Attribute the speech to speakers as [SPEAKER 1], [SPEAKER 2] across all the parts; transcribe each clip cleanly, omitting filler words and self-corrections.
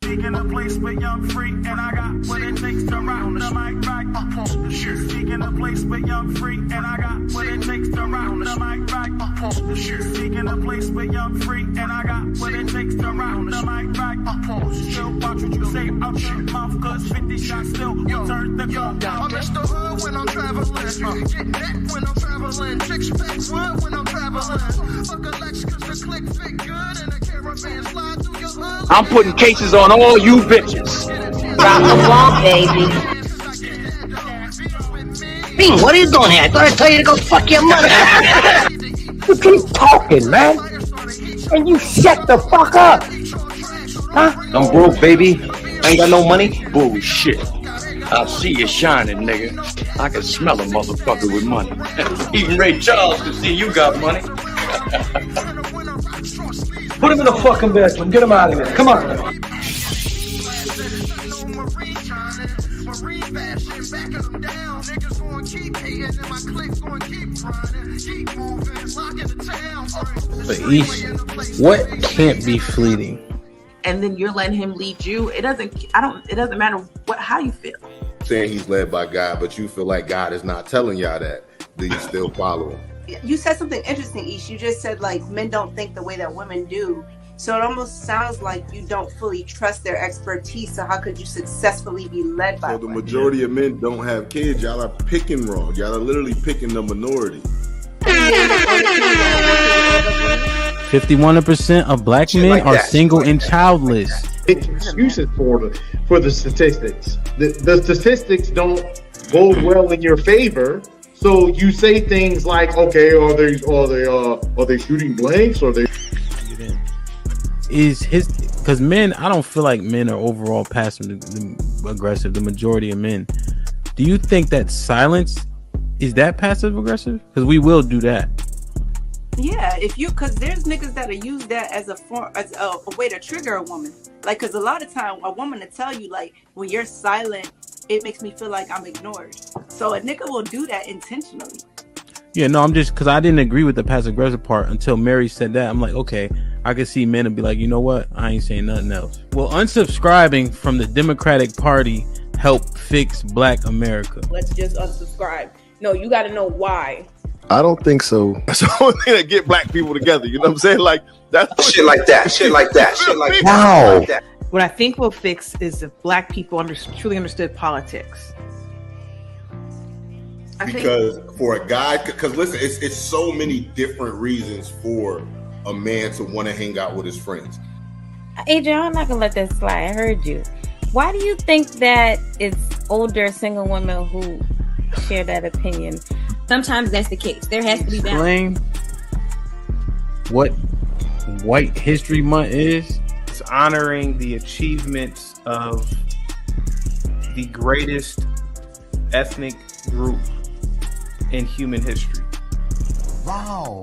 [SPEAKER 1] Speaking of place with young free, and I got what it takes to rock the mic right. Speaking of place with young free, and I got what it takes to rock the mic right. Speaking of place with young free, and I got what it takes to rock the mic right. Still watch what you say out your mouth, cause 50 shots still you turn the gun down.
[SPEAKER 2] I miss the hood when I'm traveling. Get neck when I'm traveling. Chicks pack wood when I'm traveling. Fuck a Lex cause the click fit good and the caravan slide through your hood.
[SPEAKER 3] I'm putting cases on all you bitches.
[SPEAKER 4] Drop the ball, baby. Hey, what are you doing here? I thought I told you to go fuck your mother.
[SPEAKER 3] You keep talking, man. And you shut the fuck up. Huh? I'm broke, baby. I ain't got no money. Bullshit. I see you shining, nigga. I can smell a motherfucker with money. Even Ray Charles can see you got money. Put him in the fucking bedroom. Get him out of here. Come on.
[SPEAKER 5] But Ish, what can't be fleeting?
[SPEAKER 6] And then you're letting him lead you. It doesn't matter how you feel.
[SPEAKER 7] Saying he's led by God, but you feel like God is not telling y'all that. Do you still follow him?
[SPEAKER 8] You said something interesting, Ish. You just said like men don't think the way that women do. So it almost sounds like you don't fully trust their expertise. So how could you successfsuccessfully be led by
[SPEAKER 7] So the
[SPEAKER 8] women?
[SPEAKER 7] majority of men don't have kids. Y'all are picking wrong. Y'all are literally picking the minority.
[SPEAKER 5] 51% of black men are single and childless.
[SPEAKER 9] Excuses for the statistics. The statistics don't go well in your favor. So you say things like, okay, are they shooting blanks? Or they
[SPEAKER 5] because men, I don't feel like men are overall passive aggressive. The majority of men. Do you think that silence is that passive aggressive? Because we will do that.
[SPEAKER 8] Yeah, because there's niggas that'll use that as a way to trigger a woman. Like, because a lot of time a woman will tell you like, when you're silent, it makes me feel like I'm ignored. So a nigga will do that intentionally.
[SPEAKER 5] Yeah, no, I'm just because I didn't agree with the passive aggressive part until Mary said that. I'm like, okay, I can see men and be like, you know what? I ain't saying nothing else. Will unsubscribing from the Democratic Party help fix Black America?
[SPEAKER 6] Let's just unsubscribe. No, you got to know why.
[SPEAKER 10] I don't think so.
[SPEAKER 7] That's the only thing that get black people together. You know what I'm saying? Like that's
[SPEAKER 3] Shit like that. Shit like that. Shit like
[SPEAKER 10] Wow.
[SPEAKER 3] that.
[SPEAKER 6] What I think will fix is if black people truly understood politics.
[SPEAKER 7] Because for a guy, because listen, it's so many different reasons for a man to want to hang out with his friends.
[SPEAKER 4] Adrian, I'm not gonna let that slide. I heard you. Why do you think that it's older single women who share that opinion?
[SPEAKER 11] Sometimes that's the case. There has to be balance.
[SPEAKER 5] Explain what White History Month is.
[SPEAKER 12] It's honoring the achievements of the greatest ethnic group in human history.
[SPEAKER 10] Wow.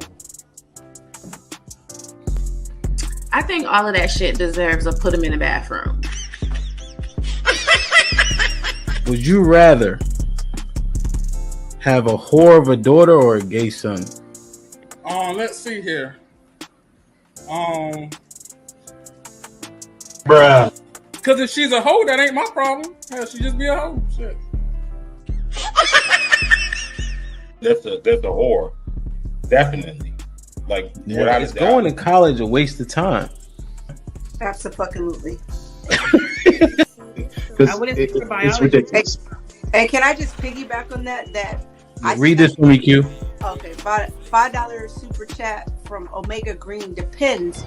[SPEAKER 6] I think all of that shit deserves a put him in the bathroom.
[SPEAKER 5] Would you rather have a whore of a daughter or a gay son?
[SPEAKER 13] Let's see here.
[SPEAKER 9] bruh.
[SPEAKER 13] Because if she's a hoe, that ain't my problem. Hell, she just be a hoe. Shit.
[SPEAKER 9] That's a whore. Definitely. Like,
[SPEAKER 5] yeah, is going to college a waste of time?
[SPEAKER 8] Absolutely.
[SPEAKER 9] I wouldn't think for biology. It's ridiculous.
[SPEAKER 8] And can I just piggyback on that?
[SPEAKER 5] Read this for me, Q.
[SPEAKER 8] Okay, $5 super chat from Omega Green. Depends.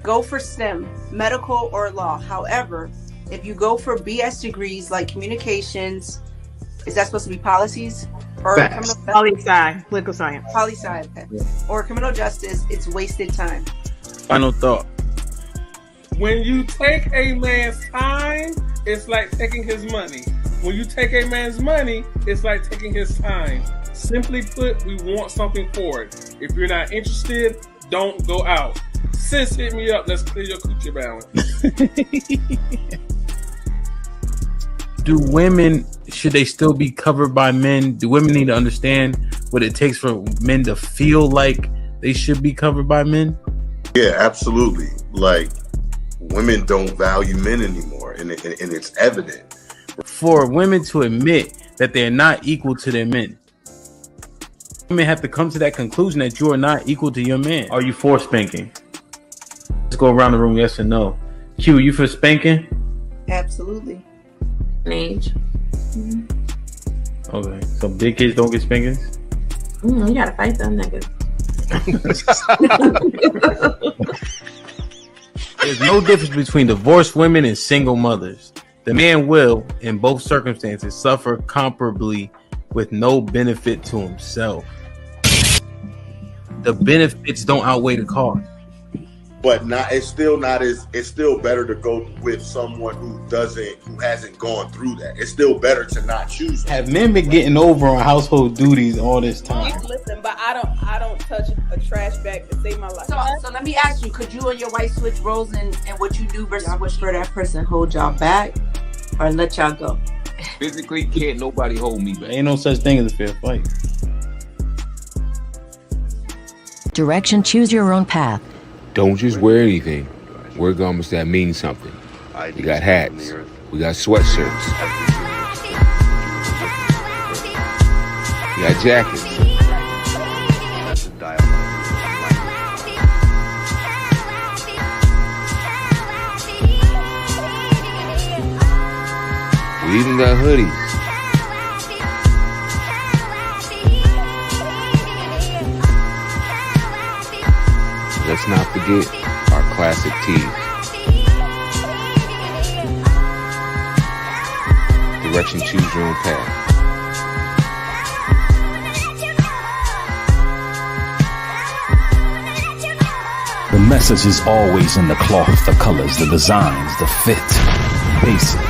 [SPEAKER 8] Go for STEM, medical or law. However, if you go for BS degrees like communications, is that supposed to be policies? Or
[SPEAKER 6] poli-sci, political science.
[SPEAKER 8] Poli-sci, okay. Yeah. Or criminal justice, it's wasted time.
[SPEAKER 5] Final thought.
[SPEAKER 13] When you take a man's time, it's like taking his money. When you take a man's money, it's like taking his time. Simply put, we want something for it. If you're not interested, don't go out. Sis, hit me up. Let's clear your coochie balance.
[SPEAKER 5] Do women, should they still be covered by men? Do women need to understand what it takes for men to feel like they should be covered by men?
[SPEAKER 7] Yeah, absolutely. Like, women don't value men anymore, and it's evident.
[SPEAKER 5] For women to admit that they're not equal to their men, women have to come to that conclusion that you are not equal to your man. Are you for spanking? Let's go around the room, yes or no. Q, you for spanking?
[SPEAKER 8] Absolutely.
[SPEAKER 6] Age.
[SPEAKER 5] Okay, so big kids don't get spankings?
[SPEAKER 6] You gotta fight them niggas.
[SPEAKER 5] There's no difference between divorced women and single mothers. The man will, in both circumstances, suffer comparably with no benefit to himself. The benefits don't outweigh the cost.
[SPEAKER 7] But it's still better to go with someone who hasn't gone through that. It's still better to not choose them.
[SPEAKER 5] Have men been getting over on household duties all this time?
[SPEAKER 14] Listen, but I don't touch a trash bag to save my life.
[SPEAKER 8] So let me ask you, could you and your wife switch roles in what you do versus what for that person hold y'all back or let y'all go?
[SPEAKER 3] Physically, can't nobody hold me back.
[SPEAKER 5] Ain't no such thing as a fair fight.
[SPEAKER 15] Direction, choose your own path.
[SPEAKER 16] Don't just wear anything. Wear garments that mean something. We got hats. We got sweatshirts. We got jackets. We even got hoodies. Let's not forget our classic tees. Direction, choose your own path.
[SPEAKER 17] The message is always in the cloth, the colors, the designs, the fit. Basic.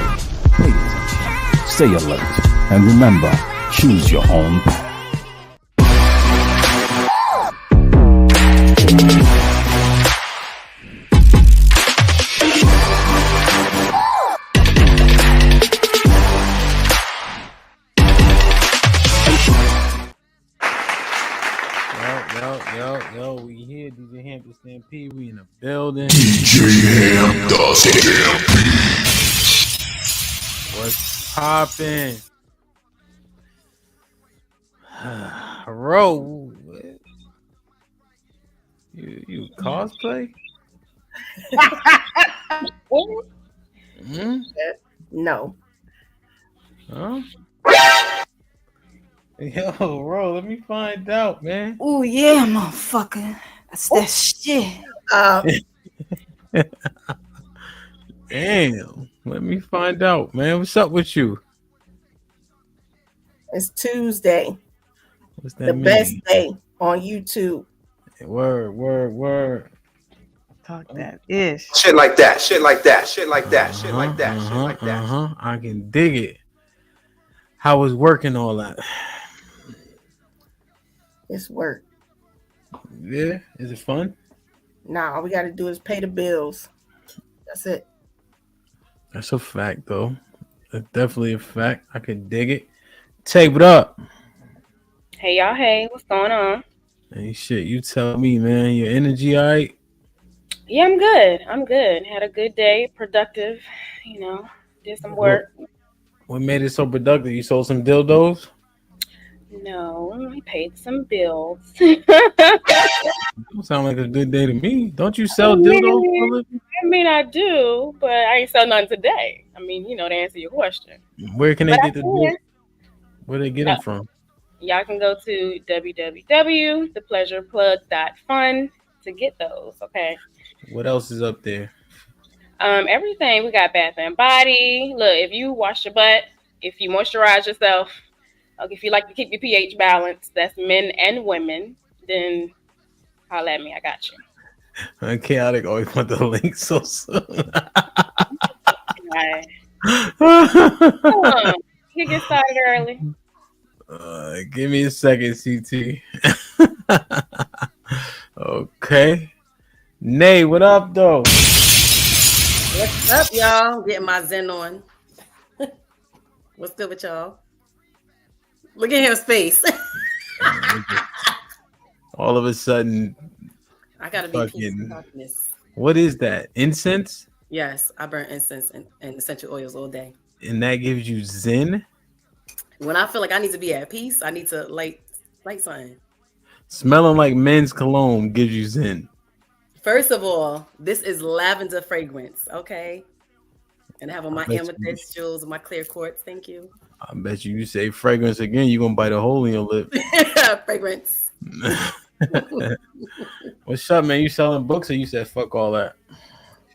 [SPEAKER 17] Pay attention. Stay alert. And remember, choose your own path.
[SPEAKER 5] Yo, we here, DJ Ham the Stampede, we in the building.
[SPEAKER 18] DJ Ham the Stampede.
[SPEAKER 5] What's poppin'? Ro, you cosplay?
[SPEAKER 14] No.
[SPEAKER 5] Huh? Yo, Ro, let me find out, man.
[SPEAKER 11] Oh yeah, motherfucker. That's that shit.
[SPEAKER 5] Damn. Let me find out, man. What's up with you?
[SPEAKER 14] It's Tuesday.
[SPEAKER 5] What's that
[SPEAKER 14] the
[SPEAKER 5] mean?
[SPEAKER 14] best day on YouTube.
[SPEAKER 5] Word.
[SPEAKER 19] Talk that ish.
[SPEAKER 3] Shit like that. Shit like that.
[SPEAKER 5] I can dig it. How was working all that?
[SPEAKER 14] It's work.
[SPEAKER 5] Yeah, is it fun?
[SPEAKER 14] Nah, all we got to do is pay the bills. That's it.
[SPEAKER 5] That's a fact, though. That's definitely a fact. I can dig it. Tape it up.
[SPEAKER 20] Hey, y'all. Hey, what's going on?
[SPEAKER 5] Hey, shit, you tell me, man. Your energy, all right?
[SPEAKER 20] Yeah, I'm good. Had a good day. Productive. Did some work.
[SPEAKER 5] What made it so productive? You sold some dildos?
[SPEAKER 20] No, I paid some bills.
[SPEAKER 5] Don't sound like a good day to me. Don't you sell dildos?
[SPEAKER 20] I mean, I do, but I ain't sell none today. I mean, to answer your question.
[SPEAKER 5] Where can they get the dildos? Where they get them from?
[SPEAKER 20] Y'all can go to www.thepleasureplug.fun to get those, okay?
[SPEAKER 5] What else is up there?
[SPEAKER 20] Everything. We got bath and body. Look, if you wash your butt, if you moisturize yourself, if you like to keep your pH balanced, that's men and women, then holla at me. I got you.
[SPEAKER 5] Chaotic always want the link so soon.
[SPEAKER 20] Right. Come on. You get started early.
[SPEAKER 5] Give me a second, CT. Okay. Nay, what up, though?
[SPEAKER 14] What's up, y'all? Getting my Zen on. What's good with y'all? Look at his face.
[SPEAKER 5] All of a sudden,
[SPEAKER 14] I gotta be peace and darkness.
[SPEAKER 5] What is that? Incense?
[SPEAKER 14] Yes, I burn incense and essential oils all day.
[SPEAKER 5] And that gives you zen?
[SPEAKER 14] When I feel like I need to be at peace, I need to light something.
[SPEAKER 5] Smelling like men's cologne gives you zen.
[SPEAKER 14] First of all, this is lavender fragrance, okay? And I have on my amethyst jewels and my clear quartz. Thank you.
[SPEAKER 5] I bet you say fragrance again, you're gonna bite a hole in your lip.
[SPEAKER 14] Fragrance.
[SPEAKER 5] What's up, man? You selling books or you said fuck all that?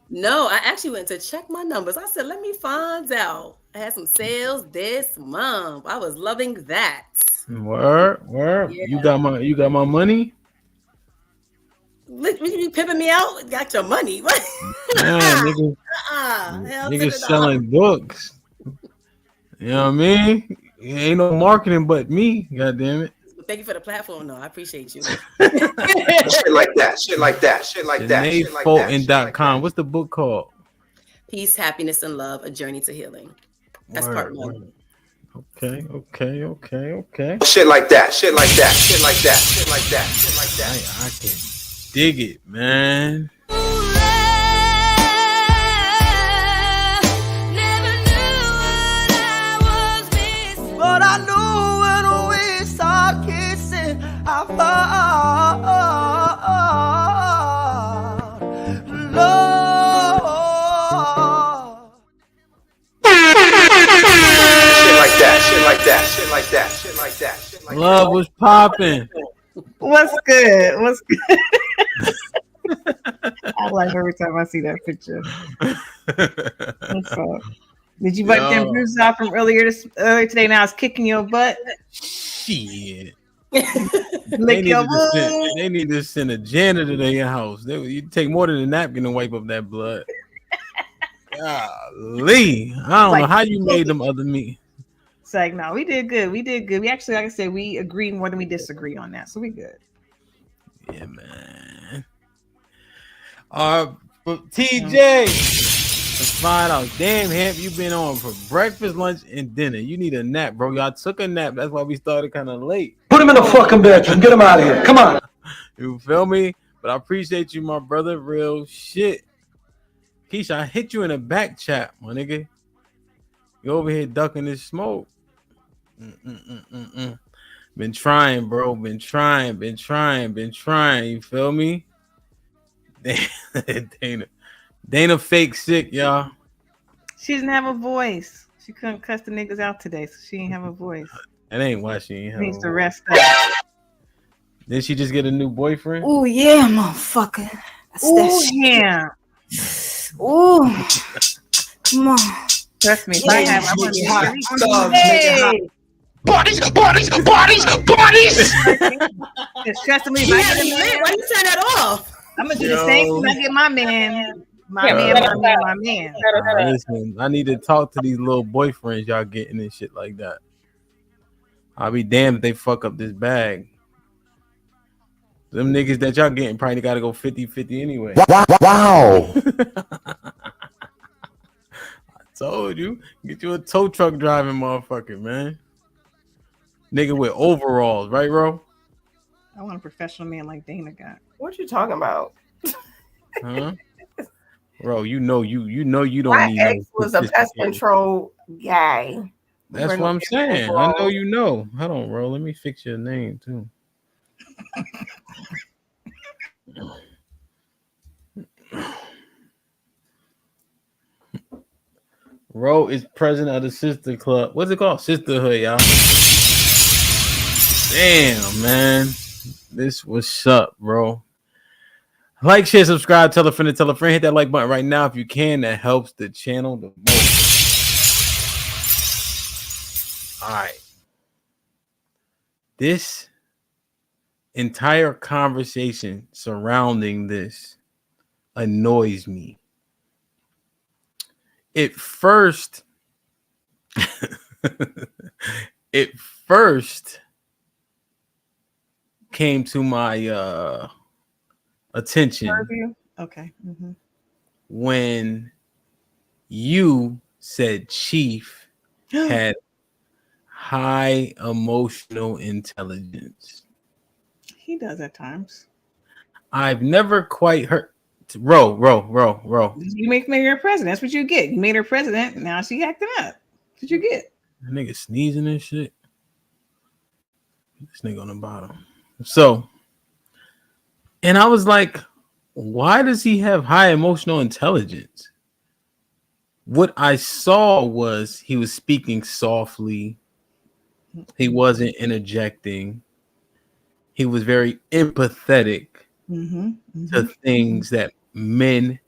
[SPEAKER 14] No, I actually went to check my numbers. I said, let me find out. I had some sales this month. I was loving that.
[SPEAKER 5] Word.
[SPEAKER 14] Yeah.
[SPEAKER 5] You got my money?
[SPEAKER 14] You pimping me out? Got your money. What?
[SPEAKER 5] Man, niggas selling books. You know what I mean? Ain't no marketing but me, goddamn it.
[SPEAKER 14] Thank you for the platform. No, I appreciate you.
[SPEAKER 3] Shit like that.
[SPEAKER 5] JanaeFulton.com. What's the book called?
[SPEAKER 14] Peace, Happiness, and Love, A Journey to Healing. That's part one.
[SPEAKER 5] Okay.
[SPEAKER 3] Shit like that.
[SPEAKER 5] I can dig it, man.
[SPEAKER 2] But I knew when we start kissing, I found love.
[SPEAKER 3] Shit like that.
[SPEAKER 5] Love was popping.
[SPEAKER 19] What's good? I laugh every time I see that picture. What's up? Did you wipe them bruises off from earlier today? Now it's kicking your butt.
[SPEAKER 5] Shit.
[SPEAKER 19] Lick your butt.
[SPEAKER 5] They need to send a janitor to your house. You take more than a napkin to wipe up that blood. Golly. I don't know how you made them other me.
[SPEAKER 19] It's like, no, we did good. We actually, like I said, we agreed more than we disagree on that. So we good.
[SPEAKER 5] Yeah, man. TJ, let's find out. Damn, Hamp, you been on for breakfast, lunch, and dinner. You need a nap, bro. Y'all took a nap. That's why we started kind of late.
[SPEAKER 21] Put him in the fucking bedroom. Get him out of here. Come on.
[SPEAKER 5] You feel me? But I appreciate you, my brother. Real shit. Keisha, I hit you in the back chat, my nigga. You over here ducking this smoke. Been trying, bro. Been trying. You feel me? Dana fake sick, y'all.
[SPEAKER 19] She doesn't have a voice. She couldn't cuss the niggas out today, so she ain't have a voice.
[SPEAKER 5] That ain't why she ain't have
[SPEAKER 19] needs
[SPEAKER 5] a
[SPEAKER 19] to
[SPEAKER 5] voice.
[SPEAKER 19] rest up.
[SPEAKER 5] Did she just get a new boyfriend?
[SPEAKER 11] Oh yeah, motherfucker.
[SPEAKER 19] Oh yeah.
[SPEAKER 11] Oh, come on.
[SPEAKER 19] Trust me. If I have, I want to
[SPEAKER 2] Bodies.
[SPEAKER 19] Just trust me. If I get a man,
[SPEAKER 14] why you turn that off?
[SPEAKER 19] I'm gonna do the same when I get my man. My man.
[SPEAKER 5] Listen, I need to talk to these little boyfriends y'all getting and shit like that. I'll be damned if they fuck up this bag. Them niggas that y'all getting probably gotta go 50-50 anyway.
[SPEAKER 21] Wow.
[SPEAKER 5] I told you. Get you a tow truck driving motherfucker, man. Nigga with overalls, right, bro?
[SPEAKER 19] I want a professional man like Dana got.
[SPEAKER 22] What you talking about?
[SPEAKER 5] Huh? Bro, you know you don't
[SPEAKER 22] My
[SPEAKER 5] need
[SPEAKER 22] ex
[SPEAKER 5] no
[SPEAKER 22] was a pest control guy.
[SPEAKER 5] That's what I'm saying. I know you know. Hold on, bro. Let me fix your name too. Ro is president of the sister club. What's it called? Sisterhood, y'all. Damn, man. This what's up, bro. Like, share, subscribe, tell a friend. Hit that like button right now if you can. That helps the channel the most. All right. This entire conversation surrounding this annoys me. It first came to my attention.
[SPEAKER 19] Okay. Mm-hmm.
[SPEAKER 5] When you said Chief had high emotional intelligence.
[SPEAKER 19] He does at times.
[SPEAKER 5] I've never quite heard. Row.
[SPEAKER 19] You made her president. That's what you get. You made her president. Now she acting up. That's what you get.
[SPEAKER 5] That nigga sneezing and shit. This nigga on the bottom. So, and I was like, why does he have high emotional intelligence? What I saw was he was speaking softly. He wasn't interjecting. He was very empathetic to things that men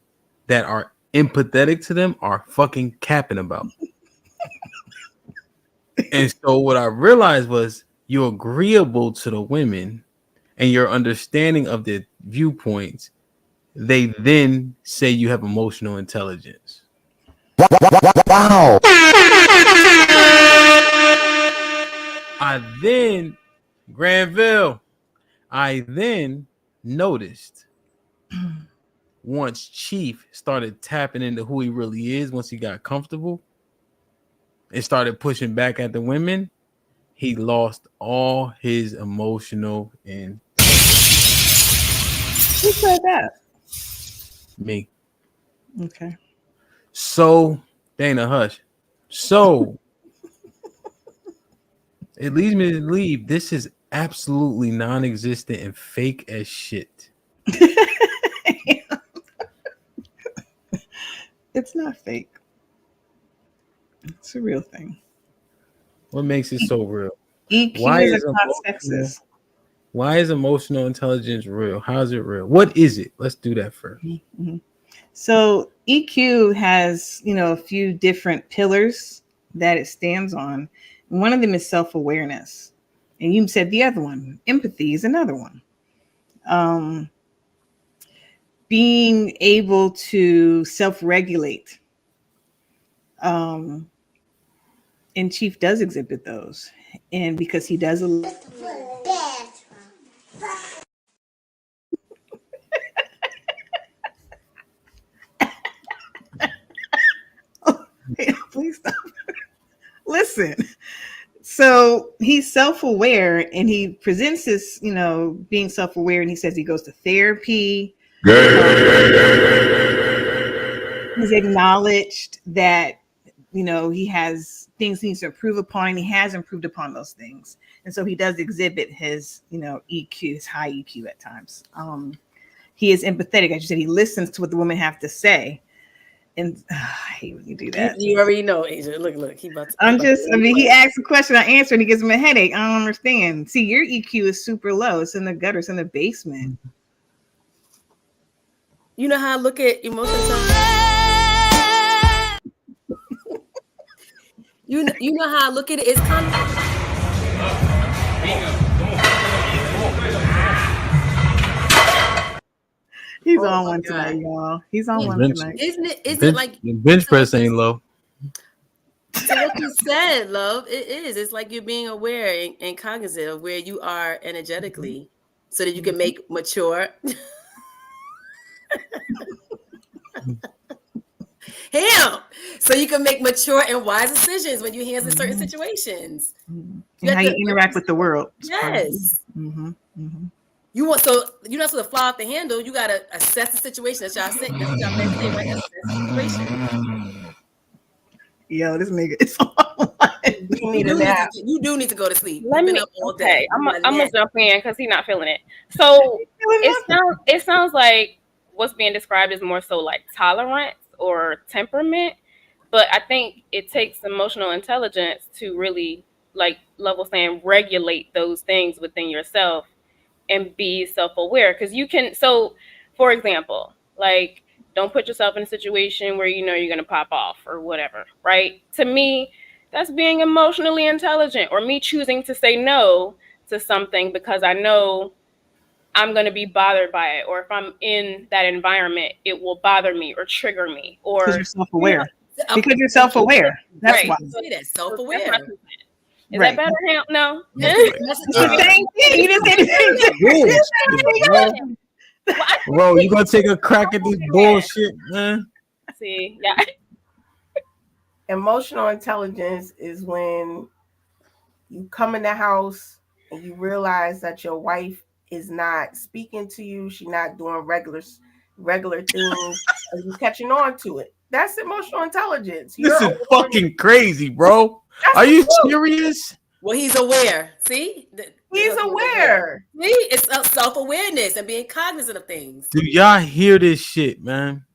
[SPEAKER 5] that are empathetic to them are fucking capping about. And so what I realized was you're agreeable to the women and your understanding of their viewpoints. They then say you have emotional intelligence. Wow. I then noticed once Chief started tapping into who he really is, once he got comfortable and started pushing back at the women, he lost all his emotional and
[SPEAKER 19] Who said that?
[SPEAKER 5] me.
[SPEAKER 19] Okay.
[SPEAKER 5] So Dana, hush. So it leads me to believe this is absolutely non-existent and fake as shit.
[SPEAKER 19] It's not fake. It's a real thing.
[SPEAKER 5] What makes it so real?
[SPEAKER 19] EQ is not sexist.
[SPEAKER 5] Why is emotional intelligence real? How is it real? What is it? Let's do that first.
[SPEAKER 19] Mm-hmm. So EQ has, a few different pillars that it stands on. One of them is self-awareness. And you said the other one, empathy is another one. Being able to self-regulate. And Chief does exhibit those. And because he does please stop. Listen. So he's self-aware and he presents this, being self-aware, and he says he goes to therapy. He's acknowledged that, he has things he needs to improve upon, and he has improved upon those things. And so he does exhibit his, EQ, his high EQ at times. He is empathetic. As you said, he listens to what the women have to say. And I hate when you do that.
[SPEAKER 14] You already know, Asia. Look. He
[SPEAKER 19] he asks a question, I answer, and he gives him a headache. I don't understand. See, your EQ is super low. It's in the gutter. It's in the basement.
[SPEAKER 14] You know how I look at emotional intelligence? You know how I look at it? It's kind of...
[SPEAKER 19] He's on one tonight, y'all. He's on one tonight.
[SPEAKER 14] Isn't it like
[SPEAKER 5] the bench press ain't low?
[SPEAKER 14] So what you said, love, it is. It's like you're being aware and cognizant of where you are energetically, so that you can make mature. So you can make mature and wise decisions when you handle certain situations.
[SPEAKER 19] And how you interact with the world.
[SPEAKER 14] Yes. You're not supposed to fly off the handle. You gotta assess the situation. That's y'all saying. That's y'all saying, right? Assess the situation.
[SPEAKER 19] Yo, this nigga is
[SPEAKER 14] you do need to go to sleep.
[SPEAKER 20] Let me. Okay, I'm gonna jump in because he's not feeling it. So it sounds like what's being described is more so like tolerance or temperament, but I think it takes emotional intelligence to really, like Love was saying, regulate those things within yourself and be self-aware. Because you can. So, for example, like, don't put yourself in a situation where you're going to pop off or whatever, right? To me, that's being emotionally intelligent, or me choosing to say no to something because I know I'm going to be bothered by it, or if I'm in that environment, it will bother me or trigger me. Or
[SPEAKER 19] because you're self-aware. Because you're self-aware. That's why.
[SPEAKER 14] That's self-aware.
[SPEAKER 20] Is that better? No.
[SPEAKER 19] That's the same thing. You didn't say the same thing.
[SPEAKER 5] Bro, you gonna take a crack at this bullshit, man?
[SPEAKER 20] See, yeah.
[SPEAKER 22] Emotional intelligence is when you come in the house and you realize that your wife is not speaking to you. She's not doing regular regular things and you catching on to it. That's emotional intelligence.
[SPEAKER 5] This is fucking crazy, bro. Are you serious?
[SPEAKER 14] Well, he's aware. See?
[SPEAKER 22] He's aware.
[SPEAKER 14] See? It's self-awareness and being cognizant of things.
[SPEAKER 5] Do y'all hear this shit, man?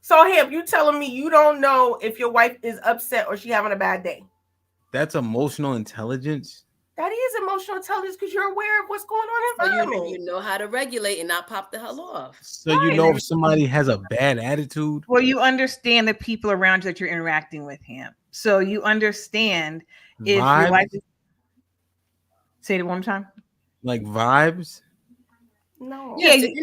[SPEAKER 22] So, Hemp, you telling me you don't know if your wife is upset or she having a bad day?
[SPEAKER 5] That's emotional intelligence.
[SPEAKER 22] That is emotional intelligence because you're aware of what's going on in the environment.
[SPEAKER 14] You know how to regulate and not pop the hell off.
[SPEAKER 5] So you know if somebody has a bad attitude.
[SPEAKER 19] Well, you understand the people around you that you're interacting with him. So you understand if
[SPEAKER 5] Vibes?
[SPEAKER 19] your wife is... Say it one more time.
[SPEAKER 5] Like vibes.
[SPEAKER 22] No.
[SPEAKER 19] Yeah, you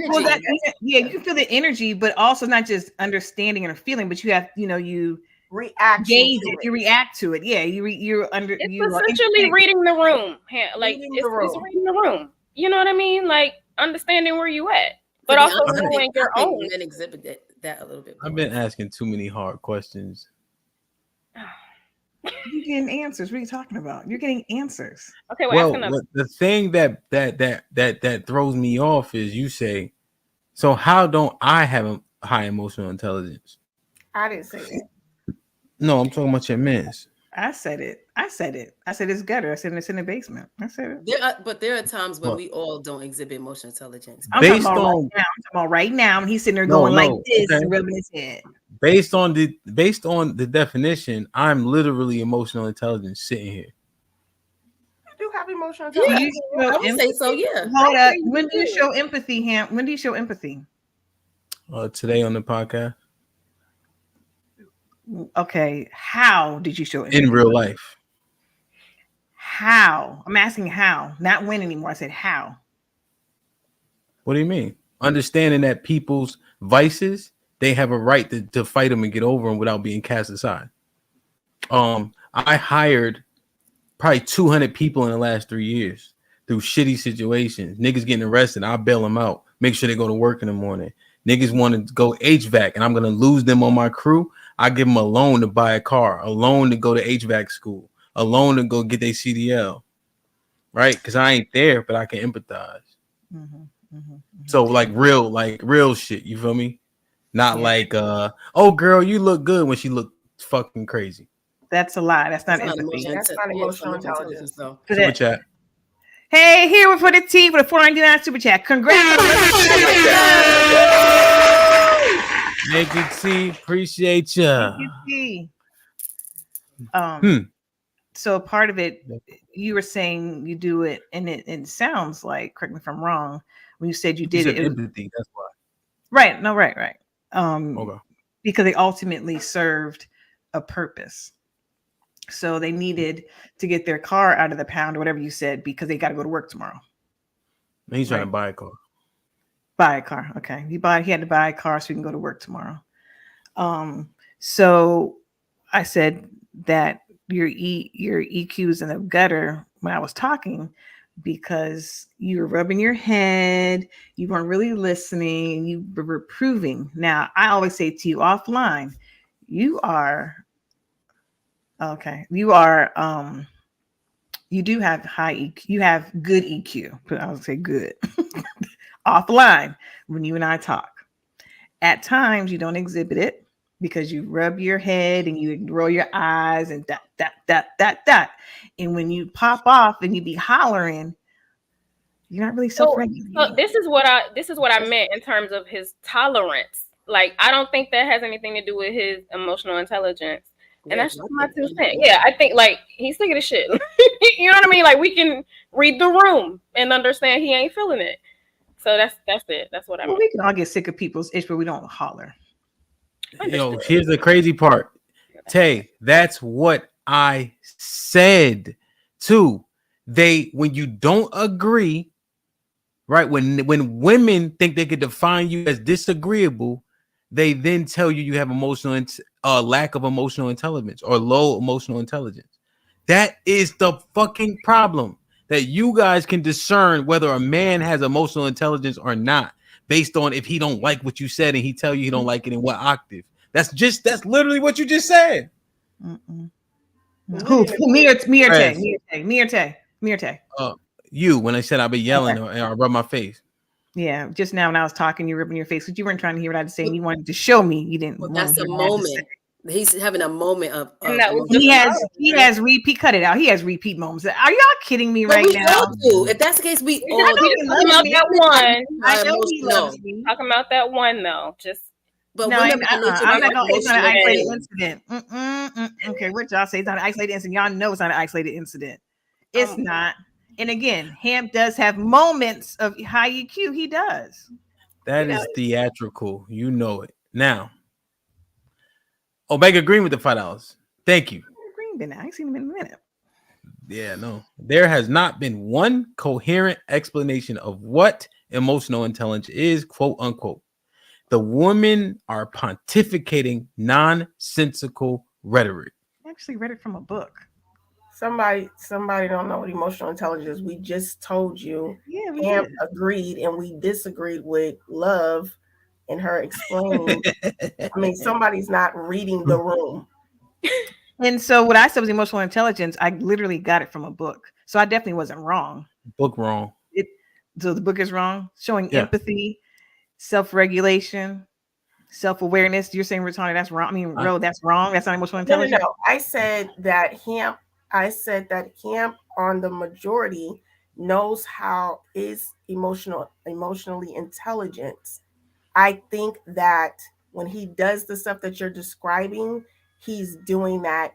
[SPEAKER 19] can feel the energy, but also not just understanding and feeling, but you have, you
[SPEAKER 22] react.
[SPEAKER 19] You react to it. Yeah, you're under.
[SPEAKER 20] It's essentially reading the room. Like it's reading the room. You know what I mean? Like understanding where you at, but also knowing your own.
[SPEAKER 14] Men exhibit that a little bit.
[SPEAKER 5] I've been asking too many hard questions.
[SPEAKER 19] You're getting answers. What are you talking about? You're getting answers.
[SPEAKER 20] Okay,
[SPEAKER 5] well the thing that throws me off is you say, so how don't I have a high emotional intelligence?
[SPEAKER 22] I didn't say it.
[SPEAKER 5] No, I'm talking about your mans.
[SPEAKER 19] I said it. I said it's gutter. I said it's in the basement. I said it.
[SPEAKER 14] But there are times when we all don't exhibit emotional intelligence.
[SPEAKER 19] I'm talking about right now, and he's sitting there going like this and rubbing his head.
[SPEAKER 5] Based on the definition, I'm literally emotional intelligence sitting here.
[SPEAKER 22] You do have emotional intelligence.
[SPEAKER 14] I would say so. Yeah.
[SPEAKER 19] Hold up. When do you show empathy, Ham? When do you show empathy?
[SPEAKER 5] Today on the podcast.
[SPEAKER 19] Okay, how did you show empathy?
[SPEAKER 5] In real life?
[SPEAKER 19] How? I'm asking how, not when anymore. I said how.
[SPEAKER 5] What do you mean? Understanding that people's vices, they have a right to fight them and get over them without being cast aside. I hired probably 200 people in the last 3 years through shitty situations. Niggas getting arrested, I bail them out. Make sure they go to work in the morning. Niggas want to go HVAC and I'm going to lose them on my crew. I give them a loan to buy a car, a loan to go to HVAC school, a loan to go get their CDL, right? Because I ain't there, but I can empathize. So like real shit, you feel me? Not like, oh girl, you look good when she looked fucking crazy.
[SPEAKER 19] That's a lie. That's not empathy.
[SPEAKER 22] That's not emotional intelligence, though.
[SPEAKER 5] Super chat.
[SPEAKER 19] Hey, here for the T for the $4.99 super chat. Congrats.
[SPEAKER 5] Thank you, T. Appreciate ya.
[SPEAKER 19] Thank you, T. So part of it, you were saying you do it, and it sounds like, correct me if I'm wrong, when you said you did it.
[SPEAKER 5] Empathy, that's why.
[SPEAKER 19] Right. No, right.
[SPEAKER 5] Okay.
[SPEAKER 19] Because they ultimately served a purpose. So they needed to get their car out of the pound or whatever you said because they got to go to work tomorrow.
[SPEAKER 5] He's trying to buy a car.
[SPEAKER 19] Buy a car. Okay. He had to buy a car so he can go to work tomorrow. So I said that your EQ's in the gutter when I was talking because you were rubbing your head, you weren't really listening, you were reproving. Now, I always say to you offline, you do have high EQ, you have good EQ, but I would say good. Offline, when you and I talk. At times, you don't exhibit it because you rub your head and you roll your eyes and that. And when you pop off and you be hollering, you're not really self-regulating.
[SPEAKER 20] So this is what I meant in terms of his tolerance. Like, I don't think that has anything to do with his emotional intelligence. And that's just my 2 cents. Yeah, I think like he's sick of the shit. You know what I mean? Like we can read the room and understand he ain't feeling it. So that's it. That's what I mean.
[SPEAKER 19] We can all get sick of people's itch, but we don't holler.
[SPEAKER 5] Yo, here's the crazy part. Tay, that's what I said too. When you don't agree, right? When women think they could define you as disagreeable, they then tell you have lack of emotional intelligence or low emotional intelligence. That is the fucking problem. That you guys can discern whether a man has emotional intelligence or not based on if he don't like what you said and he tell you he don't like it in what octave. That's literally what you just said.
[SPEAKER 19] Who? Me or Tay? You when I said I've been yelling or I rub my face. Yeah, just now when I was talking, you were ripping your face because you weren't trying to hear what I was saying. You wanted to show me. You didn't.
[SPEAKER 14] Well,
[SPEAKER 19] want
[SPEAKER 14] that's
[SPEAKER 19] to
[SPEAKER 14] a
[SPEAKER 19] hear what I had to
[SPEAKER 14] moment. He's having a moment of
[SPEAKER 20] And that was
[SPEAKER 19] He
[SPEAKER 20] just
[SPEAKER 19] has
[SPEAKER 20] love,
[SPEAKER 19] he
[SPEAKER 20] right?
[SPEAKER 19] has repeat. Cut it out. He has repeat moments. Are y'all kidding me
[SPEAKER 14] But
[SPEAKER 19] right
[SPEAKER 14] we
[SPEAKER 19] now?
[SPEAKER 14] all do. If that's the case, we
[SPEAKER 20] I
[SPEAKER 14] all
[SPEAKER 20] know
[SPEAKER 14] do.
[SPEAKER 20] you're talking about that one.
[SPEAKER 19] I know he loves me.
[SPEAKER 20] Talking about that one though. Just
[SPEAKER 14] But
[SPEAKER 19] No,
[SPEAKER 14] women by nature,
[SPEAKER 19] I'm
[SPEAKER 14] we
[SPEAKER 19] not
[SPEAKER 14] are
[SPEAKER 19] gonna. It's not an
[SPEAKER 14] emotional
[SPEAKER 19] isolated
[SPEAKER 14] beings.
[SPEAKER 19] incident. Okay, what y'all say? It's not an isolated incident. Y'all know it's not an isolated incident. It's not. And again, Hamp does have moments of high EQ. He does.
[SPEAKER 5] That is theatrical. You know it. Now, Omega Green with the $5. Thank you.
[SPEAKER 19] Green been. I ain't seen him in a minute.
[SPEAKER 5] Yeah, no. There has not been one coherent explanation of what emotional intelligence is, quote unquote. The women are pontificating nonsensical rhetoric.
[SPEAKER 19] I actually read it from a book.
[SPEAKER 22] Somebody don't know what emotional intelligence is. We just told you.
[SPEAKER 19] Yeah, we
[SPEAKER 22] Hamp
[SPEAKER 19] did.
[SPEAKER 22] agreed and we disagreed with Love and her explaining. I mean, somebody's not reading the room.
[SPEAKER 19] And so what I said was emotional intelligence. I literally got it from a book. So I definitely wasn't wrong.
[SPEAKER 5] Book wrong.
[SPEAKER 19] So the book is wrong. Showing
[SPEAKER 5] Yeah.
[SPEAKER 19] empathy, self-regulation, self-awareness. You're saying, Retana, that's wrong. I mean, Ro, that's wrong. That's not emotional intelligence.
[SPEAKER 22] No. I said that Hamp on the majority knows how is emotionally intelligent. I think that when he does the stuff that you're describing, he's doing that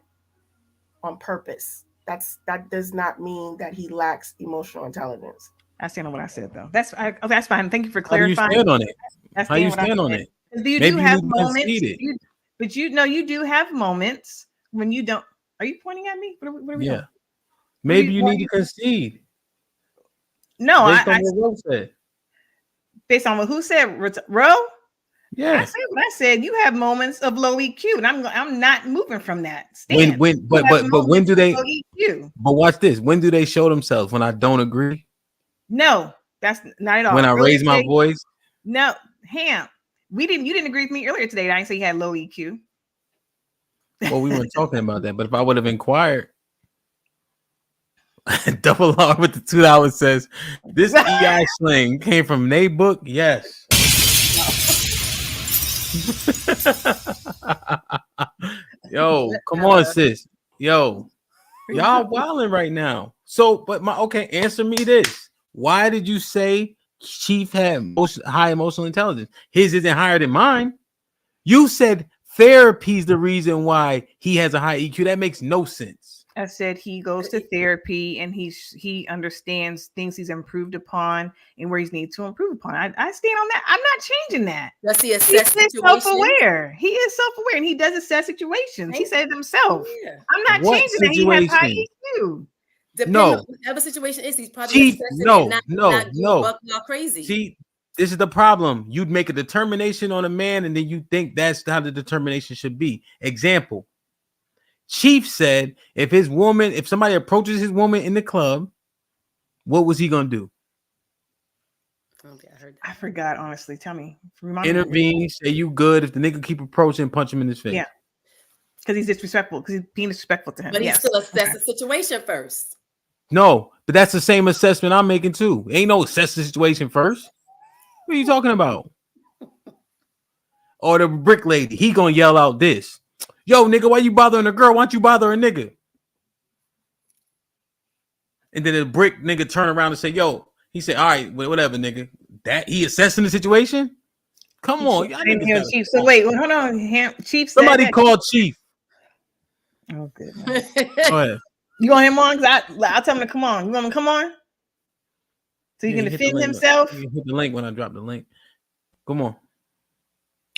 [SPEAKER 22] on purpose. That does not mean that he lacks emotional intelligence.
[SPEAKER 19] I stand on what I said, though. That's fine. Thank you for
[SPEAKER 5] How do you
[SPEAKER 19] clarifying.
[SPEAKER 5] stand on it?
[SPEAKER 19] That's
[SPEAKER 5] How do you stand on it?
[SPEAKER 19] You
[SPEAKER 5] Maybe
[SPEAKER 19] do
[SPEAKER 5] you
[SPEAKER 19] have
[SPEAKER 5] need to
[SPEAKER 19] moments,
[SPEAKER 5] concede it.
[SPEAKER 19] but you do have moments when you don't. Are you pointing at me? What are we
[SPEAKER 5] Yeah.
[SPEAKER 19] doing?
[SPEAKER 5] Maybe you need to concede.
[SPEAKER 19] No,
[SPEAKER 5] based on
[SPEAKER 19] I
[SPEAKER 5] what Ro said.
[SPEAKER 19] based on what who said, Ro?
[SPEAKER 5] Yeah.
[SPEAKER 19] I said what I said. You have moments of low EQ, and I'm not moving from that.
[SPEAKER 5] But when do they? But watch this. When do they show themselves? When I don't agree?
[SPEAKER 19] No, that's not at all.
[SPEAKER 5] When I raise my voice?
[SPEAKER 19] No, Ham. You didn't agree with me earlier today. I didn't say you had low EQ.
[SPEAKER 5] Well, we weren't talking about that. But if I would have inquired, Double R with the $2 says this EI slang came from Nate book. Yes. Yo, come on, sis. Yo, y'all wilding right now. So, but answer me this. Why did you say Chief had high emotional intelligence? His isn't higher than mine. You said therapy's the reason why he has a high EQ. That makes no sense.
[SPEAKER 19] I said he goes to therapy and he understands things he's improved upon and where he needs to improve upon. I stand on that. I'm not changing that.
[SPEAKER 14] Does he assess situations?
[SPEAKER 19] Self-aware. He is self-aware and he does assess situations. He said it himself.
[SPEAKER 14] Yeah.
[SPEAKER 19] I'm not
[SPEAKER 5] What
[SPEAKER 19] changing that. He has high
[SPEAKER 5] situation?
[SPEAKER 19] EQ.
[SPEAKER 14] Depending on whatever situation is, he's probably assessing and not going buck wild crazy.
[SPEAKER 5] See, this is the problem. You'd make a determination on a man, and then you think that's how the determination should be. Example: Chief said, if somebody approaches his woman in the club, what was he gonna do?
[SPEAKER 19] I forgot, honestly. Tell me.
[SPEAKER 5] Intervene, say you good. If the nigga keep approaching, punch him in his face.
[SPEAKER 19] Yeah. Because he's disrespectful, because he's being disrespectful to him.
[SPEAKER 14] But he still assess the situation first.
[SPEAKER 5] No, but that's the same assessment I'm making too. Ain't no assess the situation first. What are you talking about? Or the brick lady, he gonna yell out this. Yo, nigga, why you bothering a girl? Why don't you bother a nigga? And then the brick nigga turn around and say, yo, he said, all right, whatever, nigga. That he assessing the situation? Come on. Y'all niggas
[SPEAKER 19] Chief. So wait, hold on. Chief said
[SPEAKER 5] somebody
[SPEAKER 19] that.
[SPEAKER 5] called Chief.
[SPEAKER 19] Oh, good.
[SPEAKER 5] Go ahead.
[SPEAKER 19] You want him on? I'll tell him to come on. You want him to come on? So he can defend himself?
[SPEAKER 5] You hit the link when I drop the link. Come on.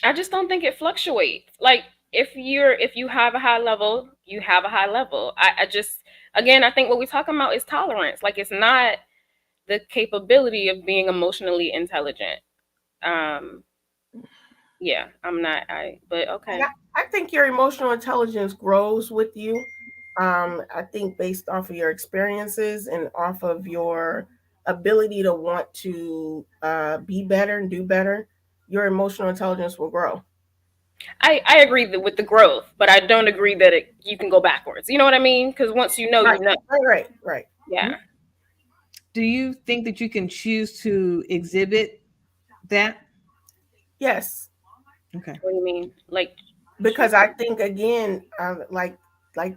[SPEAKER 20] I just don't think it fluctuates. Like if you have a high level, you have a high level. I think what we're talking about is tolerance. Like it's not the capability of being emotionally intelligent. Yeah, I'm not. But okay.
[SPEAKER 22] I think your emotional intelligence grows with you. I think based off of your experiences and off of your ability to want to be better and do better, your emotional intelligence will grow.
[SPEAKER 20] I agree with the growth, but I don't agree that you can go backwards. You know what I mean? Because once you know, you know.
[SPEAKER 22] Right.
[SPEAKER 20] Yeah.
[SPEAKER 19] Do you think that you can choose to exhibit that?
[SPEAKER 22] Yes.
[SPEAKER 19] Okay.
[SPEAKER 20] What do you mean? Like,
[SPEAKER 22] because I think again, like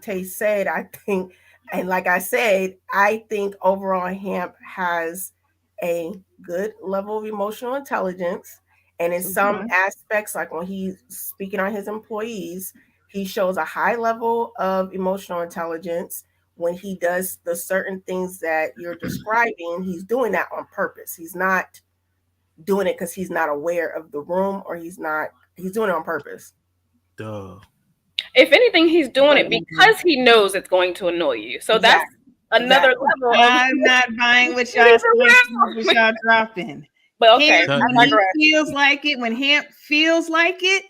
[SPEAKER 22] Tay said, I think, and like I said, I think overall Hamp has a good level of emotional intelligence, and in some aspects, like when he's speaking on his employees, he shows a high level of emotional intelligence. When he does the certain things that you're describing, he's doing that on purpose. He's not doing it because he's not aware of the room, or he's doing it on purpose.
[SPEAKER 5] Duh.
[SPEAKER 20] If anything, he's doing it because he knows it's going to annoy you. So that's another level.
[SPEAKER 19] I'm not buying what y'all dropping.
[SPEAKER 20] But okay,
[SPEAKER 19] When he feels like it, when Hamp feels like it,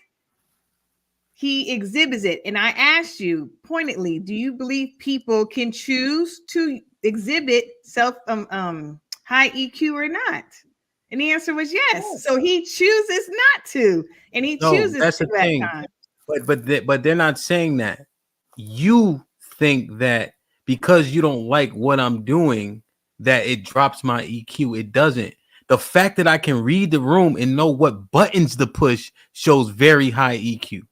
[SPEAKER 19] he exhibits it. And I asked you pointedly, do you believe people can choose to exhibit high EQ or not? And the answer was yes. So he chooses not to, and he chooses
[SPEAKER 5] that's
[SPEAKER 19] to
[SPEAKER 5] the thing.
[SPEAKER 19] time.
[SPEAKER 5] But they're not saying that. You think that because you don't like what I'm doing, that it drops my EQ. It doesn't. The fact that I can read the room and know what buttons to push shows very high EQ.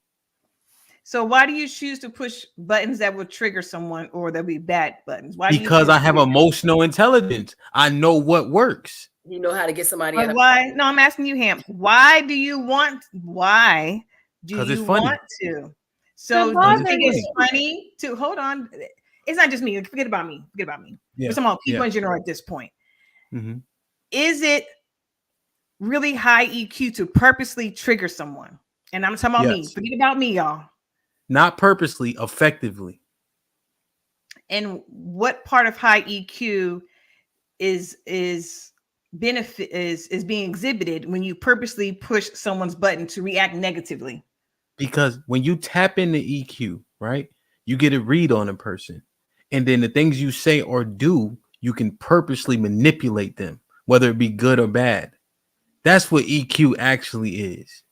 [SPEAKER 19] So why do you choose to push buttons that will trigger someone, or that be bad buttons? Why?
[SPEAKER 5] Because I have emotional intelligence. I know what works.
[SPEAKER 14] You know how to get somebody
[SPEAKER 19] out of why? No, I'm asking you, Hamp. Why do you want? Why do you want to? So do you think it's funny to hold on? It's not just me. Forget about me. Forget about me.
[SPEAKER 5] Yeah.
[SPEAKER 19] We're talking about people in general at this point.
[SPEAKER 5] Mm-hmm.
[SPEAKER 19] Is it really high EQ to purposely trigger someone? And I'm talking about me. Forget about me, y'all.
[SPEAKER 5] Not purposely, effectively.
[SPEAKER 19] And what part of high EQ is benefit is being exhibited when you purposely push someone's button to react negatively?
[SPEAKER 5] Because when you tap into EQ, right, you get a read on a person, and then the things you say or do, you can purposely manipulate them, whether it be good or bad. That's what EQ actually is.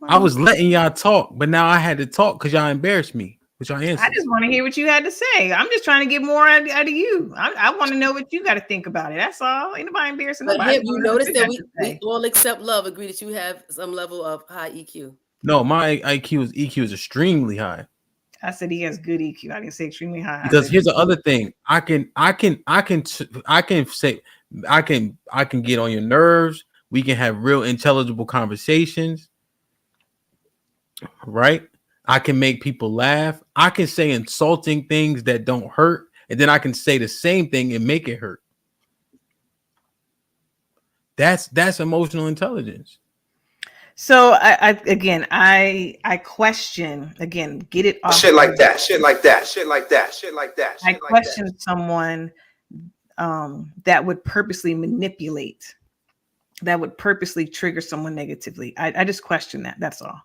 [SPEAKER 5] I was letting y'all talk, but now I had to talk because y'all embarrassed me with your answers.
[SPEAKER 19] I just want to hear what you had to say. I'm just trying to get more out of you. I want to know what you got to think about it. That's all. Ain't nobody embarrassing
[SPEAKER 14] But
[SPEAKER 19] nobody.
[SPEAKER 14] you notice that we all accept love, agree that you have some level of high EQ.
[SPEAKER 5] No, my EQ is extremely high.
[SPEAKER 19] I said he has good EQ. I didn't say extremely high.
[SPEAKER 5] Because here's the other thing. I can get on your nerves. We can have real intelligible conversations. Right? I can make people laugh. I can say insulting things that don't hurt, and then I can say the same thing and make it hurt. That's emotional intelligence.
[SPEAKER 19] So I question again. Get it off.
[SPEAKER 21] Shit like that.
[SPEAKER 19] I question someone that would purposely manipulate, that would purposely trigger someone negatively. I just question that. That's all.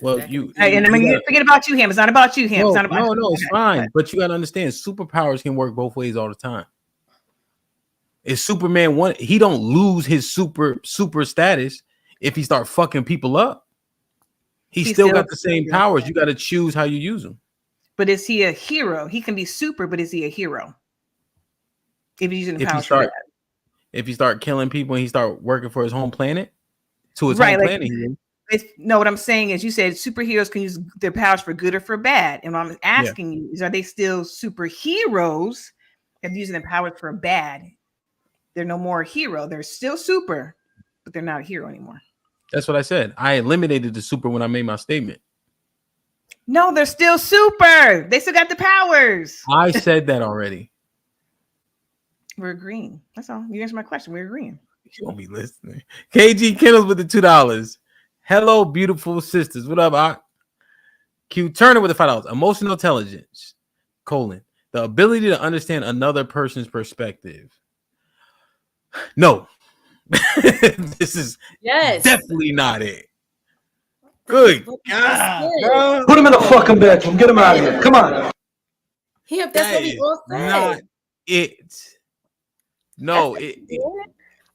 [SPEAKER 5] Well,
[SPEAKER 19] and I mean, forget about you, Ham. It's not about you, Ham.
[SPEAKER 5] No,
[SPEAKER 19] it's not about
[SPEAKER 5] no, it's fine. But you got to understand, superpowers can work both ways all the time. If Superman won, he don't lose his super status if he start fucking people up. He still got the same powers. You got to choose how you use them.
[SPEAKER 19] But is he a hero? He can be super, but is he a hero? If he's using the powers for that.
[SPEAKER 5] If he start killing people and he start working for his home planet, to his home planet.
[SPEAKER 19] No, what I'm saying is, you said superheroes can use their powers for good or for bad, and what I'm asking you is, are they still superheroes if using their powers for bad? They're no more a hero. They're still super, but they're not a hero anymore.
[SPEAKER 5] That's what I said. I eliminated the super when I made my statement.
[SPEAKER 19] No, they're still super. They still got the powers.
[SPEAKER 5] I said that already.
[SPEAKER 19] We're agreeing. That's all. You answered my question. We're agreeing.
[SPEAKER 5] You won't be listening. KG Kennels with the $2. Hello, beautiful sisters. What up, Q Turner with the $5. Emotional intelligence, : the ability to understand another person's perspective. No. This is definitely not it. Good God, bro.
[SPEAKER 21] Put him in the fucking bedroom. Get him out of here. Come on.
[SPEAKER 14] That's what we all said.
[SPEAKER 5] Not it. No,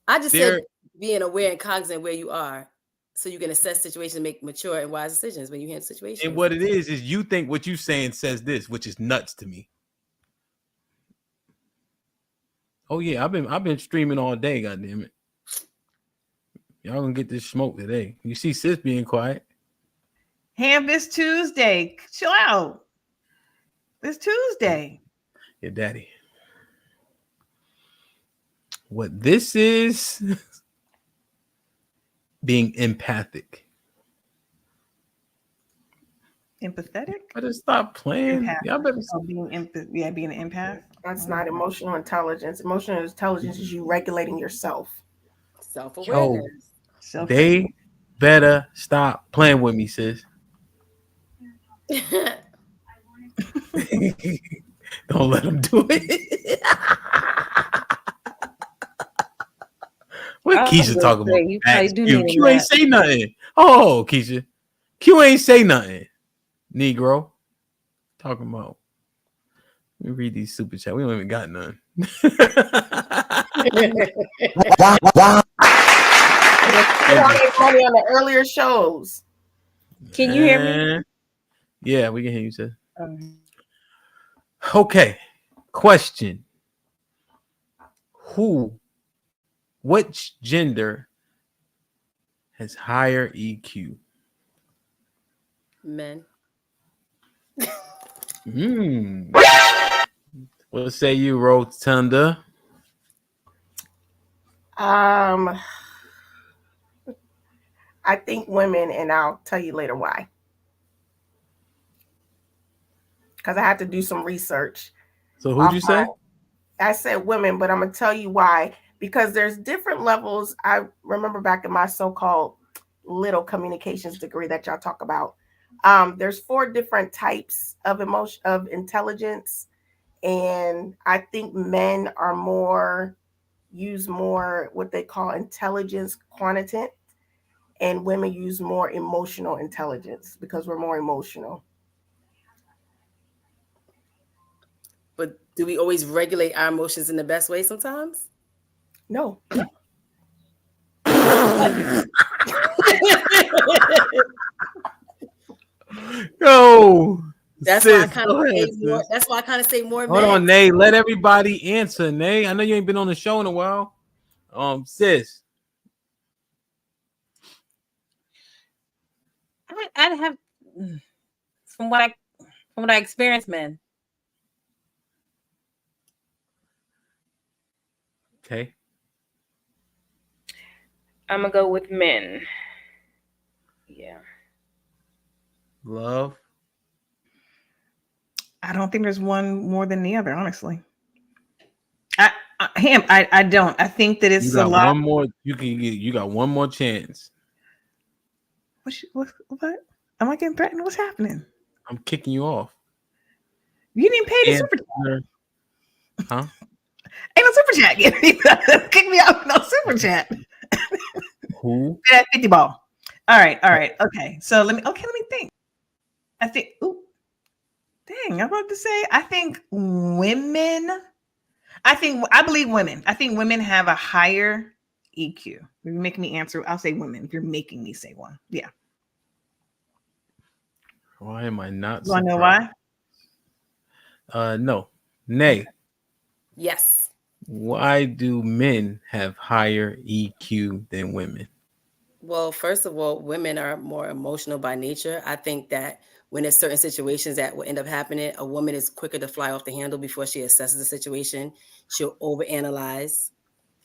[SPEAKER 14] I just said being aware and cognizant where you are, so you can assess situations and make mature and wise decisions when you handle situations.
[SPEAKER 5] And what it is you think what you saying says this, which is nuts to me. Oh yeah, I've been streaming all day, goddamn it. Y'all gonna get this smoke today. You see sis being quiet.
[SPEAKER 19] Ham, this Tuesday. Chill out. It's Tuesday.
[SPEAKER 5] Your daddy. What this is being empathic.
[SPEAKER 19] Empathetic?
[SPEAKER 5] Better stop playing.
[SPEAKER 19] Empath.
[SPEAKER 5] Y'all better
[SPEAKER 19] being being an empath.
[SPEAKER 22] That's not emotional intelligence. Emotional intelligence is you regulating yourself.
[SPEAKER 14] Self-awareness.
[SPEAKER 5] They better stop playing with me, sis. Don't let them do it. What Keisha talking about?
[SPEAKER 1] You probably do need
[SPEAKER 5] Q ain't say nothing. Oh, Keisha. Q ain't say nothing. Negro. Talking about. Let me read these super chat. We don't even got none.
[SPEAKER 22] Money on the earlier shows.
[SPEAKER 1] Can you hear me?
[SPEAKER 5] Yeah, we can hear you, sis. Okay. Question. Which gender has higher EQ?
[SPEAKER 14] Men.
[SPEAKER 5] What say you, Rotunda?
[SPEAKER 22] I think women, and I'll tell you later why. Because I had to do some research.
[SPEAKER 5] So who'd you say?
[SPEAKER 22] I said women, but I'm going to tell you why. Because there's different levels. I remember back in my so-called little communications degree that y'all talk about. There's 4 different types of intelligence. And I think men are use more what they call intelligence quantitative, and women use more emotional intelligence because we're more emotional.
[SPEAKER 14] But do we always regulate our emotions in the best way sometimes?
[SPEAKER 22] No.
[SPEAKER 5] Yo.
[SPEAKER 14] That's why I kind of say more. That's why I kind of say more.
[SPEAKER 5] Hold on, Nay. Let everybody answer, Nay. I know you ain't been on the show in a while. Sis.
[SPEAKER 1] I'd have from what I experienced, men.
[SPEAKER 5] Okay.
[SPEAKER 20] I'm gonna go with men. Yeah.
[SPEAKER 5] Love.
[SPEAKER 19] I don't think there's one more than the other, honestly. I don't. I think that it's
[SPEAKER 5] You got
[SPEAKER 19] a lot.
[SPEAKER 5] one more. You got one more chance.
[SPEAKER 19] What? Am I getting threatened? What's happening?
[SPEAKER 5] I'm kicking you off.
[SPEAKER 19] You didn't pay the super chat.
[SPEAKER 5] Huh?
[SPEAKER 19] Ain't no super chat. Kick me out. No super chat.
[SPEAKER 5] Who?
[SPEAKER 19] That 50 ball. All right. Okay. So let me think. I think. Ooh. Dang, I'm about to say. I think women. I believe women. I think women have a higher EQ. If you're making me answer, I'll say women. If you're making me say one, yeah.
[SPEAKER 5] Why am I not?
[SPEAKER 19] You want to know why?
[SPEAKER 5] No. Nay.
[SPEAKER 14] Yes.
[SPEAKER 5] Why do men have higher EQ than women?
[SPEAKER 14] Well, first of all, women are more emotional by nature. I think that when there's certain situations that will end up happening, a woman is quicker to fly off the handle before she assesses the situation. She'll overanalyze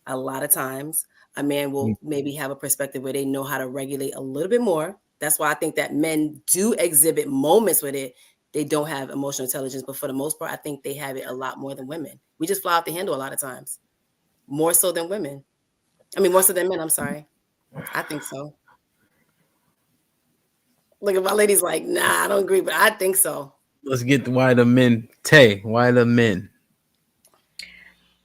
[SPEAKER 14] a lot of times. A man will maybe have a perspective where they know how to regulate a little bit more. That's why I think that men do exhibit moments with it. They don't have emotional intelligence, but for the most part, I think they have it a lot more than women. We just fly off the handle a lot of times, more so than women. More so than men. I'm sorry. I think so. Look at my lady's like, nah, I don't agree, but I think so.
[SPEAKER 5] Let's get to why the men. Tay, why the men?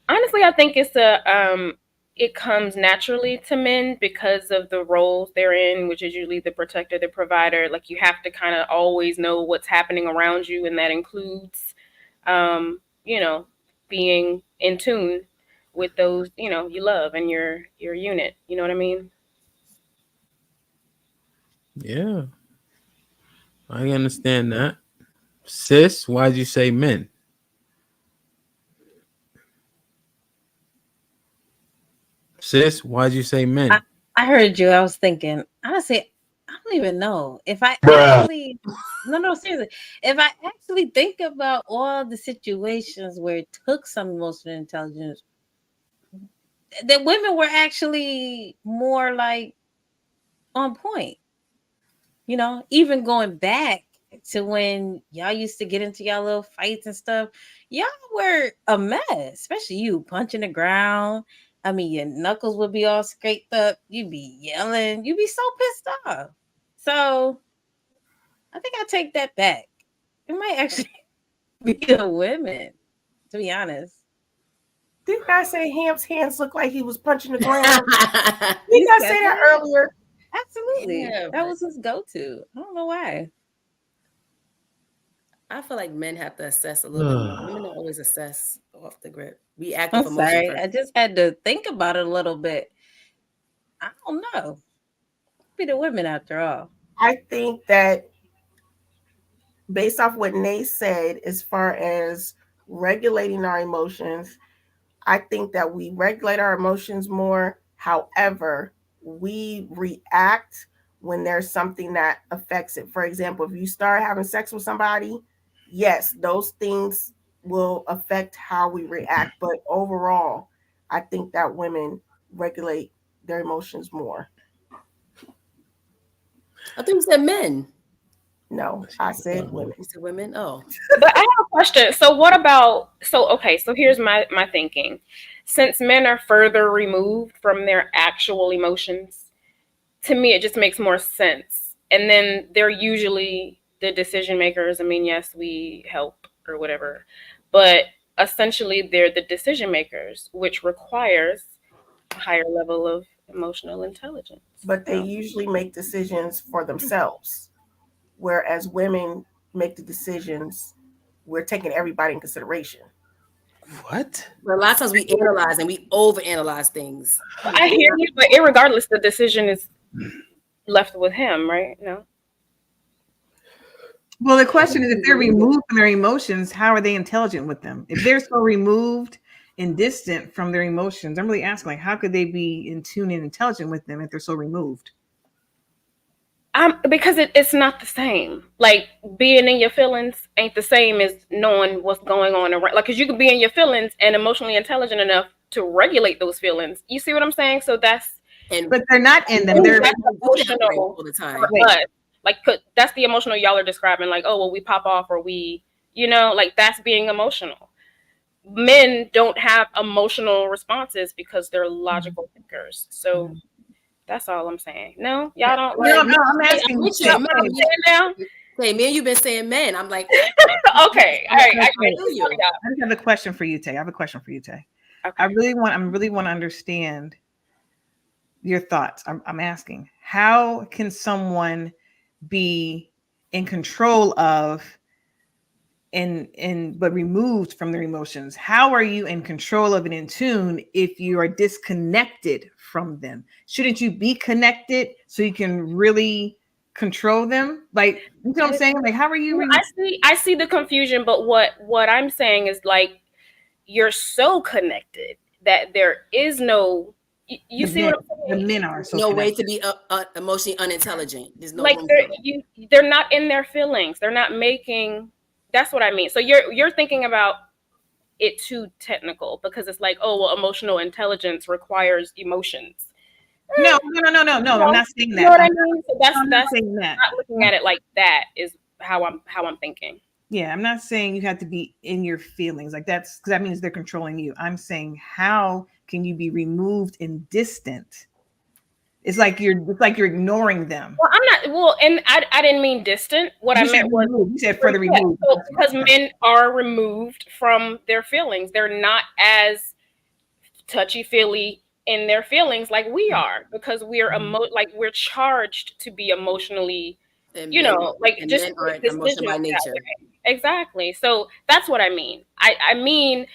[SPEAKER 20] Honestly, I think it comes naturally to men because of the roles they're in, which is usually the protector, the provider. Like you have to kind of always know what's happening around you, and that includes, being in tune with those, you love and your unit. You know what I mean?
[SPEAKER 5] Yeah, I understand that. Sis, why'd you say men? Sis, why'd you say men?
[SPEAKER 1] I heard you. I was thinking, honestly, I don't even know if I
[SPEAKER 9] Bruh.
[SPEAKER 1] actually. No, seriously. If I actually think about all the situations where it took some emotional intelligence, that women were actually more like on point. Even going back to when y'all used to get into y'all little fights and stuff, y'all were a mess, especially you punching the ground. I mean, your knuckles would be all scraped up. You'd be yelling. You'd be so pissed off. So I think I take that back. It might actually be the women, to be honest.
[SPEAKER 22] Didn't I say Ham's hands look like he was punching the ground?
[SPEAKER 1] You
[SPEAKER 22] Didn't I
[SPEAKER 1] said
[SPEAKER 22] say that
[SPEAKER 1] that?
[SPEAKER 22] earlier?
[SPEAKER 1] Absolutely.
[SPEAKER 14] Yeah,
[SPEAKER 1] That was his go-to. I don't know why.
[SPEAKER 14] I feel like men have to assess a little bit more. Women don't always assess off the grip. We act
[SPEAKER 1] I'm
[SPEAKER 14] with emotion
[SPEAKER 1] sorry.
[SPEAKER 14] first.
[SPEAKER 1] I just had to think about it a little bit. I don't know. Be the women after all.
[SPEAKER 22] I think that based off what Nate said, as far as regulating our emotions, I think that we regulate our emotions more. However, we react when there's something that affects it. For example, if you start having sex with somebody, yes, those things will affect how we react. But overall, I think that women regulate their emotions more.
[SPEAKER 14] I think you said men.
[SPEAKER 22] No, I said women.
[SPEAKER 14] You said women? Oh.
[SPEAKER 20] But I have a question. So what about so here's my thinking. Since men are further removed from their actual emotions, to me it just makes more sense. And then they're usually the decision makers. I mean, yes, we help or whatever, but essentially they're the decision makers, which requires a higher level of emotional intelligence.
[SPEAKER 22] But they usually make decisions for themselves, whereas women make the decisions. We're taking everybody in consideration.
[SPEAKER 5] What?
[SPEAKER 14] But a lot of times we analyze and we overanalyze things.
[SPEAKER 20] I hear you, but irregardless, the decision is left with him, right? No.
[SPEAKER 19] Well, the question is, if they're removed from their emotions, how are they intelligent with them? If they're so removed and distant from their emotions, I'm really asking, like, how could they be in tune and intelligent with them if they're so removed?
[SPEAKER 20] Because it's not the same. Like, being in your feelings ain't the same as knowing what's going on around. Like, because you could be in your feelings and emotionally intelligent enough to regulate those feelings. You see what I'm saying? So
[SPEAKER 19] but they're not in them. They're
[SPEAKER 20] emotional
[SPEAKER 14] all the time.
[SPEAKER 20] Like, that's the emotional y'all are describing. Like, oh, well, we pop off, or we, like, that's being emotional. Men don't have emotional responses because they're logical thinkers. So that's all I'm saying. No, y'all don't.
[SPEAKER 19] No, I'm asking you.
[SPEAKER 14] Now. Hey, man, you've been saying men. I'm like,
[SPEAKER 20] okay, all right.
[SPEAKER 19] I just have a question for you, Tay. I have a question for you, Tay. Okay. I really want to understand your thoughts. I'm asking, how can someone be in control of but removed from their emotions? How are you in control of and in tune if you are disconnected from them? Shouldn't you be connected so you can really control them? Like, you know what I'm saying? Like, how are you?
[SPEAKER 20] I see the confusion, but what I'm saying is, like, you're so connected that there is no. You see what I'm saying?
[SPEAKER 19] The men are so
[SPEAKER 14] no
[SPEAKER 19] connected.
[SPEAKER 14] way to be emotionally unintelligent. There's no
[SPEAKER 20] like they're not in their feelings. They're not making. That's what I mean. So you're thinking about it too technical, because it's like, oh, well, emotional intelligence requires emotions.
[SPEAKER 19] No. I'm not saying that.
[SPEAKER 20] You know what I mean? So that's
[SPEAKER 19] not saying that.
[SPEAKER 20] Not looking at it like that is how I'm thinking.
[SPEAKER 19] Yeah, I'm not saying you have to be in your feelings. Like, that's because that means they're controlling you. I'm saying, how can you be removed and distant? It's like you're ignoring them.
[SPEAKER 20] Well, I'm not. Well, and I didn't mean distant. What I meant was,
[SPEAKER 19] you said further removed.
[SPEAKER 20] So, because men are removed from their feelings, they're not as touchy-feely in their feelings like we are, because we're we're charged to be emotionally, like,
[SPEAKER 14] and
[SPEAKER 20] just
[SPEAKER 14] men aren't emotional by nature.
[SPEAKER 20] Exactly. So that's what I mean. I mean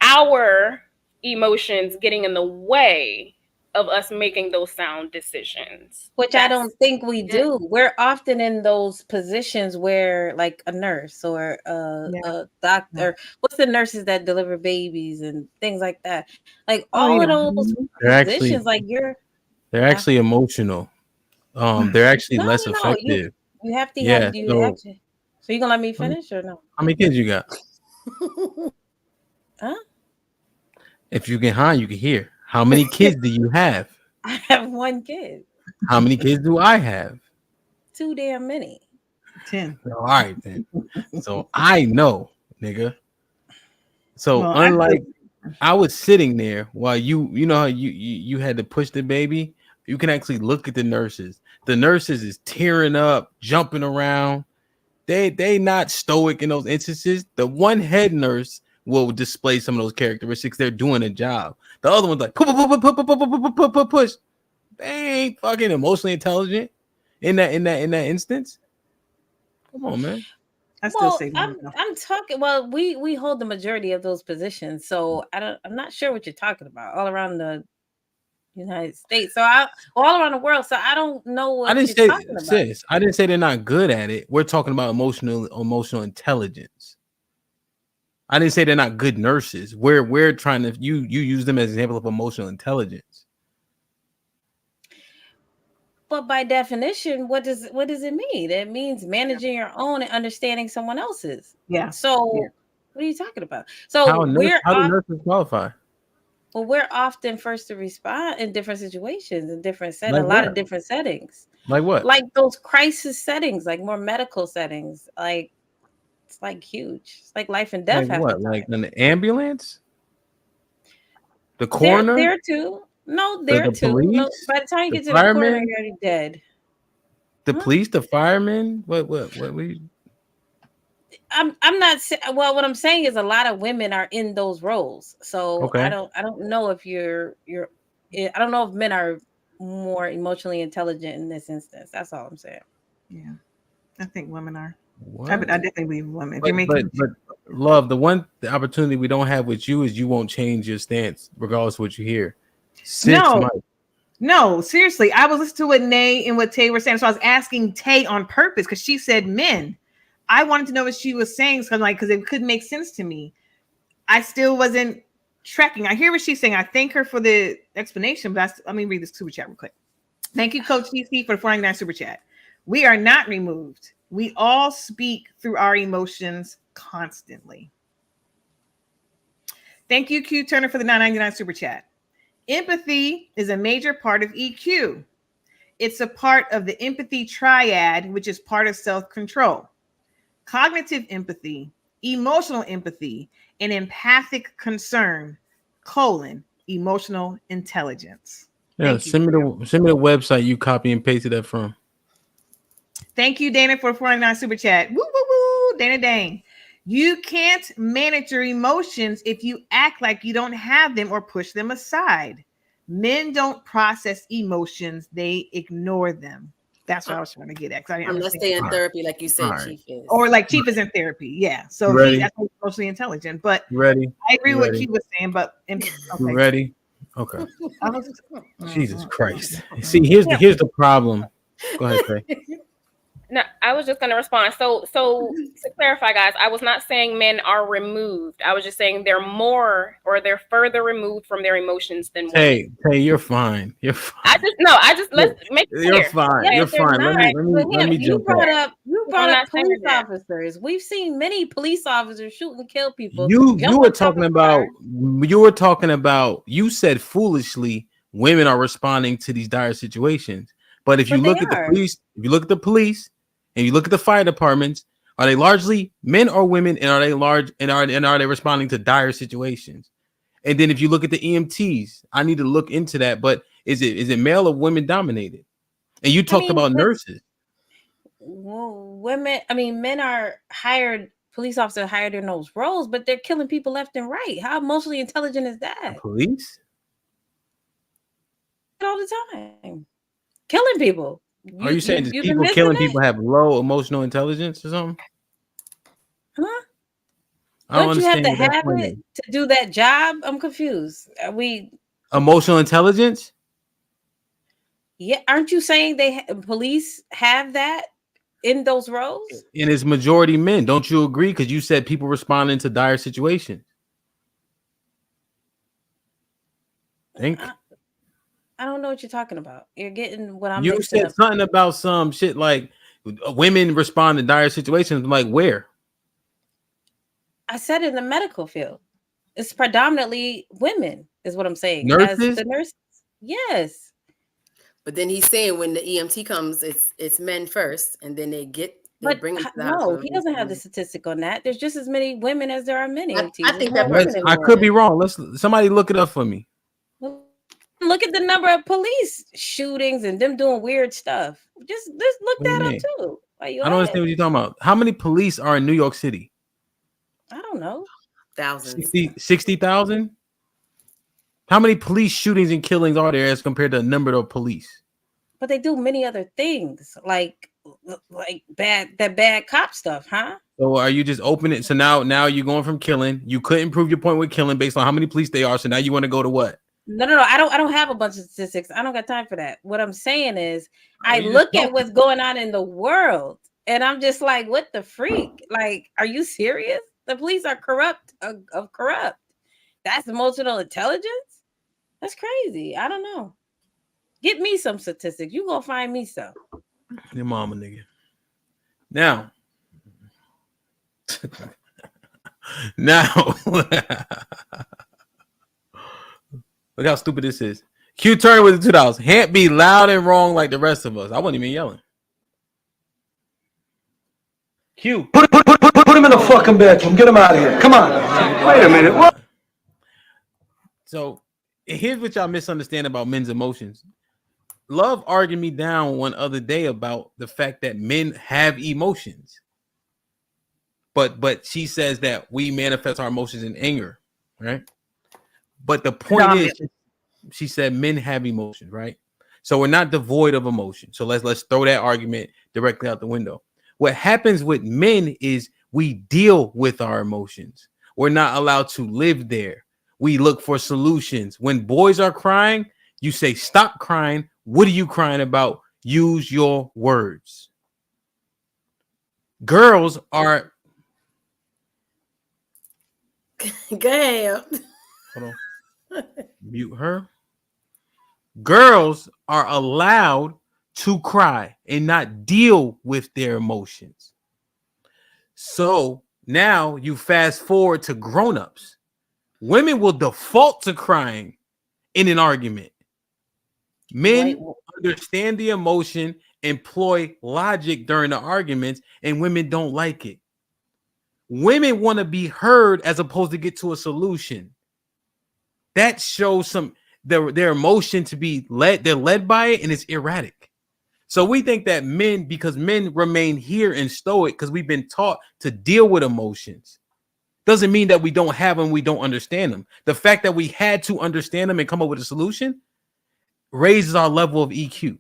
[SPEAKER 20] our emotions getting in the way of us making those sound decisions,
[SPEAKER 1] which I don't think we do. We're often in those positions where, like, a nurse or a doctor, what's the nurses that deliver babies and things like that, like all of those positions, like, you're
[SPEAKER 5] They're actually emotional. They're actually
[SPEAKER 1] No,
[SPEAKER 5] less
[SPEAKER 1] no, no.
[SPEAKER 5] effective.
[SPEAKER 1] You have to
[SPEAKER 5] Yeah.
[SPEAKER 1] have you have
[SPEAKER 5] So
[SPEAKER 1] to. So you gonna let me finish or no?
[SPEAKER 5] how many kids you got?
[SPEAKER 1] Huh?
[SPEAKER 5] If you can you can hear. How many kids do you have?
[SPEAKER 1] I have one kid.
[SPEAKER 5] How many kids do I have?
[SPEAKER 1] Too damn many.
[SPEAKER 19] 10.
[SPEAKER 5] All right then. So I know, nigga. So
[SPEAKER 19] Well,
[SPEAKER 5] unlike I was sitting there while you know how you had to push the baby, you can actually look at the nurses. The nurses is tearing up, jumping around. They not stoic in those instances. The one head nurse will display some of those characteristics. They're doing a job. The other one's like push. They ain't fucking emotionally intelligent in that instance. Come on, man.
[SPEAKER 19] I still
[SPEAKER 1] Well,
[SPEAKER 19] say
[SPEAKER 1] I'm talking. Well, we hold the majority of those positions, so I'm not sure what you're talking about all around the United States. So all around the world. So I don't know
[SPEAKER 5] I
[SPEAKER 1] what
[SPEAKER 5] didn't
[SPEAKER 1] you're
[SPEAKER 5] say,
[SPEAKER 1] talking about.
[SPEAKER 5] sis. I didn't say they're not good at it. We're talking about emotional intelligence. I didn't say they're not good nurses. We're trying to you use them as an example of emotional intelligence.
[SPEAKER 1] But by definition, what does it mean? It means managing your own and understanding someone else's.
[SPEAKER 19] Yeah.
[SPEAKER 1] So what are you talking about? So
[SPEAKER 5] How do nurses qualify?
[SPEAKER 1] well, we're often first to respond in different situations, in different settings,
[SPEAKER 5] Like
[SPEAKER 1] a lot
[SPEAKER 5] what?
[SPEAKER 1] of different settings.
[SPEAKER 5] Like what?
[SPEAKER 1] Like those crisis settings, like more medical settings. Like it's like huge. It's like life and death
[SPEAKER 5] Like
[SPEAKER 1] half the
[SPEAKER 5] what?
[SPEAKER 1] time.
[SPEAKER 5] Like an ambulance? The coroner?
[SPEAKER 1] There too. No,
[SPEAKER 5] The
[SPEAKER 1] there too. No,
[SPEAKER 5] police?
[SPEAKER 1] by the time you
[SPEAKER 5] The
[SPEAKER 1] get to the coroner,
[SPEAKER 5] firemen?
[SPEAKER 1] you're already dead.
[SPEAKER 5] The police? The firemen? What? We
[SPEAKER 1] I'm not well. What I'm saying is a lot of women are in those roles. So
[SPEAKER 5] okay.
[SPEAKER 1] I don't know if I don't know if men are more emotionally intelligent in this instance. That's all I'm saying.
[SPEAKER 19] Yeah, I think women are.
[SPEAKER 5] What?
[SPEAKER 19] I definitely believe women. If you're
[SPEAKER 5] But
[SPEAKER 19] making
[SPEAKER 5] love, the opportunity we don't have with you is you won't change your stance regardless of what you hear.
[SPEAKER 19] No, seriously. I was listening to what Nay and what Tay were saying. So I was asking Tay on purpose because she said men. I wanted to know what she was saying because it could make sense to me. I still wasn't tracking. I hear what she's saying. I thank her for the explanation, but let me read this super chat real quick. Thank you, Coach DC, for the 499 super chat. We are not removed. We all speak through our emotions constantly. Thank you, Q Turner, for the 999 super chat. Empathy is a major part of EQ. It's a part of the empathy triad, which is part of self-control. Cognitive empathy, emotional empathy, and empathic concern, emotional intelligence.
[SPEAKER 5] Yeah, send me the website you copy and pasted that from.
[SPEAKER 19] Thank you, Dana, for 499 super chat. Woo, woo, woo, Dana Dane. You can't manage your emotions if you act like you don't have them or push them aside. Men don't process emotions, they ignore them. That's what I was trying to get at.
[SPEAKER 14] Unless they're in therapy, like you said, Chief is.
[SPEAKER 19] Or like Chief is in therapy, yeah. So he's emotionally intelligent. But
[SPEAKER 5] ready?
[SPEAKER 19] I agree with what Chief was saying, but okay.
[SPEAKER 5] You ready? Okay.
[SPEAKER 19] Was,
[SPEAKER 5] Jesus Christ. See, here's the problem. Go ahead, Faye.
[SPEAKER 20] No, I was just going to respond. So to clarify, guys, I was not saying men are removed. I was just saying they're further removed from their emotions than women.
[SPEAKER 5] Hey, you're fine. You're fine.
[SPEAKER 20] Let's make it clear.
[SPEAKER 5] You're fine.
[SPEAKER 1] Yeah,
[SPEAKER 5] you're fine. Let me
[SPEAKER 1] you
[SPEAKER 5] jump
[SPEAKER 1] brought
[SPEAKER 5] up.
[SPEAKER 1] up police officers. We've seen many police officers shoot and kill people.
[SPEAKER 5] You were talking about you said foolishly women are responding to these dire situations. But if you look at the police, and you look at the fire departments, are they largely men or women, and are they responding to dire situations? And then if you look at the EMTs, I need to look into that. But is it male or women dominated? And you talked about nurses.
[SPEAKER 1] Men are hired, police officers hired in those roles, but they're killing people left and right. How emotionally intelligent is that?
[SPEAKER 5] Police?
[SPEAKER 1] All the time. Killing people.
[SPEAKER 5] Are you saying people killing people have low emotional intelligence or something?
[SPEAKER 1] Huh? Don't you have to have it to do that job? I'm confused. Are we
[SPEAKER 5] emotional intelligence?
[SPEAKER 1] Yeah, aren't you saying police have that in those roles?
[SPEAKER 5] And it's majority men. Don't you agree? Because you said people responding to dire situations. Think.
[SPEAKER 1] I don't know what you're talking about. You're getting what I'm
[SPEAKER 5] You
[SPEAKER 1] mixing
[SPEAKER 5] said
[SPEAKER 1] up.
[SPEAKER 5] something about some shit like women respond to dire situations. Like where?
[SPEAKER 1] I said in the medical field. It's predominantly women, is what I'm saying. As
[SPEAKER 5] Nurses?
[SPEAKER 1] the nurses. Yes.
[SPEAKER 14] But then he's saying when the EMT comes, it's men first, and then they
[SPEAKER 1] But
[SPEAKER 14] bring them to the
[SPEAKER 1] no,
[SPEAKER 14] hospital.
[SPEAKER 1] he doesn't have the statistic on that. There's just as many women as there are men EMTs.
[SPEAKER 14] I
[SPEAKER 1] There's
[SPEAKER 14] think
[SPEAKER 1] more
[SPEAKER 14] that
[SPEAKER 1] women
[SPEAKER 14] person.
[SPEAKER 1] than
[SPEAKER 5] I
[SPEAKER 1] men.
[SPEAKER 5] could be wrong. Let's somebody look it up for me.
[SPEAKER 1] Look at the number of police shootings and them doing weird stuff. Just look
[SPEAKER 5] What do you
[SPEAKER 1] that up
[SPEAKER 5] mean?
[SPEAKER 1] too. Are you
[SPEAKER 5] I don't understand what you're talking about. How many police are in New York City?
[SPEAKER 1] I don't know.
[SPEAKER 14] Thousands.
[SPEAKER 5] 60,000? How many police shootings and killings are there as compared to the number of police?
[SPEAKER 1] But they do many other things like bad cop stuff, huh?
[SPEAKER 5] So are you just opening? So now you're going from killing. You couldn't prove your point with killing based on how many police they are. So now you want to go to what?
[SPEAKER 1] No. I don't have a bunch of statistics. I don't got time for that. What I'm saying is I
[SPEAKER 5] you just
[SPEAKER 1] look at
[SPEAKER 5] talking.
[SPEAKER 1] what's going on in the world and I'm just like, what the freak? Like, are you serious? The police are corrupt. That's emotional intelligence? That's crazy. I don't know. Get me some statistics. You go find me some.
[SPEAKER 5] Your mama, nigga. Now, look how stupid this is. Q turn with the $2. Can't be loud and wrong like the rest of us. I wasn't even yelling. Q.
[SPEAKER 21] Put him in the fucking bedroom. Get him out of here. Come on. Wait a minute. What?
[SPEAKER 5] So here's what y'all misunderstand about men's emotions. Love argued me down one other day about the fact that men have emotions. But she says that we manifest our emotions in anger, right? But the point is, she said men have emotions, right? So we're not devoid of emotion. So let's throw that argument directly out the window. What happens with men is we deal with our emotions. We're not allowed to live there. We look for solutions. When boys are crying, you say, stop crying. What are you crying about? Use your words. Girls are...
[SPEAKER 14] Go ahead.
[SPEAKER 5] Hold on. Mute her. Girls are allowed to cry and not deal with their emotions. So now you fast forward to grown-ups. Women will default to crying in an argument. Men understand the emotion, employ logic during the arguments, and women don't like it. Women want to be heard as opposed to get to a solution. That shows their emotion to be led. They're led by it, and it's erratic. So we think that because men remain here and stoic because we've been taught to deal with emotions, doesn't mean that we don't have them, we don't understand them. The fact that we had to understand them and come up with a solution raises our level of EQ.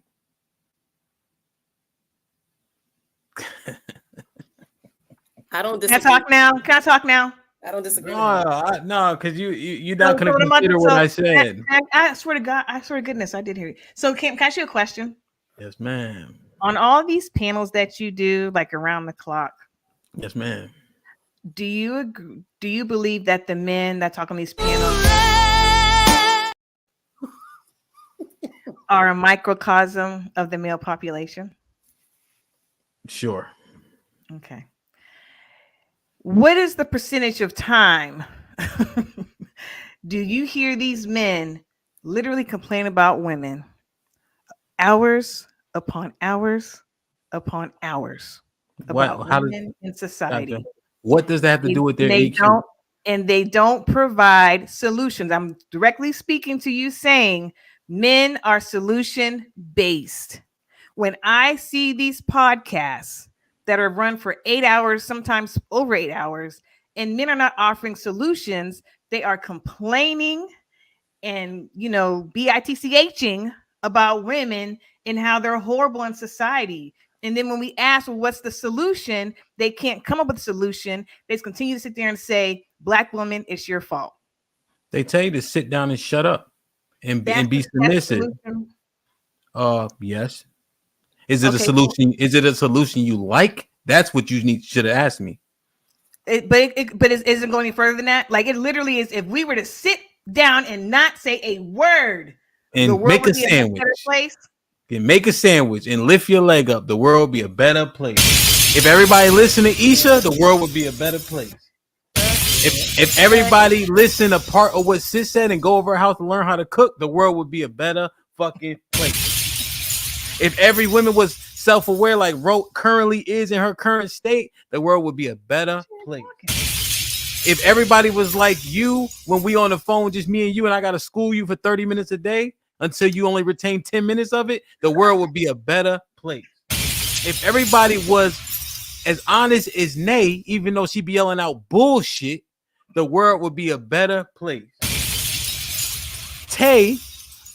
[SPEAKER 14] I don't
[SPEAKER 19] disagree.
[SPEAKER 14] disagree.
[SPEAKER 19] Can I talk now?
[SPEAKER 14] I don't disagree.
[SPEAKER 5] No, because you're not going to consider what I said.
[SPEAKER 19] I swear to God, I swear to goodness, I did hear you. So can I ask you a question?
[SPEAKER 5] Yes, ma'am.
[SPEAKER 19] On all these panels that you do, like around the clock.
[SPEAKER 5] Yes, ma'am.
[SPEAKER 19] Do you agree? Do you believe that the men that talk on these panels are a microcosm of the male population?
[SPEAKER 5] Sure.
[SPEAKER 19] Okay. What is the percentage of time do you hear these men literally complain about women hours upon hours upon hours about women in society?
[SPEAKER 5] Gotcha. What does that have to do with their EQ?
[SPEAKER 19] They don't provide solutions. I'm directly speaking to you saying men are solution based. When I see these podcasts that are run for 8 hours, sometimes over 8 hours, and men are not offering solutions, they are complaining and, bitching about women and how they're horrible in society. And then when we ask, well, what's the solution? They can't come up with a solution. They just continue to sit there and say, Black woman, it's your fault.
[SPEAKER 5] They tell you to sit down and shut up and be submissive. Yes. Is it a solution? Is it a solution you like? That's what you should have asked me.
[SPEAKER 19] But it isn't going any further than that. Like it literally is. If we were to sit down and not say a word
[SPEAKER 5] and make a sandwich. And make a sandwich and lift your leg up. The world would be a better place. If everybody listened to Isha, the world would be a better place. If everybody listened to part of what Sis said and go over her house to learn how to cook, the world would be a better fucking place. If every woman was self-aware like Ro currently is in her current state, the world would be a better place. If everybody was like you when we on the phone, just me and you, and I got to school you for 30 minutes a day until you only retain 10 minutes of it, the world would be a better place. If everybody was as honest as Nay, even though she be yelling out bullshit, the world would be a better place. Tay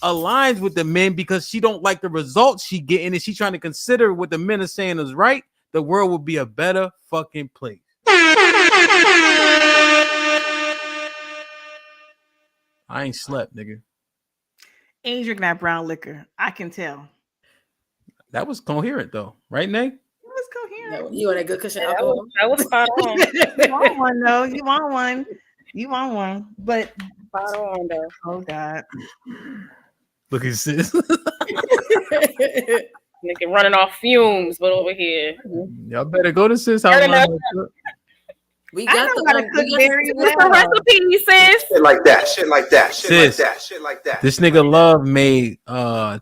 [SPEAKER 5] aligns with the men because she don't like the results she getting and she trying to consider what the men are saying is right. The world would be a better fucking place. I ain't slept, nigga.
[SPEAKER 19] Ain't drinking that brown liquor. I can tell.
[SPEAKER 5] That was coherent though, right, Nay?
[SPEAKER 19] It was coherent.
[SPEAKER 14] You want a good cushion
[SPEAKER 20] That
[SPEAKER 14] alcohol?
[SPEAKER 20] was spot on.
[SPEAKER 19] You want one though. You want one. You want one. But
[SPEAKER 20] Spot on though.
[SPEAKER 19] oh God.
[SPEAKER 5] Look at Sis.
[SPEAKER 20] Nigga running off fumes, but over here.
[SPEAKER 5] Y'all better go to Sis house.
[SPEAKER 14] We
[SPEAKER 19] I
[SPEAKER 14] got
[SPEAKER 19] know how to cook very well.
[SPEAKER 20] The recipe, sis.
[SPEAKER 3] Shit like that. Shit like that. Shit
[SPEAKER 5] Sis,
[SPEAKER 3] like that. Shit like that.
[SPEAKER 5] this nigga Love made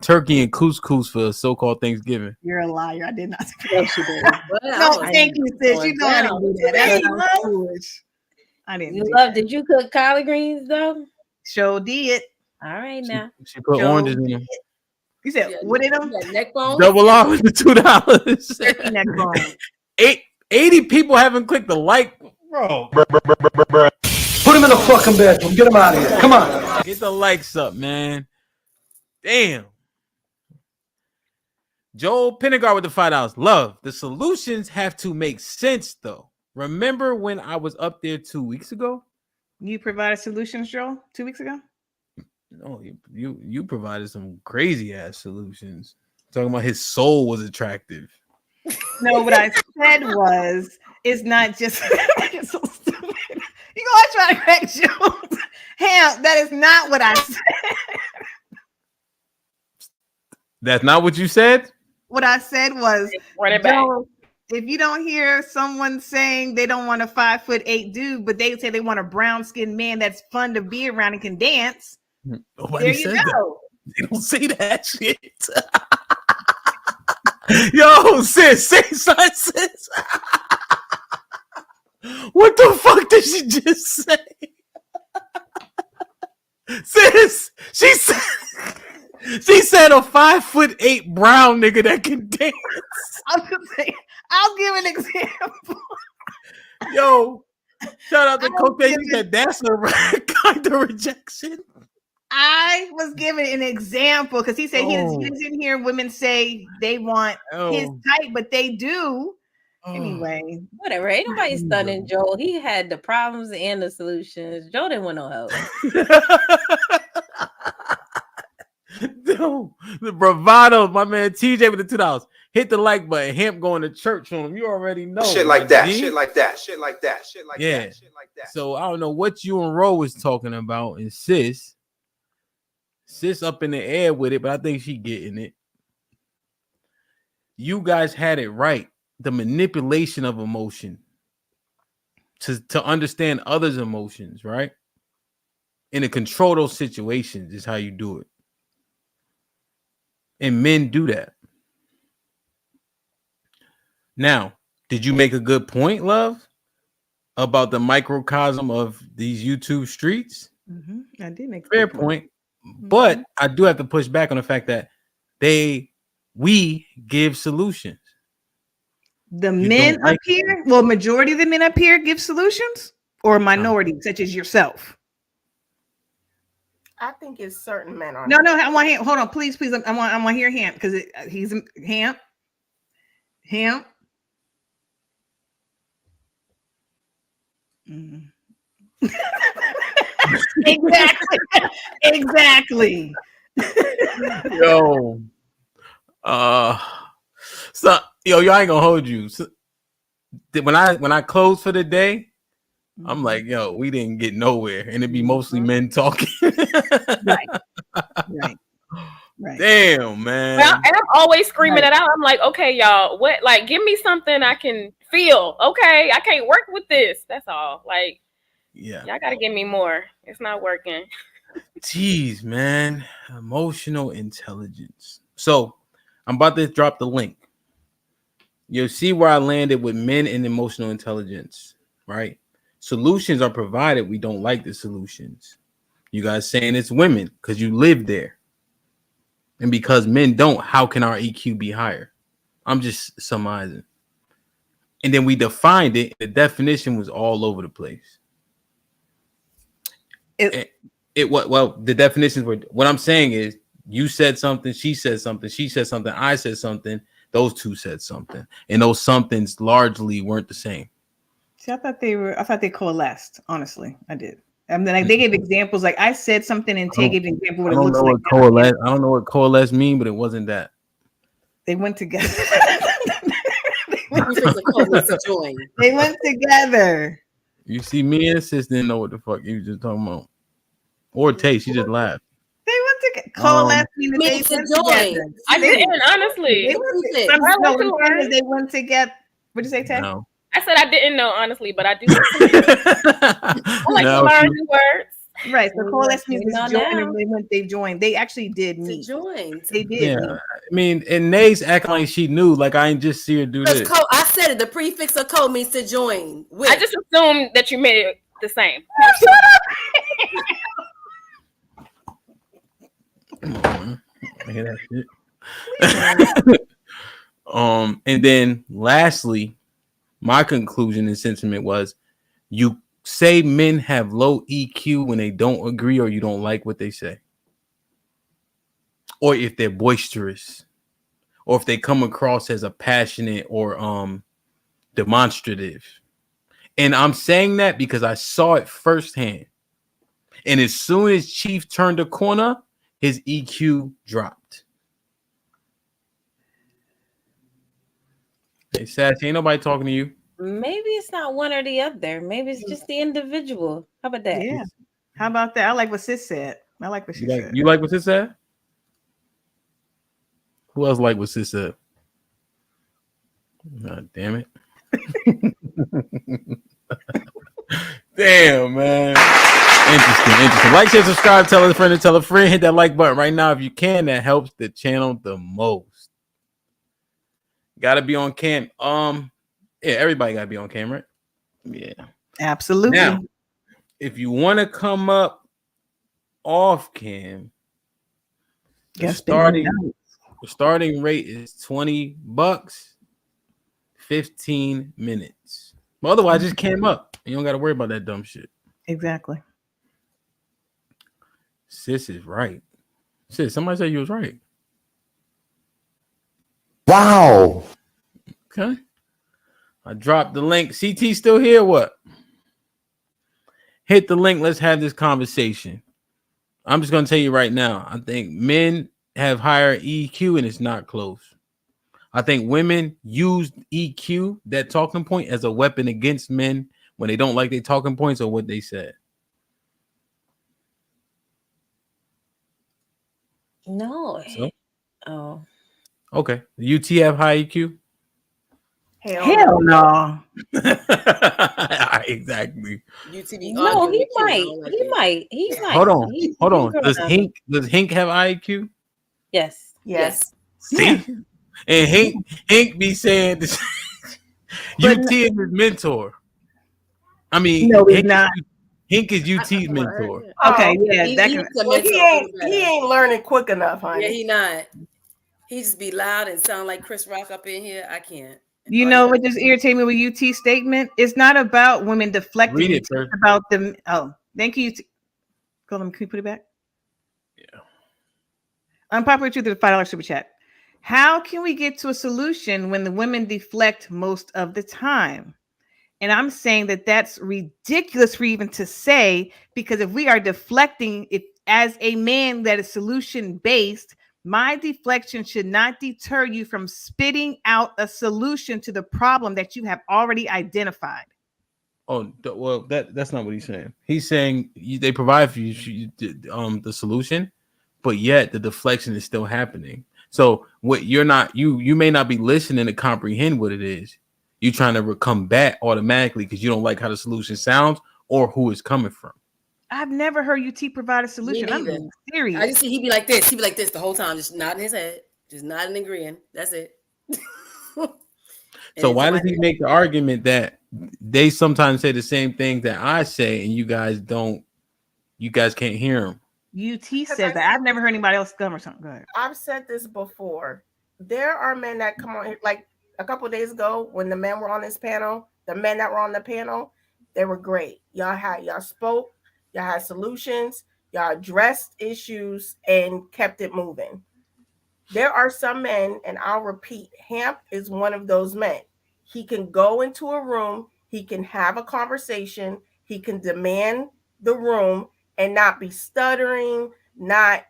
[SPEAKER 5] turkey and couscous for so-called Thanksgiving.
[SPEAKER 19] You're a liar. I did not.
[SPEAKER 20] No, she did.
[SPEAKER 19] No, thank you, sis. You know I didn't do that. That's
[SPEAKER 1] Love?
[SPEAKER 19] foolish. I didn't
[SPEAKER 1] You
[SPEAKER 19] do
[SPEAKER 1] love?
[SPEAKER 19] that.
[SPEAKER 1] Did you cook collard greens though?
[SPEAKER 19] Sure did.
[SPEAKER 1] All right now.
[SPEAKER 5] She put
[SPEAKER 19] Joe
[SPEAKER 5] oranges in them.
[SPEAKER 19] You said what in them?
[SPEAKER 14] Neck bones?
[SPEAKER 5] Double R with the $2.
[SPEAKER 19] Turkey neck bone.
[SPEAKER 5] 80 people haven't clicked the like, bro.
[SPEAKER 21] Put him in the fucking bedroom. Get him out of here. Come on.
[SPEAKER 5] Get the likes up, man. Damn. Joel Penegard with the $5. Love, the solutions have to make sense, though. Remember when I was up there 2 weeks ago?
[SPEAKER 19] You provided solutions, Joel, 2 weeks ago?
[SPEAKER 5] No, you provided some crazy ass solutions. Talking about his soul was attractive.
[SPEAKER 19] No, what I said was, it's not just it's so stupid. You always try to crack jokes. Ham, that is not what I said.
[SPEAKER 5] That's not what you said?
[SPEAKER 19] What I said was,
[SPEAKER 20] Run it back.
[SPEAKER 19] Joel, if you don't hear someone saying they don't want a 5'8" dude, but they say they want a brown skinned man that's fun to be around and can dance,
[SPEAKER 5] Nobody
[SPEAKER 19] there you
[SPEAKER 5] said
[SPEAKER 19] go.
[SPEAKER 5] that. They don't say that shit. Yo, sis, say something, sis. What the fuck did she just say? Sis, she said a 5'8" brown nigga that can dance.
[SPEAKER 19] I'm just saying, I'll give an example.
[SPEAKER 5] Yo, shout out to Cote. You said that's a kind of rejection.
[SPEAKER 19] I was giving an example because he said he doesn't hear women say they want his type, but they do. Anyway,
[SPEAKER 1] whatever. Ain't nobody stunning Joel. He had the problems and the solutions. Joe didn't want no help.
[SPEAKER 5] No, the bravado, my man TJ with the $2. Hit the like button. Hemp going to church on him. You already know.
[SPEAKER 3] Shit like that. Shit like that. Shit like that. Shit like that. Shit like that.
[SPEAKER 5] So I don't know what you and Ro was talking about, and sis up in the air with it, but I think she getting it. You guys had it right. The manipulation of emotion to understand others' emotions, right? And to control those situations is how you do it. And men do that. Now, did you make a good point, Love, about the microcosm of these YouTube streets?
[SPEAKER 19] I did make a
[SPEAKER 5] fair
[SPEAKER 19] good
[SPEAKER 5] point. But I do have to push back on the fact that we give solutions.
[SPEAKER 19] The men up here, well, majority of the men up here give solutions, or minority, such as yourself.
[SPEAKER 22] I think it's certain men are.
[SPEAKER 19] No, I want him. Hold on, please. I want to hear him because he's him. Exactly.
[SPEAKER 5] Yo, y'all ain't gonna hold you. So, when I close for the day, I'm like, yo, we didn't get nowhere, and it'd be mostly men talking.
[SPEAKER 19] Right.
[SPEAKER 5] Damn, man.
[SPEAKER 20] Well, and I'm always screaming it out. I'm like, okay, y'all, what? Like, give me something I can feel. Okay, I can't work with this. That's all. Like,
[SPEAKER 5] yeah,
[SPEAKER 20] y'all gotta give me more. It's not working.
[SPEAKER 5] Jeez, man. Emotional intelligence. So I'm about to drop the link. You'll see where I landed with men and emotional intelligence, right? Solutions are provided. We don't like the solutions. You guys saying it's women because you live there. And because men don't, how can our EQ be higher? I'm just surmising. And then we defined it. The definition was all over the place. The definitions were, what I'm saying is, you said something, she said something, she said something, I said something, those two said something. And those somethings largely weren't the same.
[SPEAKER 19] See, I thought they coalesced, honestly. I did. I mean, like, they gave examples, like I said something and Tay gave an example what it looks like.
[SPEAKER 5] I don't know what coalesce mean, but it wasn't that.
[SPEAKER 19] They went together.
[SPEAKER 14] They
[SPEAKER 19] went together.
[SPEAKER 5] You see, me and sis didn't know what the fuck you was just talking about. Or Tay, she just laughed.
[SPEAKER 19] They went together. Coalesce means they went together.
[SPEAKER 20] I didn't, honestly.
[SPEAKER 19] They went together. What'd you say, Tay?
[SPEAKER 5] No.
[SPEAKER 20] I said I didn't know, honestly, but I do. I like to learn new words.
[SPEAKER 19] Right. So coalesce means
[SPEAKER 20] know
[SPEAKER 19] join,
[SPEAKER 20] now.
[SPEAKER 19] and when they joined, they actually did meet. They did.
[SPEAKER 5] Yeah.
[SPEAKER 19] Meet.
[SPEAKER 5] I mean, and Nay's acting like she knew, like I ain't just see her do this.
[SPEAKER 14] I said it. The prefix of co means to join. With.
[SPEAKER 20] I just assumed that you made it the same.
[SPEAKER 5] Come on, I hear that shit. And then lastly, my conclusion and sentiment was, you say men have low EQ when they don't agree or you don't like what they say, or if they're boisterous, or if they come across as a passionate or demonstrative. And I'm saying that because I saw it firsthand. And as soon as Chief turned a corner, his EQ dropped. Hey, Sassy, ain't nobody talking to you.
[SPEAKER 1] Maybe it's not one or the other. Maybe it's just the individual. How about that?
[SPEAKER 19] Yeah. How about that? I like what sis said. I like what she said.
[SPEAKER 5] You like what sis said? Who else like what sis said? God damn it. Damn, man. Interesting. Like, share, subscribe, tell a friend, and tell a friend. Hit that like button right now if you can. That helps the channel the most. Gotta be on cam. Yeah, everybody gotta be on camera. Yeah,
[SPEAKER 19] absolutely.
[SPEAKER 5] Now, if you want to come up off cam, the starting rate is $20, 15 minutes. But otherwise, just came up. You don't got to worry about that dumb shit.
[SPEAKER 19] Exactly.
[SPEAKER 5] Sis is right. Sis, somebody said you was right.
[SPEAKER 3] Wow.
[SPEAKER 5] Okay. I dropped the link. CT still here? What? Hit the link. Let's have this conversation. I'm just going to tell you right now. I think men have higher EQ and it's not close. I think women use EQ, that talking point, as a weapon against men when they don't like their talking points or what they said.
[SPEAKER 1] No.
[SPEAKER 5] So?
[SPEAKER 1] Oh.
[SPEAKER 5] Okay. The UT have high EQ?
[SPEAKER 19] Hell no.
[SPEAKER 5] Exactly.
[SPEAKER 1] No, he might.
[SPEAKER 5] Hold on. Does Hink have IQ?
[SPEAKER 1] Yes.
[SPEAKER 5] See? And Hink be saying this. UT is his mentor. I mean,
[SPEAKER 19] no, he's not.
[SPEAKER 5] Hink is UT's mentor.
[SPEAKER 19] Okay, yeah.
[SPEAKER 22] He ain't learning quick enough, honey.
[SPEAKER 14] Yeah, he not. He just be loud and sound like Chris Rock up in here. I can't.
[SPEAKER 19] You know what just irritated me with UT statement? It's not about women deflecting. It's about them. Oh, thank you. Go on, can you put it back?
[SPEAKER 5] Yeah.
[SPEAKER 19] Unpopular truth of the $5 super chat. How can we get to a solution when the women deflect most of the time? And I'm saying that that's ridiculous for even to say, because if we are deflecting, if as a man that is solution based, my deflection should not deter you from spitting out a solution to the problem that you have already identified.
[SPEAKER 5] Oh, well, that's not what he's saying. He's saying they provide for you the solution, but yet the deflection is still happening. So what you may not be listening to comprehend what it is. You're trying to combat automatically because you don't like how the solution sounds or who it's coming from.
[SPEAKER 19] I've never heard UT provide a solution. I'm being serious.
[SPEAKER 14] I just see he'd be like this. He'd be like this the whole time, just nodding his head, just nodding and agreeing. That's it.
[SPEAKER 5] So why does he make the argument that they sometimes say the same thing that I say, and you guys don't? You guys can't hear him.
[SPEAKER 19] UT said that. I've never heard anybody else come or something. Go ahead.
[SPEAKER 22] I've said this before. There are men that come on here, like a couple of days ago when the men were on this panel. The men that were on the panel, they were great. Y'all spoke. Y'all had solutions. Y'all addressed issues and kept it moving. There are some men, and I'll repeat, Hamp is one of those men. He can go into a room, he can have a conversation, he can demand the room and not be stuttering, not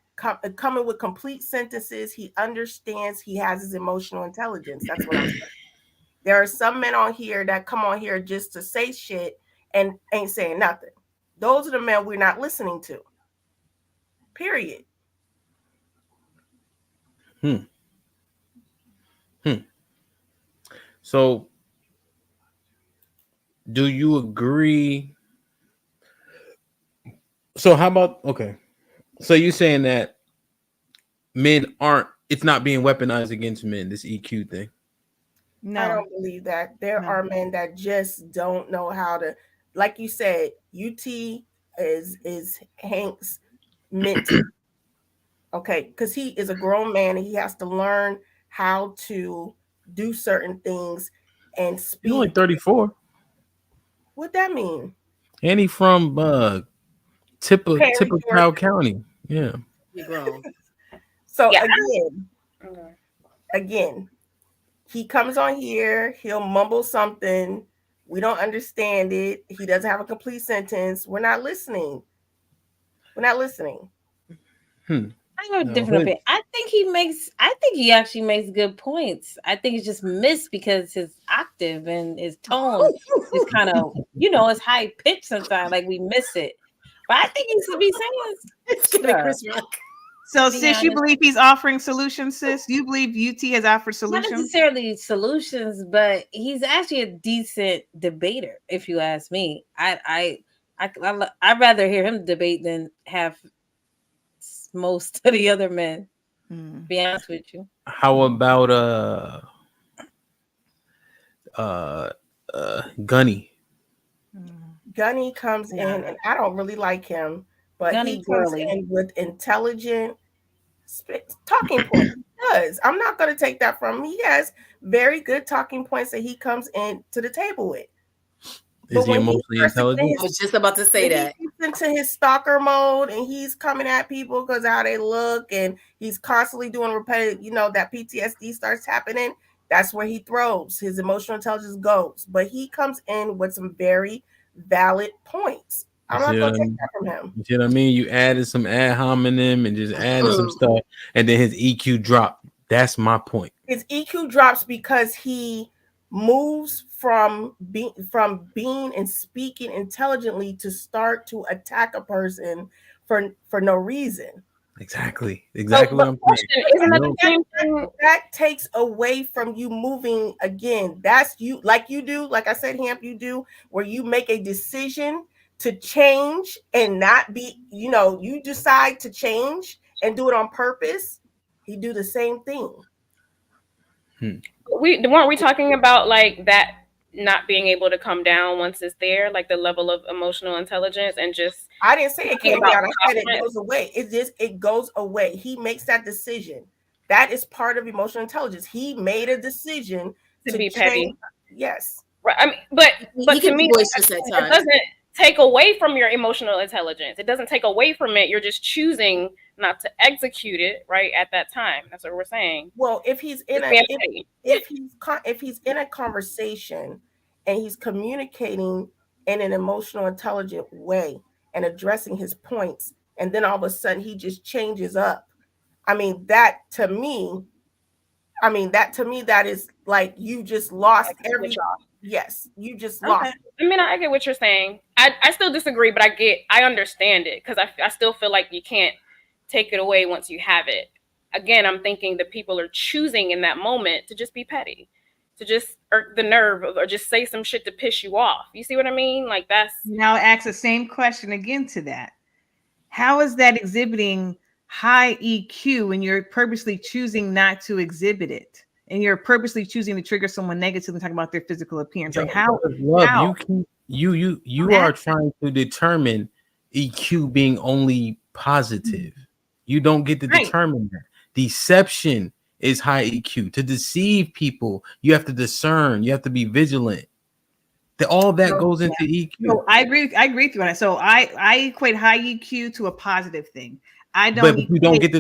[SPEAKER 22] coming with complete sentences. He understands, he has his emotional intelligence. That's what I'm saying. There are some men on here that come on here just to say shit and ain't saying nothing. Those are the men we're not listening to. Period.
[SPEAKER 5] So, do you agree? So, how about okay? So you're saying that men aren't? It's not being weaponized against men. This EQ thing.
[SPEAKER 22] No, I don't believe that. There are men that just don't know how to, like you said, UT is Hank's mentor. Okay, because he is a grown man and he has to learn how to do certain things and speak.
[SPEAKER 5] He's only 34.
[SPEAKER 22] What that mean?
[SPEAKER 5] And he from Tippecanoe County. Yeah.
[SPEAKER 22] He grown. So again, he comes on here, he'll mumble something. We don't understand it. He doesn't have a complete sentence. We're not listening.
[SPEAKER 1] I have a different opinion. I think he actually makes good points. I think it's just missed because his octave and his tone is kind of, it's high pitched sometimes, like we miss it. But I think he should be saying stuff.
[SPEAKER 19] So, sis, you believe he's offering solutions, sis? You believe UT has offered solutions?
[SPEAKER 1] Not necessarily solutions, but he's actually a decent debater, if you ask me. I'd rather hear him debate than have most of the other men. Be honest with you.
[SPEAKER 5] How about Gunny?
[SPEAKER 22] Gunny comes in, and I don't really like him, but he comes in with intelligent talking points. He does. I'm not going to take that from him. He has very good talking points that he comes in to the table with.
[SPEAKER 5] Is he emotionally intelligent?
[SPEAKER 14] I was just about to say that.
[SPEAKER 22] He's into his stalker mode and he's coming at people because of how they look, and he's constantly doing repetitive, that PTSD starts happening. That's where he throws. His emotional intelligence goes. But he comes in with some very valid points. I'm not going to take that from him.
[SPEAKER 5] You see what I mean? You added some ad hominem and just added some stuff, and then his EQ dropped. That's my point.
[SPEAKER 22] His EQ drops because he moves from being and speaking intelligently to start to attack a person for no reason.
[SPEAKER 5] Exactly
[SPEAKER 22] So,
[SPEAKER 5] what I'm saying.
[SPEAKER 22] That takes away from you moving again. That's you, like you do, like I said, Hamp, you do, where you make a decision to change and not be, you decide to change and do it on purpose. He do the same thing.
[SPEAKER 20] Weren't we talking about like that not being able to come down once it's there, like the level of emotional intelligence, and just
[SPEAKER 22] I didn't say it came down. I said it goes away. It goes away. He makes that decision. That is part of emotional intelligence. He made a decision
[SPEAKER 20] to be petty.
[SPEAKER 22] Yes.
[SPEAKER 20] Right. I mean, but to me, it doesn't take away from your emotional intelligence. It doesn't take away from it. You're just choosing not to execute it right at that time. That's what we're saying.
[SPEAKER 22] Well, if he's in if he's in a conversation and he's communicating in an emotional intelligent way and addressing his points, and then all of a sudden he just changes up. That to me, that is like you just lost every. Yes, you just lost.
[SPEAKER 20] I get what you're saying. I still disagree, but I understand it, because I still feel like you can't take it away once you have it. Again, I'm thinking that people are choosing in that moment to just be petty, to just irk the nerve or just say some shit to piss you off. You see what I mean? Like that's
[SPEAKER 19] now ask the same question again to that. How is that exhibiting high EQ when you're purposely choosing not to exhibit it? And you're purposely choosing to trigger someone negative and talking about their physical appearance. Like how?
[SPEAKER 5] Love,
[SPEAKER 19] How?
[SPEAKER 5] you are trying to determine EQ being only positive. You don't get to determine that. Deception is high EQ. To deceive people, you have to discern. You have to be vigilant. All that goes into EQ.
[SPEAKER 19] So I agree with you on that. So I equate high EQ to a positive thing. I don't.
[SPEAKER 5] But you don't get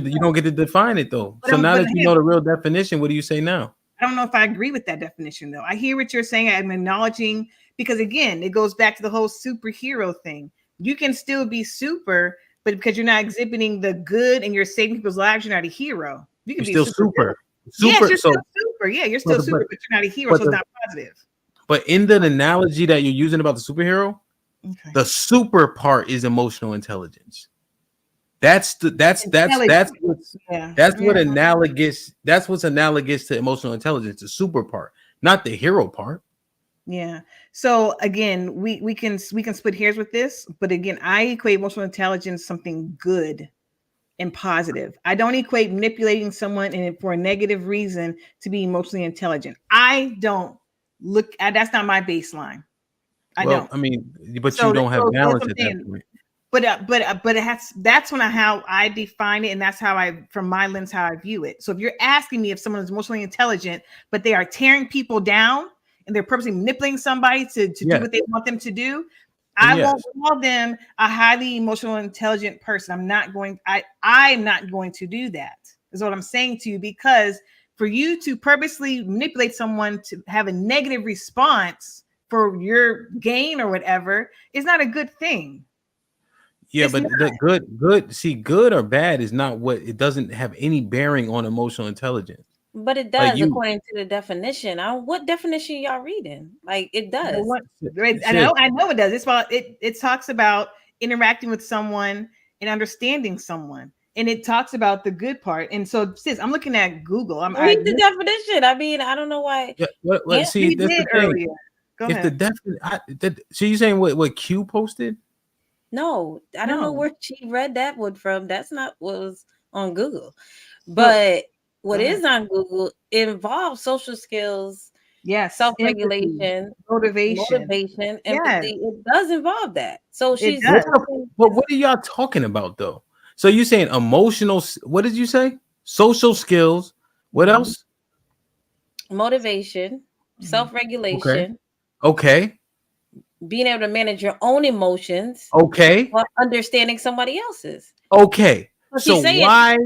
[SPEAKER 5] to define it though. So now that you know the real definition, what do you say now?
[SPEAKER 19] I don't know if I agree with that definition though. I hear what you're saying. I'm acknowledging, because again, it goes back to the whole superhero thing. You can still be super, but because you're not exhibiting the good and you're saving people's lives, you're not a hero. You can
[SPEAKER 5] you're
[SPEAKER 19] be
[SPEAKER 5] still super.
[SPEAKER 19] Yes, you're still super. Yeah, you're still super, but you're not a hero, so it's not positive.
[SPEAKER 5] But in the analogy that you're using about the superhero, the super part is emotional intelligence. That's what analogous. That's what's analogous to emotional intelligence, the super part, not the hero part.
[SPEAKER 19] Yeah. So again, we can split hairs with this, but again, I equate emotional intelligence something good and positive. I don't equate manipulating someone and for a negative reason to be emotionally intelligent. I don't look at that's not my baseline. I don't.
[SPEAKER 5] I mean, but you don't have balance at that point.
[SPEAKER 19] But it has, that's how I define it, and that's how from my lens, how I view it. So if you're asking me if someone is emotionally intelligent, but they are tearing people down and they're purposely manipulating somebody to do what they want them to do, I won't call them a highly emotional intelligent person. I'm not going to do that, is what I'm saying to you, because for you to purposely manipulate someone to have a negative response for your gain or whatever is not a good thing.
[SPEAKER 5] Yeah, but the good or bad is not what, it doesn't have any bearing on emotional intelligence.
[SPEAKER 1] But it does, according to the definition. What definition y'all reading? Like it does.
[SPEAKER 19] I know it does. It talks about interacting with someone and understanding someone, and it talks about the good part. And so, sis, I'm looking at Google.
[SPEAKER 1] Read the definition. I mean, I don't know why.
[SPEAKER 5] Yeah, see, that's the thing.
[SPEAKER 19] Earlier. Go ahead.
[SPEAKER 5] So you saying what Q posted?
[SPEAKER 1] No, I don't know where she read that one from. That's not what was on Google. But what is on Google involves social skills, self-regulation, motivation, empathy. It does involve that. So she's
[SPEAKER 5] but what are y'all talking about though? So you saying emotional, what did you say? Social skills. What else?
[SPEAKER 1] Motivation, self-regulation.
[SPEAKER 5] Okay.
[SPEAKER 1] Being able to manage your own emotions.
[SPEAKER 5] Okay.
[SPEAKER 1] While understanding somebody else's.
[SPEAKER 5] Okay. So why?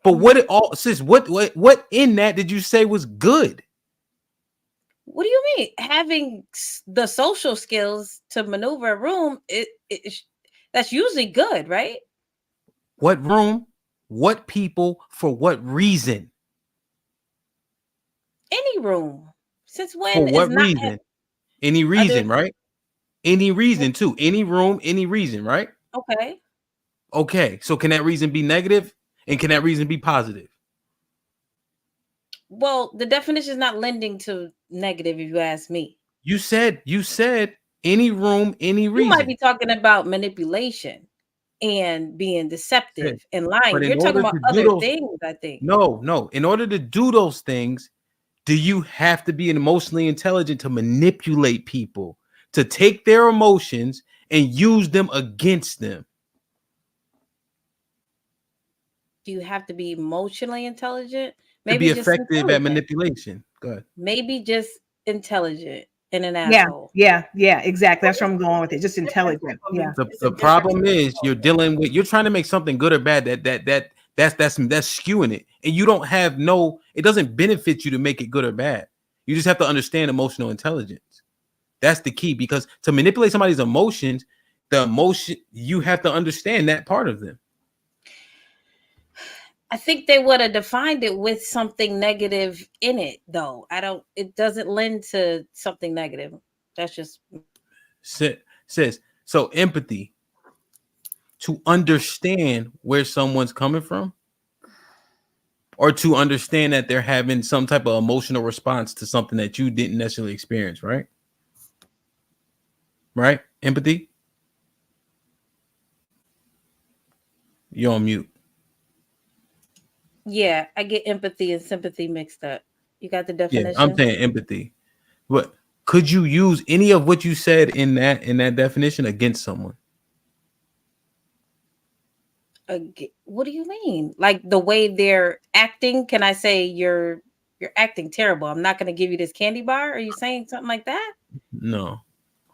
[SPEAKER 5] But what in that did you say was good?
[SPEAKER 1] What do you mean? Having the social skills to maneuver a room, that's usually good, right?
[SPEAKER 5] What room? What people? For what reason?
[SPEAKER 1] Any room. Since when?
[SPEAKER 5] For what reason? Any reason, right? Any reason too. Any room, any reason, right?
[SPEAKER 1] Okay.
[SPEAKER 5] Okay. So can that reason be negative? And can that reason be positive?
[SPEAKER 1] Well, the definition is not lending to negative, if you ask me.
[SPEAKER 5] You said any room, any reason.
[SPEAKER 1] You might be talking about manipulation and being deceptive and lying. You're talking about other things, I think.
[SPEAKER 5] No. In order to do those things, do you have to be emotionally intelligent to manipulate people, to take their emotions and use them against them?
[SPEAKER 1] Do you have to be emotionally intelligent?
[SPEAKER 5] Maybe to be effective at manipulation. Go ahead.
[SPEAKER 1] Maybe just intelligent and an asshole.
[SPEAKER 19] Yeah, exactly. That's where I'm going with it. Just intelligent. Yeah.
[SPEAKER 5] The problem is you're trying to make something good or bad that's skewing it, and you don't have it doesn't benefit you to make it good or bad. You just have to understand emotional intelligence. That's the key, because to manipulate somebody's emotions, you have to understand that part of them.
[SPEAKER 1] I think they would have defined it with something negative in it, though. It doesn't lend to something negative. That's just
[SPEAKER 5] says. So empathy. to understand where someone's coming from, or to understand that they're having some type of emotional response to something that you didn't necessarily experience, right? Right? Empathy? You're on mute.
[SPEAKER 1] Yeah, I get empathy and sympathy mixed up. You got the
[SPEAKER 5] Yeah,
[SPEAKER 1] definition?
[SPEAKER 5] I'm saying empathy. But could you use any of what you said in that definition against someone?
[SPEAKER 1] What do you mean? Like the way they're acting? Can I say you're acting terrible? I'm not going to give you this candy bar. Are you saying something like that?
[SPEAKER 5] No.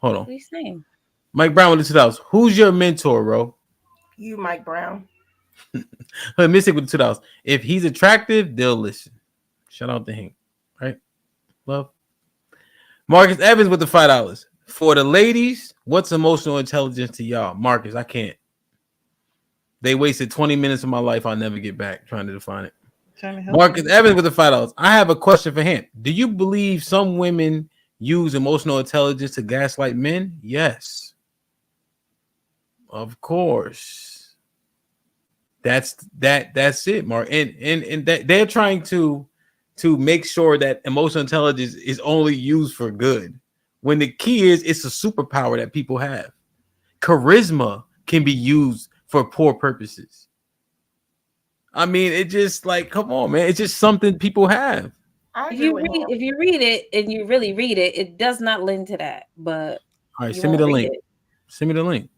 [SPEAKER 5] Hold on.
[SPEAKER 1] What are you saying?
[SPEAKER 5] Mike Brown with the 2000s. Who's your mentor, bro?
[SPEAKER 22] You, Mike Brown.
[SPEAKER 5] Mystic with the 2000s. If he's attractive, they'll listen. Shout out to Hank. Right? Love. Marcus Evans with the $5. For the ladies, what's emotional intelligence to y'all? Marcus, I can't. They wasted 20 minutes of my life I'll never get back trying to define it. Marcus Evans with the $5. I have a question for him. Do you believe some women use emotional intelligence to gaslight men? Yes. Of course. That's it, Mark. And that they're trying to make sure that emotional intelligence is only used for good. When the key is it's a superpower that people have. Charisma can be used for poor purposes. I mean, it just like, come on, man. It's just something people have.
[SPEAKER 1] If you read it and you really read it, it does not lend to that. But
[SPEAKER 5] all right, send me the link. Send me the link.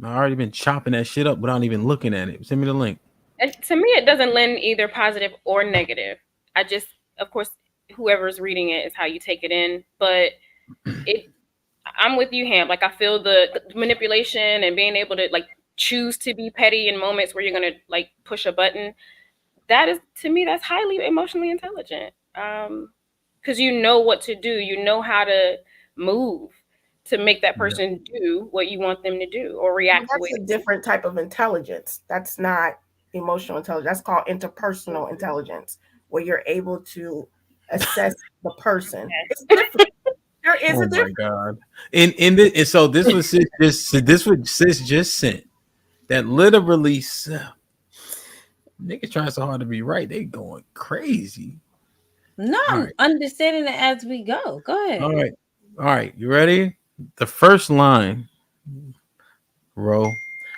[SPEAKER 5] I already been chopping that shit up without even looking at it. Send me the link.
[SPEAKER 20] And to me, it doesn't lend either positive or negative. I just, of course, whoever's reading it is how you take it in. But I'm with you, Ham. Like I feel the manipulation and being able to like choose to be petty in moments where you're gonna like push a button. That is, to me, that's highly emotionally intelligent. Because you know what to do, you know how to move to make that person do what you want them to do or react.
[SPEAKER 22] Well, that's a different type of intelligence. That's not emotional intelligence. That's called interpersonal intelligence, where you're able to assess the person. It's different. There is a difference.
[SPEAKER 5] Oh my god! And so this was sis just sent that literally niggas trying so hard to be right, they going crazy.
[SPEAKER 1] No, I'm understanding it as we go. Go ahead.
[SPEAKER 5] All right. You ready? The first line, bro.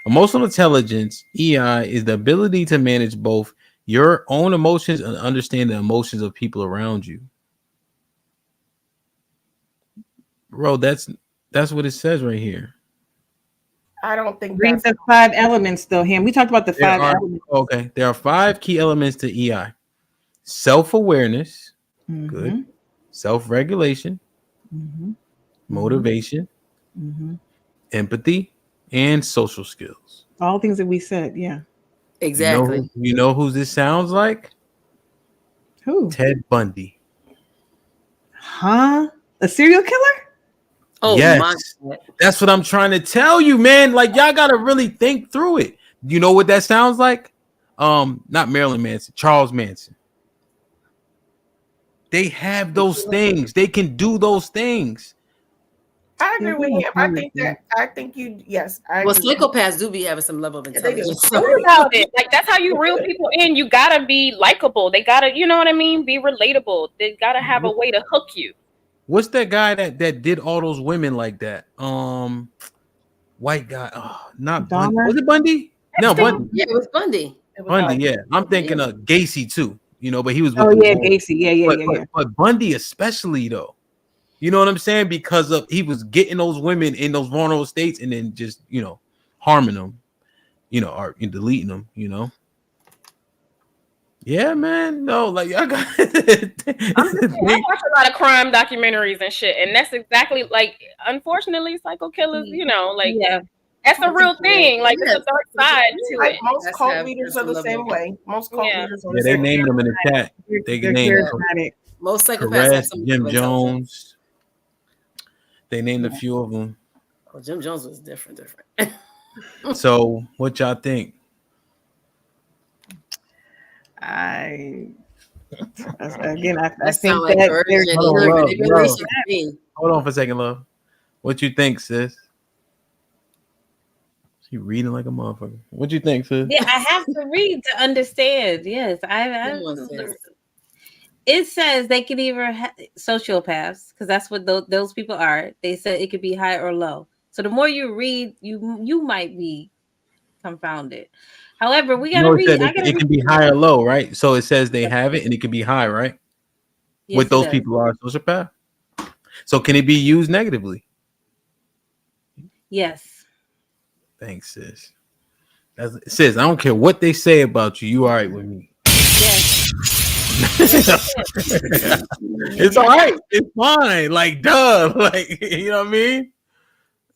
[SPEAKER 5] Emotional intelligence, EI, is the ability to manage both your own emotions and understand the emotions of people around you. Bro, that's what it says right here.
[SPEAKER 22] I don't think
[SPEAKER 19] read the 5 elements though, Ham. We talked about the 5 elements.
[SPEAKER 5] Okay, there are 5 key elements to EI: self-awareness, good, self-regulation, motivation, empathy, and social skills.
[SPEAKER 19] All things that we said, yeah.
[SPEAKER 14] Exactly.
[SPEAKER 5] You know who this sounds like?
[SPEAKER 19] Who?
[SPEAKER 5] Ted Bundy.
[SPEAKER 19] Huh? A serial killer?
[SPEAKER 14] Oh,
[SPEAKER 5] yes. That's what I'm trying to tell you, man. Like, y'all gotta really think through it. You know what that sounds like? Not Marilyn Manson, Charles Manson. They have those things. They can do those things.
[SPEAKER 22] I agree with him. I think you. Yes.
[SPEAKER 14] Well, psychopaths do be having some level of intelligence.
[SPEAKER 20] Think about it. Like that's how you reel people in. You gotta be likable. They gotta, you know what I mean? Be relatable. They gotta have a way to hook you.
[SPEAKER 5] What's that guy that did all those women like that? White guy. Oh, not Bundy. Was it Bundy? No, Bundy.
[SPEAKER 14] Yeah, it was Bundy.
[SPEAKER 5] Bundy, yeah. I'm thinking of Gacy too, you know, but he was with
[SPEAKER 19] Gacy. Yeah.
[SPEAKER 5] But Bundy especially though. You know what I'm saying? Because he was getting those women in those vulnerable states and then just, you know, harming them, you know, or deleting them, you know. Yeah, man. No, like I got
[SPEAKER 20] I watch a lot of crime documentaries and shit, and that's exactly like, unfortunately, psycho killers. You know, like that's a real thing. Like there's a dark side to it.
[SPEAKER 22] Most cult leaders are the same way. Most cult leaders are the
[SPEAKER 5] they
[SPEAKER 22] same way.
[SPEAKER 5] named them in the chat. They named
[SPEAKER 14] most psychopaths have some
[SPEAKER 5] Jim Jones. They named a few of them.
[SPEAKER 14] Oh, Jim Jones was different.
[SPEAKER 5] So, what y'all think?
[SPEAKER 19] I think
[SPEAKER 14] like
[SPEAKER 5] hold on for a second, love. What you think, sis? She reading like a motherfucker. What you think, sis?
[SPEAKER 1] Yeah, I have to read to understand. Yes, it says they could either sociopaths, because that's what those people are. They said it could be high or low. So the more you read, you might be confounded. However, we gotta
[SPEAKER 5] No, it
[SPEAKER 1] read.
[SPEAKER 5] said
[SPEAKER 1] I gotta
[SPEAKER 5] it
[SPEAKER 1] read.
[SPEAKER 5] can be high or low, right? So it says they have it and it can be high, right?
[SPEAKER 1] Yes,
[SPEAKER 5] What
[SPEAKER 1] it
[SPEAKER 5] those
[SPEAKER 1] does.
[SPEAKER 5] people are a sociopath. So can it be used negatively?
[SPEAKER 1] Yes.
[SPEAKER 5] Thanks, sis. Sis, I don't care what they say about you. You all right with me?
[SPEAKER 1] Yes.
[SPEAKER 5] It's all right. It's fine. Like, duh. Like, you know what I mean?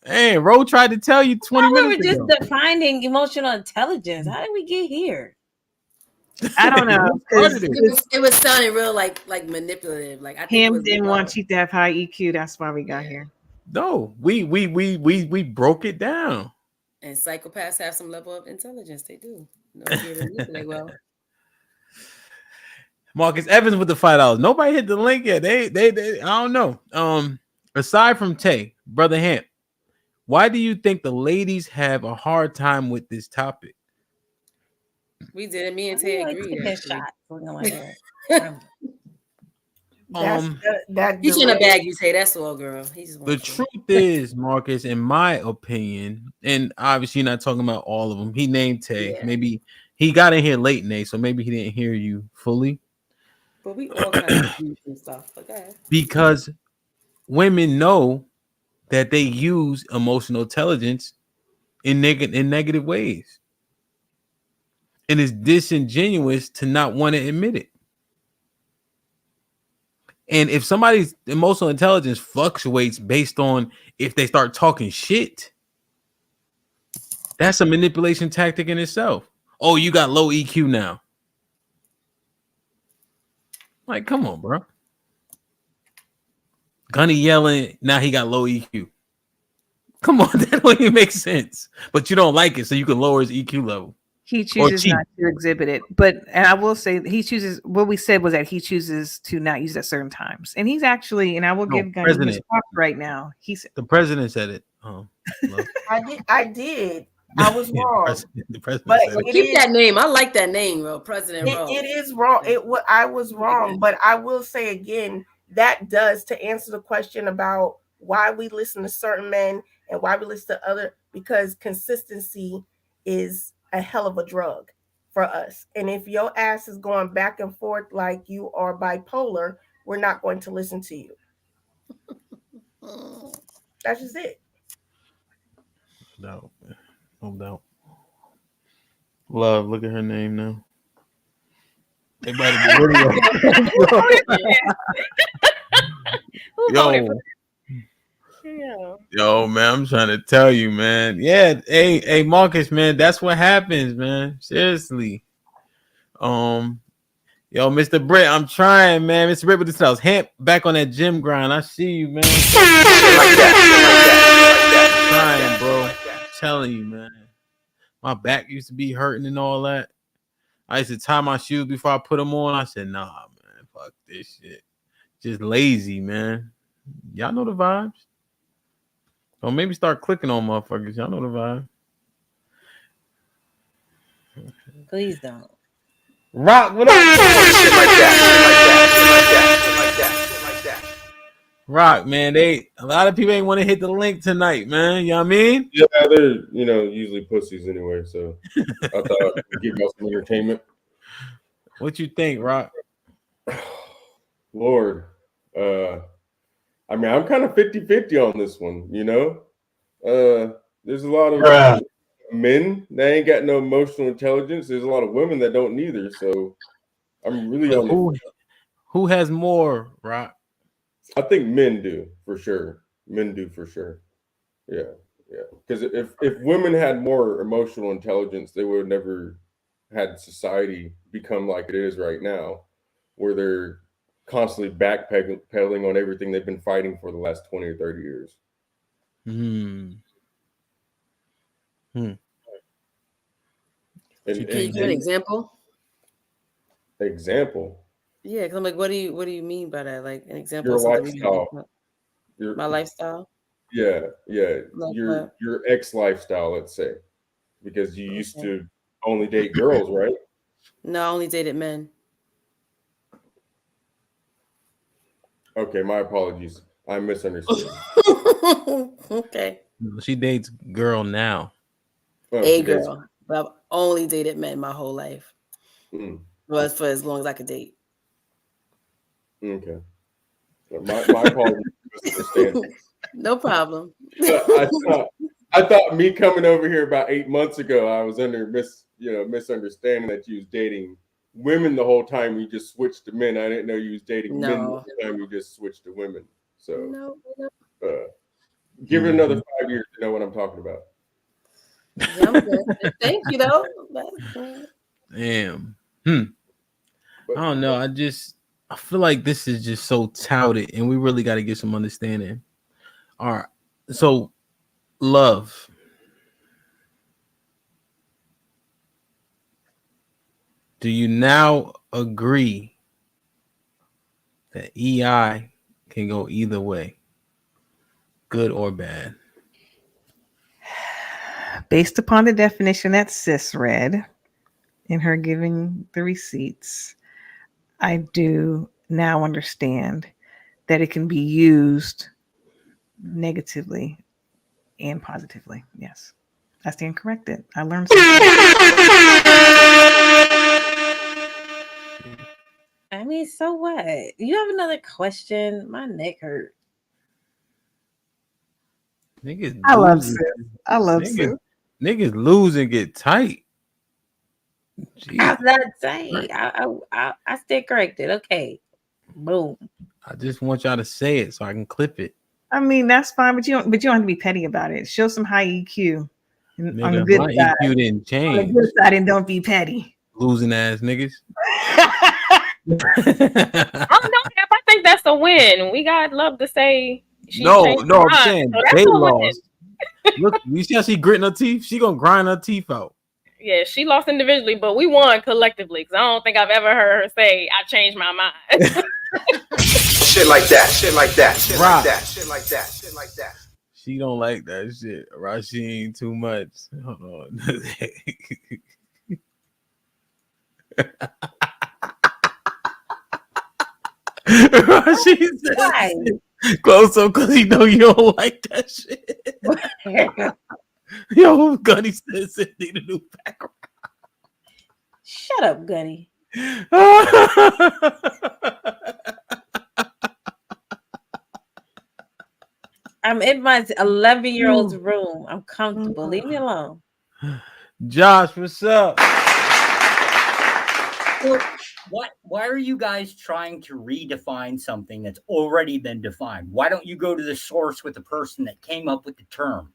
[SPEAKER 5] Hey, Ro tried to tell you 20
[SPEAKER 1] We
[SPEAKER 5] minutes
[SPEAKER 1] were just
[SPEAKER 5] ago.
[SPEAKER 1] defining emotional intelligence. How did we get here?
[SPEAKER 19] I don't know.
[SPEAKER 14] It was sounding real like manipulative. Like I think it
[SPEAKER 19] Him
[SPEAKER 14] was
[SPEAKER 19] didn't want you to have high EQ. That's why we got here.
[SPEAKER 5] No, we broke it down.
[SPEAKER 14] And psychopaths have some level of intelligence. They do. Know how to manipulate well.
[SPEAKER 5] Marcus Evans with the $5. Nobody hit the link yet. They I don't know. Aside from Tay, brother Hamp, why do you think the ladies have a hard time with this topic?
[SPEAKER 14] We did. Me and Tay agreed.
[SPEAKER 22] That
[SPEAKER 14] He's trying to bag you, Tay. That's all, girl. He's
[SPEAKER 5] the truth is, Marcus, in my opinion, and obviously you're not talking about all of them. He named Tay.
[SPEAKER 14] Yeah.
[SPEAKER 5] Maybe he got in here late, Nate, so maybe he didn't hear you fully.
[SPEAKER 14] But we all kind of agree and stuff. But go ahead.
[SPEAKER 5] Because women know that they use emotional intelligence in negative ways. And it's disingenuous to not want to admit it. And if somebody's emotional intelligence fluctuates based on if they start talking shit, that's a manipulation tactic in itself. Oh, you got low EQ now. Like, come on, bro. Gunny yelling, now he got low EQ. Come on, that don't even make sense. But you don't like it, so you can lower his EQ level.
[SPEAKER 19] He chooses not to exhibit it. But and I will say he chooses, what we said was that he chooses to not use it at certain times. And he's actually, and I will give Gunny his props right now.
[SPEAKER 5] The president said it.
[SPEAKER 22] I did. I was wrong.
[SPEAKER 5] The president
[SPEAKER 22] But
[SPEAKER 5] said it.
[SPEAKER 14] Keep that name. I like that name, bro. President Rowe.
[SPEAKER 22] It is wrong. I was wrong, but I will say again, that does, to answer the question about why we listen to certain men and why we listen to other, because consistency is a hell of a drug for us. And if your ass is going back and forth like you are bipolar, we're not going to listen to you. That's just it.
[SPEAKER 5] No doubt. Love, look at her name now. They better be Yo, man, I'm trying to tell you, man. Yeah, hey, Marcus, man, that's what happens, man. Seriously. Yo, Mr. Britt, I'm trying, man. Mr. Britt with this house. Hamp back on that gym grind. I see you, man. Trying, bro. I'm telling you, man. My back used to be hurting and all that. I used to tie my shoes before I put them on. I said, nah, man, fuck this shit. Just lazy, man. Y'all know the vibes. Or maybe start clicking on motherfuckers. Y'all know the vibe.
[SPEAKER 1] Please don't.
[SPEAKER 5] Rock, what up? Shit like that. Rock, man. A lot of people ain't want to hit the link tonight, man. You know what I mean?
[SPEAKER 4] Yeah, they're usually pussies anyway. So I thought I'd give y'all some entertainment.
[SPEAKER 5] What you think, Rock?
[SPEAKER 4] Lord, I mean, I'm kind of 50-50 on this one. There's a lot of men that ain't got no emotional intelligence. There's a lot of women that don't neither. So I'm really on
[SPEAKER 5] who has more, Rock?
[SPEAKER 4] I think men do for sure. Men do for sure. Yeah. Because if women had more emotional intelligence, they would have never had society become like it is right now, where they're constantly backpedaling on everything they've been fighting for the last 20 or 30 years.
[SPEAKER 14] Can you give an example?
[SPEAKER 4] Example?
[SPEAKER 14] Yeah, because I'm like, what do you mean by that? Like an example
[SPEAKER 4] Your
[SPEAKER 14] of something
[SPEAKER 4] lifestyle.
[SPEAKER 14] My lifestyle?
[SPEAKER 4] Yeah.
[SPEAKER 14] Like
[SPEAKER 4] your ex lifestyle, let's say. because you used to only date girls, right?
[SPEAKER 14] No, I only dated men.
[SPEAKER 4] Okay, my apologies. I misunderstood.
[SPEAKER 14] Okay.
[SPEAKER 5] She dates girl now.
[SPEAKER 4] Oh,
[SPEAKER 14] A
[SPEAKER 4] she dates.
[SPEAKER 14] girl. But I've only dated men my whole life. Was for as long as I could date.
[SPEAKER 4] Okay. My apologies for misunderstanding.
[SPEAKER 14] No problem.
[SPEAKER 4] I thought me coming over here about 8 months ago, I was under misunderstanding that you was dating women the whole time. You just switched to men. I didn't know you was dating men the
[SPEAKER 14] No.
[SPEAKER 4] whole time. You just switched to women. So
[SPEAKER 14] No.
[SPEAKER 4] give it another 5 years to know what I'm talking about.
[SPEAKER 14] Yeah, I'm good. Thank you though.
[SPEAKER 5] Damn. I don't know. I feel like this is just so touted, and we really got to get some understanding. All right. So, love. Do you now agree that EI can go either way, good or bad?
[SPEAKER 19] Based upon the definition that Sis read in her giving the receipts, I do now understand that it can be used negatively and positively. Yes. I stand corrected. I learned something.
[SPEAKER 1] I mean, so what? You have another question? My neck hurt.
[SPEAKER 5] Niggas
[SPEAKER 19] I love
[SPEAKER 5] lose.
[SPEAKER 19] Sis. I love Sis.
[SPEAKER 5] Niggas lose and get tight.
[SPEAKER 1] I'm not saying. I stand corrected. Okay. Boom.
[SPEAKER 5] I just want y'all to say it so I can clip it.
[SPEAKER 19] I mean, that's fine, but you don't have to be petty about it. Show some high EQ.
[SPEAKER 5] Nigga,
[SPEAKER 19] on the good
[SPEAKER 5] my
[SPEAKER 19] side.
[SPEAKER 5] EQ didn't change.
[SPEAKER 19] On the good side, and don't be petty.
[SPEAKER 5] Losing ass niggas.
[SPEAKER 20] I don't know if I think that's a win. We got love to say.
[SPEAKER 5] No, I'm
[SPEAKER 20] mind,
[SPEAKER 5] saying
[SPEAKER 20] so that's
[SPEAKER 5] they
[SPEAKER 20] a win.
[SPEAKER 5] lost. Look, you see how she gritting her teeth? She gonna grind her teeth out.
[SPEAKER 20] Yeah, she lost individually, but we won collectively. Because I don't think I've ever heard her say, "I changed my mind."
[SPEAKER 3] Shit like that. Shit like that. Shit
[SPEAKER 5] Right.
[SPEAKER 3] like that. Shit like that. Shit like that.
[SPEAKER 5] She don't like that shit. Rasheen too much. Hold on. Rasheen said, close up because he know you don't like that shit. Yo, Gunny says it need a new background.
[SPEAKER 1] Shut up, Gunny. I'm in my 11-year-old's room. I'm comfortable. Leave me alone.
[SPEAKER 5] Josh, what's up?
[SPEAKER 10] So why are you guys trying to redefine something that's already been defined? Why don't you go to the source with the person that came up with the term?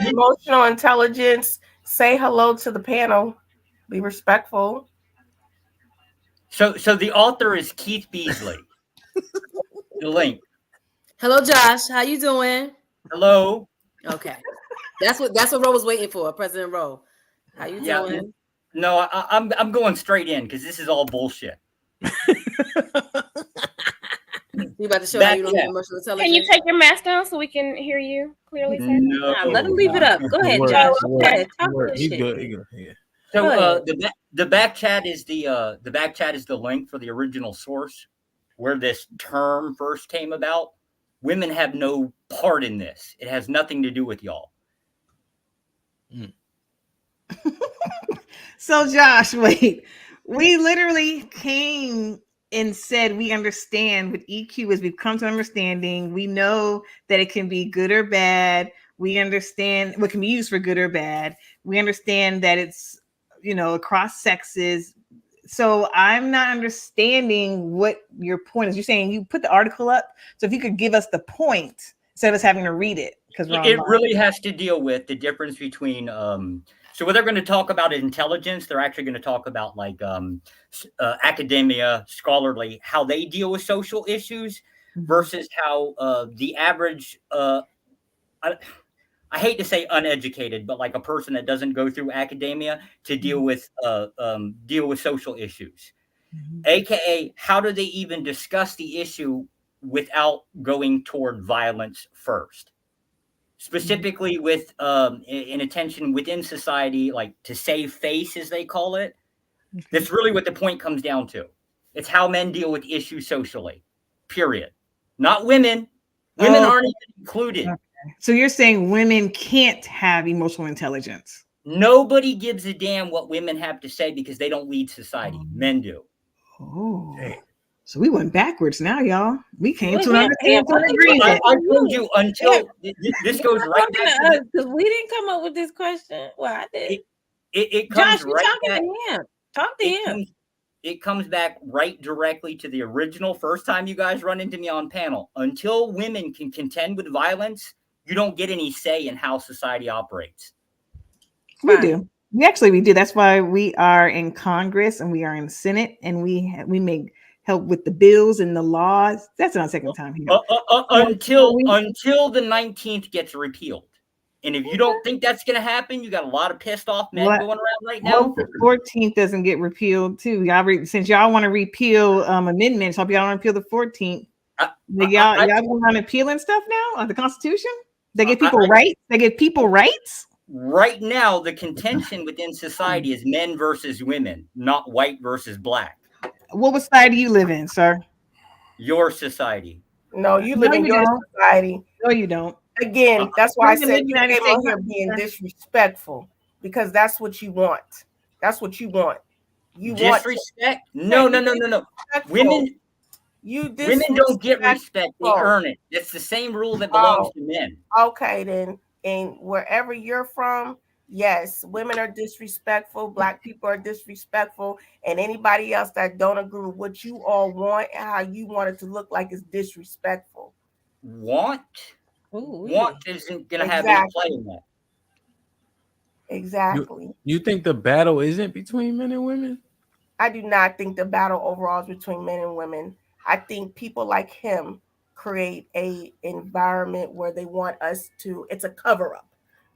[SPEAKER 22] Emotional intelligence. Say hello to the panel. Be respectful.
[SPEAKER 10] So the author is Keith Beasley. The link.
[SPEAKER 14] Hello, Josh. How you doing?
[SPEAKER 10] Hello.
[SPEAKER 14] Okay. That's what Ro was waiting for, President Ro. How you doing?
[SPEAKER 10] No, I'm going straight in because this is all bullshit.
[SPEAKER 14] You about to show how you don't have emotional intelligence?
[SPEAKER 20] Can you take your mask down so we can hear you clearly?
[SPEAKER 10] No.
[SPEAKER 1] Let him leave it up. Go ahead, Josh. Go ahead. Talk your
[SPEAKER 5] He's
[SPEAKER 1] shit.
[SPEAKER 5] good. Yeah.
[SPEAKER 10] So the back chat is the link for the original source where this term first came about. Women have no part in this. It has nothing to do with y'all.
[SPEAKER 19] So, Josh, wait. We literally came and said we understand what EQ is. We've come to understanding. We know that it can be good or bad. We understand what can be used for good or bad. We understand that it's, across sexes. So I'm not understanding what your point is. You're saying you put the article up. So if you could give us the point instead of us having to read it. Because
[SPEAKER 10] it really has to deal with the difference between so when they're going to talk about intelligence, they're actually going to talk about like academia, scholarly, how they deal with social issues versus how the average I hate to say uneducated, but like a person that doesn't go through academia to deal with social issues. AKA, how do they even discuss the issue without going toward violence first? specifically with in attention within society, like to save face, as they call it. That's really what the point comes down to. It's how men deal with issues socially, period. Not women. Women aren't even included.
[SPEAKER 19] Okay. So you're saying women can't have emotional intelligence?
[SPEAKER 10] Nobody gives a damn what women have to say because they don't lead society. Men do.
[SPEAKER 19] Oh. So we went backwards now, y'all. We came to an
[SPEAKER 1] Yeah,
[SPEAKER 19] understanding, to an
[SPEAKER 1] yeah,
[SPEAKER 19] agreement.
[SPEAKER 10] I told you until this goes right back to
[SPEAKER 1] because we didn't come up with this question. Well, I did.
[SPEAKER 10] it comes
[SPEAKER 1] Josh, you're
[SPEAKER 10] right
[SPEAKER 1] talking
[SPEAKER 10] back.
[SPEAKER 1] to him. Talk to him.
[SPEAKER 10] It comes back right directly to the original first time you guys run into me on panel. Until women can contend with violence, you don't get any say in how society operates.
[SPEAKER 19] We do. We do. That's why we are in Congress and we are in the Senate, and we make help with the bills and the laws. That's our second time here.
[SPEAKER 10] Until the 19th gets repealed. And if you don't think that's going to happen, you got a lot of pissed off men going around right now.
[SPEAKER 19] Hope the 14th doesn't get repealed too. Since y'all want to repeal amendments, hope y'all don't repeal the 14th. Y'all want to repeal and stuff now of the Constitution? They give people rights. They give people rights.
[SPEAKER 10] Right now, the contention within society is men versus women, not white versus black.
[SPEAKER 19] What society do you live in, sir?
[SPEAKER 10] Your society.
[SPEAKER 22] No, you live in your society.
[SPEAKER 19] No, you don't.
[SPEAKER 22] Again, that's why I
[SPEAKER 19] You're
[SPEAKER 22] said
[SPEAKER 19] in the
[SPEAKER 22] you
[SPEAKER 19] United
[SPEAKER 22] came
[SPEAKER 19] States.
[SPEAKER 22] on here being disrespectful, because that's what you want. That's what you want. You
[SPEAKER 10] Disrespect? No. Women don't get respect. They earn it. It's the same rule that belongs to men.
[SPEAKER 22] Okay, then. And wherever you're from, yes, women are disrespectful. Black people are disrespectful. And anybody else that don't agree with what you all want and how you want it to look like is disrespectful.
[SPEAKER 10] Want isn't going to have any play in that.
[SPEAKER 22] Exactly.
[SPEAKER 5] You think the battle isn't between men and women?
[SPEAKER 22] I do not think the battle overall is between men and women. I think people like him create a environment where they want us to, it's a cover-up.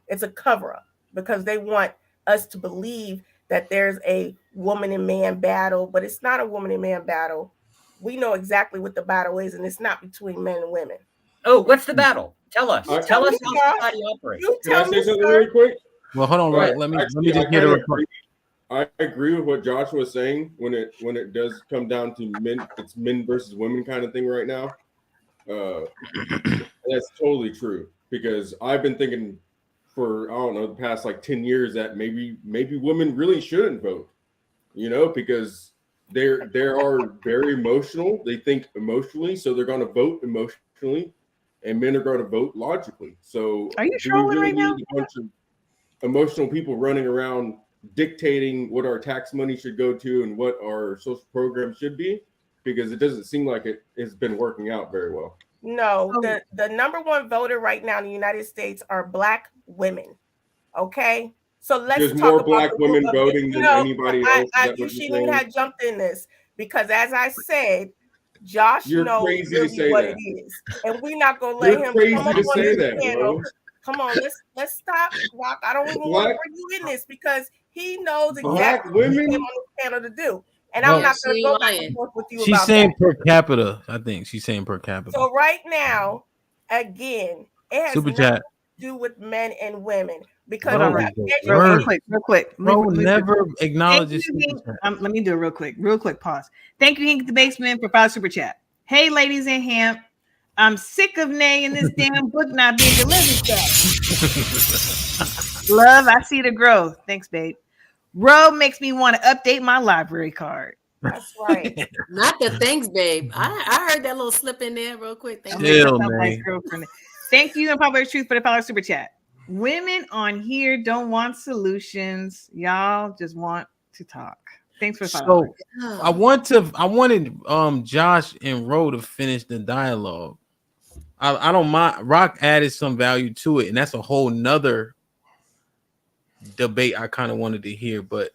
[SPEAKER 22] It's a cover-up because they want us to believe that there's a woman and man battle, but it's not a woman and man battle. We know exactly what the battle is, and it's not between men and women.
[SPEAKER 10] Oh, what's the battle? Tell us. Tell us how society operates.
[SPEAKER 22] You
[SPEAKER 4] Can I
[SPEAKER 22] tell
[SPEAKER 4] say
[SPEAKER 22] me,
[SPEAKER 4] something
[SPEAKER 22] sir.
[SPEAKER 4] really quick?
[SPEAKER 5] Well, hold on, right? Let me just get a report.
[SPEAKER 4] I agree with what Josh was saying when it does come down to men. It's men versus women kind of thing right now. That's totally true, because I've been thinking for, I don't know, the past like 10 years that maybe women really shouldn't vote, because they are very emotional. They think emotionally, so they're going to vote emotionally, and men are going to vote logically. So
[SPEAKER 19] are you
[SPEAKER 4] do we really need a bunch of emotional people running around dictating what our tax money should go to and what our social program should be? Because it doesn't seem like it has been working out very well.
[SPEAKER 22] No, the number one voter right now in the United States are Black women. Okay, so let's
[SPEAKER 4] There's
[SPEAKER 22] talk
[SPEAKER 4] more
[SPEAKER 22] about
[SPEAKER 4] Black women voting than anybody else.
[SPEAKER 22] You shouldn't even have jumped in this, because as I said, Josh knows really what it is, and we're not gonna let him come up on this panel. Come on, let's stop, Rock. I don't even want to bring you in this because he knows exactly what he came on this panel to do. And I'm not going to go back and forth with you about that.
[SPEAKER 5] She's saying per capita. I think she's saying per capita.
[SPEAKER 22] So right now, again, it has nothing to do with men and women, because
[SPEAKER 19] real quick.
[SPEAKER 5] Bro, never acknowledges.
[SPEAKER 19] Let me do it real quick. Pause. Thank you, Hank the Basement, for $5 super chat. Hey, ladies in Hamp, I'm sick of Nay and this damn book not being delivered yet. Love, I see the growth. Thanks, babe. Roe makes me want to update my library card.
[SPEAKER 22] That's right.
[SPEAKER 14] Not the thanks, babe. I heard that little slip in there real quick. Thank
[SPEAKER 5] you.
[SPEAKER 19] Thank you, Unpopular Truth, for the $5 super chat. Women on here don't want solutions. Y'all just want to talk. Thanks for
[SPEAKER 5] $5. So I wanted Josh and Roe to finish the dialogue. I don't mind. Rock added some value to it, and that's a whole nother debate I kind of wanted to hear. But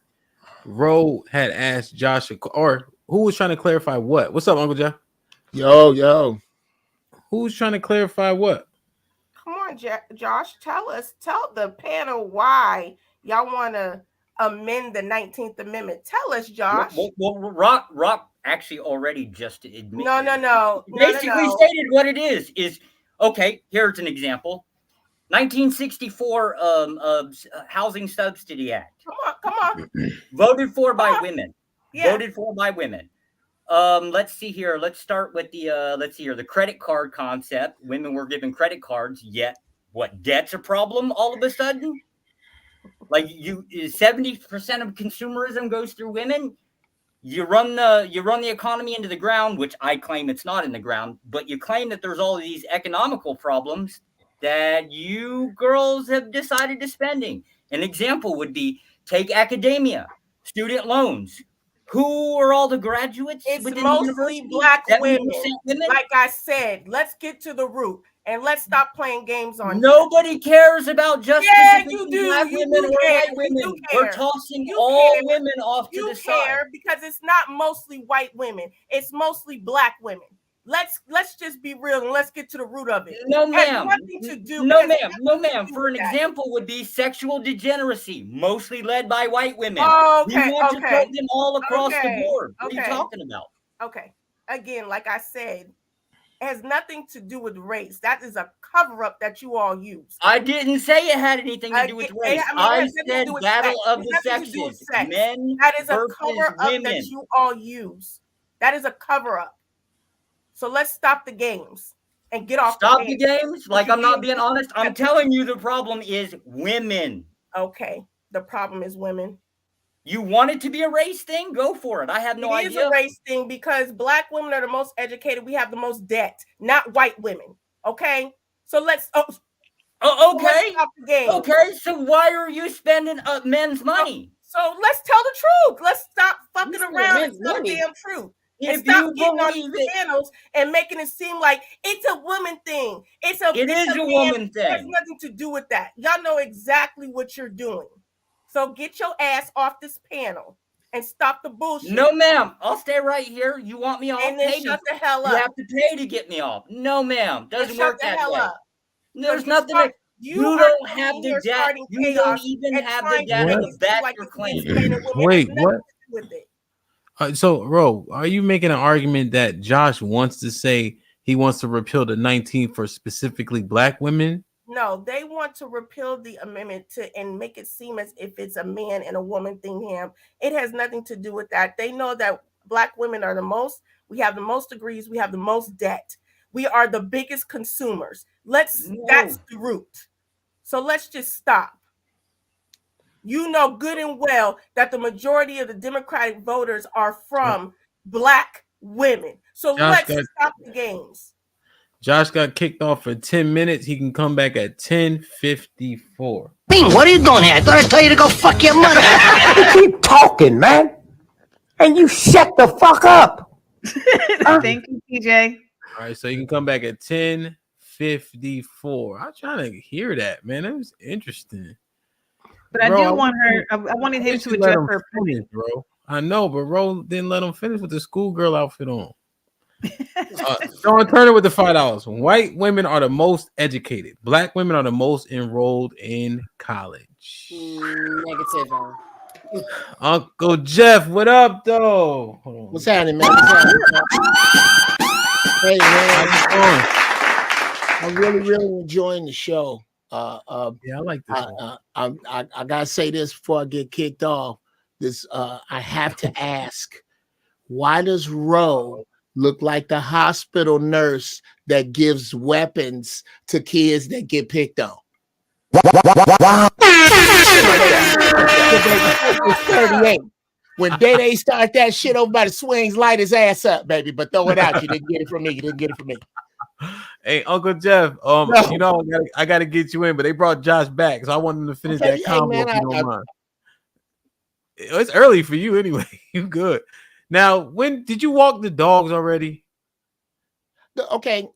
[SPEAKER 5] Roe had asked Josh, or who was trying to clarify what? What's up, Uncle Jeff?
[SPEAKER 12] Yo.
[SPEAKER 5] Who's trying to clarify what?
[SPEAKER 22] Come on, Josh, tell the panel why y'all want to amend the 19th Amendment. Tell us, Josh.
[SPEAKER 10] Well, Rock actually already just admitted.
[SPEAKER 22] No.
[SPEAKER 10] Basically stated what it is okay, here's an example. 1964 Housing Subsidy Act.
[SPEAKER 22] Come on.
[SPEAKER 10] Voted for by women.
[SPEAKER 22] Yeah.
[SPEAKER 10] Voted for by women. Let's see here. Let's start with the credit card concept. Women were given credit cards, yet what, debt's a problem all of a sudden? Like 70% of consumerism goes through women. You run the economy into the ground, which I claim it's not in the ground, but you claim that there's all of these economical problems that you girls have decided to spending. An example would be take academia, student loans. Who are all the graduates
[SPEAKER 22] It's
[SPEAKER 10] within
[SPEAKER 22] mostly
[SPEAKER 10] the university?
[SPEAKER 22] black
[SPEAKER 10] 70%
[SPEAKER 22] women. Like I said, let's get to the root and let's stop playing games on
[SPEAKER 10] Nobody cares about just specifically black women or white women. We're tossing all women off to the side.
[SPEAKER 22] Because it's not mostly white women. It's mostly black women. Let's just be real and let's get to the root of it.
[SPEAKER 10] No,
[SPEAKER 22] It has
[SPEAKER 10] ma'am.
[SPEAKER 22] nothing to do.
[SPEAKER 10] No,
[SPEAKER 22] it has
[SPEAKER 10] ma'am. No,
[SPEAKER 22] nothing to
[SPEAKER 10] ma'am.
[SPEAKER 22] do
[SPEAKER 10] For an
[SPEAKER 22] with that.
[SPEAKER 10] example would be sexual degeneracy, mostly led by white women.
[SPEAKER 22] Oh,
[SPEAKER 10] We
[SPEAKER 22] okay,
[SPEAKER 10] want to
[SPEAKER 22] okay.
[SPEAKER 10] put them all across the
[SPEAKER 22] Okay,
[SPEAKER 10] board. What are you
[SPEAKER 22] okay.
[SPEAKER 10] talking about?
[SPEAKER 22] Okay. Again, like I said, it has nothing to do with race. That is a cover-up that you all use.
[SPEAKER 10] I didn't say it had anything to do with race. I said battle of the sexes, men
[SPEAKER 22] That is a
[SPEAKER 10] versus
[SPEAKER 22] cover-up
[SPEAKER 10] women.
[SPEAKER 22] that you all use. That is a cover-up. So let's stop the games and get off
[SPEAKER 10] Stop the
[SPEAKER 22] game.
[SPEAKER 10] games? Like I'm not being honest? I'm telling you the problem is women.
[SPEAKER 22] Okay. The problem is women.
[SPEAKER 10] You want it to be a race thing? Go for it. I have no idea.
[SPEAKER 22] It is a race thing because black women are the most educated. We have the most debt, not white women. Okay? So let's
[SPEAKER 10] okay.
[SPEAKER 22] let's stop the game.
[SPEAKER 10] Okay, so why are you spending men's money?
[SPEAKER 22] So let's tell the truth. Let's stop fucking around and tell the damn truth. And
[SPEAKER 10] If
[SPEAKER 22] stop
[SPEAKER 10] you
[SPEAKER 22] getting on
[SPEAKER 10] believe
[SPEAKER 22] these
[SPEAKER 10] it-
[SPEAKER 22] channels and making it seem like it's a woman thing. It is a
[SPEAKER 10] woman
[SPEAKER 22] It has
[SPEAKER 10] thing.
[SPEAKER 22] nothing to do with that. Y'all know exactly what you're doing. So get your ass off this panel and stop the bullshit.
[SPEAKER 10] No, ma'am. I'll stay right here. You want me off?
[SPEAKER 22] And then
[SPEAKER 10] Pay
[SPEAKER 22] shut
[SPEAKER 10] me.
[SPEAKER 22] the hell
[SPEAKER 10] You
[SPEAKER 22] up.
[SPEAKER 10] have to pay to get me off. No, ma'am. Doesn't
[SPEAKER 22] shut
[SPEAKER 10] work
[SPEAKER 22] the
[SPEAKER 10] that
[SPEAKER 22] hell
[SPEAKER 10] way.
[SPEAKER 22] up.
[SPEAKER 10] There's
[SPEAKER 22] So
[SPEAKER 10] nothing. You
[SPEAKER 22] are
[SPEAKER 10] don't have
[SPEAKER 22] coming
[SPEAKER 10] the
[SPEAKER 22] here
[SPEAKER 10] data.
[SPEAKER 22] starting
[SPEAKER 10] You don't
[SPEAKER 22] chaos
[SPEAKER 10] even
[SPEAKER 22] and
[SPEAKER 10] have the
[SPEAKER 22] trying to
[SPEAKER 10] data
[SPEAKER 22] make
[SPEAKER 10] to
[SPEAKER 22] it seem
[SPEAKER 10] back
[SPEAKER 22] like
[SPEAKER 10] your
[SPEAKER 22] it's
[SPEAKER 10] claim.
[SPEAKER 22] mansplaining women.
[SPEAKER 5] Wait,
[SPEAKER 22] It has nothing
[SPEAKER 5] what?
[SPEAKER 22] to do with it.
[SPEAKER 5] So, Ro, are you making an argument that Josh wants to say he wants to repeal the 19th for specifically black women?
[SPEAKER 22] No, they want to repeal the amendment and make it seem as if it's a man and a woman thing. It has nothing to do with that. They know that black women are we have the most degrees, we have the most debt. We are the biggest consumers. That's the root. So let's just stop. You know good and well that the majority of the Democratic voters are from black women. So let's stop the games.
[SPEAKER 5] Josh got kicked off for 10 minutes. He can come back at 10:54.
[SPEAKER 3] What are you doing here? I thought I'd tell you to go fuck your mother. You keep talking, man. And you shut the fuck up.
[SPEAKER 19] Thank you, TJ.
[SPEAKER 5] All right, so you can come back at 10:54. I'm trying to hear that, man. That was interesting.
[SPEAKER 19] But I do want her. I wanted him to address her
[SPEAKER 5] finish, bro. I know, but Ro didn't let him finish with the schoolgirl outfit on. Sean Turner with the $5. White women are the most educated. Black women are the most enrolled in college.
[SPEAKER 14] Negative.
[SPEAKER 5] Uncle Jeff, what up, though? Hold on.
[SPEAKER 6] What's happening, man? What's happening, man? Hey, man. I'm really enjoying the show.
[SPEAKER 5] Yeah, I like this one.
[SPEAKER 6] I gotta say this before I get kicked off. I have to ask, why does Ro look like the hospital nurse that gives weapons to kids that get picked on? 38. When Day start that shit over by the swings, light his ass up, baby. But throw it out. You didn't get it from me. You didn't get it from me.
[SPEAKER 5] Hey, Uncle Jeff, you know, I got to get you in, but they brought Josh back, so I want him to finish that combo if you don't mind. It's early for you anyway. You good. Now, when did you walk the dogs already?
[SPEAKER 6] Okay.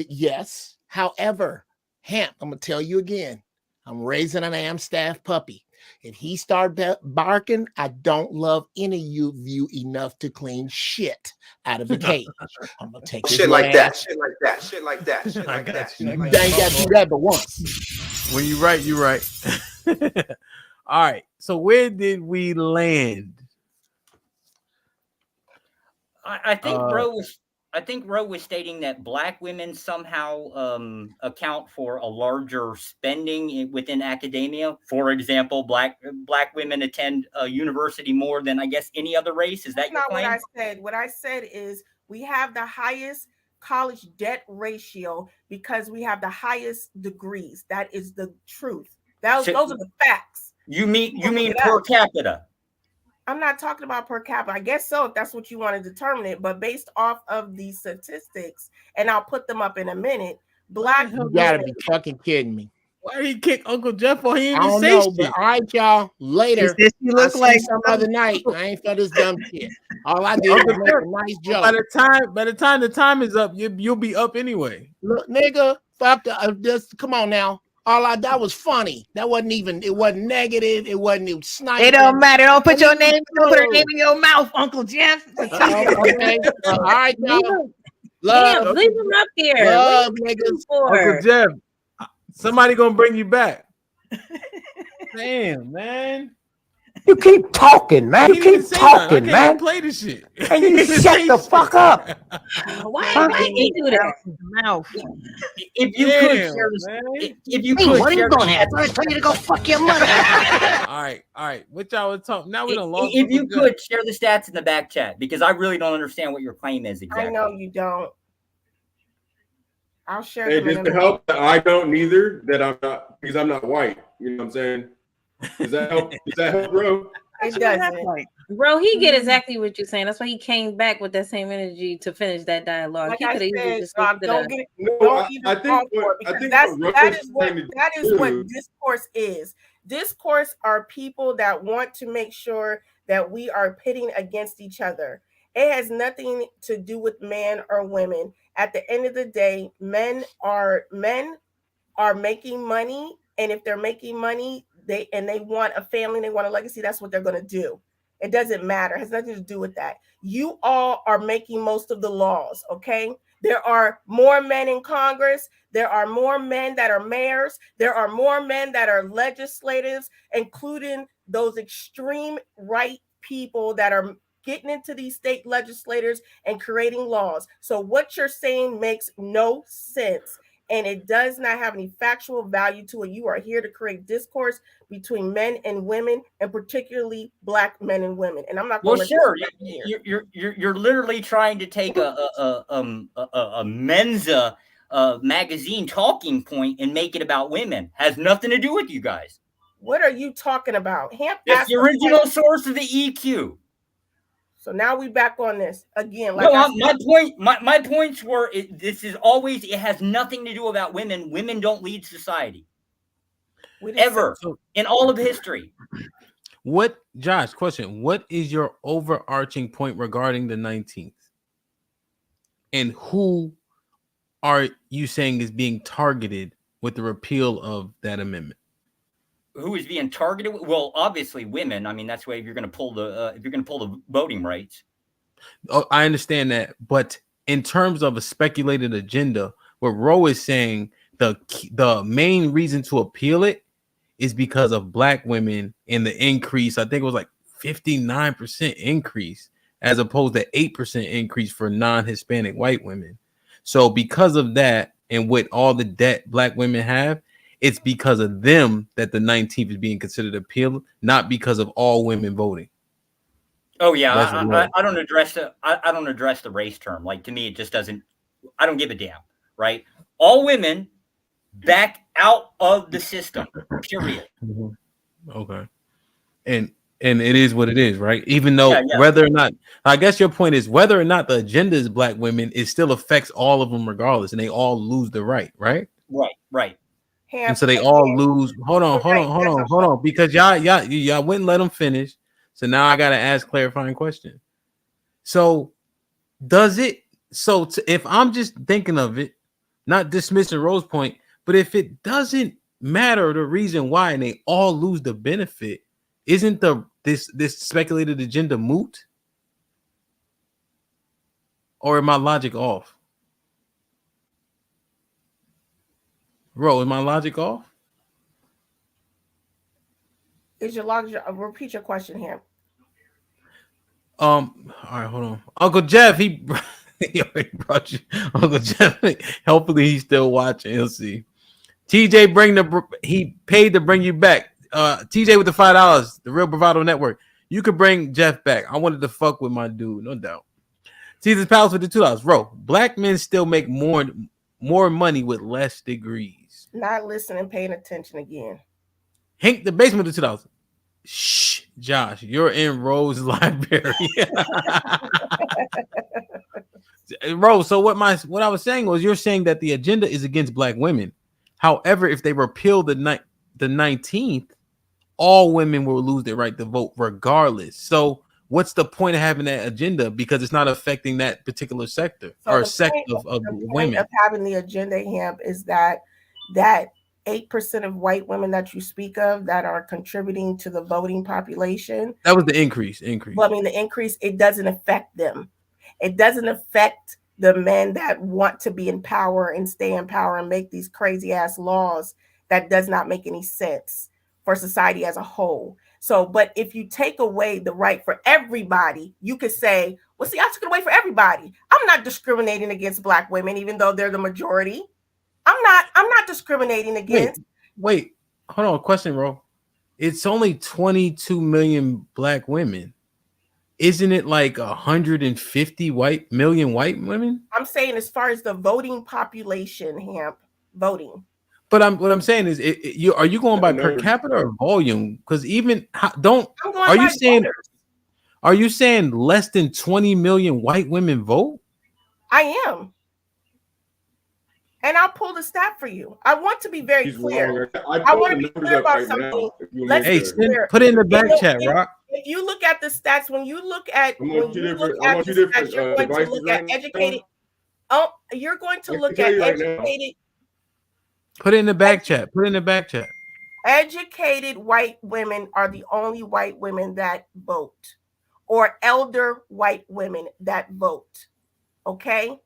[SPEAKER 6] Yes. However, Hamp, I'm gonna tell you again. I'm raising an Amstaff puppy. If he start barking, I don't love any of you enough to clean shit out of the cage. I'm gonna take
[SPEAKER 13] shit like that. Shit like that. Shit like that. Shit like that.
[SPEAKER 6] They ain't got to do that but once.
[SPEAKER 5] When you right, you're right. All right. So where did we land?
[SPEAKER 10] I think Bro was I think Roe was stating that Black women somehow account for a larger spending within academia. For example, Black women attend a university more than I guess any other race. Is that your
[SPEAKER 22] Not what
[SPEAKER 10] claim?
[SPEAKER 22] I said. What I said is we have the highest college debt ratio because we have the highest degrees. That is the truth. Those are the facts.
[SPEAKER 10] You mean per capita?
[SPEAKER 22] I'm not talking about per capita. I guess so, if that's what you want to determine it. But based off of the statistics, and I'll put them up in a minute, Black
[SPEAKER 6] You gotta be fucking kidding me.
[SPEAKER 5] Why did he kick Uncle Jeff or he didn't
[SPEAKER 6] I
[SPEAKER 5] even
[SPEAKER 6] don't
[SPEAKER 5] say
[SPEAKER 6] know,
[SPEAKER 5] shit?
[SPEAKER 6] but all right, y'all. Later,
[SPEAKER 19] He said she looked
[SPEAKER 6] I
[SPEAKER 19] like
[SPEAKER 6] some other night. I ain't felt this dumb shit. All I did was
[SPEAKER 5] Uncle
[SPEAKER 6] make
[SPEAKER 5] Jeff,
[SPEAKER 6] a nice joke.
[SPEAKER 5] by the time the time is up, you'll be up anyway.
[SPEAKER 6] Look, nigga, fuck the just come on now. That was funny. That wasn't even. It wasn't negative. It wasn't even sniping.
[SPEAKER 19] It don't matter. Don't put your name. Don't put her name in your mouth, Uncle Jeff.
[SPEAKER 6] Okay. All right, y'all. Love,
[SPEAKER 1] leave him up there.
[SPEAKER 6] Love, niggas.
[SPEAKER 5] Uncle Jeff, somebody gonna bring you back. Damn, man.
[SPEAKER 3] You keep talking, man. You keep talking, man.
[SPEAKER 5] Play the shit.
[SPEAKER 3] And you shut the fuck up.
[SPEAKER 1] Why he do that?
[SPEAKER 19] Mouth.
[SPEAKER 10] If you could share this, if you could,
[SPEAKER 3] what are you
[SPEAKER 10] share
[SPEAKER 3] going
[SPEAKER 10] this-
[SPEAKER 3] at? I tell you to go fuck your mother.
[SPEAKER 5] All right. What y'all was talking? Now we done lost.
[SPEAKER 10] If you
[SPEAKER 5] Uncle
[SPEAKER 10] could
[SPEAKER 5] Jeff.
[SPEAKER 10] share the stats in the back chat, because I really don't understand what your claim is exactly.
[SPEAKER 22] I know you don't. I'll share
[SPEAKER 4] Hey,
[SPEAKER 22] them in
[SPEAKER 4] just
[SPEAKER 22] a
[SPEAKER 4] to
[SPEAKER 22] minute.
[SPEAKER 4] help that I don't neither, that I'm not, because I'm not white. You know what I'm saying? Does that help? Does that help, bro?
[SPEAKER 22] It doesn't.
[SPEAKER 1] Bro, he get exactly what you're saying. That's why he came back with that same energy to finish that dialogue.
[SPEAKER 22] Like
[SPEAKER 1] He
[SPEAKER 22] I
[SPEAKER 1] could have easily
[SPEAKER 22] said,
[SPEAKER 1] just looked it
[SPEAKER 22] don't
[SPEAKER 1] up.
[SPEAKER 22] get it.
[SPEAKER 4] No,
[SPEAKER 22] Don't even
[SPEAKER 4] I think
[SPEAKER 22] fall
[SPEAKER 4] what-
[SPEAKER 22] for it,
[SPEAKER 4] I
[SPEAKER 22] because
[SPEAKER 4] think
[SPEAKER 22] that
[SPEAKER 4] what
[SPEAKER 22] is what
[SPEAKER 4] Rose is
[SPEAKER 22] that is
[SPEAKER 4] trying to
[SPEAKER 22] what
[SPEAKER 4] do-
[SPEAKER 22] discourse is. Discourse are people that want to make sure that we are pitting against each other. It has nothing to do with man or women. At the end of the day, men are making money, and if they're making money, they want a family, they want a legacy, that's what they're going to do. It doesn't matter. It has nothing to do with that. You all are making most of the laws, okay? There are more men in Congress. There are more men that are mayors. There are more men that are legislators, including those extreme right people that are getting into these state legislators and creating laws. So what you're saying makes no sense, and it does not have any factual value to it. You are here to create discourse between men and women, and particularly Black men and women. And I'm not going
[SPEAKER 10] Well,
[SPEAKER 22] to
[SPEAKER 10] sure. You're literally trying to take a Mensa magazine talking point and make it about women. Has nothing to do with you guys.
[SPEAKER 22] What are you talking about? Hamp
[SPEAKER 10] That's
[SPEAKER 22] asked
[SPEAKER 10] the
[SPEAKER 22] a
[SPEAKER 10] original
[SPEAKER 22] question.
[SPEAKER 10] source of the EQ.
[SPEAKER 22] So now we back on this again.
[SPEAKER 10] No,
[SPEAKER 22] I
[SPEAKER 10] my points were this is always, it has nothing to do about women. Women don't lead society ever in all of history.
[SPEAKER 5] What, Josh? Question: what is your overarching point regarding the 19th, and who are you saying is being targeted with the repeal of that amendment?
[SPEAKER 10] Who is being targeted? Well, obviously women. I mean, that's why if you're going to pull the voting rights.
[SPEAKER 5] Oh, I understand that, but in terms of a speculated agenda, what Roe is saying, the main reason to appeal it is because of Black women and the increase. I think it was like 59% increase as opposed to 8% increase for non-Hispanic white women. So because of that, and with all the debt Black women have, it's because of them that the 19th is being considered appeal, not because of all women voting.
[SPEAKER 10] Oh yeah, I don't address the race term. Like, to me, it just doesn't. I don't give a damn. Right? All women back out of the system. Period.
[SPEAKER 5] Okay, and it is what it is, right? Even though whether or not, I guess your point is whether or not the agenda is Black women, it still affects all of them regardless, and they all lose the right, right?
[SPEAKER 10] Right.
[SPEAKER 5] And so they all lose. Hold on, because y'all wouldn't let them finish. So now I gotta ask clarifying question. So does it? So if I'm just thinking of it, not dismissing Rose's point, but if it doesn't matter the reason why, and they all lose the benefit, isn't this speculated agenda moot? Or am my logic off? Ro, is my logic off?
[SPEAKER 22] Is your logic? Repeat your question here.
[SPEAKER 5] All right, hold on. Uncle Jeff, Yo, he brought you Uncle Jeff. Hopefully he's still watching. He'll see. TJ he paid to bring you back. TJ with the $5, the Real Bravado Network. You could bring Jeff back. I wanted to fuck with my dude, no doubt. Caesar's Palace with the $2. Bro, black men still make more money with less degrees.
[SPEAKER 22] Not listening, paying attention again.
[SPEAKER 5] Hank the Basement with the $2. Shh, Josh, you're in Rose Library. Rose, so what I was saying was, you're saying that the agenda is against black women. However, if they repeal the 19th, all women will lose their right to vote regardless. So what's the point of having that agenda? Because it's not affecting that particular sector or sect of women.
[SPEAKER 22] Of having the agenda, Hamp, is that 8% of white women that you speak of that are contributing to the voting population.
[SPEAKER 5] That was the increase.
[SPEAKER 22] Well, I mean, the increase, it doesn't affect them. It doesn't affect the men that want to be in power and stay in power and make these crazy ass laws that does not make any sense for society as a whole. So, but if you take away the right for everybody, you could say, well, see, I took it away for everybody. I'm not discriminating against black women, even though they're the majority. I'm not discriminating against.
[SPEAKER 5] Wait, hold on. Question, bro. It's only 22 million black women. Isn't it like 150 million white women?
[SPEAKER 22] I'm saying as far as the voting population, Hamp, voting.
[SPEAKER 5] But what I'm saying is, are you going by per capita or volume? Because are you saying less than 20 million white women vote?
[SPEAKER 22] I am. And I'll pull the stat for you. I want to be very clear. I want to be clear about something.
[SPEAKER 5] Put it in the back chat, Rock.
[SPEAKER 22] If you look at the stats, when you look at the stats, you're going to look at educated. Oh, you're going to look at educated.
[SPEAKER 5] Put it in the back chat. Put it in the back chat.
[SPEAKER 22] Educated white women are the only white women that vote, or elder white women that vote. Okay?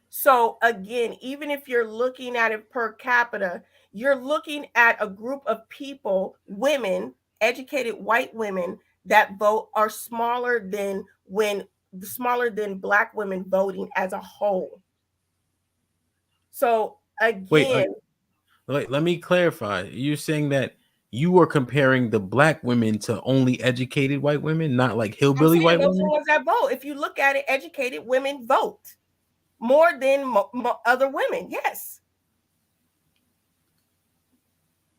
[SPEAKER 22] So again, even if you're looking at it per capita, you're looking at a group of people, women, educated white women that vote are smaller than black women voting as a whole. So again,
[SPEAKER 5] wait, let me clarify. You're saying that you were comparing the black women to only educated white women, not like hillbilly white women?
[SPEAKER 22] Those are the ones that vote. If you look at it, educated women vote more than other women. Yes.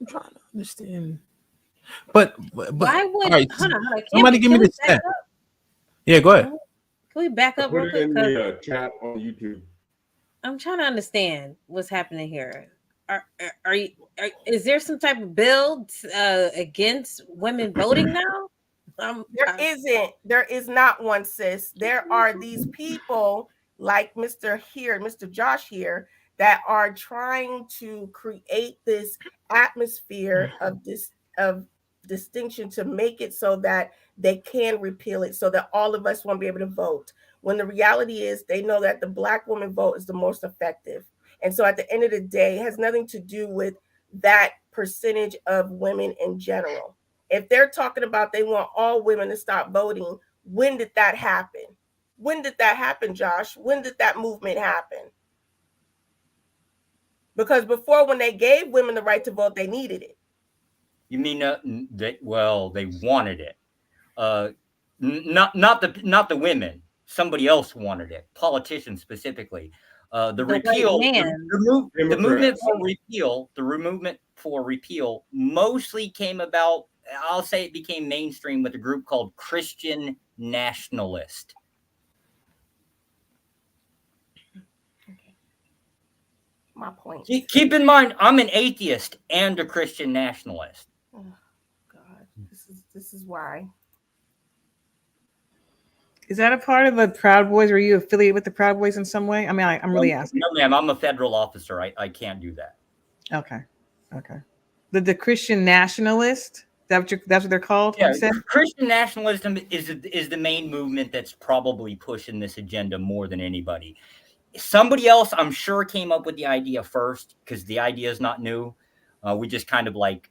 [SPEAKER 5] I'm trying to understand. But
[SPEAKER 1] why would
[SPEAKER 5] right,
[SPEAKER 1] hold on,
[SPEAKER 5] somebody give me the stat. Yeah, go ahead.
[SPEAKER 1] Can we back up real quick?
[SPEAKER 4] Put it in the chat on YouTube.
[SPEAKER 1] I'm trying to understand what's happening here. Is there some type of bill against women voting now?
[SPEAKER 22] There is not one, sis. There are these people like Mr. Josh here, that are trying to create this atmosphere of distinction to make it so that they can repeal it, so that all of us won't be able to vote. When the reality is, they know that the black woman vote is the most effective. And so at the end of the day, it has nothing to do with that percentage of women in general. If they're talking about they want all women to stop voting, when did that happen? When did that happen, Josh? When did that movement happen? Because before, when they gave women the right to vote, they needed it.
[SPEAKER 10] You mean they wanted it. Not the women. Somebody else wanted it. Politicians specifically. The movement for repeal mostly came about. I'll say it became mainstream with a group called Christian Nationalist.
[SPEAKER 22] My point.
[SPEAKER 10] Keep in mind, I'm an atheist and a Christian nationalist.
[SPEAKER 22] Oh God, this is why.
[SPEAKER 19] Is that a part of the Proud Boys? Were you affiliated with the Proud Boys in some way? I mean, I'm really asking.
[SPEAKER 10] No, ma'am. I'm a federal officer. I can't do that.
[SPEAKER 19] Okay. The Christian Nationalist. That's what they're called.
[SPEAKER 10] Yeah, Christian nationalism is the main movement that's probably pushing this agenda more than anybody. Somebody else, I'm sure, came up with the idea first, because the idea is not new. We just kind of like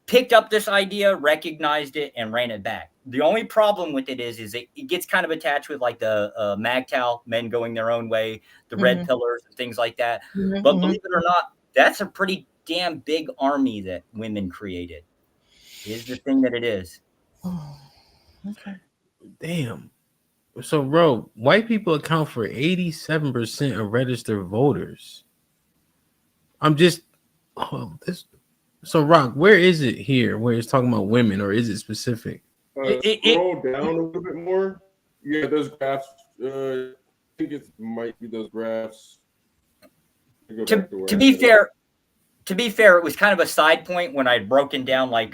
[SPEAKER 10] picked up this idea, recognized it, and ran it back. The only problem with it is it gets kind of attached with like the MAGTOW, men going their own way, the red pillars and things like that. But believe it or not, that's a pretty damn big army that women created. Is the thing that it is.
[SPEAKER 5] Okay. Damn. So, bro, white people account for 87% of registered voters. I'm just So, Rock, where is it here? Where it's talking about women, or is it specific?
[SPEAKER 4] Scroll down a little bit more. Yeah, those graphs. I think it might be those graphs.
[SPEAKER 10] To be fair, it was kind of a side point when I'd broken down like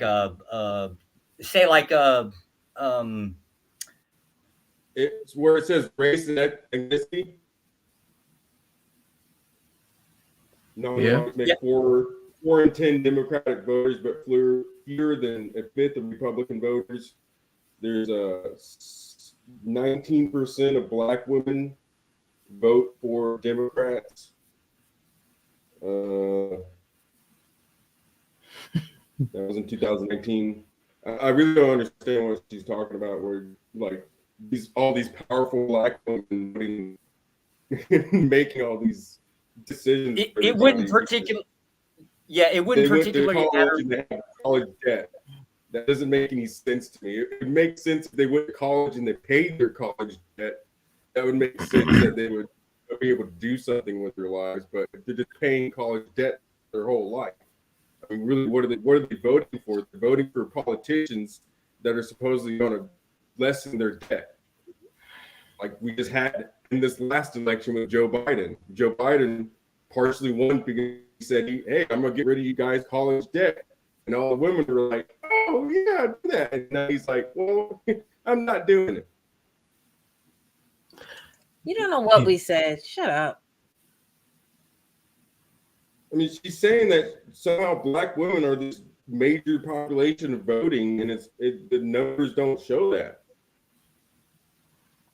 [SPEAKER 4] it's where it says race and ethnicity. No, make 4 in 10 Democratic voters, but fewer than a fifth of Republican voters. There's 19% of Black women vote for Democrats. That was in 2019. I really don't understand what she's talking about. Where like all these powerful Black women making all these decisions.
[SPEAKER 10] It wouldn't particularly. Yeah, it wouldn't particularly matter.
[SPEAKER 4] They have college debt. That doesn't make any sense to me. It makes sense if they went to college and they paid their college debt. That would make sense that they would be able to do something with their lives. But if they're just paying college debt their whole life, I mean, really, what are they voting for? They're voting for politicians that are supposedly going to lessen their debt. Like we just had in this last election with Joe Biden. Joe Biden partially won because he said, "Hey, I'm gonna get rid of you guys' college debt," and all the women were like, "Oh yeah, do that." And now he's like, "Well, I'm not doing it."
[SPEAKER 1] You don't know what we said. Shut up.
[SPEAKER 4] I mean, she's saying that somehow Black women are this major population of voting, and the numbers don't show that.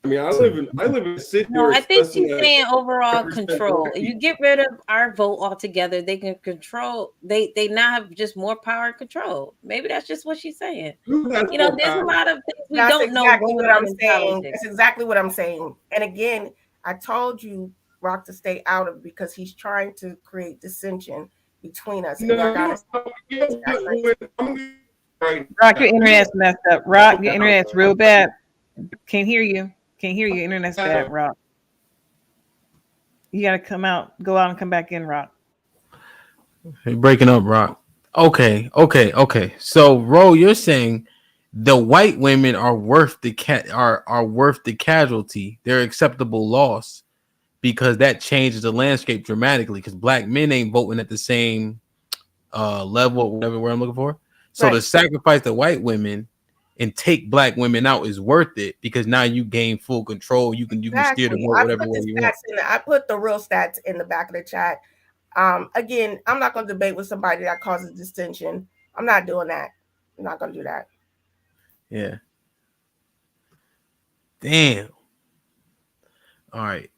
[SPEAKER 4] I mean, I live in a city.
[SPEAKER 1] No, I think she's saying overall control. If you get rid of our vote altogether, they can control. They now have just more power and control. Maybe that's just what she's saying. You know, there's a lot of things we don't know.
[SPEAKER 22] Exactly what I'm saying. That's exactly what I'm saying. And again, I told you, Rock, to stay out of it because he's trying to create dissension between us.
[SPEAKER 19] Rock, your internet's messed up. Rock, your internet's real bad. Can't hear you. Can't hear you. Internet's bad, Rock. You gotta go out and come back in, Rock.
[SPEAKER 5] You're breaking up, Rock. Okay. So, Ro, you're saying the white women are worth the casualty. They're acceptable loss because that changes the landscape dramatically. Because Black men ain't voting at the same level or whatever word I'm looking for. So to sacrifice the white women and take Black women out is worth it because now you gain full control. You can steer the boat whatever way you want.
[SPEAKER 22] I put the real stats in the back of the chat. Again, I'm not going to debate with somebody that causes dissension. I'm not doing that. I'm not going to do that.
[SPEAKER 5] Yeah. Damn. All right.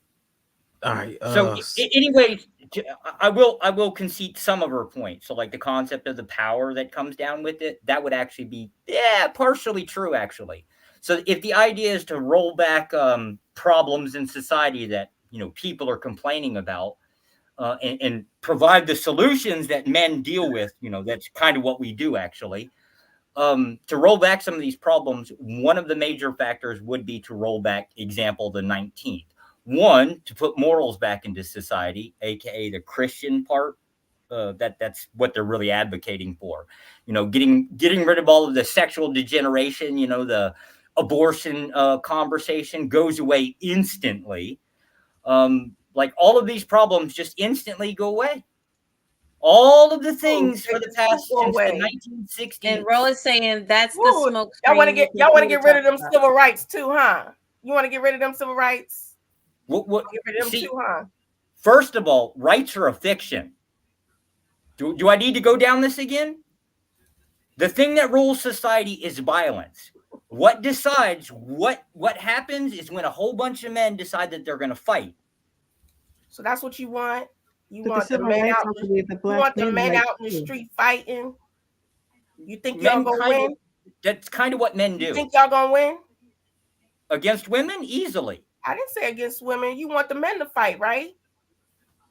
[SPEAKER 10] So anyway, I will concede some of her points. So like the concept of the power that comes down with it, that would actually be partially true actually. So if the idea is to roll back problems in society that people are complaining about and provide the solutions that men deal with, that's kind of what we do actually. To roll back some of these problems, one of the major factors would be to roll back, example, the 19th. One, to put morals back into society, aka the Christian part. That's what they're really advocating for. Getting rid of all of the sexual degeneration. The abortion conversation goes away instantly. Like all of these problems just instantly go away. All of the things for the past since the 1960s.
[SPEAKER 1] And Ro is saying that's the smoke.
[SPEAKER 22] Y'all want to get rid of them civil rights too, huh? You want to get rid of them civil rights?
[SPEAKER 10] First of all, rights are a fiction. Do I need to go down this again? The thing that rules society is violence. What decides what happens is when a whole bunch of men decide that they're going to fight.
[SPEAKER 22] So that's what you want? You want the men out in the street fighting? You think y'all gonna win?
[SPEAKER 10] That's kind of what men do.
[SPEAKER 22] You think y'all gonna win
[SPEAKER 10] against women easily?
[SPEAKER 22] I didn't say against women. You want the men to fight, right?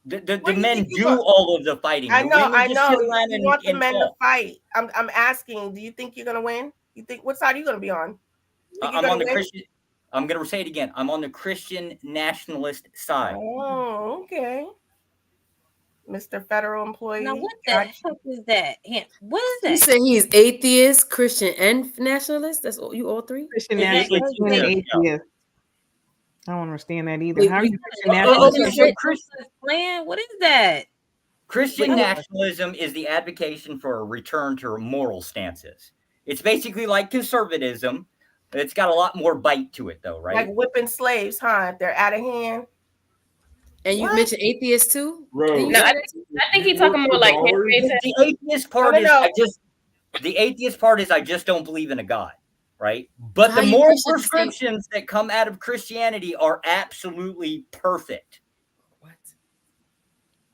[SPEAKER 10] The men do all of the fighting.
[SPEAKER 22] I
[SPEAKER 10] The
[SPEAKER 22] know.
[SPEAKER 10] women just sit around
[SPEAKER 22] You want the
[SPEAKER 10] and
[SPEAKER 22] men to
[SPEAKER 10] talk.
[SPEAKER 22] fight. I'm asking. Do you think you're gonna win? You think what side are you gonna be on?
[SPEAKER 10] I'm on the Christian. I'm gonna say it again. I'm on the Christian nationalist side.
[SPEAKER 22] Oh, okay. Mr. Federal Employee.
[SPEAKER 1] Now, what the heck is that? What is that?
[SPEAKER 14] You say he's atheist, Christian, and nationalist? That's all, you all three?
[SPEAKER 19] Christian nationalist and atheist. I don't understand that either. How are you Christian nationalist?
[SPEAKER 1] What is that?
[SPEAKER 10] Christian nationalism is the advocation for a return to moral stances. It's basically like conservatism. It's got a lot more bite to it, though, right?
[SPEAKER 22] Like whipping slaves, huh? If they're out of hand.
[SPEAKER 14] And you mentioned atheists too?
[SPEAKER 20] No, I think he's talking more like
[SPEAKER 10] the atheist part the atheist part is I just don't believe in a God, right? But the moral prescriptions that come out of Christianity are absolutely perfect.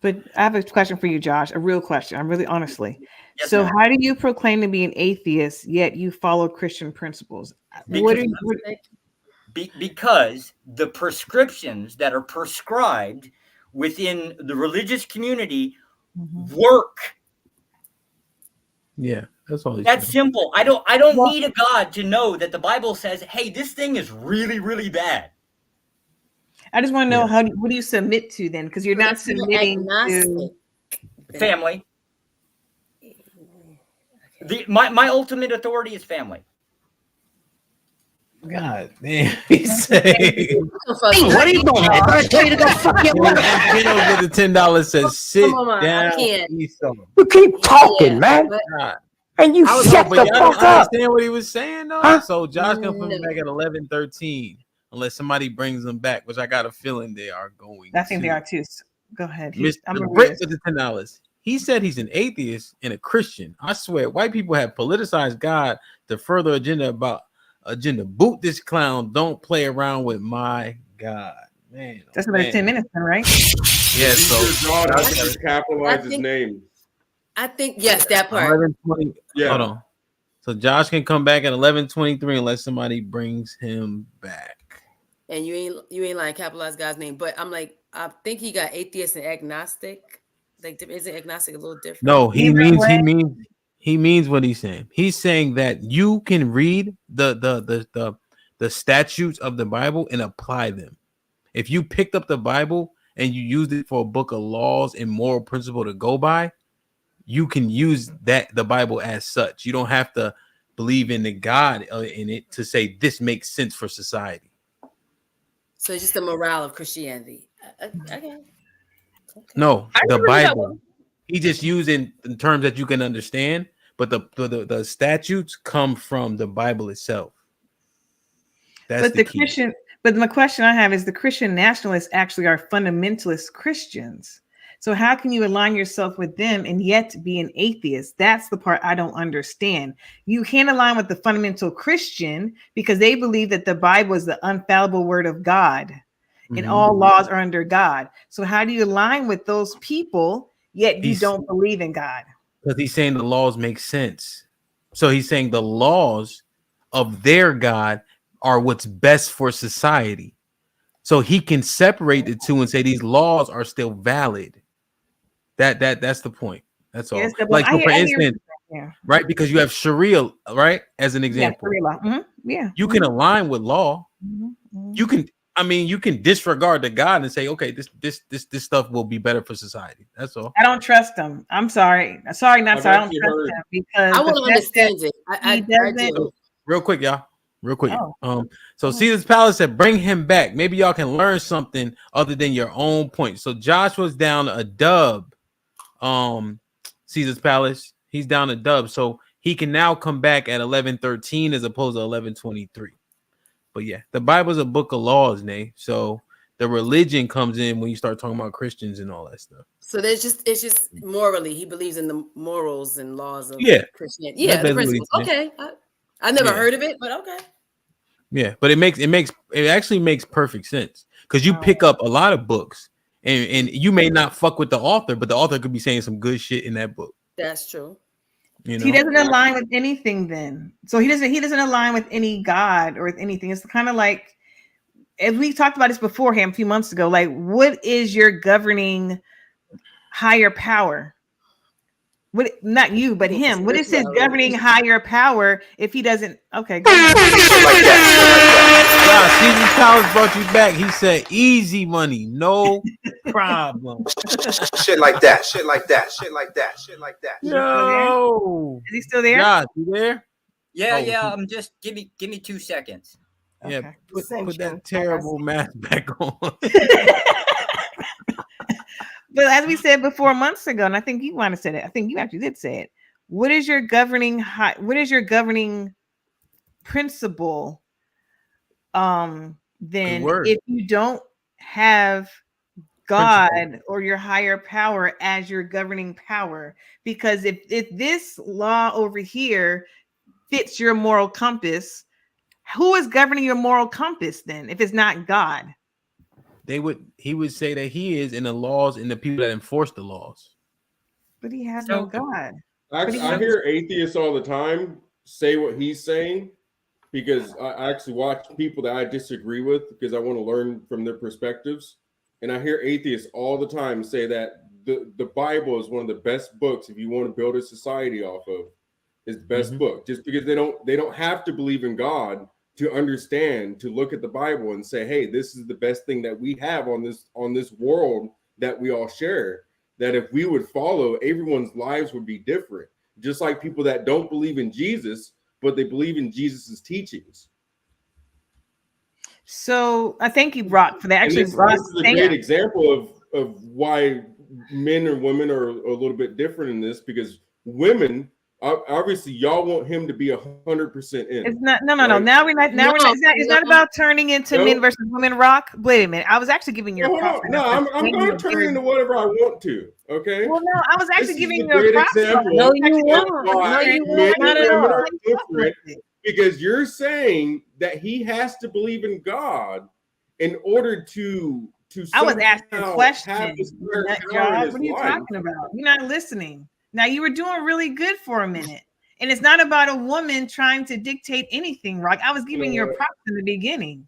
[SPEAKER 19] But I have a question for you, Josh. A real question. I'm really honestly.
[SPEAKER 10] Yes,
[SPEAKER 19] so,
[SPEAKER 10] ma'am.
[SPEAKER 19] how do you proclaim to be an atheist yet you follow Christian principles?
[SPEAKER 10] Because the prescriptions that are prescribed within the religious community work.
[SPEAKER 5] Yeah, that's all.
[SPEAKER 10] That's simple. I don't need a God to know that the Bible says, "Hey, this thing is really, really bad."
[SPEAKER 19] I just want to know what do you submit to then? Because you're not submitting to
[SPEAKER 10] family. My ultimate authority is family.
[SPEAKER 5] God damn, he's saying.
[SPEAKER 3] What are you doing? I'm gonna tell you to go fuck your mother.
[SPEAKER 5] Get the $10 says sit down.
[SPEAKER 3] You keep talking, man. And you shut the fuck up.
[SPEAKER 5] Understand what he was saying though? Huh? So Josh can put him back at 11-13 unless somebody brings them back, which I got a feeling they are going.
[SPEAKER 19] I think they are too. Go ahead.
[SPEAKER 5] Mr. Britt with the $10. He said he's an atheist and a Christian. I swear, white people have politicized God to further agenda. Boot this clown. Don't play around with my God, man.
[SPEAKER 19] That's another 10 minutes, then, right?
[SPEAKER 5] Yeah. So
[SPEAKER 4] God has to capitalize his name.
[SPEAKER 14] I think yes, that part.
[SPEAKER 5] 11:20. Yeah. Hold on. So Josh can come back at 11:23 unless somebody brings him back.
[SPEAKER 14] And you ain't like capitalize God's name, but I'm like, I think he got atheist and agnostic. Like, isn't agnostic a little different?
[SPEAKER 5] No, he means what he's saying. He's saying that you can read the statutes of the Bible and apply them. If you picked up the Bible and you used it for a book of laws and moral principle to go by, you can use the Bible as such. You don't have to believe in the God in it to say this makes sense for society.
[SPEAKER 14] So it's just the morale of Christianity. Okay.
[SPEAKER 5] No, the Bible. He just using in terms that you can understand, but the statutes come from the Bible itself. That's
[SPEAKER 19] the Christian. But my question I have is: the Christian nationalists actually are fundamentalist Christians. So how can you align yourself with them and yet be an atheist? That's the part I don't understand. You can't align with the fundamental Christian because they believe that the Bible is the infallible word of God and all laws are under God. So how do you align with those people yet you don't believe in God?
[SPEAKER 5] Because he's saying the laws make sense. So he's saying the laws of their God are what's best for society. So he can separate the two and say these laws are still valid. That's the point. That's all. Yes, like for instance, right? Because you have Sharia, right? As an example,
[SPEAKER 19] yeah.
[SPEAKER 5] You can align with law. You can. I mean, you can disregard the God and say, okay, this stuff will be better for society. That's all.
[SPEAKER 19] I don't trust him. I'm sorry. I don't trust him because
[SPEAKER 14] I want to understand it. I do.
[SPEAKER 5] Real quick, y'all. Real quick. So Caesar's Palace said, bring him back. Maybe y'all can learn something other than your own point. So Josh was down a dub. Caesar's Palace. He's down a dub. So he can now come back at 11:13 as opposed to 11:23. But yeah, the Bible is a book of laws, Nay. So the religion comes in when you start talking about Christians and all that stuff.
[SPEAKER 14] So it's just morally, he believes in the morals and laws of Christianity.
[SPEAKER 5] Yeah,
[SPEAKER 14] the principles. Okay. I never heard of it, but okay.
[SPEAKER 5] Yeah, but it actually makes perfect sense because you pick up a lot of books and you may not fuck with the author, but the author could be saying some good shit in that book.
[SPEAKER 14] That's true.
[SPEAKER 5] You know,
[SPEAKER 19] he doesn't align with anything then. So he doesn't align with any God or with anything. It's kind of like, as we talked about this beforehand a few months ago, like, what is your governing higher power? What, not you, but him. What is his governing higher power if he doesn't? Okay, go ahead.
[SPEAKER 5] Caesar Towers brought you back. He said, "Easy money, no problem."
[SPEAKER 13] Shit like that. Shit like that. Shit like that. Shit like that.
[SPEAKER 5] Yo,
[SPEAKER 19] is he still there?
[SPEAKER 5] Josh, you there?
[SPEAKER 10] Yeah,
[SPEAKER 5] Oh,
[SPEAKER 10] yeah. I'm just give me 2 seconds.
[SPEAKER 5] Yeah,
[SPEAKER 19] Okay.
[SPEAKER 5] put that terrible mask back on.
[SPEAKER 19] But as we said before months ago, and I think you might have said it. I think you actually did say it. What is your governing what is your governing principle? Then if you don't have God or your higher power as your governing power, because if this law over here fits your moral compass, who is governing your moral compass then if it's not God?
[SPEAKER 5] He would say that he is in the laws and the people that enforce the laws.
[SPEAKER 19] But he has no God.
[SPEAKER 4] Actually, I hear atheists all the time say what he's saying, because I actually watch people that I disagree with because I want to learn from their perspectives. And I hear atheists all the time say that the Bible is one of the best books if you want to build a society off of. It's the best book, just because they don't have to believe in God to understand, to look at the Bible and say, hey, this is the best thing that we have on this world that we all share. That if we would follow, everyone's lives would be different. Just like people that don't believe in Jesus, but they believe in Jesus's teachings.
[SPEAKER 19] So I thank you, Brock, for that. Actually,
[SPEAKER 4] this is a great example of why men and women are a little bit different in this, because women, obviously, y'all want him to be 100% in.
[SPEAKER 19] It's not. No. Now we're not. It's not about turning into men versus women. Rock. Wait a minute. I was actually giving you a props.
[SPEAKER 4] No, I'm going to turn into whatever I want to. Okay.
[SPEAKER 19] Well, no, I was actually giving you a props.
[SPEAKER 4] No, you won't. Not at all. Different, because you're saying that he has to believe in God in order to.
[SPEAKER 19] I was asking questions. What are you talking about? You're not listening. Now, you were doing really good for a minute. And it's not about a woman trying to dictate anything, Rock. I was giving you a props in the beginning.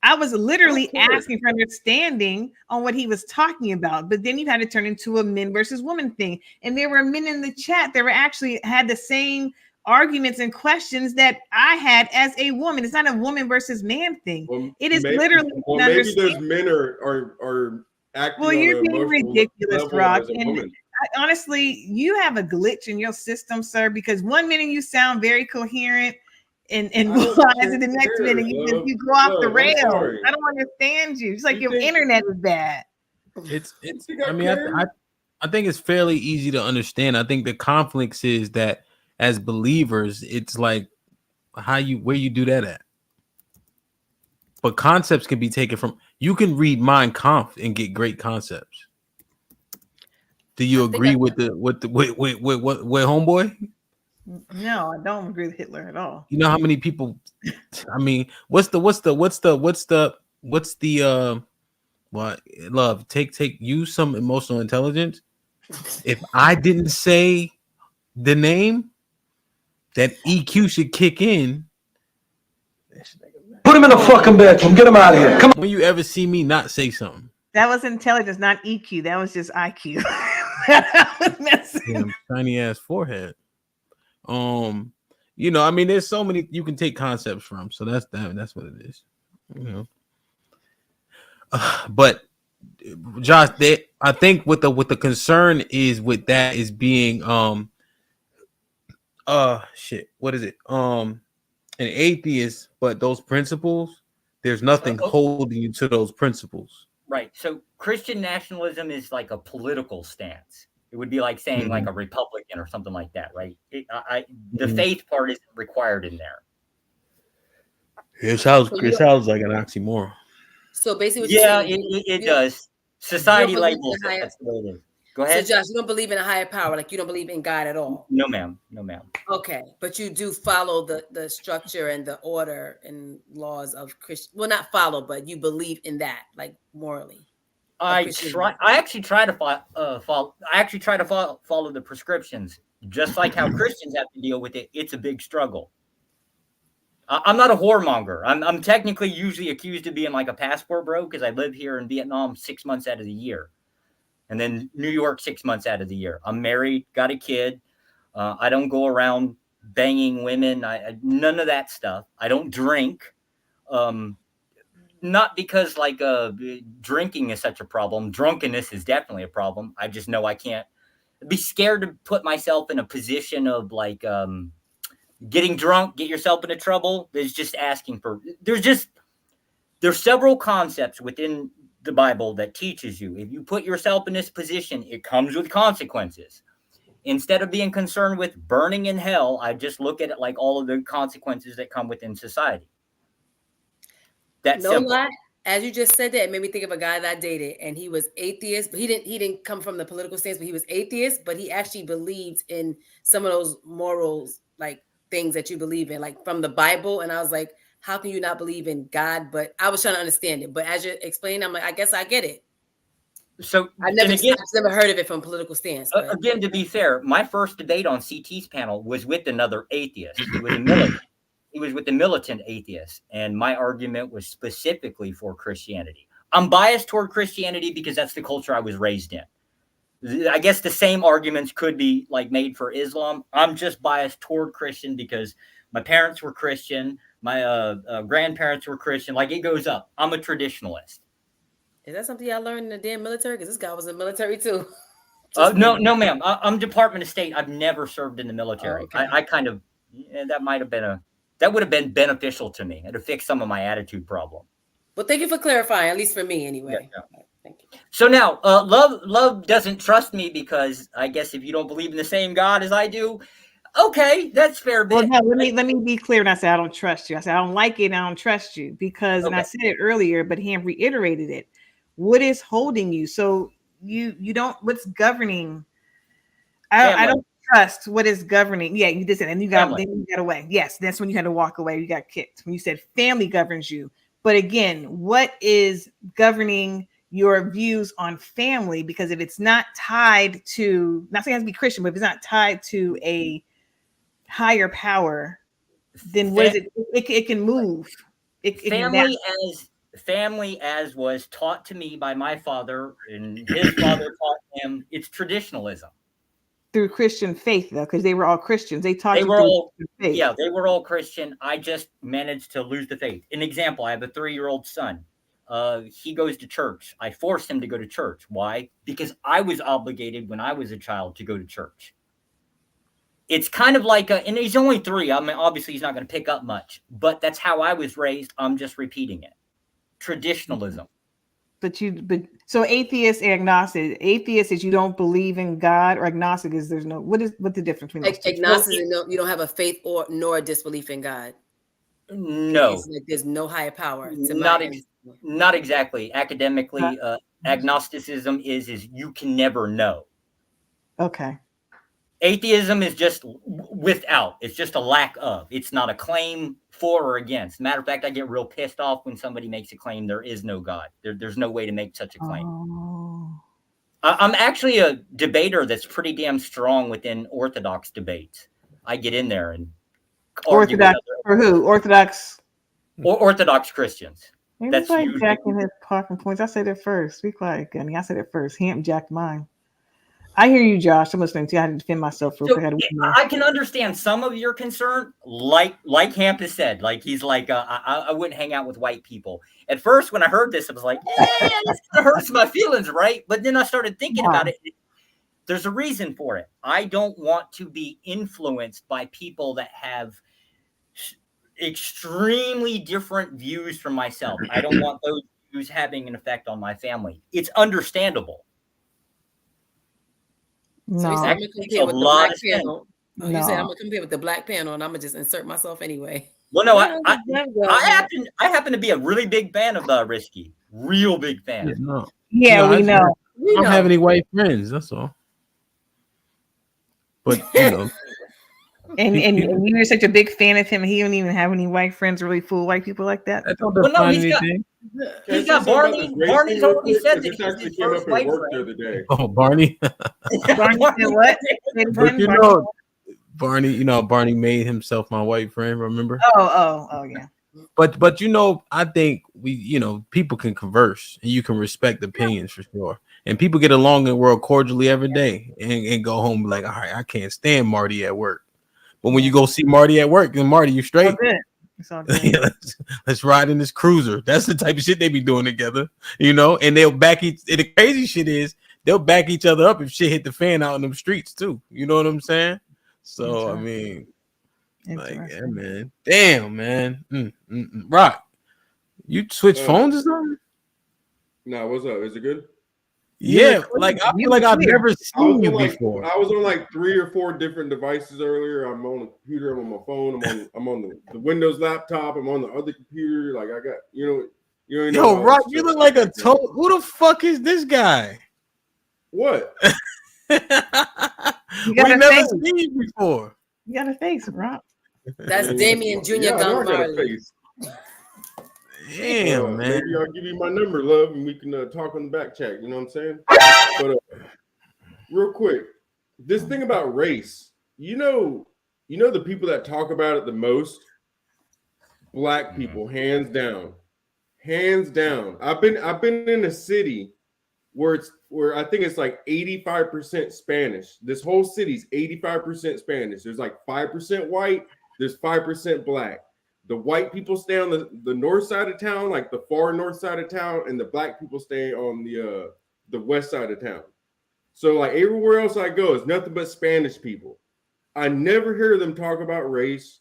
[SPEAKER 19] I was literally asking for understanding on what he was talking about. But then you had to turn into a men versus women thing. And there were men in the chat that were actually had the same arguments and questions that I had as a woman. It's not a woman versus man thing.
[SPEAKER 4] Well,
[SPEAKER 19] it is
[SPEAKER 4] maybe,
[SPEAKER 19] literally.
[SPEAKER 4] Well, maybe those men are acting.
[SPEAKER 19] Well, you're
[SPEAKER 4] on
[SPEAKER 19] being ridiculous, Rock.
[SPEAKER 4] And
[SPEAKER 19] honestly, you have a glitch in your system, sir, because one minute you sound very coherent and wise, and the next minute you go off the rails. I don't understand you. It's like your internet is bad.
[SPEAKER 5] It's I mean, I think it's fairly easy to understand. I think the conflicts is that as believers, it's like where you do that at. But concepts can be taken from, you can read Mein Kampf and get great concepts. Do you agree with homeboy?
[SPEAKER 19] No, I don't agree with Hitler at all.
[SPEAKER 5] You know how many people? I mean, what's the what love? Use some emotional intelligence. If I didn't say the name, that EQ should kick in.
[SPEAKER 21] Put him in the fucking bedroom. Get him out of here. Come on.
[SPEAKER 5] When you ever see me not say something?
[SPEAKER 19] That was intelligence, not EQ. That was just IQ.
[SPEAKER 5] Damn, tiny ass forehead. You know, I mean, there's so many you can take concepts from. So that's what it is. You know. But Josh, I think what the concern is with that is being what is it? An atheist, but those principles, there's nothing holding you to those principles.
[SPEAKER 10] Right. So Christian nationalism is like a political stance. It would be like saying like a Republican or something like that, right? The faith part isn't required in there.
[SPEAKER 5] It sounds like an oxymoron.
[SPEAKER 14] So basically,
[SPEAKER 10] it does. Society labels. That's the way it is. Go ahead.
[SPEAKER 14] So Josh, you don't believe in a higher power, like you don't believe in God at all?
[SPEAKER 10] No, ma'am. No, ma'am.
[SPEAKER 14] Okay, but you do follow the structure and the order and laws of Christian. Well, not follow, but you believe in that, like morally.
[SPEAKER 10] I actually try to follow the prescriptions Just like how Christians have to deal with it, it's a big struggle. I'm not a whoremonger. I'm technically usually accused of being like a passport bro because I live here in Vietnam 6 months out of the year, and then New York 6 months out of the year. I'm married, got a kid. I don't go around banging women. None of that stuff. I don't drink. Not because like drinking is such a problem. Drunkenness is definitely a problem. I just know I can't be scared to put myself in a position of like getting drunk, get yourself into trouble. There's just asking for. There's several concepts within the Bible that teaches you if you put yourself in this position, it comes with consequences. Instead of being concerned with burning in hell, I just look at it like all of the consequences that come within society. That's
[SPEAKER 14] no
[SPEAKER 10] simple.
[SPEAKER 14] lie. As you just said that, it made me think of a guy that I dated, and he was atheist, but he didn't come from the political stance, but he was atheist, but he actually believed in some of those morals, like things that you believe in, like from the Bible. And I was like, how can you not believe in God? But I was trying to understand it. But as you're explaining, I'm like, I guess I get it.
[SPEAKER 10] So
[SPEAKER 14] I've never heard of it from a political stance. But.
[SPEAKER 10] Again, to be fair, my first debate on CT's panel was with another atheist. He was a militant. He was with the militant atheist, and my argument was specifically for Christianity. I'm biased toward Christianity because that's the culture I was raised in. I guess the same arguments could be like made for Islam. I'm just biased toward Christian because my parents were Christian, my grandparents were Christian. Like it goes up. I'm a traditionalist.
[SPEAKER 14] Is that something y'all learned in the damn military? Because this guy was in the military too.
[SPEAKER 10] No, ma'am. I'm Department of State. I've never served in the military.
[SPEAKER 14] Oh, okay.
[SPEAKER 10] I kind of that would have been beneficial to me. It'd fix some of my attitude problem.
[SPEAKER 14] Well, thank you for clarifying, at least for me anyway.
[SPEAKER 10] Yeah. Thank you. So now, love doesn't trust me because I guess if you don't believe in the same God as I do, okay, that's fair.
[SPEAKER 19] Well, no, let me be clear. And I said I don't trust you. I said I don't like it. And I don't trust you because, and I said it earlier, but he reiterated it. What is holding you? So you don't. What's governing? I don't trust what is governing. Yeah, you did say, and you got away. Yes, that's when you had to walk away. You got kicked when you said family governs you. But again, what is governing your views on family? Because if it's not tied to, not saying it has to be Christian, but if it's not tied to a higher power, then what is it? It can move.
[SPEAKER 10] Family as was taught to me by my father, and his father taught him. It's traditionalism.
[SPEAKER 19] Through Christian faith, though, because they were all Christians. They taught
[SPEAKER 10] they
[SPEAKER 19] you
[SPEAKER 10] were all
[SPEAKER 19] faith.
[SPEAKER 10] Yeah, they were all Christian. I just managed to lose the faith. An example: I have a 3-year-old son. He goes to church. I forced him to go to church. Why? Because I was obligated when I was a child to go to church. It's kind of like, and he's only 3. I mean, obviously he's not going to pick up much, but that's how I was raised. I'm just repeating it. Traditionalism.
[SPEAKER 19] But so atheist and agnostic. Atheist is you don't believe in God, or agnostic is there's no. What's the difference between those two?
[SPEAKER 14] Agnostic is you don't have a faith nor a disbelief in God.
[SPEAKER 10] No,
[SPEAKER 14] it's like there's no higher power.
[SPEAKER 10] Not exactly. Academically, agnosticism is you can never know.
[SPEAKER 19] Okay.
[SPEAKER 10] Atheism is just without. It's just a lack of. It's not a claim for or against. Matter of fact, I get real pissed off when somebody makes a claim there is no God. There's no way to make such a claim.
[SPEAKER 19] Oh.
[SPEAKER 10] I'm actually a debater that's pretty damn strong within Orthodox debates. I get in there and
[SPEAKER 19] Orthodox for who? Orthodox
[SPEAKER 10] or Orthodox Christians.
[SPEAKER 19] That's like jacking his talking points. I said it first. Be quiet, Gunny. I said it first. Hamp jacked mine. I hear you, Josh. I'm listening to you. I had to defend myself real quick.
[SPEAKER 10] I can understand some of your concern, like Hamp has said. Like he's like, I wouldn't hang out with white people. At first, when I heard this, I was like, this kind of hurts my feelings, right? But then I started thinking about it. There's a reason for it. I don't want to be influenced by people that have extremely different views from myself. I don't want those views having an effect on my family. It's understandable.
[SPEAKER 14] No. So you said I'm gonna compare with the black panel. You said I'm gonna compare with the black panel, and I'm gonna just insert myself anyway.
[SPEAKER 10] Well, no, I happen to be a really big fan of Risky. Real big fan.
[SPEAKER 19] Yeah, we know.
[SPEAKER 5] I don't have any white friends. That's all. But
[SPEAKER 19] And you're such a big fan of him. He don't even have any white friends, really full white people like that.
[SPEAKER 5] That don't
[SPEAKER 10] Well, no,
[SPEAKER 5] define anything.
[SPEAKER 10] he's got Barney. Barney's already said that
[SPEAKER 4] This
[SPEAKER 10] he's
[SPEAKER 4] actually
[SPEAKER 10] his
[SPEAKER 4] came
[SPEAKER 10] first
[SPEAKER 4] up at
[SPEAKER 10] white
[SPEAKER 4] work the
[SPEAKER 10] friend.
[SPEAKER 4] other day.
[SPEAKER 5] Oh, Barney.
[SPEAKER 19] Barney said what?
[SPEAKER 5] But you know, Barney. You know, Barney made himself my white friend. Remember?
[SPEAKER 19] Oh, yeah.
[SPEAKER 5] But you know, I think people can converse and you can respect opinions for sure. And people get along in the world cordially every day and go home like, all right, I can't stand Marty at work. But when you go see Marty at work, then Marty, you straight.
[SPEAKER 19] It's all good.
[SPEAKER 5] let's ride in this cruiser. That's the type of shit they be doing together, and they'll back each. The crazy shit is they'll back each other up if shit hit the fan out in them streets too. You know what I'm saying? So I mean, like, yeah, man, damn, man, Rock, you switch phones or something?
[SPEAKER 4] No, what's up? Is it good?
[SPEAKER 5] Yeah, like I feel like I've never seen you before.
[SPEAKER 4] I was on like 3 or 4 different devices earlier. I'm on the computer, I'm on my phone, I'm on the Windows laptop, I'm on the other computer. Like I got, you know.
[SPEAKER 5] Yo, Rock, you look like a toad. Who the fuck is this guy?
[SPEAKER 4] What?
[SPEAKER 19] You
[SPEAKER 5] We
[SPEAKER 19] got a
[SPEAKER 5] never
[SPEAKER 19] face.
[SPEAKER 5] seen you before.
[SPEAKER 19] You got a face, Rock.
[SPEAKER 14] That's Damian Jr.
[SPEAKER 4] Yeah, I know I got a
[SPEAKER 14] Marley.
[SPEAKER 4] face.
[SPEAKER 5] Damn, man.
[SPEAKER 4] Maybe I'll give you my number, love, and we can talk on the back chat. You know what I'm saying? But real quick, this thing about race, you know the people that talk about it the most, Black people, hands down. I've been in a city where I think it's like 85% Spanish. This whole city's 85% Spanish. There's like 5% white. There's 5% Black. The white people stay on the north side of town, like the far north side of town, and the Black people stay on the west side of town. So like everywhere else I go, it's nothing but Spanish people. I never hear them talk about race.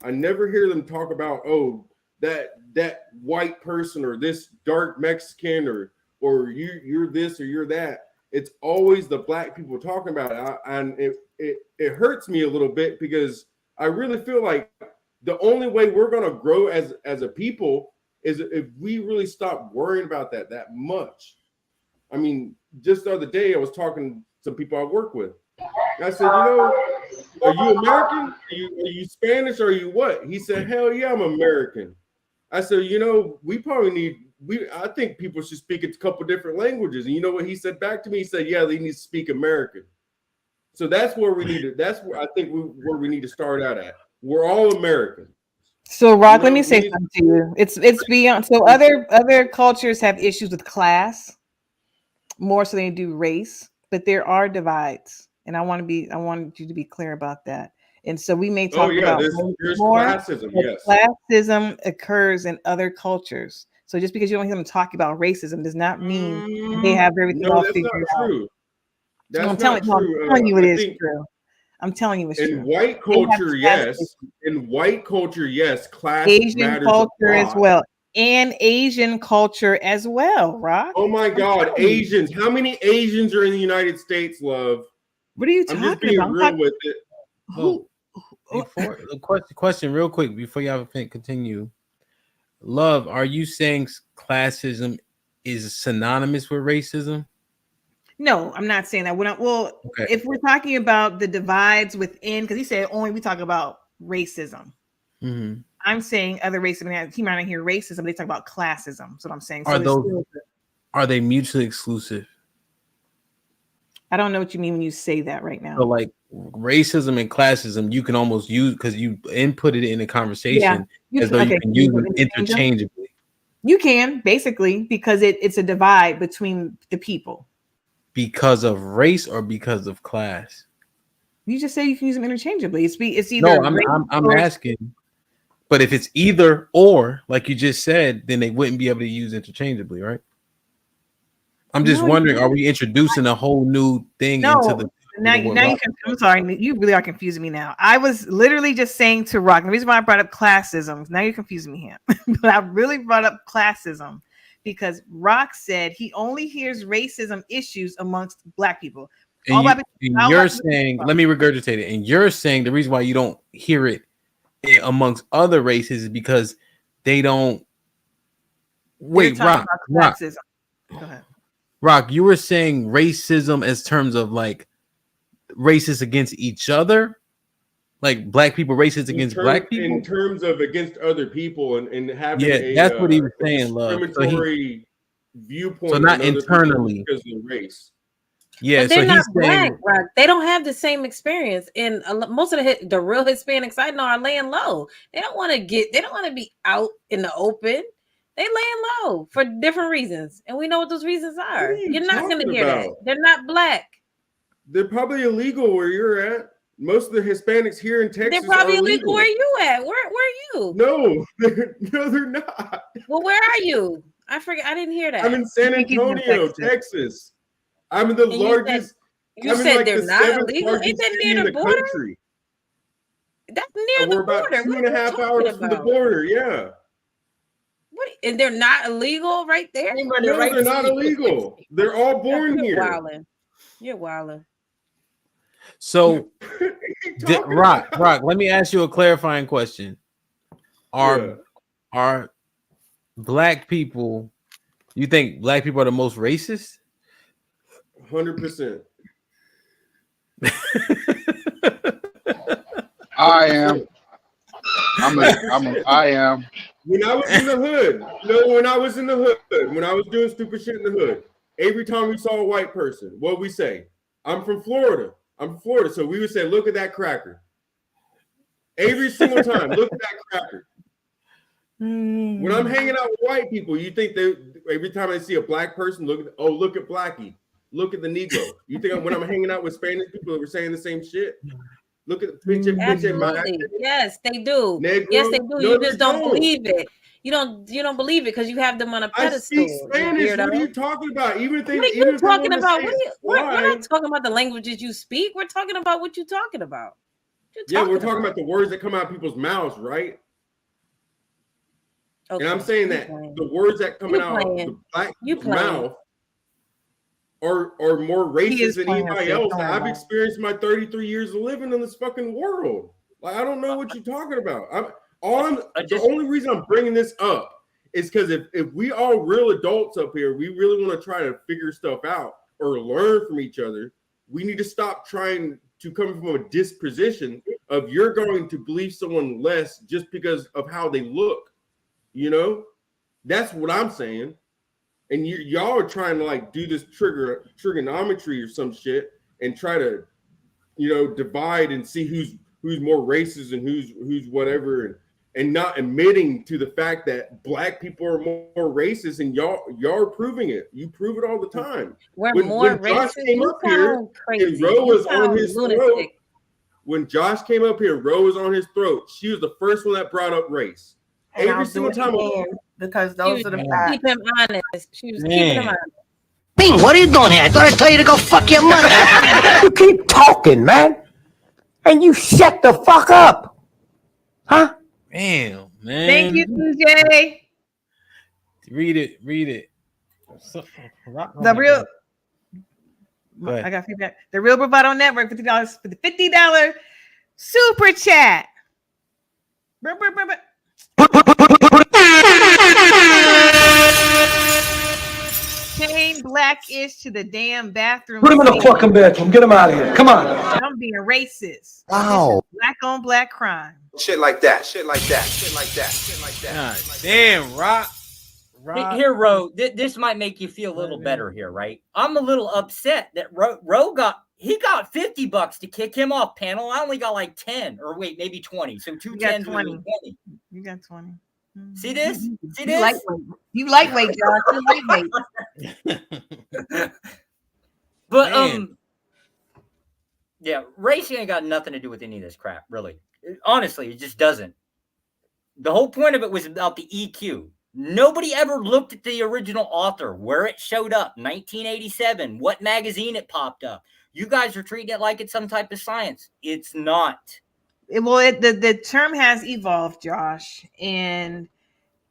[SPEAKER 4] I never hear them talk about, oh, that white person or this dark Mexican or you're this or you're that. It's always the Black people talking about it. And it hurts me a little bit because I really feel like the only way we're going to grow as a people is if we really stop worrying about that much. I mean, just the other day I was talking to some people I work with. I said, are you American? Are you Spanish? Or are you what? He said, hell yeah, I'm American. I said, we probably I think people should speak a couple different languages. And you know what he said back to me? He said, yeah, they need to speak American. So that's where we need to, that's where I think where we need to start out at. We're all American.
[SPEAKER 19] So Rock, let me say something to you. It's beyond. So other cultures have issues with class more so than they do race, but there are divides, and I wanted you to be clear about that. And so we may talk about
[SPEAKER 4] there's
[SPEAKER 19] more.
[SPEAKER 4] classism. Yes,
[SPEAKER 19] classism occurs in other cultures. So just because you don't hear them talk about racism does not mean they have everything all figured out.
[SPEAKER 4] True. That's
[SPEAKER 19] I'm telling you it is true. I'm telling you it's true.
[SPEAKER 4] In white culture, yes. In white culture, yes. Class
[SPEAKER 19] Asian
[SPEAKER 4] matters
[SPEAKER 19] culture
[SPEAKER 4] a
[SPEAKER 19] as
[SPEAKER 4] lot.
[SPEAKER 19] well. And Asian culture as well, Rock.
[SPEAKER 4] Oh my God, Asians. How many Asians are in the United States, love?
[SPEAKER 19] What are you
[SPEAKER 4] I'm
[SPEAKER 19] talking
[SPEAKER 4] just being
[SPEAKER 19] about?
[SPEAKER 4] real with it.
[SPEAKER 5] Before the question real quick before y'all continue. Love, are you saying classism is synonymous with racism?
[SPEAKER 19] No, I'm not saying that. If we're talking about the divides within, because he said only we talk about racism.
[SPEAKER 5] Mm-hmm.
[SPEAKER 19] I'm saying other racism. He might not hear racism, but they talk about classism. That's what I'm saying.
[SPEAKER 5] Are they mutually exclusive?
[SPEAKER 19] I don't know what you mean when you say that right now.
[SPEAKER 5] So like racism and classism, you can almost use because you input it in a conversation as though you can use them interchangeably.
[SPEAKER 19] You can basically because it's a divide between the people.
[SPEAKER 5] Because of race or because of class?
[SPEAKER 19] You just say you can use them interchangeably. It's either.
[SPEAKER 5] No, I'm asking. But if it's either or, like you just said, then they wouldn't be able to use interchangeably, right? I'm just wondering, are we introducing a whole new thing into the?
[SPEAKER 19] I'm sorry, you really are confusing me now. I was literally just saying to Rock, the reason why I brought up classism, now you're confusing me here. But I really brought up classism because Rock said he only hears racism issues amongst Black people.
[SPEAKER 5] You're saying, let me regurgitate it. And you're saying the reason why you don't hear it amongst other races is because they don't. Wait, Rock.
[SPEAKER 19] Go ahead.
[SPEAKER 5] Rock, you were saying racism as terms of like racist against each other, Like black people racist against black people?
[SPEAKER 4] In terms of against other people and having
[SPEAKER 5] that's what he was saying, love.
[SPEAKER 4] discriminatory viewpoint.
[SPEAKER 5] So not internally
[SPEAKER 4] because of race.
[SPEAKER 5] Yeah,
[SPEAKER 1] but they're
[SPEAKER 5] so
[SPEAKER 1] not
[SPEAKER 5] he's
[SPEAKER 1] black,
[SPEAKER 5] saying
[SPEAKER 1] right? They don't have the same experience, and most of the real Hispanics I know are laying low. They don't want to be out in the open. They laying low for different reasons, and we know what those reasons are. You're not going to hear that. They're not black.
[SPEAKER 4] They're probably illegal where you're at. Most of the Hispanics here in Texas
[SPEAKER 1] They're probably
[SPEAKER 4] are
[SPEAKER 1] illegal where you at. Where are you?
[SPEAKER 4] No, they're not.
[SPEAKER 1] Well, where are you? I forget. I didn't hear that.
[SPEAKER 4] I'm in San Antonio, Texas. I'm in the largest.
[SPEAKER 1] You said they're not illegal. Ain't that near the border?
[SPEAKER 4] Country.
[SPEAKER 1] That's near the border.
[SPEAKER 4] We're about 2.5 hours from the border. Yeah.
[SPEAKER 1] What? And they're not illegal right there?
[SPEAKER 4] No, they're not illegal. They're all born here.
[SPEAKER 1] You're wilding.
[SPEAKER 5] so Rock, let me ask you a clarifying question. Are black people, you think black people are the most racist?
[SPEAKER 4] 100%.
[SPEAKER 7] I am. I am.
[SPEAKER 4] When I was in the hood, when I was in the hood, when I was doing stupid shit in the hood, every time we saw a white person, what we say? I'm from Florida. So we would say, look at that cracker. Every single time, look at that cracker. When I'm hanging out with white people, you think every time I see a black person, look at Blackie. Look at the Negro. You think when I'm hanging out with Spanish people, we're saying the same shit? Look at the pinche.
[SPEAKER 1] Yes, they do.
[SPEAKER 4] Negro.
[SPEAKER 1] Yes, they do.
[SPEAKER 4] No,
[SPEAKER 1] You just don't believe it. You don't believe it because you have them on a pedestal.
[SPEAKER 4] I speak Spanish. What are you talking about? We're
[SPEAKER 1] not talking about the languages you speak. We're talking about what you're talking about.
[SPEAKER 4] We're talking about the words that come out of people's mouths, right? Okay. And I'm saying that the words that come out of the black mouth are more racist than anybody else. I've experienced my 33 years of living in this fucking world. Like, I don't know what you're talking about. The only reason I'm bringing this up is because if we all real adults up here, we really want to try to figure stuff out or learn from each other. We need to stop trying to come from a disposition of you're going to believe someone less just because of how they look. You know, that's what I'm saying. And y'all are trying to like do this trigonometry or some shit and try to, divide and see who's more racist and who's whatever, and not admitting to the fact that black people are more racist, and y'all are proving it. You prove it all the time.
[SPEAKER 1] We're more racist.
[SPEAKER 4] Came up here and Ro was on his throat. When Josh came up here, Ro was on his throat. She was the first one that brought up race.
[SPEAKER 22] And
[SPEAKER 4] every single time,
[SPEAKER 22] because those are the facts.
[SPEAKER 1] Keep him honest. She was keeping him honest.
[SPEAKER 3] Bing, what are you doing here? I thought I tell you to go fuck your mother. You keep talking, man, and you shut the fuck up, huh?
[SPEAKER 5] Damn, man.
[SPEAKER 19] Thank you, DJ.
[SPEAKER 5] Read it.
[SPEAKER 19] The real. I got feedback. The Real Bravado Network, $50 for the $50 super chat. Chain Blackish to the damn bathroom.
[SPEAKER 21] Put him in the fucking bedroom. Get him out of here. Come on.
[SPEAKER 19] I'm being racist.
[SPEAKER 3] Wow.
[SPEAKER 19] Black on black crime.
[SPEAKER 13] Shit like that.
[SPEAKER 5] God damn, Rock.
[SPEAKER 10] Here, Ro, this might make you feel a little better here, right? I'm a little upset that Ro got $50 to kick him off panel. I only got like 10, or wait, maybe 20. So two tens.
[SPEAKER 19] 20. You got 20.
[SPEAKER 10] See this? See this?
[SPEAKER 19] You lightweight, Josh. You lightweight.
[SPEAKER 10] But yeah, racing ain't got nothing to do with any of this crap, really. Honestly, it just doesn't. The whole point of it was about the EQ. Nobody ever looked at the original author, where it showed up, 1987, what magazine it popped up. You guys are treating it like it's some type of science. It's not.
[SPEAKER 19] Well, the term has evolved, Josh, and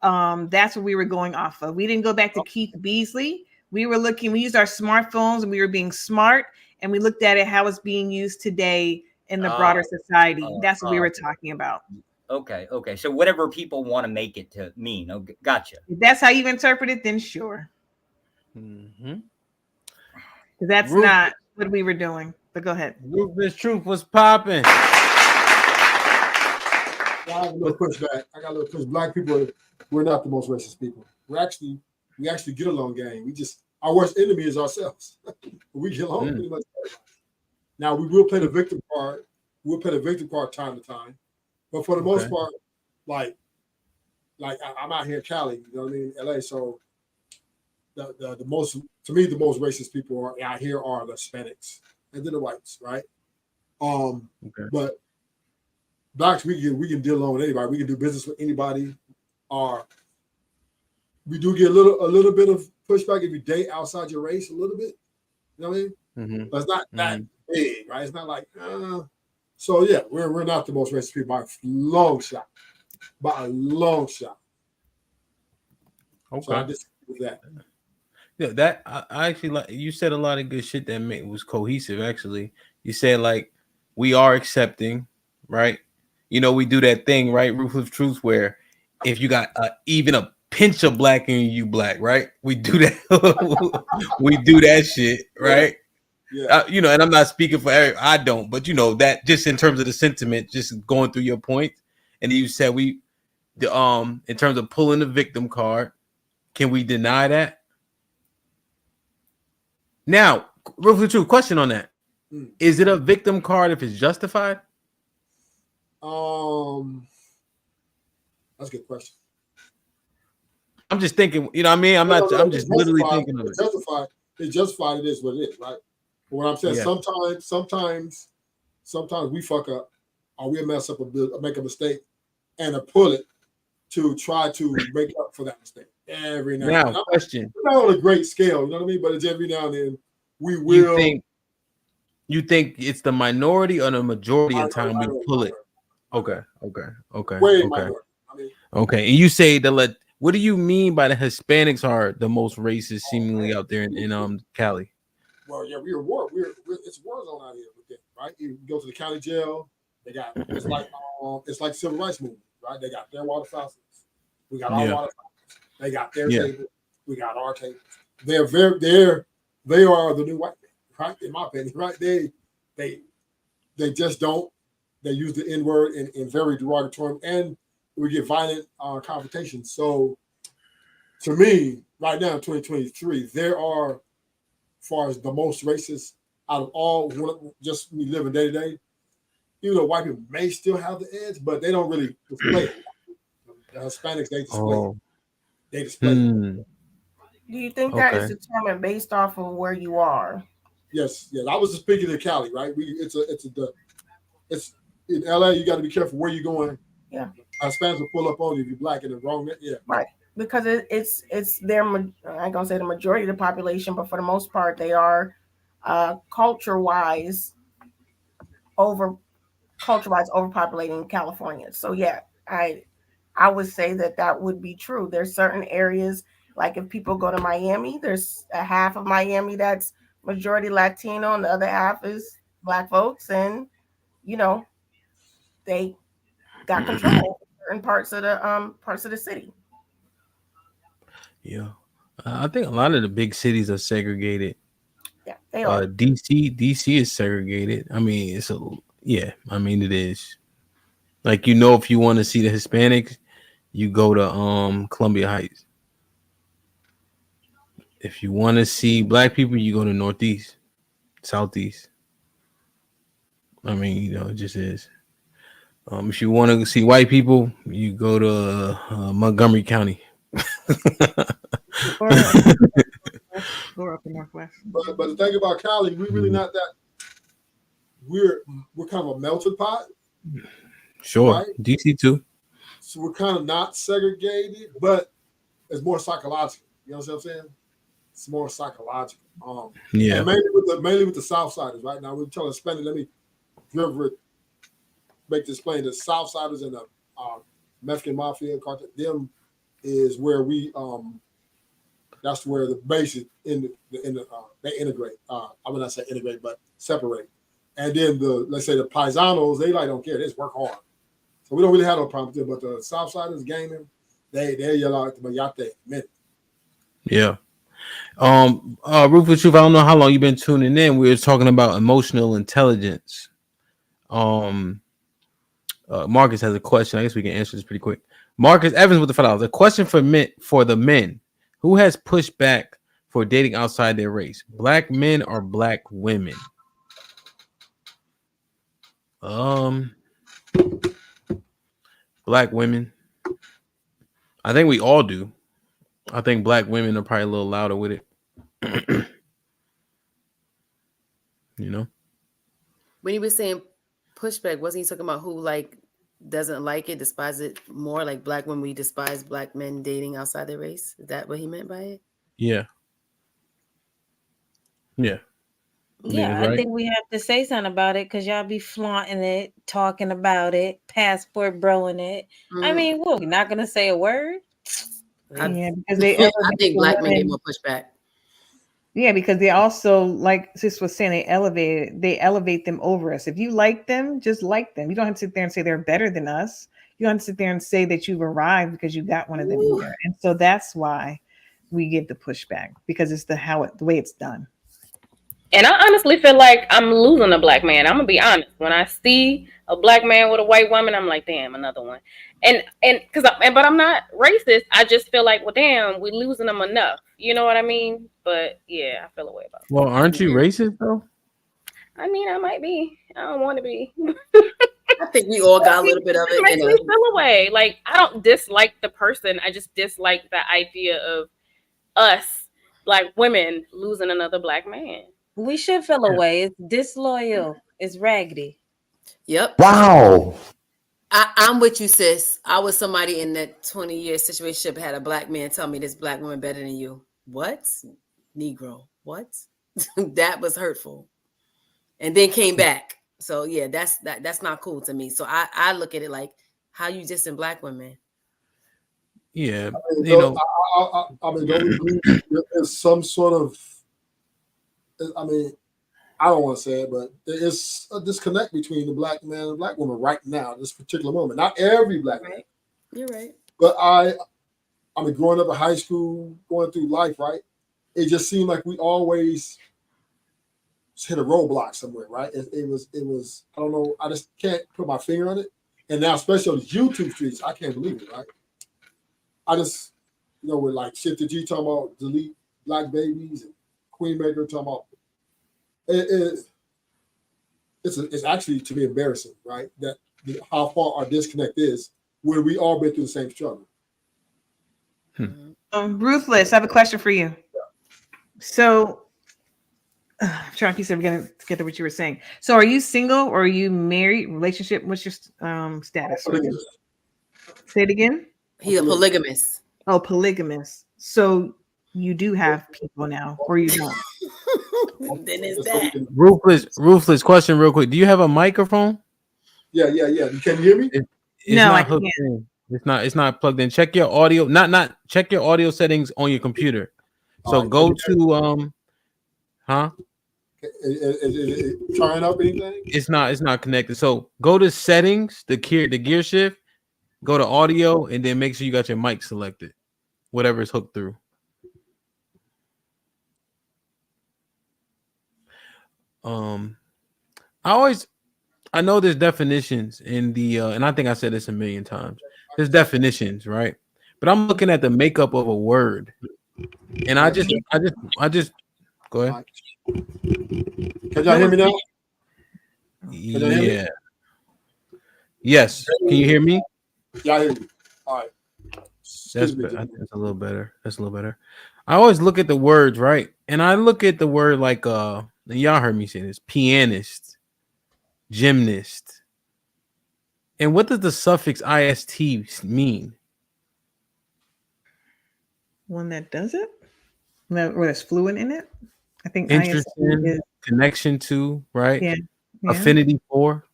[SPEAKER 19] that's what we were going off of. We didn't go back to Keith Beasley. We used our smartphones and we were being smart, and we looked at it how it's being used today in the broader society. That's what we were talking about.
[SPEAKER 10] Okay. So whatever people want to make it to mean. Okay, gotcha.
[SPEAKER 19] If that's how you interpret it, then sure.
[SPEAKER 5] Mm-hmm.
[SPEAKER 19] That's not what we were doing. But go ahead.
[SPEAKER 5] Rufus Truth was popping.
[SPEAKER 7] I have a little pushback. I got a little push. Black people, we're not the most racist people. We actually get along, gang. We just our worst enemy is ourselves. We get along pretty much. Now we will play the victim card. We'll play the victim card time to time, but for the most part, like I'm out here in Cali, you know what I mean, LA. So the most, to me, the most racist people are out here are the Hispanics and then the whites, right? But blacks, we can deal along with anybody. We can do business with anybody. We do get a little bit of pushback if you date outside your race a little bit. You know what I mean? But it's not that big, right? It's not like so yeah, we're not the most racist people by a long shot. By a long shot.
[SPEAKER 5] Okay.
[SPEAKER 7] So I disagree with that.
[SPEAKER 5] Yeah, that I actually like. You said a lot of good shit that was cohesive. Actually, you said like we are accepting, right? You know, we do that thing, right? Ruthless truth, where if you got even a pinch of black in you, black, right? We do that. We do that shit, right?
[SPEAKER 7] Yeah.
[SPEAKER 5] You know, and I'm not speaking for Eric. I don't, but you know that just in terms of the sentiment, just going through your point, and you said in terms of pulling the victim card, can we deny that? Now, real true question on that. Is it a victim card if it's justified?
[SPEAKER 7] That's a good question.
[SPEAKER 5] I'm just thinking, you know what I mean? I'm just literally thinking of it.
[SPEAKER 7] It's justified, it is what it is, right? But what I'm saying, sometimes we fuck up or we mess up make a mistake and pull it to try to make up for that mistake. Every now and then.
[SPEAKER 5] Question.
[SPEAKER 7] Not on a great scale, you know what I mean? But it's every now and then we will.
[SPEAKER 5] You think it's the minority or the majority of time we pull it? Okay.
[SPEAKER 7] Way minority.
[SPEAKER 5] Okay. And you say what do you mean by the Hispanics are the most racist seemingly out there in Cali?
[SPEAKER 7] Well, yeah, it's a war zone out here with them, right? You go to the county jail, they got it's like civil rights movement, right? They got their water fountains. We got our water fountains. They got their table. We got our tables. They are the new white men, right? In my opinion, right? They just don't. They use the N word in very derogatory, and we get violent confrontations. So, to me, right now in 2023, there are, as far as the most racist out of all, just me living day to day. Even though white people may still have the edge, but they don't really display it. The Hispanics, they display it. They display it.
[SPEAKER 22] Do you think that is determined based off of where you are?
[SPEAKER 7] Yes. I was just speaking to Cali, right? It's in LA. You got to be careful where you're going.
[SPEAKER 22] Yeah.
[SPEAKER 7] Hispanics will pull up on you if you're black in the wrong. Yeah.
[SPEAKER 22] Right. Because it's their, I ain't gonna say the majority of the population, but for the most part, they are culture-wise overpopulating California. So yeah, I would say that would be true. There's certain areas, like if people go to Miami, there's a half of Miami that's majority Latino, and the other half is black folks, and you know, they got control in parts of the city.
[SPEAKER 5] Yeah, I think a lot of the big cities are segregated.
[SPEAKER 22] Yeah, they are.
[SPEAKER 5] DC is segregated. I mean, it is. Like, you know, if you want to see the Hispanics, you go to Columbia Heights. If you want to see black people, you go to Northeast, Southeast. I mean, you know, it just is. If you want to see white people, you go to Montgomery County.
[SPEAKER 19] Or up in Northwest.
[SPEAKER 7] But the thing about Cali, we're really not that. We're kind of a melted pot.
[SPEAKER 5] Sure,
[SPEAKER 7] right?
[SPEAKER 5] DC too.
[SPEAKER 7] So we're kind of not segregated, but it's more psychological. You know what I'm saying? It's more psychological.
[SPEAKER 5] Yeah.
[SPEAKER 7] And mainly with the Southsiders. Right now, we're telling Hispanic. Let me make this plain. The Southsiders and the Mexican Mafia, them is where we. That's where the basic they integrate. I would not say integrate, but separate. And then let's say the Paisanos, they don't care. They just work hard. So we don't really have no problem with it. But the Southsiders gaming, they yell out the Mayate minute.
[SPEAKER 5] Yeah. Ruthless Truth, I don't know how long you've been tuning in. We were talking about emotional intelligence. Marcus has a question. I guess we can answer this pretty quick. Marcus Evans with the $5. A question for the men. Who has pushed back for dating outside their race? Black men or black women? Black women. I think we all do. I think black women are probably a little louder with it. You know?
[SPEAKER 14] When he was saying pushback, wasn't he talking about who like doesn't like it, despise it more? Like black women, we despise black men dating outside their race. Is that what he meant by it?
[SPEAKER 5] Yeah. Yeah.
[SPEAKER 1] Yeah, I think we have to say something about it because y'all be flaunting it, talking about it, passport broing it. I mean, what, we're not gonna say a word?
[SPEAKER 19] Yeah, because
[SPEAKER 14] I think black men get more pushback.
[SPEAKER 19] Yeah, because they also, like Sis was saying, they elevate them over us. If you like them, just like them. You don't have to sit there and say they're better than us. You don't have to sit there and say that you've arrived because you got one of them either. And so that's why we give the pushback, because it's the way it's done.
[SPEAKER 20] And I honestly feel like I'm losing a black man. I'm gonna be honest. When I see a black man with a white woman, I'm like, damn, another one. But I'm not racist. I just feel like, well, damn, we're losing them enough. You know what I mean? But yeah, I feel a way about it.
[SPEAKER 5] Well, aren't you racist though?
[SPEAKER 20] I mean, I might be. I don't want to be.
[SPEAKER 14] I think we all got a little bit of it.
[SPEAKER 20] It makes me feel away. Like, I don't dislike the person. I just dislike the idea of us, black women, losing another black man.
[SPEAKER 1] We should feel away. It's disloyal. It's raggedy.
[SPEAKER 14] Yep.
[SPEAKER 3] Wow.
[SPEAKER 14] I'm with you, sis. I was somebody in that 20-year situation, had a black man tell me this black woman better than you. What? Negro. What? That was hurtful. And then came back. So yeah, that's not cool to me. So I look at it like, how you dissing black women?
[SPEAKER 5] Yeah.
[SPEAKER 7] I mean, don't we believe there's some sort of, I mean, I don't want to say it, but there is a disconnect between the black man and the black woman right now, this particular moment. Not every black man.
[SPEAKER 14] You're right.
[SPEAKER 7] But I mean, growing up in high school, going through life, right? It just seemed like we always hit a roadblock somewhere, right? It was, I don't know, I just can't put my finger on it. And now, especially on the YouTube streets, I can't believe it, right? I just, with like Shit to G talking about delete black babies and Queenmaker talking about it's actually, to me, embarrassing, right? That how far our disconnect is when we all been through the same struggle.
[SPEAKER 19] Ruthless, I have a question for you. So, I'm trying to piece together what you were saying. So, are you single or are you married? Relationship? What's your status? Say it again.
[SPEAKER 14] He's a polygamist.
[SPEAKER 19] Oh, polygamous. So you do have people now, or you don't?
[SPEAKER 14] Then is that
[SPEAKER 5] Ruthless question real quick. Do you have a microphone?
[SPEAKER 7] Yeah. Can you hear me?
[SPEAKER 5] It's
[SPEAKER 19] no,
[SPEAKER 5] not
[SPEAKER 19] I
[SPEAKER 5] hooked
[SPEAKER 19] can't.
[SPEAKER 5] in. It's not plugged in. Check your audio. Not check your audio settings on your computer. So go to
[SPEAKER 7] Is it trying up anything?
[SPEAKER 5] It's not connected. So go to settings, the gear shift, go to audio, and then make sure you got your mic selected. Whatever is hooked through. I know there's definitions in the and I think I said this a million times. There's definitions, right? But I'm looking at the makeup of a word, and I just go ahead.
[SPEAKER 7] Can y'all hear me now?
[SPEAKER 5] Yeah. Yes. Can you hear me?
[SPEAKER 7] Yeah, I hear you. All right.
[SPEAKER 5] That's a little better. That's a little better. I always look at the words, right? And I look at the word like y'all heard me say this: pianist, gymnast. And what does the suffix ist mean?
[SPEAKER 19] One that does it? Where there's fluent in it? I think
[SPEAKER 5] Interest in, connection to, right?
[SPEAKER 19] Yeah.
[SPEAKER 5] Affinity for.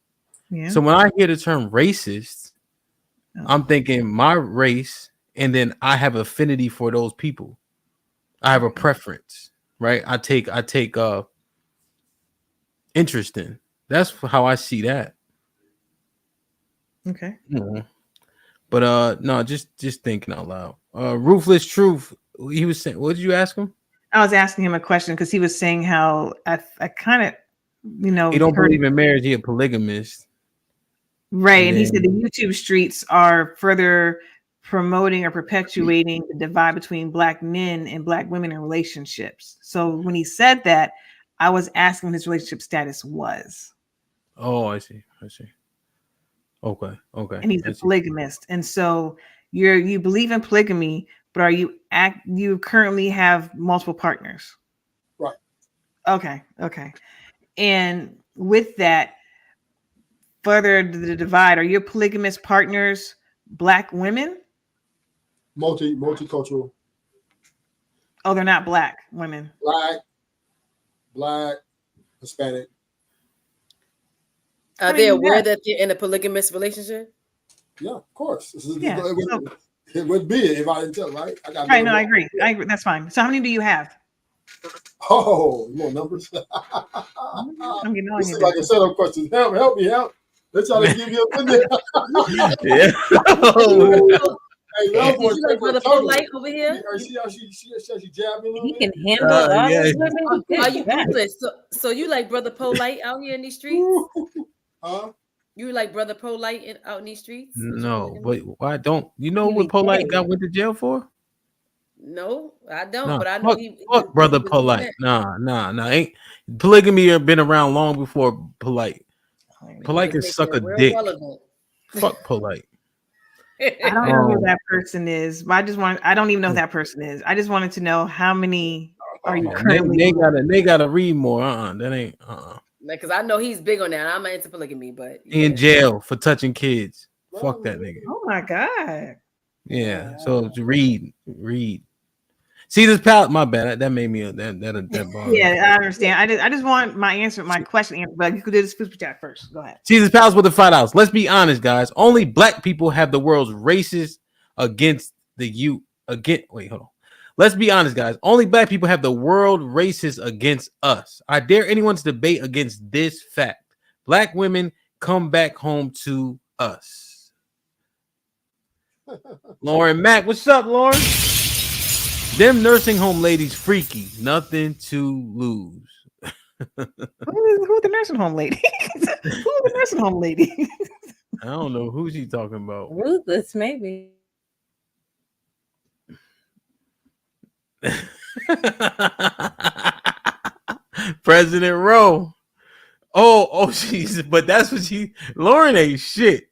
[SPEAKER 19] Yeah.
[SPEAKER 5] So when I hear the term racist, I'm thinking my race, and then I have affinity for those people. I have a preference, right? I take interest in. That's how I see that.
[SPEAKER 19] Okay.
[SPEAKER 5] But no, just thinking out loud. Ruthless Truth. He was saying, what did you ask him?
[SPEAKER 19] I was asking him a question because he was saying how I kind of,
[SPEAKER 5] he don't believe in marriage. He a polygamist.
[SPEAKER 19] Right.
[SPEAKER 5] And
[SPEAKER 19] And he said the
[SPEAKER 5] then
[SPEAKER 19] YouTube streets are further promoting or perpetuating the divide between Black men and Black women in relationships. So when he said that, I was asking what his relationship status was.
[SPEAKER 5] I see. Okay.
[SPEAKER 19] And he's
[SPEAKER 5] I
[SPEAKER 19] a
[SPEAKER 5] see.
[SPEAKER 19] polygamist. And so you believe in polygamy, but you currently have multiple partners?
[SPEAKER 7] Right.
[SPEAKER 19] Okay. And with that, further the divide, are your polygamous partners Black women?
[SPEAKER 7] Multicultural.
[SPEAKER 19] Oh, they're not Black women.
[SPEAKER 7] Black, Hispanic.
[SPEAKER 14] Are they aware that you're in a polygamous relationship?
[SPEAKER 7] Yeah, of course.
[SPEAKER 19] Yeah.
[SPEAKER 7] It would be if I didn't tell, right?
[SPEAKER 19] Right. No, I agree. That's fine. So how many do you have?
[SPEAKER 7] Oh, more numbers.
[SPEAKER 19] I'm getting all
[SPEAKER 7] This
[SPEAKER 19] your
[SPEAKER 7] is like a setup question. Help me. They're trying to give you a minute.
[SPEAKER 5] Yeah.
[SPEAKER 7] Hey,
[SPEAKER 14] Is you like Brother Polite over here?
[SPEAKER 7] See how she jabbed me a little
[SPEAKER 1] He
[SPEAKER 7] bit?
[SPEAKER 1] can handle all
[SPEAKER 5] yeah.
[SPEAKER 1] those women.
[SPEAKER 14] Are you ruthless? So you like Brother Polite out here in these streets?
[SPEAKER 7] Huh?
[SPEAKER 14] You like Brother Polite out in these streets?
[SPEAKER 5] No, but why don't you know what Polite went to jail for?
[SPEAKER 14] No, I don't.
[SPEAKER 5] Nah,
[SPEAKER 14] but I know
[SPEAKER 5] fuck Brother Polite. Nah. Ain't polygamy been around long before Polite. Polite can suck a dick. Fuck Polite.
[SPEAKER 19] I don't know who that person is, but I don't even know who that person is. I just wanted to know how many are you currently.
[SPEAKER 5] They gotta read more. That ain't
[SPEAKER 14] Because I know he's big on that. I'm not into polygamy, but
[SPEAKER 5] in jail for touching kids. Fuck that nigga.
[SPEAKER 19] Oh my God.
[SPEAKER 5] Yeah. So to read. See this palette. My bad. That made me that bar.
[SPEAKER 19] Yeah, I understand. I just want my question answered, but you could do the super chat first. Go ahead.
[SPEAKER 5] See this palace with the $5. Let's be honest, guys. Only Black people have the world's racist against the you again. Wait, hold on. Let's be honest, guys. Only Black people have the world racist against us. I dare anyone to debate against this fact. Black women come back home to us. Lauren Mack, what's up, Lauren? Them nursing home ladies freaky. Nothing to lose.
[SPEAKER 19] Who the nursing home lady? Who the nursing home lady?
[SPEAKER 5] I don't know who she talking about.
[SPEAKER 1] Ruthless, maybe.
[SPEAKER 5] President Rowe. Oh, she's but that's what Lauren ain't shit.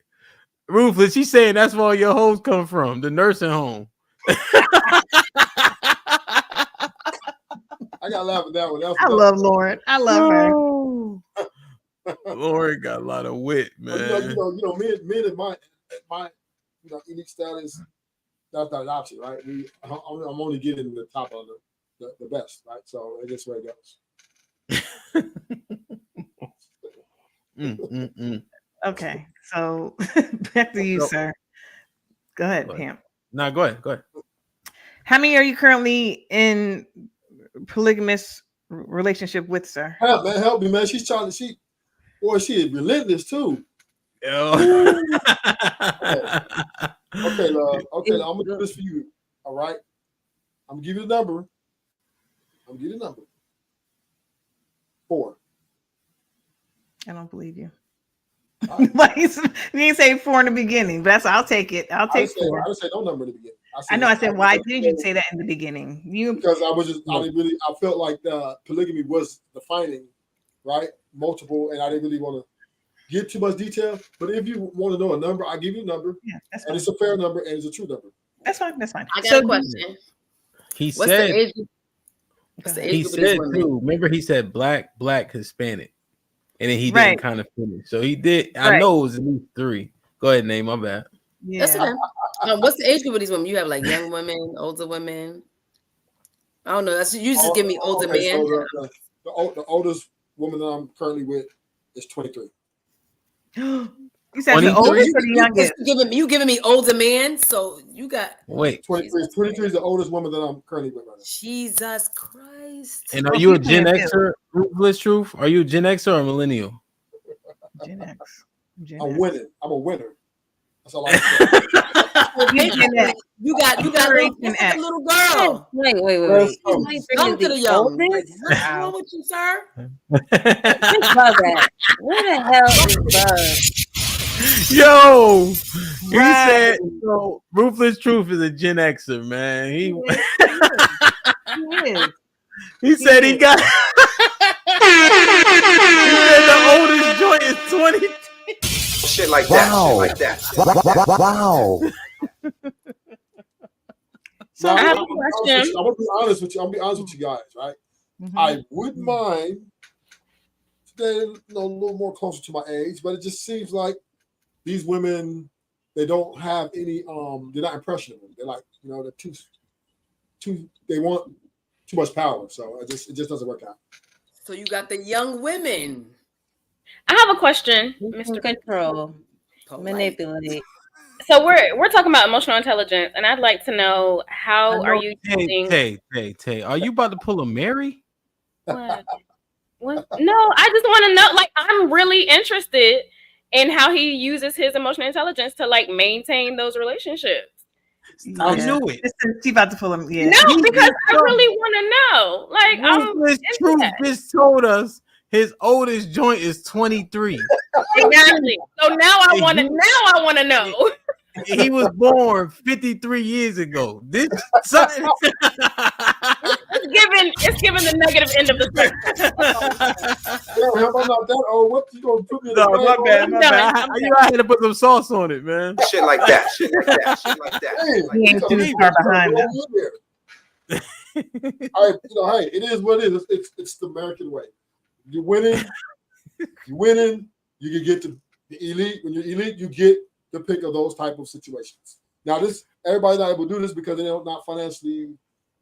[SPEAKER 5] Ruthless, she's saying that's where all your hoes come from, the nursing home.
[SPEAKER 7] I got to laugh at that one.
[SPEAKER 19] I love Lauren. I love her.
[SPEAKER 5] Lauren got a lot of wit, man.
[SPEAKER 7] You know, men in my unique status, that's not an option, right? I'm only getting the top of the best, right? So it's just where it goes.
[SPEAKER 19] Okay, so back to you, sir. Go ahead, Pam.
[SPEAKER 5] No, go ahead.
[SPEAKER 19] How many are you currently in polygamous relationship with, sir?
[SPEAKER 7] Help me, man. She is relentless too.
[SPEAKER 5] Okay,
[SPEAKER 7] love. Okay, I'm gonna do this for you. All right. I'm gonna give you the number. 4.
[SPEAKER 19] I don't believe you. Like, you didn't say 4 in the beginning, but I'll take it. I'll take 4.
[SPEAKER 7] I didn't say no number in the beginning.
[SPEAKER 19] I said, why didn't you say that in the beginning?
[SPEAKER 7] Because I felt like the polygamy was defining, right? Multiple, and I didn't really want to get too much detail. But if you want to know a number, I'll give you a number. Yeah, that's fine. And it's a fair number and it's a true number.
[SPEAKER 19] That's fine.
[SPEAKER 14] I got a question.
[SPEAKER 5] He
[SPEAKER 14] What's
[SPEAKER 5] said,
[SPEAKER 14] the age
[SPEAKER 5] too. Remember, he said black, Hispanic, and then he didn't kind of finish. So he did. I know it was at least 3. Go ahead, name. My bad.
[SPEAKER 14] Yeah. That's okay. What's the age group of these women? You have like young women, older women. I don't know. You just give me older men.
[SPEAKER 7] So the oldest woman that I'm currently with is 23.
[SPEAKER 19] You said the oldest or the youngest?
[SPEAKER 14] You giving me older men? So you got
[SPEAKER 7] 23 is the oldest woman that I'm currently with right now.
[SPEAKER 14] Jesus Christ!
[SPEAKER 5] And are you a Gen Xer? Ruthless Truth? Are you a Gen Xer or a millennial?
[SPEAKER 19] Gen X.
[SPEAKER 7] I'm winning. I'm a winner. That's all I say.
[SPEAKER 14] You got a little girl.
[SPEAKER 1] Wait.
[SPEAKER 14] Come to the young. What's wrong with you, sir?
[SPEAKER 1] Where the hell is Buzz?
[SPEAKER 5] Yo, he said so. Ruthless Truth is a Gen Xer, man. He said he got. He said the oldest joint is 20.
[SPEAKER 13] Shit like that. Shit like that.
[SPEAKER 3] Wow.
[SPEAKER 20] So I have a
[SPEAKER 7] I'm
[SPEAKER 20] question.
[SPEAKER 7] gonna be honest with you. I'm gonna be honest with you guys, right? I wouldn't mind staying a little more closer to my age, but it just seems like these women, they don't have any they're not impressionable. They're like, they're too they want too much power. So it just doesn't work out.
[SPEAKER 14] So you got the young women.
[SPEAKER 20] I have a question, Mr.
[SPEAKER 1] Control, manipulate.
[SPEAKER 20] So we're talking about emotional intelligence, and I'd like to know how are you using?
[SPEAKER 5] Tay, are you about to pull a Mary?
[SPEAKER 20] What? No, I just want to know. Like, I'm really interested in how he uses his emotional intelligence to like maintain those relationships.
[SPEAKER 5] I knew it.
[SPEAKER 19] She about to pull him. Yeah.
[SPEAKER 20] No, because I really want to know. Like,
[SPEAKER 5] Ruthless Truth just told us his oldest joint is 23.
[SPEAKER 20] Exactly. So now I want to know.
[SPEAKER 5] He was born 53 years ago. This something.
[SPEAKER 20] It's given the negative end of the spectrum.
[SPEAKER 7] How about not that? Oh, what you gonna put me in
[SPEAKER 5] No,
[SPEAKER 7] the
[SPEAKER 5] my bad. You had to put some sauce on it, man.
[SPEAKER 13] Shit like that. Shit like that. Shit like that.
[SPEAKER 19] He ain't too far behind them.
[SPEAKER 7] Hey, it is what it is. It's the American way. You're winning. You can get to the elite. When you're elite, you get the pick of those type of situations. Now, everybody's not able to do this because they're not financially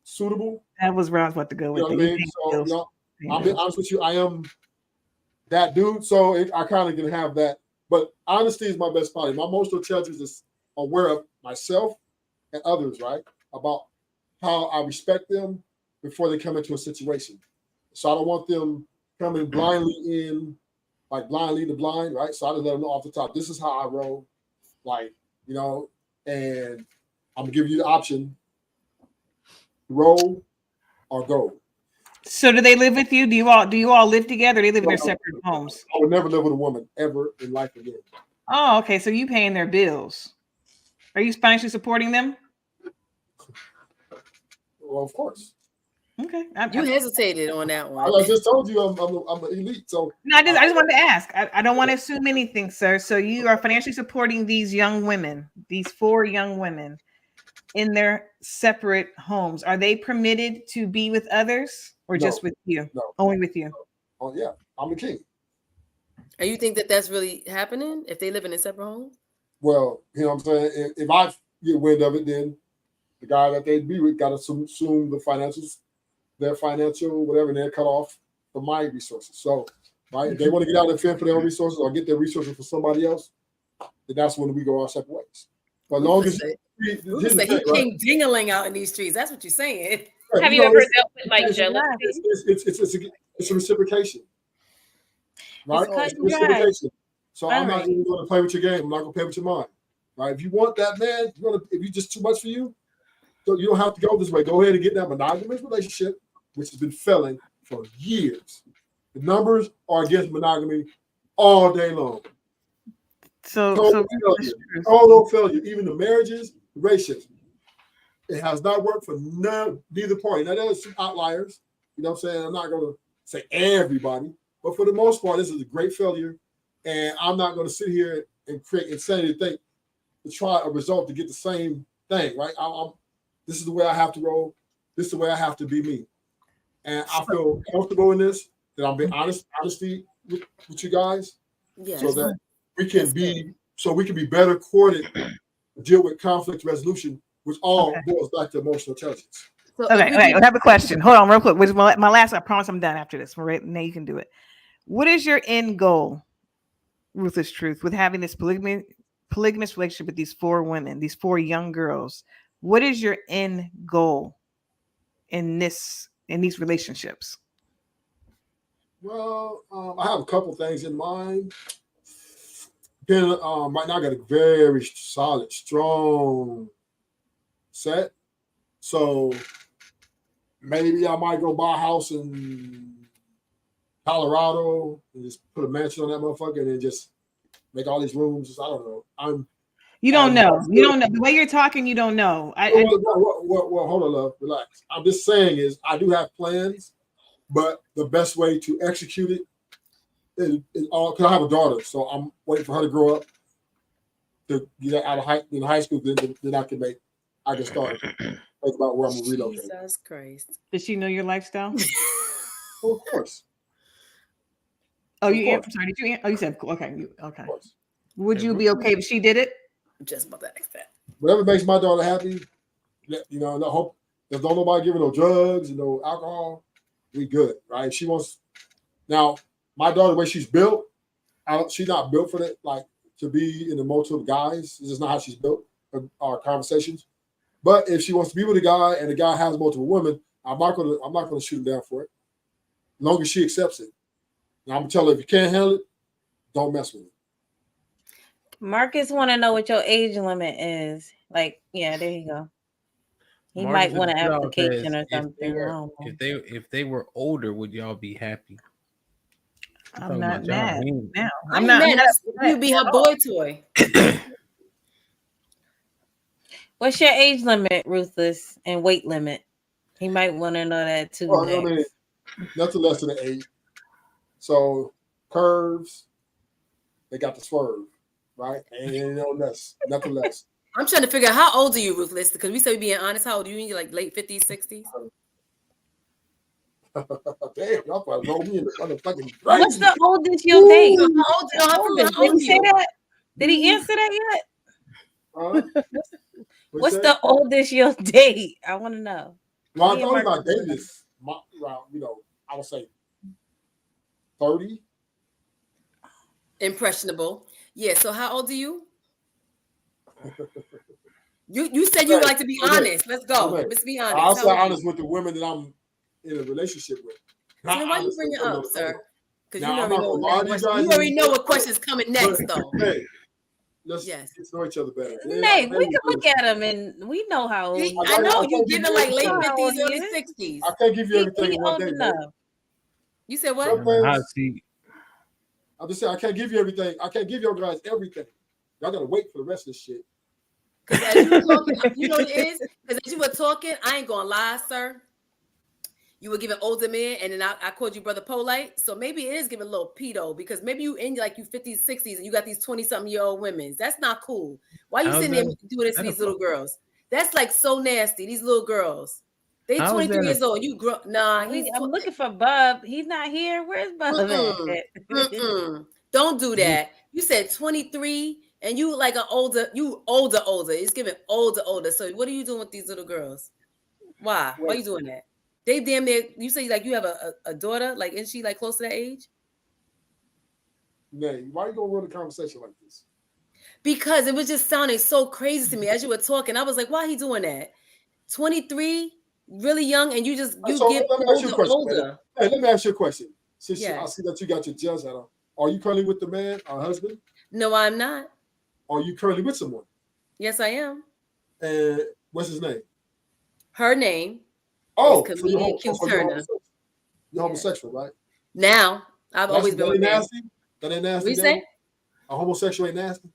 [SPEAKER 7] suitable.
[SPEAKER 19] That was where I was about to go with
[SPEAKER 7] You know what I mean? So, I'll be honest with you. I am that dude, so I kind of can have that. But honesty is my best policy. My emotional intelligence is aware of myself and others, right? About how I respect them before they come into a situation. So I don't want them coming blindly in, like blind lead the blind, right? So I just let them know off the top, this is how I roll, and I'm gonna give you the option, roll or go.
[SPEAKER 19] So do they live with you? Do you all live together? Or they live in their separate homes?
[SPEAKER 7] I would never live with a woman ever in life again.
[SPEAKER 19] Oh, okay. So you paying their bills. Are you financially supporting them?
[SPEAKER 7] Well, of course.
[SPEAKER 19] Okay.
[SPEAKER 14] You hesitated on that one.
[SPEAKER 7] I just told you I'm an elite. So
[SPEAKER 19] no, I just wanted to ask. I don't want to assume anything, sir. So you are financially supporting these young women, these 4 young women in their separate homes. Are they permitted to be with others or just with you?
[SPEAKER 7] No.
[SPEAKER 19] Only with you.
[SPEAKER 7] Oh yeah, I'm the king.
[SPEAKER 14] And you think that that's really happening if they live in a separate home?
[SPEAKER 7] Well, you know what I'm saying? If I get wind of it, then the guy that they'd be with got to assume the financials, their financial whatever, and they're cut off from my resources. So, right, if they want to get out and fend for their own resources or get their resources for somebody else, then that's when we go our separate ways. But as long as
[SPEAKER 14] he came dingling out in these streets. That's what you're saying.
[SPEAKER 20] Have you ever dealt with like jealousy?
[SPEAKER 7] It's a reciprocation, right? It's reciprocation. So I'm not even going to play with your game. I'm not going to play with your mind, right? If you want that man, if you just too much for you, so you don't have to go this way. Go ahead and get that monogamous relationship, which has been failing for years. The numbers are against monogamy all day long. Total failure. Even the marriages, the relationships. It has not worked for neither party. Now there's some outliers. You know what I'm saying? I'm not going to say everybody, but for the most part, this is a great failure. And I'm not going to sit here and create insanity to try a result to get the same thing, right? This is the way I have to roll. This is the way I have to be me. And I feel comfortable in this, that I'm being honesty with you guys.
[SPEAKER 14] Yes.
[SPEAKER 7] So that we can be better coordinated to deal with conflict resolution, which all boils back to emotional intelligence.
[SPEAKER 19] Okay, I have a question. Hold on real quick. Which is my last, I promise I'm done after this. Right now you can do it. What is your end goal, Ruthless Truth, with having this polygamous relationship with these 4 women, these 4 young girls? What is your end goal in these relationships?
[SPEAKER 7] Well, I have a couple things in mind. Then right now I got a very solid, strong set. So maybe I might go buy a house in Colorado and just put a mansion on that motherfucker and then just make all these rooms. I don't know.
[SPEAKER 19] You don't know. You don't know. The way you're talking, you don't know.
[SPEAKER 7] Well, hold on, love. Relax. I'm just saying is I do have plans, but the best way to execute it is all because I have a daughter, so I'm waiting for her to grow up to get out of high school. Then I can start think about where I'm gonna relocate.
[SPEAKER 14] Jesus Christ!
[SPEAKER 19] Does she know your lifestyle?
[SPEAKER 7] Well, of course.
[SPEAKER 19] Oh, I'm sorry. Did you? Oh, you said okay. Okay. Would you be okay if she did it?
[SPEAKER 14] Just about that extent.
[SPEAKER 7] Whatever makes my daughter happy, you know. And I hope if don't nobody give her no drugs and no alcohol, we good, right? If she wants. Now, my daughter, the way she's built, she's not built for that. Like to be in the multiple guys. This is not how she's built. Our conversations. But if she wants to be with a guy and the guy has multiple women, I'm not gonna shoot him down for it. As long as she accepts it. And I'm gonna tell her if you can't handle it, don't mess with it.
[SPEAKER 1] Marcus want to know what your age limit is. Like, yeah, there you go. He
[SPEAKER 5] Marcus
[SPEAKER 1] might want an
[SPEAKER 5] in the crowd
[SPEAKER 1] application
[SPEAKER 5] says,
[SPEAKER 1] or something.
[SPEAKER 5] If they were older, would y'all be happy?
[SPEAKER 19] I'm not mad. Now
[SPEAKER 14] I'm not mad. You'd be her boy toy.
[SPEAKER 1] What's your age limit, Ruthless, and weight limit? He might want to know that too.
[SPEAKER 7] Well, I mean, nothing less than an 8. So curves, they got the swerve, right? And nothing less.
[SPEAKER 14] I'm trying to figure out how old are you, Ruthless? Because we say being honest. How old are you? You're like late 50s, 60s.
[SPEAKER 7] Damn, y'all probably roll me in the fucking.
[SPEAKER 1] What's the oldest you'll date?
[SPEAKER 14] How old
[SPEAKER 1] Did he say that? Did he answer that yet? What's the oldest you'll date? I want to know.
[SPEAKER 7] Well, I thought about dating this, I would say 30.
[SPEAKER 14] Impressionable. Yeah. So how old are you? You said you like to be honest. Let's go. Let's be honest.
[SPEAKER 7] I'll say honest with the women that I'm in a relationship with.
[SPEAKER 14] So why you bring it up, sir? Because you
[SPEAKER 7] already
[SPEAKER 14] already know what question's coming next, though.
[SPEAKER 7] Hey, let's get to know each other better.
[SPEAKER 1] Nate, we can look at him and we know how old.
[SPEAKER 14] I know you giving like late 50s, early 60s.
[SPEAKER 7] I can't give you everything in one day.
[SPEAKER 14] You said what?
[SPEAKER 7] I'm just saying I can't give you everything. I can't give you guys everything. Y'all gotta wait for the rest of this shit.
[SPEAKER 14] Because as you were talking, you know what it is? Because as you were talking, I ain't gonna lie, sir. You were giving older men, and then I called you brother polite. So maybe it is giving a little pedo because maybe you in like you 50s, 60s, and you got these 20-something-year-old women. That's not cool. Why you sitting there doing this to these little girls? That's like so nasty. These little girls. They 23 years old. You grow. Nah,
[SPEAKER 1] I'm looking for Bub. He's not here. Where's Bub at?
[SPEAKER 14] Don't do that. You said 23, and you like an older. You older. It's giving older. So what are you doing with these little girls? Why? Why are you doing that? They damn near. You say like you have a daughter. Like, isn't she like close to that age?
[SPEAKER 7] Nay, why are you gonna run a conversation like this?
[SPEAKER 14] Because it was just sounding so crazy to me as you were talking. I was like, why he doing that? 23, really young, and you get older.
[SPEAKER 7] Hey, let me ask you a question. Since I see that you got your jazz hat on, are you currently with the man or husband?
[SPEAKER 14] No, I'm not.
[SPEAKER 7] Are you currently with someone?
[SPEAKER 14] Yes, I am.
[SPEAKER 7] And what's his name?
[SPEAKER 14] Her name.
[SPEAKER 7] Oh,
[SPEAKER 14] so you're
[SPEAKER 7] homosexual, right?
[SPEAKER 14] Now, I've always been with
[SPEAKER 7] nasty. That ain't nasty.
[SPEAKER 14] What you say?
[SPEAKER 7] A homosexual ain't nasty.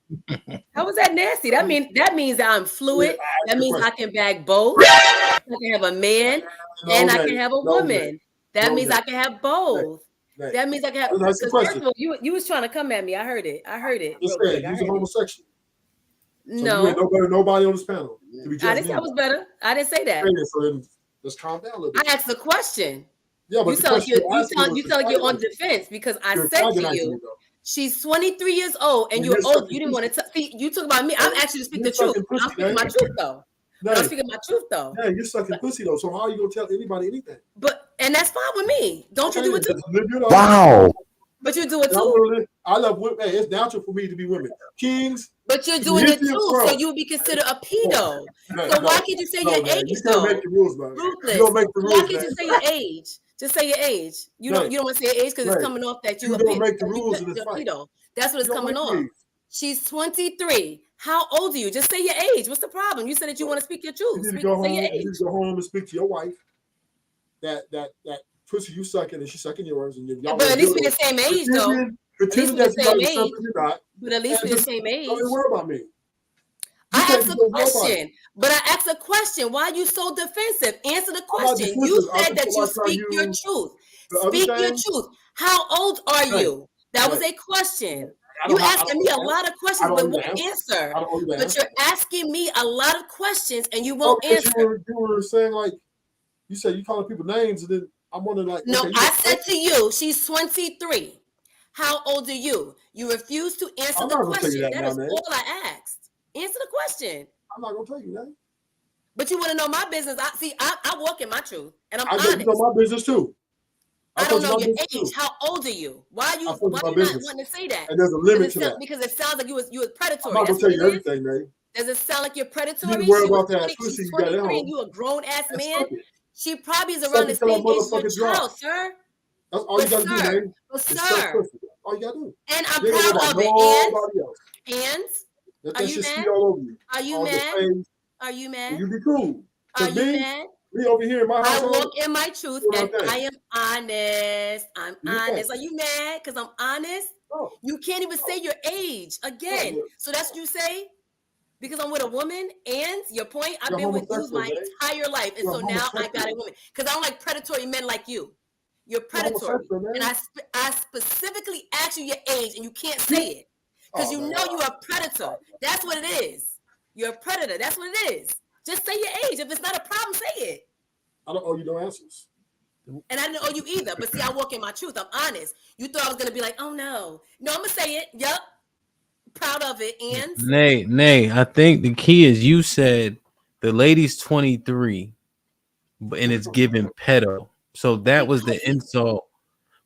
[SPEAKER 14] How is that nasty? That means that I'm fluid. That means I can bag both. I can have a man and I can have a woman. That means I can have both. That means I can have. First of all, you was trying to come at me. I heard it.
[SPEAKER 7] Just saying, you're a homosexual.
[SPEAKER 14] No,
[SPEAKER 7] so you ain't no better than nobody on this panel.
[SPEAKER 14] I didn't say I was better. I didn't say that.
[SPEAKER 7] So let's calm down a little bit.
[SPEAKER 14] I asked a question.
[SPEAKER 7] Yeah, but
[SPEAKER 14] you sound like you're on defense because I said to you, she's 23 years old and you're old. You didn't want to see. You talk about me. I'm actually speaking the truth. I'm speaking my truth though. I'm speaking my truth though.
[SPEAKER 7] Yeah, you're sucking pussy though. So how are you gonna tell anybody anything?
[SPEAKER 14] And that's fine with me. Don't you do it too?
[SPEAKER 3] Wow.
[SPEAKER 14] But you do it too.
[SPEAKER 7] I love women. Hey, it's natural for me to be women. Kings.
[SPEAKER 14] But you're doing it too, so you would be considered a pedo. So why can't you say your age though?
[SPEAKER 7] Make the rules, man.
[SPEAKER 14] Ruthless.
[SPEAKER 7] You don't make the rules.
[SPEAKER 14] Why can't you say your age? Just say your age. You don't want to say your age because it's coming off that you
[SPEAKER 7] don't make the rules in this fight.
[SPEAKER 14] That's what it's coming off. She's 23. How old are you? Just say your age. What's the problem? You said that you want to speak your truth.
[SPEAKER 7] You need to go home. You need to go home and speak to your wife. That pussy you sucking and she sucking yours, and
[SPEAKER 14] but at least be the same age though.
[SPEAKER 7] Pretending that you're not accepting, you're not.
[SPEAKER 14] But at least
[SPEAKER 7] And
[SPEAKER 14] we're the
[SPEAKER 7] just
[SPEAKER 14] same age.
[SPEAKER 7] don't even worry about me.
[SPEAKER 14] I asked a question, but I asked a question. Why are you so defensive? Answer the question. You said that you speak your truth. Speak your truth. How old are you? That was a question. You asking me a lot of questions, but won't answer. But you're asking me a lot of questions and you won't answer.
[SPEAKER 7] You were saying like, you said you calling people names, and then I'm wondering like.
[SPEAKER 14] No, I said to you, she's 23. How old are you? You refuse to answer the question. That is all I asked. Answer the question.
[SPEAKER 7] I'm not gonna tell you that.
[SPEAKER 14] But you want to know my business. I walk in my truth, and I'm
[SPEAKER 7] I
[SPEAKER 14] honest.
[SPEAKER 7] know you know my business too.
[SPEAKER 14] I don't know your age. Too. How old are you? Why are you not wanting to say that?
[SPEAKER 7] And there's a limit to that.
[SPEAKER 14] Because it sounds like you was predatory.
[SPEAKER 7] I'm not gonna tell you everything, man.
[SPEAKER 14] Does it sound like you're predatory?
[SPEAKER 7] You need to worry about that pussy
[SPEAKER 14] She's
[SPEAKER 7] you got at
[SPEAKER 14] 23
[SPEAKER 7] home.
[SPEAKER 14] and you a grown ass man. She probably is around the same age as your child, sir.
[SPEAKER 7] That's all you gotta do, man.
[SPEAKER 14] But sir,
[SPEAKER 7] all you gotta do.
[SPEAKER 14] And I'm proud of it. And
[SPEAKER 7] are you mad? All over you.
[SPEAKER 14] Are you mad? Are you mad?
[SPEAKER 7] You be cool.
[SPEAKER 14] Are you mad?
[SPEAKER 7] Me over here in my house.
[SPEAKER 14] I walk in my truth and I am honest. I'm honest. Are you mad because I'm honest?
[SPEAKER 7] Oh.
[SPEAKER 14] You can't even say your age again. So that's what you say? Because I'm with a woman, and your point, I've been with you my entire life. And so now I got a woman. Because I don't like predatory men like you. You're predatory. And I specifically asked you your age, and you can't say it. Because you know you're a predator. That's what it is. You're a predator. That's what it is. Just say your age. If it's not a problem, say it.
[SPEAKER 7] I don't owe you no answers.
[SPEAKER 14] And I didn't owe you either. But see, I walk in my truth. I'm honest. You thought I was going to be like, oh, no. No, I'm going to say it. Yup. Proud of it. And
[SPEAKER 5] Nay, I think the key is you said the lady's 23 and it's given pedo. So that was the insult.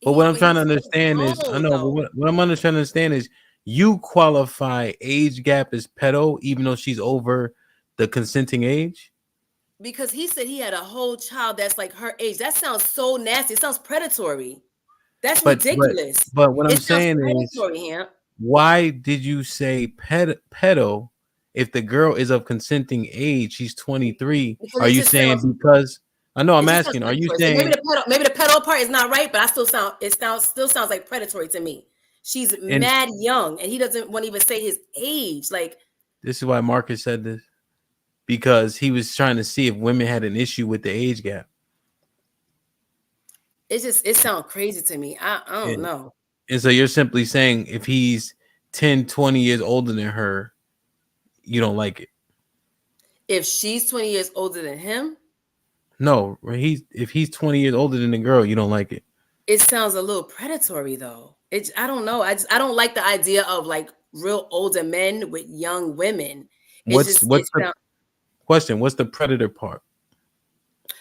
[SPEAKER 5] But what I'm trying to understand is, I know, but what I'm trying to understand is you qualify age gap as pedo, even though she's over the consenting age?
[SPEAKER 14] Because he said he had a whole child that's like her age. That sounds so nasty. It sounds predatory. That's ridiculous.
[SPEAKER 5] But what I'm saying is, why did you say pedo if the girl is of consenting age? She's 23. Are you saying because I know I'm asking, are you saying
[SPEAKER 14] maybe the pedo part is not right, but still sounds like predatory to me. She's mad young and he doesn't want to even say his age. Like,
[SPEAKER 5] this is why Marcus said this, because he was trying to see if women had an issue with the age gap.
[SPEAKER 14] It sounds crazy to me. I don't know.
[SPEAKER 5] And so you're simply saying if he's 10, 20 years older than her, you don't like it.
[SPEAKER 14] If she's 20 years older than him?
[SPEAKER 5] No, if he's 20 years older than the girl, you don't like it.
[SPEAKER 14] It sounds a little predatory though. I don't know. I don't like the idea of like real older men with young women.
[SPEAKER 5] What's the question? What's the predator part?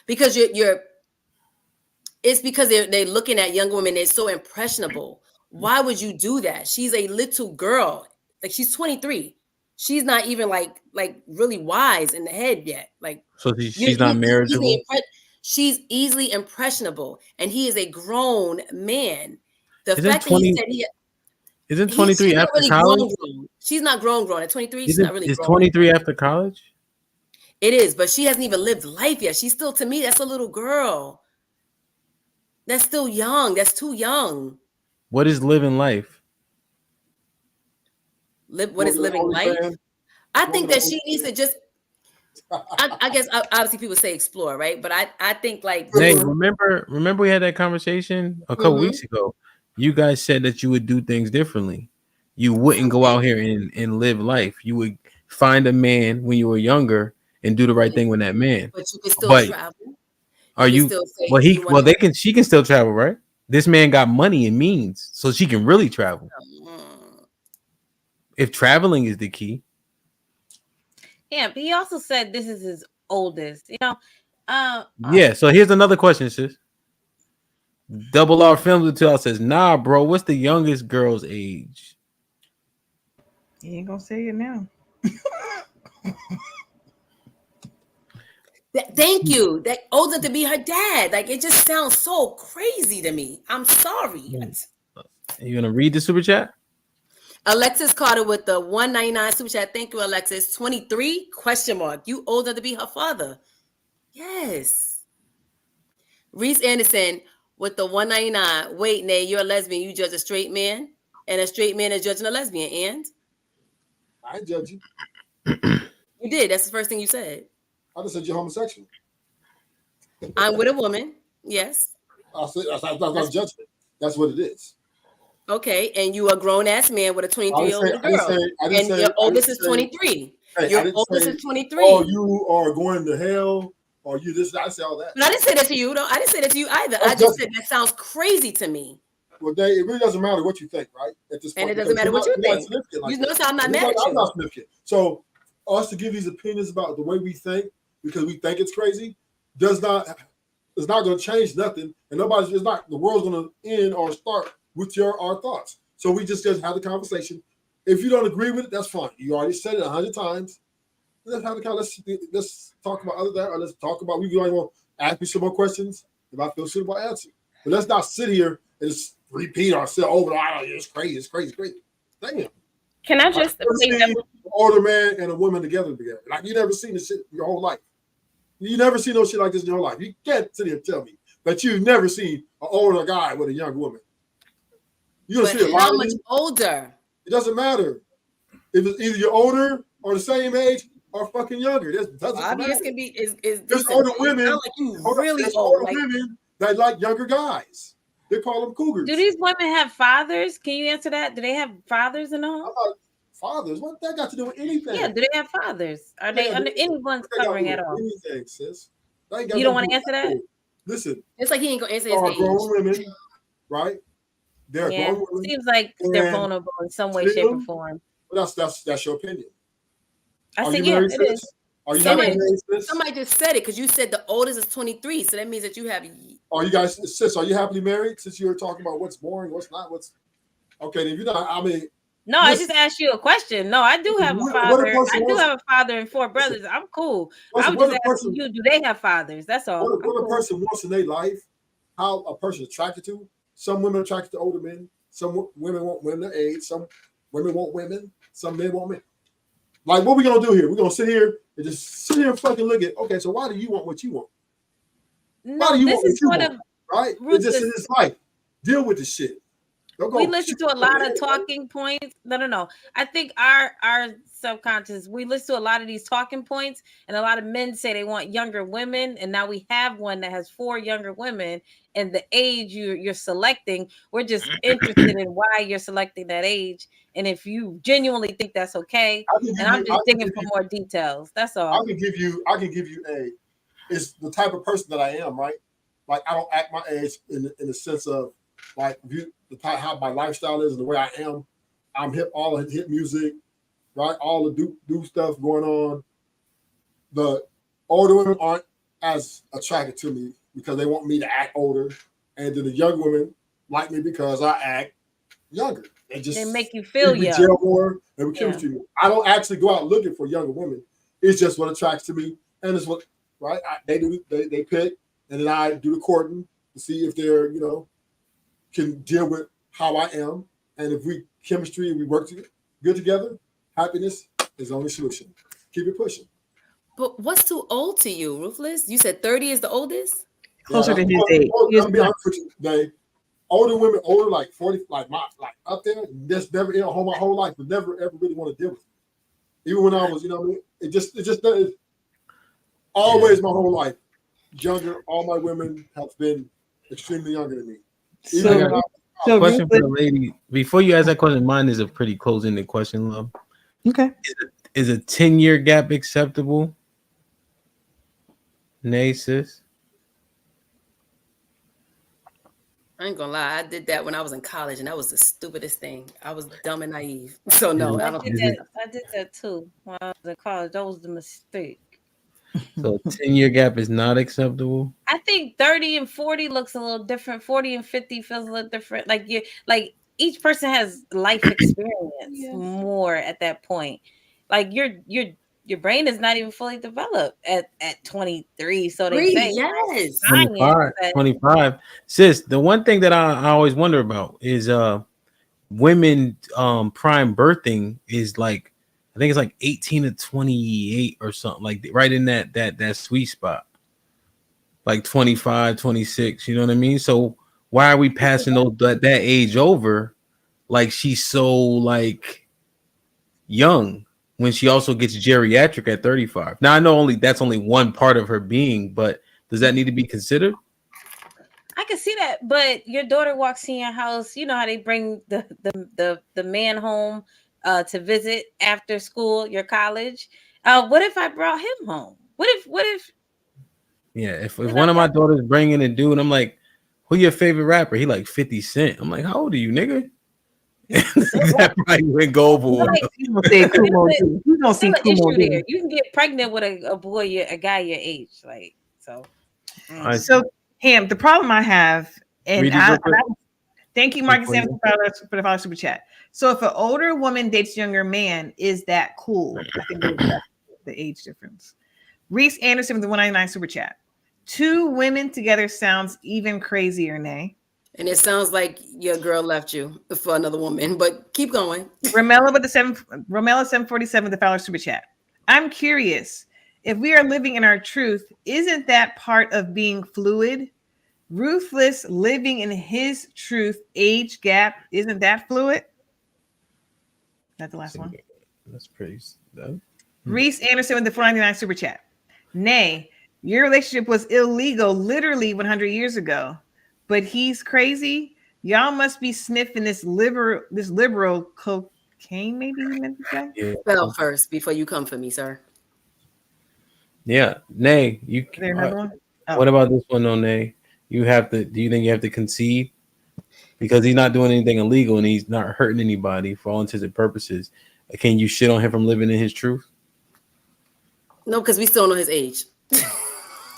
[SPEAKER 14] Because it's because they're looking at young women. They're so impressionable. Why would you do that? She's a little girl. Like, she's 23. She's not even like really wise in the head yet. Like,
[SPEAKER 5] so she's not marriageable.
[SPEAKER 14] She's easily impressionable, and he is a grown man. The
[SPEAKER 5] isn't
[SPEAKER 14] fact
[SPEAKER 5] 20,
[SPEAKER 14] that he said
[SPEAKER 5] isn't 23 after
[SPEAKER 14] really
[SPEAKER 5] college?
[SPEAKER 14] She's not grown at 23. She's not really
[SPEAKER 5] is
[SPEAKER 14] grown.
[SPEAKER 5] 23 after college?
[SPEAKER 14] It is, but she hasn't even lived life yet. She's still, to me, that's a little girl. That's still young. That's too young.
[SPEAKER 5] What is living life?
[SPEAKER 14] What is living life? I think that she needs to just. I guess obviously people say explore, right? But I think like.
[SPEAKER 5] Hey, remember we had that conversation a couple weeks ago. You guys said that you would do things differently. You wouldn't go out here and live life. You would find a man when you were younger and do the right thing with that man.
[SPEAKER 14] But you can still travel.
[SPEAKER 5] Are you? She can still travel, right? This man got money and means, so she can really travel. If traveling is the key.
[SPEAKER 1] Yeah, but he also said this is his oldest.
[SPEAKER 5] Yeah. So here's another question, sis. Double R Films with y'all says, nah, bro. What's the youngest girl's age?
[SPEAKER 19] You ain't gonna say it now.
[SPEAKER 14] Thank you. That older to be her dad. Like, it just sounds so crazy to me. I'm sorry.
[SPEAKER 5] Are you gonna read the super chat?
[SPEAKER 14] Alexis Carter with the $1.99 super chat. Thank you, Alexis. 23 ? You older to be her father? Yes. Reese Anderson with the $1.99. Wait, Nay, you're a lesbian. You judge a straight man? And a straight man is judging a lesbian. And
[SPEAKER 7] I ain't judge you.
[SPEAKER 14] You did. That's the first thing you said.
[SPEAKER 7] I just said you're homosexual.
[SPEAKER 14] I'm with a woman. Yes.
[SPEAKER 7] That's not judgment. That's what it is.
[SPEAKER 14] Okay, and you a grown ass man with a 23-year-old little girl, and your oldest is 23.
[SPEAKER 7] Hey,
[SPEAKER 14] your oldest is 23.
[SPEAKER 7] Oh, you are going to hell, or you this. I say all that.
[SPEAKER 14] But I didn't say that to you. No, I didn't say that to you either. I just said that sounds crazy to me.
[SPEAKER 7] Well, it really doesn't matter what you think, right? At this point,
[SPEAKER 14] and it doesn't matter what you think. You notice how I'm not mad at you.
[SPEAKER 7] I'm not significant. So, us to give these opinions about the way we think because we think it's crazy it's not going to change nothing, and the world's going to end or start with our thoughts. So we just have the conversation. If you don't agree with it, that's fine. You already said it 100 times. Let's have the conversation. Let's talk about other that, or let's talk about. We going to ask me some more questions if I feel suitable answer. But let's not sit here and just repeat ourselves over. It's crazy. It's crazy. Damn.
[SPEAKER 20] Can I just
[SPEAKER 7] an older man and a woman together? Like you never seen this shit your whole life. You never seen no shit like this in your whole life. You can't sit here and tell me that you've never seen an older guy with a young woman.
[SPEAKER 14] But how much older?
[SPEAKER 7] It doesn't matter. If it's either you're older or the same age or fucking younger.
[SPEAKER 14] Obvious can be is
[SPEAKER 7] there's older women.
[SPEAKER 14] Like you really old.
[SPEAKER 7] Older women that like younger guys. They call them cougars.
[SPEAKER 1] Do these women have fathers? Can you answer that? Do they have fathers and all?
[SPEAKER 7] Fathers? What that got to do with anything?
[SPEAKER 1] Yeah, do they have fathers? Are they under anyone's covering at all?
[SPEAKER 7] Anything, sis.
[SPEAKER 1] You don't want to answer that?
[SPEAKER 7] Listen.
[SPEAKER 14] It's like he ain't gonna answer his age.
[SPEAKER 7] Grown women, right? They're
[SPEAKER 1] grown women. Seems like they're vulnerable in some way, shape, or form.
[SPEAKER 7] That's your opinion.
[SPEAKER 1] I said, yeah, it is.
[SPEAKER 7] Are you
[SPEAKER 14] somebody just said it because you said the oldest is 23, so that means that you have.
[SPEAKER 7] Are you guys, sis? Are you happily married? Since you were talking about what's boring, what's not, okay. Then you're not. I mean,
[SPEAKER 1] no, I just asked you a question. No, I do have a father. I do have a father and 4 brothers. I'm cool. I was just asking you, do they have fathers? That's all.
[SPEAKER 7] What a person wants in their life, how a person is attracted to. Some women are attracted to older men. Some women want women their age. Some women want women. Some men want men. Like, what we gonna do here? We're gonna sit here and just sit here and fucking look at. Okay, so why do you want what you want?
[SPEAKER 1] No, this is sort of
[SPEAKER 7] right. It's just in this life. Deal with the shit.
[SPEAKER 1] We listen to a lot of talking points. No. I think our subconscious, we listen to a lot of these talking points, and a lot of men say they want younger women, and now we have one that has 4 younger women, and the age you're selecting, we're just interested in why you're selecting that age, and if you genuinely think that's okay, and I'm just digging for more details. That's all.
[SPEAKER 7] I can give you it's the type of person that I am, right? Like I don't act my age in the sense of like how my lifestyle is and the way I am. I'm hip, all the hip music, right? All the do stuff going on. The older women aren't as attracted to me because they want me to act older, and then the young women like me because I act younger. They
[SPEAKER 1] make you feel young.
[SPEAKER 7] More and chemistry. I don't actually go out looking for younger women. It's just what attracts to me, and it's what they pick, and then I do the courting to see if they're can deal with how I am, and if we chemistry and we work good together, happiness is the only solution. Keep it pushing.
[SPEAKER 14] But what's too old to you, Ruthless? You said 30 is the oldest?
[SPEAKER 19] Closer to his age.
[SPEAKER 7] Older women, older like 40, like up there, just never my whole life, but never ever really want to deal with it. Even when I was, it just it's always my whole life. Younger, all my women have been extremely younger than me.
[SPEAKER 5] So question for the lady. Before you ask that question, mine is a pretty close-ended question, love.
[SPEAKER 19] Okay.
[SPEAKER 5] Is a 10-year gap acceptable? Nay, sis.
[SPEAKER 14] I ain't gonna lie, I did that when I was in college, and that was the stupidest thing. I was dumb and naive. So no, I
[SPEAKER 1] did that too when I was in college. That was the mistake.
[SPEAKER 5] So 10-year gap is not acceptable.
[SPEAKER 1] I think 30 and 40 looks a little different. 40 and 50 feels a little different. Like each person has life experience more at that point. Like your brain is not even fully developed at 23. So they say
[SPEAKER 14] yes.
[SPEAKER 5] 25. Sis, the one thing that I always wonder about is women prime birthing is like, I think it's like 18 to 28 or something, like right in that sweet spot. Like 25, 26, you know what I mean? So why are we passing that age over? like she's so like young when she also gets geriatric at 35. Now I know that's only one part of her being, but does that need to be considered?
[SPEAKER 1] I can see that, but your daughter walks in your house. You know how they bring the man home to visit after school, your college. What if I brought him home? What if?
[SPEAKER 5] Yeah, if one of my daughters bringing a dude, I'm like, who your favorite rapper? He like 50 Cent. I'm like, how old are you, nigga? That probably wouldn't go over well.
[SPEAKER 19] He's gonna say Kumo too. He's gonna see
[SPEAKER 1] Still an
[SPEAKER 19] Kumo
[SPEAKER 1] issue
[SPEAKER 19] too.
[SPEAKER 1] there. You can get pregnant with a boy, a guy your age, like so.
[SPEAKER 19] So Ham, the problem I have, and
[SPEAKER 5] Read these real quick.
[SPEAKER 19] thank you, Marcus Anderson, for the $5 super chat. So if an older woman dates a younger man, is that cool? I think that's the age difference. Reese Anderson with the 199 super chat. 2 women together sounds even crazier, Nay.
[SPEAKER 14] And it sounds like your girl left you for another woman, but keep going.
[SPEAKER 19] Romella 747, the $5 super chat. I'm curious, if we are living in our truth, isn't that part of being fluid? Ruthless living in his truth, age gap, isn't that fluid? That's the last one.
[SPEAKER 5] That's pretty.
[SPEAKER 19] Reese Anderson with the 499 super chat. Nay, your relationship was illegal literally 100 years ago, but he's crazy. Y'all must be sniffing this liberal cocaine, maybe you meant to say?
[SPEAKER 5] Yeah.
[SPEAKER 14] Spell first before you come for me, sir.
[SPEAKER 5] Yeah, Nay, you.
[SPEAKER 19] Is there another one? Oh.
[SPEAKER 5] What about this one, though, Nay? You have to. Do you think you have to concede because he's not doing anything illegal and he's not hurting anybody for all intents and purposes? Can you shit on him from living in his truth?
[SPEAKER 14] No, because we still know his age.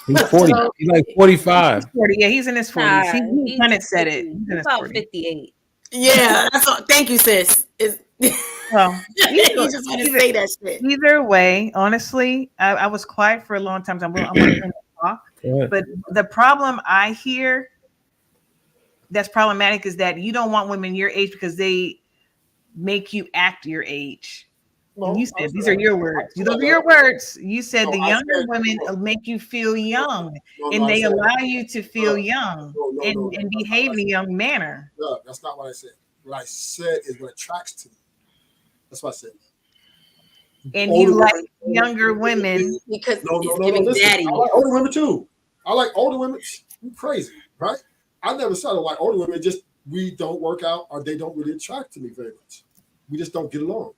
[SPEAKER 5] He's 40. He's like 45.
[SPEAKER 19] He's 40. Yeah, he's in his 40s. He kind of said it.
[SPEAKER 1] He's about 58.
[SPEAKER 14] Yeah, that's all. Thank you, sis.
[SPEAKER 19] Well,
[SPEAKER 14] you just want to say that shit.
[SPEAKER 19] Either way, honestly, I was quiet for a long time. So I'm going to talk. But the problem I hear that's problematic is that you don't want women your age because they make you act your age. Well, you said these are your words. Those are your words. You said the younger women make you feel young, and they allow you to feel young and behave in a young manner.
[SPEAKER 7] No, that's not what I said. What I said is what attracts to me. That's what I said.
[SPEAKER 19] And older you like younger women
[SPEAKER 14] because
[SPEAKER 7] listen, daddy. I like older women too. I like older women. You crazy, right? I never said I like older women. Just we don't work out or they don't really attract to me very much. We just don't get along.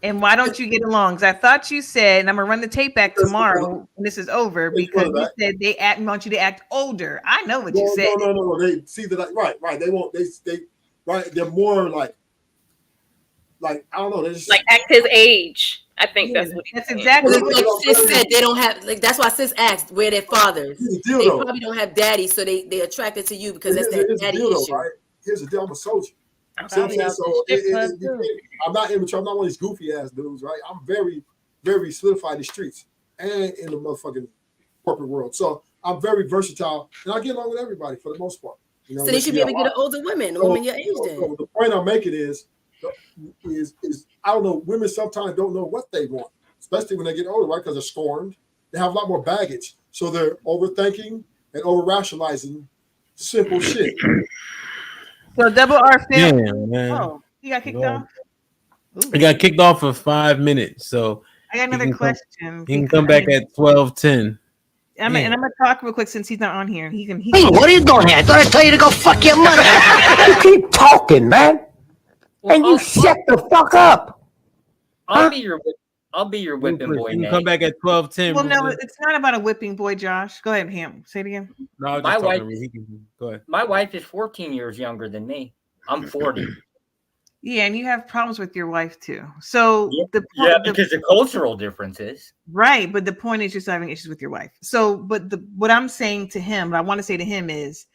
[SPEAKER 19] And why don't you get along? Because I thought you said, and I'm gonna run the tape back tomorrow when this is over, because you said they want you to act older. I know what you said.
[SPEAKER 7] No. They see that right. They won't. They right. They're more like I don't know. They're just
[SPEAKER 20] like act his age. I think that's what
[SPEAKER 19] that's exactly
[SPEAKER 14] what sis said. They don't have that's why sis asked where their fathers. They probably don't have daddies, so they attracted to you because that's their daddy issue.
[SPEAKER 7] Right? Here's the deal. I'm a soldier. I'm not immature. I'm not one of these goofy ass dudes, right? I'm very, very solidified in the streets and in the motherfucking corporate world. So I'm very versatile, and I get along with everybody for the most part. You know,
[SPEAKER 14] so they should be able to get an older women your age. Then
[SPEAKER 7] the point I'm making is I don't know. Women sometimes don't know what they want, especially when they get older, right? Because they're scorned. They have a lot more baggage, so they're overthinking and over rationalizing simple shit.
[SPEAKER 19] So double R fan.
[SPEAKER 5] Yeah, man.
[SPEAKER 19] Oh, he got kicked off.
[SPEAKER 5] He got kicked off for 5 minutes. So
[SPEAKER 19] I got another question.
[SPEAKER 5] He can come back at 12:10.
[SPEAKER 19] And I'm gonna talk real quick since he's not on here. He can.
[SPEAKER 3] Hey, what are you doing here? I thought I told you to go fuck your mother. You keep talking, man, and you shut the fuck up.
[SPEAKER 10] I'll be your whipping boy.
[SPEAKER 5] You can come back at 12:10.
[SPEAKER 19] Well, no, it's not about a whipping boy, Josh. Go ahead, Ham. Say it again.
[SPEAKER 5] No,
[SPEAKER 10] my wife.
[SPEAKER 5] Go ahead.
[SPEAKER 10] My wife is 14 years younger than me. I'm 40.
[SPEAKER 19] Yeah, and you have problems with your wife too. So
[SPEAKER 10] because the cultural differences.
[SPEAKER 19] Right, but the point is you're still having issues with your wife. So, but what I'm saying to him, what I want to say to him is,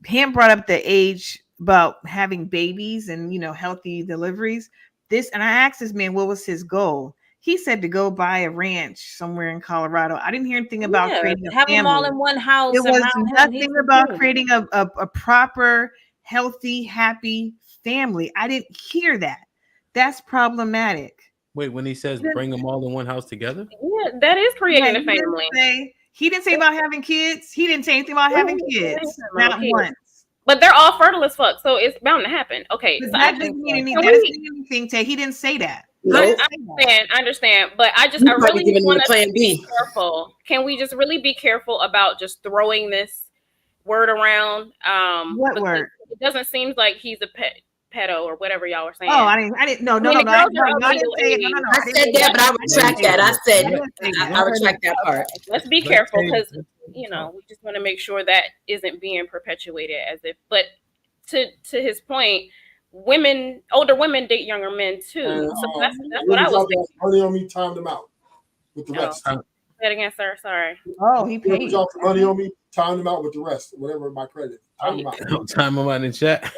[SPEAKER 19] Ham brought up the age about having babies and healthy deliveries. And I asked this man what was his goal. He said to go buy a ranch somewhere in Colorado. I didn't hear anything about creating a family.
[SPEAKER 1] Have them all in one house.
[SPEAKER 19] It was nothing about creating a proper, healthy, happy family. I didn't hear that. That's problematic.
[SPEAKER 5] Wait, when he says bring them all in one house together?
[SPEAKER 20] Yeah, that is creating a family.
[SPEAKER 19] He didn't say about having kids. He didn't say anything about having kids. Not once.
[SPEAKER 20] But they're all fertile as fuck, so it's bound to happen. Okay,
[SPEAKER 19] But
[SPEAKER 20] so
[SPEAKER 19] that doesn't mean anything. Tay, he didn't say that.
[SPEAKER 20] I understand, but I really
[SPEAKER 14] giving
[SPEAKER 20] want
[SPEAKER 14] them
[SPEAKER 20] us
[SPEAKER 14] Plan
[SPEAKER 20] to
[SPEAKER 14] B.
[SPEAKER 20] be careful. Can we just really be careful about just throwing this word around?
[SPEAKER 19] What word?
[SPEAKER 20] It doesn't seem like he's a pedo or whatever y'all were saying.
[SPEAKER 19] Oh, I didn't. No.
[SPEAKER 20] I didn't say it.
[SPEAKER 14] I said that, but I retract that. I said I retract that part.
[SPEAKER 20] Let's be careful because we just want to make sure that isn't being perpetuated as if. But to his point, older women date younger men too. So that's what I was thinking.
[SPEAKER 7] Money on me, timed them out with the rest.
[SPEAKER 20] Say it again, sir. Sorry.
[SPEAKER 19] Oh, he paid.
[SPEAKER 7] Drop some money on me, timed them out with the rest, whatever my credit. Time them out.
[SPEAKER 5] Time them out in the chat.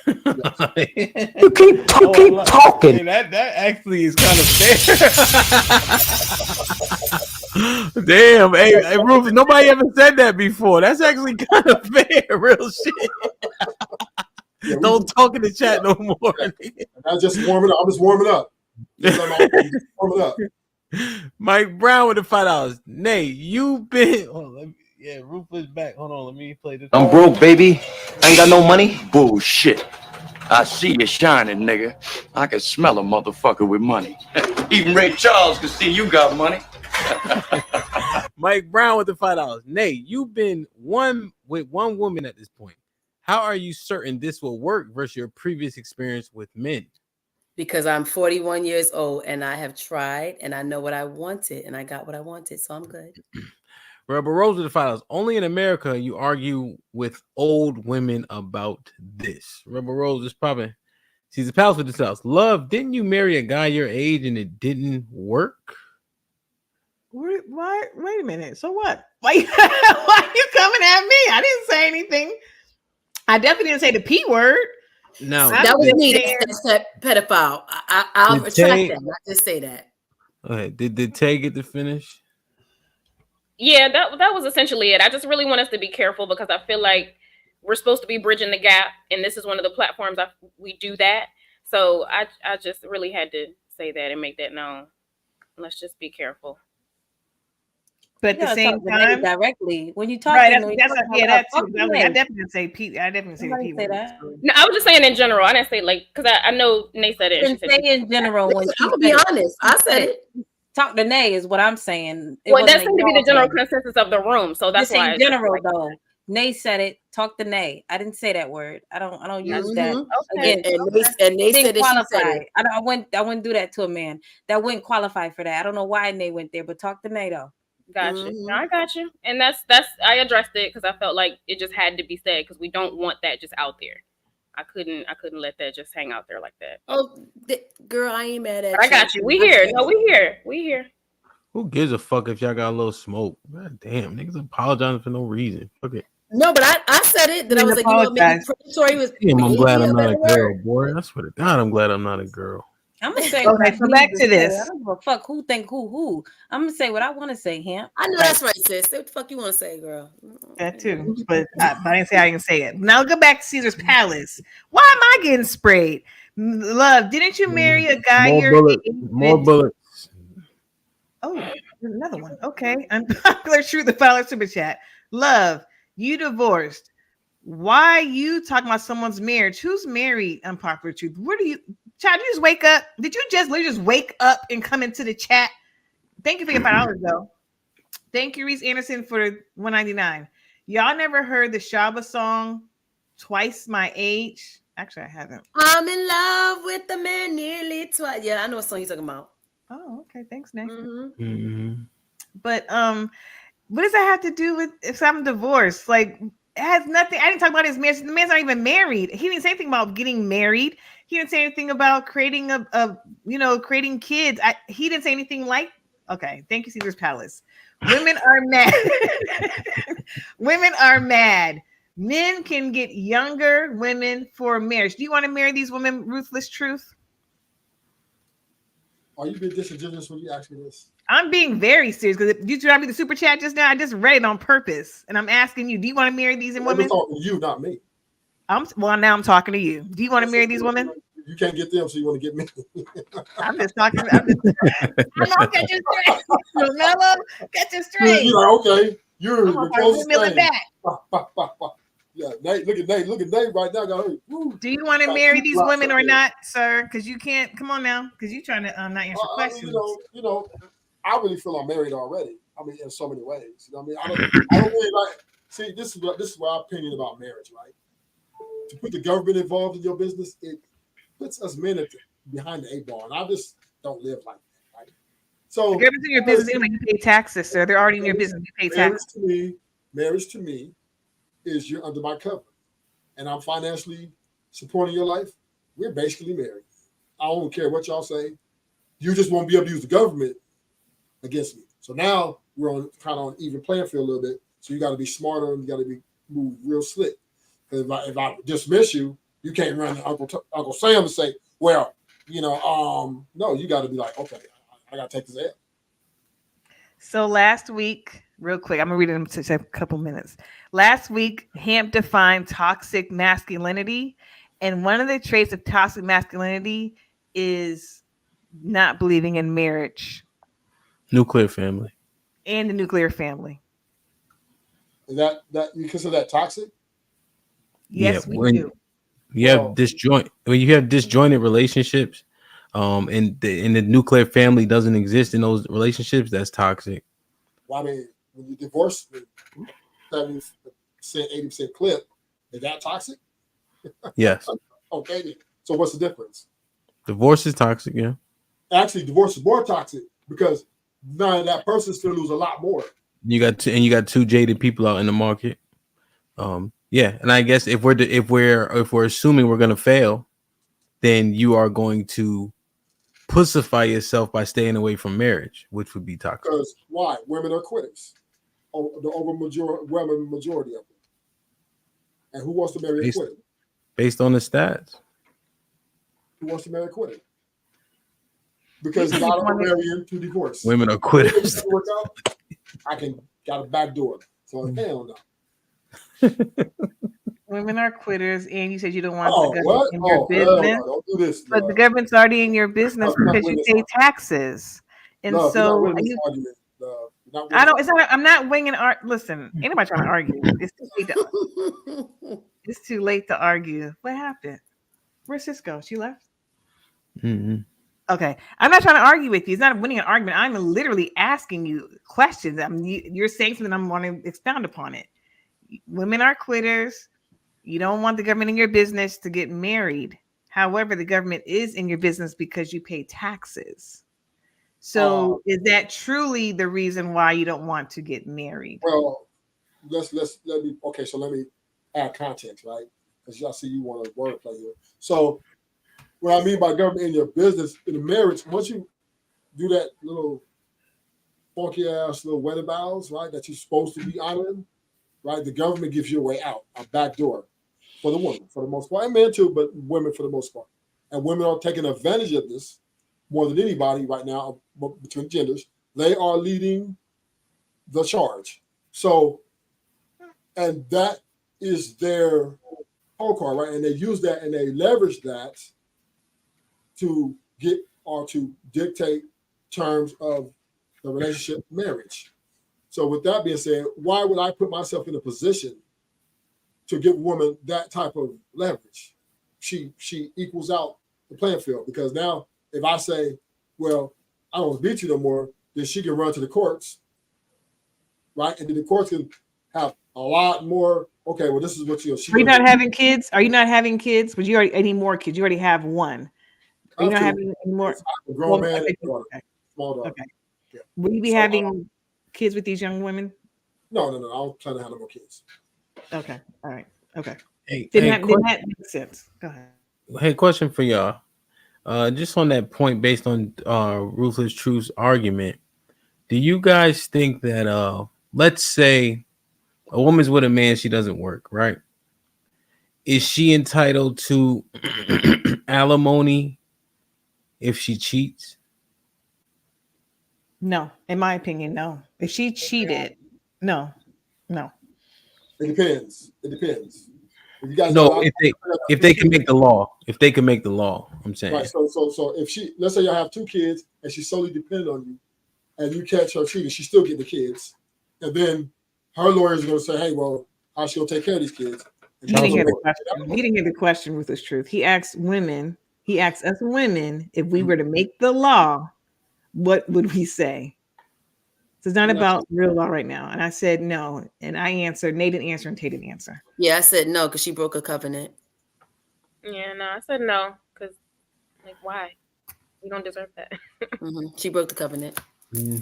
[SPEAKER 3] You keep talking.
[SPEAKER 5] Hey, that actually is kind of fair. Damn, hey, Rufus, nobody ever said that before. That's actually kind of fair, real shit. Don't talk in the chat no more.
[SPEAKER 7] I'm just warming up. I'm just warming up. Warming up.
[SPEAKER 5] Mike Brown with the $5. Nay, you've been. Yeah, Rufus back. Hold on, let me play this.
[SPEAKER 3] I'm broke, baby. I ain't got no money. Bullshit. I see you shining, nigga. I can smell a motherfucker with money. Even Ray Charles can see you got money.
[SPEAKER 5] Mike Brown with the $5. Nay, you've been with one woman at this point. How are you certain this will work versus your previous experience with men?
[SPEAKER 14] Because I'm 41 years old and I have tried and I know what I wanted and I got what I wanted, so I'm good.
[SPEAKER 5] Rebel Rose with the $5. Only in America you argue with old women about this. Rebel Rose is popping. She's a palace with the $6. Love, didn't you marry a guy your age and it didn't work?
[SPEAKER 19] Why? Wait a minute. So what? Why are you coming at me? I didn't say anything. I definitely didn't say the P word.
[SPEAKER 5] No,
[SPEAKER 14] that was me. That's pedophile. I'll retract that. Not just say that.
[SPEAKER 5] Okay. Did Tay get to finish?
[SPEAKER 20] Yeah, that was essentially it. I just really want us to be careful because I feel like we're supposed to be bridging the gap, and this is one of the platforms we do that. So I just really had to say that and make that known. Let's just be careful.
[SPEAKER 19] But at the same time,
[SPEAKER 1] directly when you talk,
[SPEAKER 19] right? That's I definitely say Pete. I definitely say Pete.
[SPEAKER 20] No, I was just saying in general. I didn't say because I know Nate said it.
[SPEAKER 1] She say in general. When
[SPEAKER 14] I'm gonna be honest, I said it.
[SPEAKER 1] Talk to Nay is what I'm saying.
[SPEAKER 20] Well, that seemed to be the general consensus of the room, so that's why.
[SPEAKER 1] In general, though, Nay said it. Talk to Nay. I didn't say that word. I don't use that.
[SPEAKER 14] Okay. And Nay said it. She said it.
[SPEAKER 1] I wouldn't do that to a man. That wouldn't qualify for that. I don't know why Nay went there, but talk to Nay though.
[SPEAKER 20] Gotcha. No, I got you. And that's I addressed it because I felt like it just had to be said because we don't want that just out there. I couldn't let that just hang out there like that.
[SPEAKER 14] Oh, girl, I ain't mad at you.
[SPEAKER 20] I got you. We here. No, we here.
[SPEAKER 5] Who gives a fuck if y'all got a little smoke? God damn, niggas apologizing for no reason. Fuck it.
[SPEAKER 14] No, but I said it. That I was like, maybe predatory was.
[SPEAKER 5] Damn, I'm glad I'm not a girl, boy. I swear to God, I'm glad I'm not a girl.
[SPEAKER 1] I'm gonna say
[SPEAKER 19] okay. So back to this.
[SPEAKER 1] I don't give a fuck who think who. I'm gonna say what I want to say. Him.
[SPEAKER 14] I know that's right, sis. Say what the fuck you want to say, girl.
[SPEAKER 19] That too, but I didn't say I didn't say it. Now go back to Caesar's Palace. Why am I getting sprayed? Love, didn't you marry a guy?
[SPEAKER 5] More bullets.
[SPEAKER 19] Oh, another one. Okay, unpopular truth. The follow super chat. Love, you divorced. Why you talking about someone's marriage? Who's married? Unpopular truth. What are you? Child, you just wake up? Did you literally just wake up and come into the chat? Thank you for your $5 though. Thank you, Reese Anderson, for $1.99. Y'all never heard the Shaba song "Twice My Age"? Actually, I haven't.
[SPEAKER 14] I'm in love with the man nearly twice. Yeah, I know what song you're talking about.
[SPEAKER 19] Oh, okay. Thanks, Nick.
[SPEAKER 5] Mm-hmm.
[SPEAKER 19] But what does that have to do with if I'm divorced? Like, it has nothing. I didn't talk about his marriage. The man's not even married. He didn't say anything about getting married. He didn't say anything about creating creating kids. He didn't say anything like. Okay, thank you, Caesar's Palace. Women are mad. Women are mad. Men can get younger women for marriage. Do you want to marry these women? Ruthless truth.
[SPEAKER 7] Are you being disingenuous when you ask me this?
[SPEAKER 19] I'm being very serious because you tried me the super chat just now. I just read it on purpose, and I'm asking you: do you want to marry these women?
[SPEAKER 7] I'm talking to you, not me.
[SPEAKER 19] Now I'm talking to you. Do you want to marry these women?
[SPEAKER 7] You can't get them, so you want to get me.
[SPEAKER 19] I'm just talking. I know, get you straight. Mello, get you straight.
[SPEAKER 7] You're like, okay, you're the closest thing.
[SPEAKER 19] Back.
[SPEAKER 7] Yeah, Yeah, Nate, look at Nate right now.
[SPEAKER 19] Do you want to marry these women or not, sir? Because you can't. Come on now, because you're trying to not answer questions.
[SPEAKER 7] You know, I really feel I'm married already. I mean, in so many ways. You know what I mean? I don't really like. See, this is my opinion about marriage, right? To put the government involved in your business, it puts us men behind the 8 ball, and I just don't live like that, right? So
[SPEAKER 19] the government's in your business anyway. You pay taxes, sir. They're already in your business. You pay taxes.
[SPEAKER 7] Marriage to me is you're under my cover, and I'm financially supporting your life. We're basically married. I don't care what y'all say. You just won't be able to use the government against me. So now we're on kind of on even playing field a little bit. So you got to be smarter and you got to be move real slick. Because if I dismiss you, you can't run to Uncle Sam and say, well, no, you got to be like, okay, I got to take this L.
[SPEAKER 19] So last week, real quick, I'm gonna read it in just a couple minutes. Last week, Hamp defined toxic masculinity, and one of the traits of toxic masculinity is not believing in marriage,
[SPEAKER 5] nuclear family,
[SPEAKER 19] and the nuclear family.
[SPEAKER 7] Is that you consider that toxic?
[SPEAKER 19] Yes, we do.
[SPEAKER 5] You have disjointed relationships, and the nuclear family doesn't exist in those relationships, that's toxic.
[SPEAKER 7] Well, I mean, when you divorce 70%, 80% clip, is that toxic?
[SPEAKER 5] Yes.
[SPEAKER 7] Okay, then. So what's the difference?
[SPEAKER 5] Divorce is toxic, yeah.
[SPEAKER 7] Actually, divorce is more toxic because none of that person still lose a lot more.
[SPEAKER 5] You got two jaded people out in the market. Yeah, and I guess if we're assuming we're gonna fail, then you are going to pussify yourself by staying away from marriage, which would be toxic.
[SPEAKER 7] Because why? Women are quitters. The majority of them. And who wants to marry a quitter?
[SPEAKER 5] Based on the stats.
[SPEAKER 7] Who wants to marry a quitter? Because a lot of them marrying to divorce.
[SPEAKER 5] Women are quitters.
[SPEAKER 7] Work out, got a back door. So hell no.
[SPEAKER 19] Women are quitters, and you said you don't want the government
[SPEAKER 7] what?
[SPEAKER 19] in your business.
[SPEAKER 7] No, don't do this.
[SPEAKER 19] But the government's already in your business because you pay taxes, and so I don't. It's not. I'm not winging art. Listen, anybody trying to argue? It's too late to argue. What happened? Where's Cisco? She left.
[SPEAKER 5] Mm-hmm.
[SPEAKER 19] Okay, I'm not trying to argue with you. It's not winning an argument. I'm literally asking you questions. You're saying something. I'm wanting to expound upon it. Women are quitters. You don't want the government in your business to get married. However, the government is in your business because you pay taxes. So is that truly the reason why you don't want to get married?
[SPEAKER 7] Well, let me add context, right? Because y'all see you want a wordplay here. So what I mean by government in your business, in a marriage, once you do that little funky ass little wedding vows, right, that you're supposed to be honoring, right? The government gives you a way out, a back door for the woman, for the most part, and men too, but women for the most part. And women are taking advantage of this more than anybody right now between genders. They are leading the charge. So, and that is their whole card, right? And they use that and they leverage that to get or to dictate terms of the relationship marriage. So with that being said, why would I put myself in a position to give a woman that type of leverage? She equals out the playing field, because now if I say, well, I don't beat you no more, then she can run to the courts, right? And then the courts can have a lot more. Okay, well, this is what you'll.
[SPEAKER 19] Are you not having kids? Are you not having kids? But you already any more kids? You already have one. Are you not having any more?
[SPEAKER 7] A grown man and daughter. Small daughter.
[SPEAKER 19] Okay. Yeah. Will you be having kids with these young women?
[SPEAKER 7] No. I don't plan to have no more kids.
[SPEAKER 19] Okay. All right. Okay.
[SPEAKER 5] That
[SPEAKER 19] makes sense. Go ahead.
[SPEAKER 5] Hey, question for y'all. Just on that point, based on Ruthless Truth's argument, do you guys think that let's say a woman's with a man, she doesn't work, right? Is she entitled to alimony if she cheats?
[SPEAKER 19] No, in my opinion, no. If she cheated, no.
[SPEAKER 7] It depends. If you guys
[SPEAKER 5] if they can make the law, I'm saying.
[SPEAKER 7] Right. So if she, let's say y'all have 2 kids and she's solely dependent on you, and you catch her cheating, she still get the kids, and then her lawyer is going to say, hey, well, how's she going to take care of these kids?
[SPEAKER 19] You didn't hear the question. He didn't hear the question with his truth. He asked women. He asked us women if we were to make the law, what would we say? So it's not about real law right now. And I said no. And I answered. Nate didn't answer, and Tay didn't answer.
[SPEAKER 14] Yeah, I said no because she broke a covenant.
[SPEAKER 20] Yeah, no, I said no because, like, why? You don't deserve that.
[SPEAKER 14] She broke the covenant.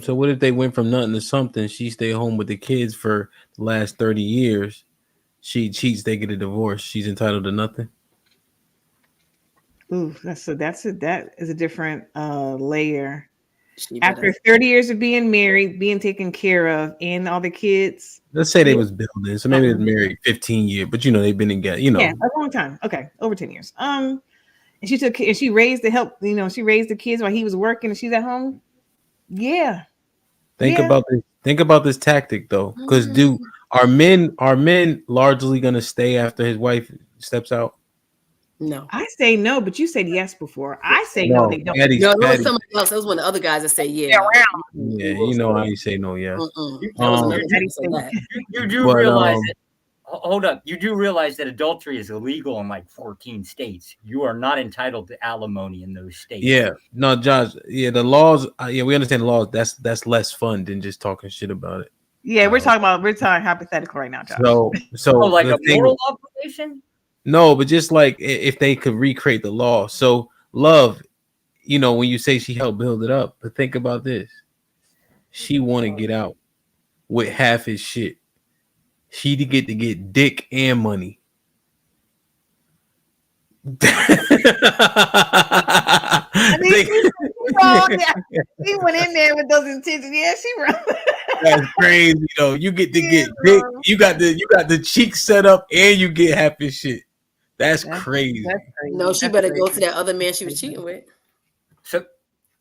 [SPEAKER 5] So what if they went from nothing to something? She stayed home with the kids for the last 30 years. She cheats, they get a divorce. She's entitled to nothing.
[SPEAKER 19] Ooh, that is a different layer. After 30 years of being married, being taken care of, and all the kids.
[SPEAKER 5] Let's say they was building, so maybe they was married 15 years, but they've been together.
[SPEAKER 19] Yeah, a long time. Okay, over 10 years. And she raised she raised the kids while he was working, and she's at home. Yeah.
[SPEAKER 5] Think about this tactic though, because are men largely gonna stay after his wife steps out?
[SPEAKER 14] No,
[SPEAKER 19] I say no, but you said yes before. I say no, they don't.
[SPEAKER 14] No, it was somebody else. It was one of the other guys that said yeah.
[SPEAKER 5] Yeah, I ain't say no. Yeah.
[SPEAKER 10] You do realize that. Hold up. You do realize that adultery is illegal in like 14 states. You are not entitled to alimony in those states.
[SPEAKER 5] Yeah. No, Josh. Yeah, the laws. We understand the laws. That's less fun than just talking shit about it.
[SPEAKER 19] Yeah, we're talking hypothetical right now, Josh.
[SPEAKER 5] So
[SPEAKER 10] like a moral obligation?
[SPEAKER 5] No, but just like if they could recreate the law. So love, when you say she helped build it up, but think about this. She want to get out with half his shit. She to get dick and money.
[SPEAKER 19] I mean, she went in there with those intentions. Yeah, she wrong.
[SPEAKER 5] That's crazy though. You get to get dick. You got the cheek set up, and you get half his shit. That's crazy.
[SPEAKER 14] No, she better go to that other man she was cheating with.
[SPEAKER 10] So,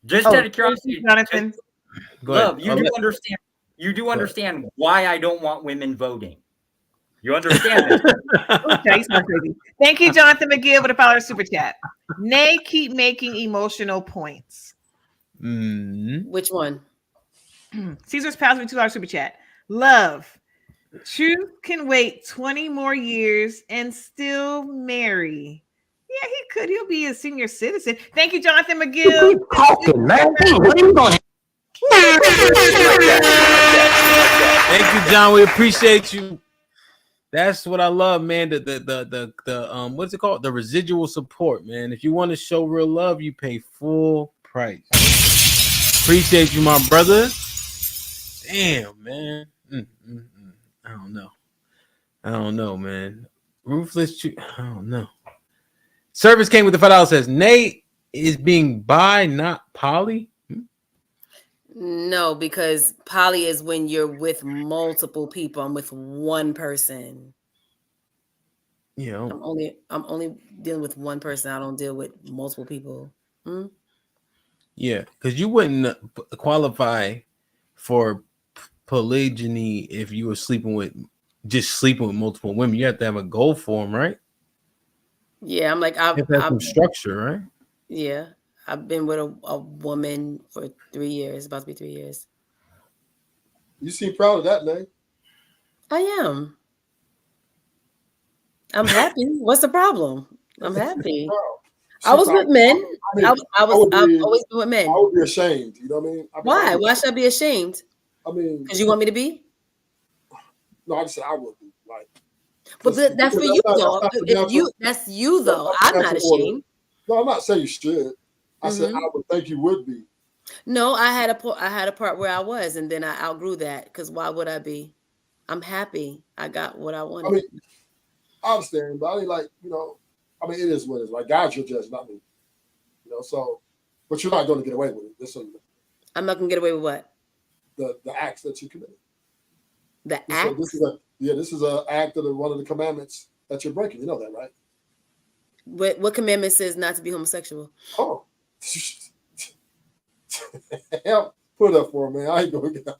[SPEAKER 10] just out of curiosity,
[SPEAKER 19] Jonathan,
[SPEAKER 10] love, you do understand why I don't want women voting. You understand that?
[SPEAKER 19] Okay, he's not crazy. Thank you, Jonathan McGill, with a $5 super chat. Nay, keep making emotional points.
[SPEAKER 14] Which one?
[SPEAKER 19] Caesar's Pals with $2 super chat. Love. Truth can wait 20 more years and still marry. Yeah, he could. He'll be a senior citizen. Thank you, Jonathan McGill.
[SPEAKER 3] Keep talking, man. What are you doing?
[SPEAKER 5] Thank you, John. We appreciate you. That's what I love, man. The what's it called? The residual support, man. If you want to show real love, you pay full price. Appreciate you, my brother. Damn, man. I don't know, man. Ruthless. I don't know. Service came with the $5. Says Nate is being bi, not poly.
[SPEAKER 14] No, because poly is when you're with multiple people. I'm with one person.
[SPEAKER 5] Yeah,
[SPEAKER 14] I'm only dealing with one person. I don't deal with multiple people.
[SPEAKER 5] Yeah, because you wouldn't qualify for polygyny if you were sleeping with multiple women. You have to have a goal for them, right?
[SPEAKER 14] Yeah, I'm like
[SPEAKER 5] I've some structure, right?
[SPEAKER 14] Yeah, I've been with a woman for 3 years, about to be 3 years.
[SPEAKER 7] You seem proud of that, man.
[SPEAKER 14] I am. I'm happy. What's the problem? I'm happy. I was with men. I've always been with men.
[SPEAKER 7] I would be ashamed. You know what I mean?
[SPEAKER 14] Why? Why should I be ashamed?
[SPEAKER 7] I mean,
[SPEAKER 14] because you want me to be?
[SPEAKER 7] No, I just said I would be. Like,
[SPEAKER 14] but that's for you though. That's you though. I'm not ashamed.
[SPEAKER 7] No, I'm not saying you should. I said I would think you would be.
[SPEAKER 14] No, I had a part where I was, and then I outgrew that. Because why would I be? I'm happy. I got what I wanted.
[SPEAKER 7] I mean, I understand, but I mean, like, it is what it is. Like, God's your judge, not me. So, but you're not going to get away with it. Just so you know.
[SPEAKER 14] I'm not going to get away with what?
[SPEAKER 7] The acts that you committed.
[SPEAKER 14] The acts?
[SPEAKER 7] This is an act of one of the commandments that you're breaking. You know that, right?
[SPEAKER 14] What commandment says not to be homosexual?
[SPEAKER 7] Oh. Help put up for me. I ain't going to get
[SPEAKER 5] it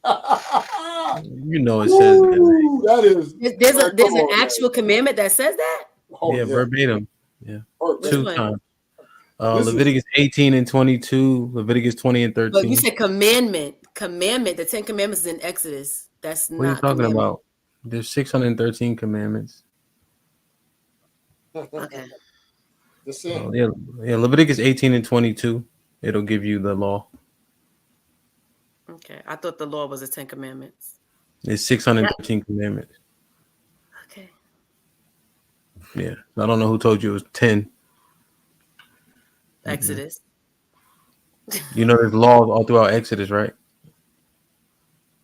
[SPEAKER 5] says
[SPEAKER 7] that.
[SPEAKER 14] There's an actual commandment that says that?
[SPEAKER 5] Oh, yeah, verbatim. Yeah.
[SPEAKER 14] Which
[SPEAKER 5] 2
[SPEAKER 14] one?
[SPEAKER 5] times. Leviticus 18 and 22, Leviticus 20 and 13.
[SPEAKER 14] But you said commandment. The 10 commandments is in Exodus. That's
[SPEAKER 5] what are you talking about? There's 613 commandments.
[SPEAKER 14] Okay.
[SPEAKER 7] Just saying.
[SPEAKER 5] Oh, yeah, Leviticus 18 and 22. It'll give you the law.
[SPEAKER 14] Okay. I thought the law was the 10 Commandments.
[SPEAKER 5] It's 613 commandments.
[SPEAKER 14] Okay.
[SPEAKER 5] Yeah, I don't know who told you it was 10.
[SPEAKER 14] Exodus.
[SPEAKER 5] You know, there's laws all throughout Exodus, right?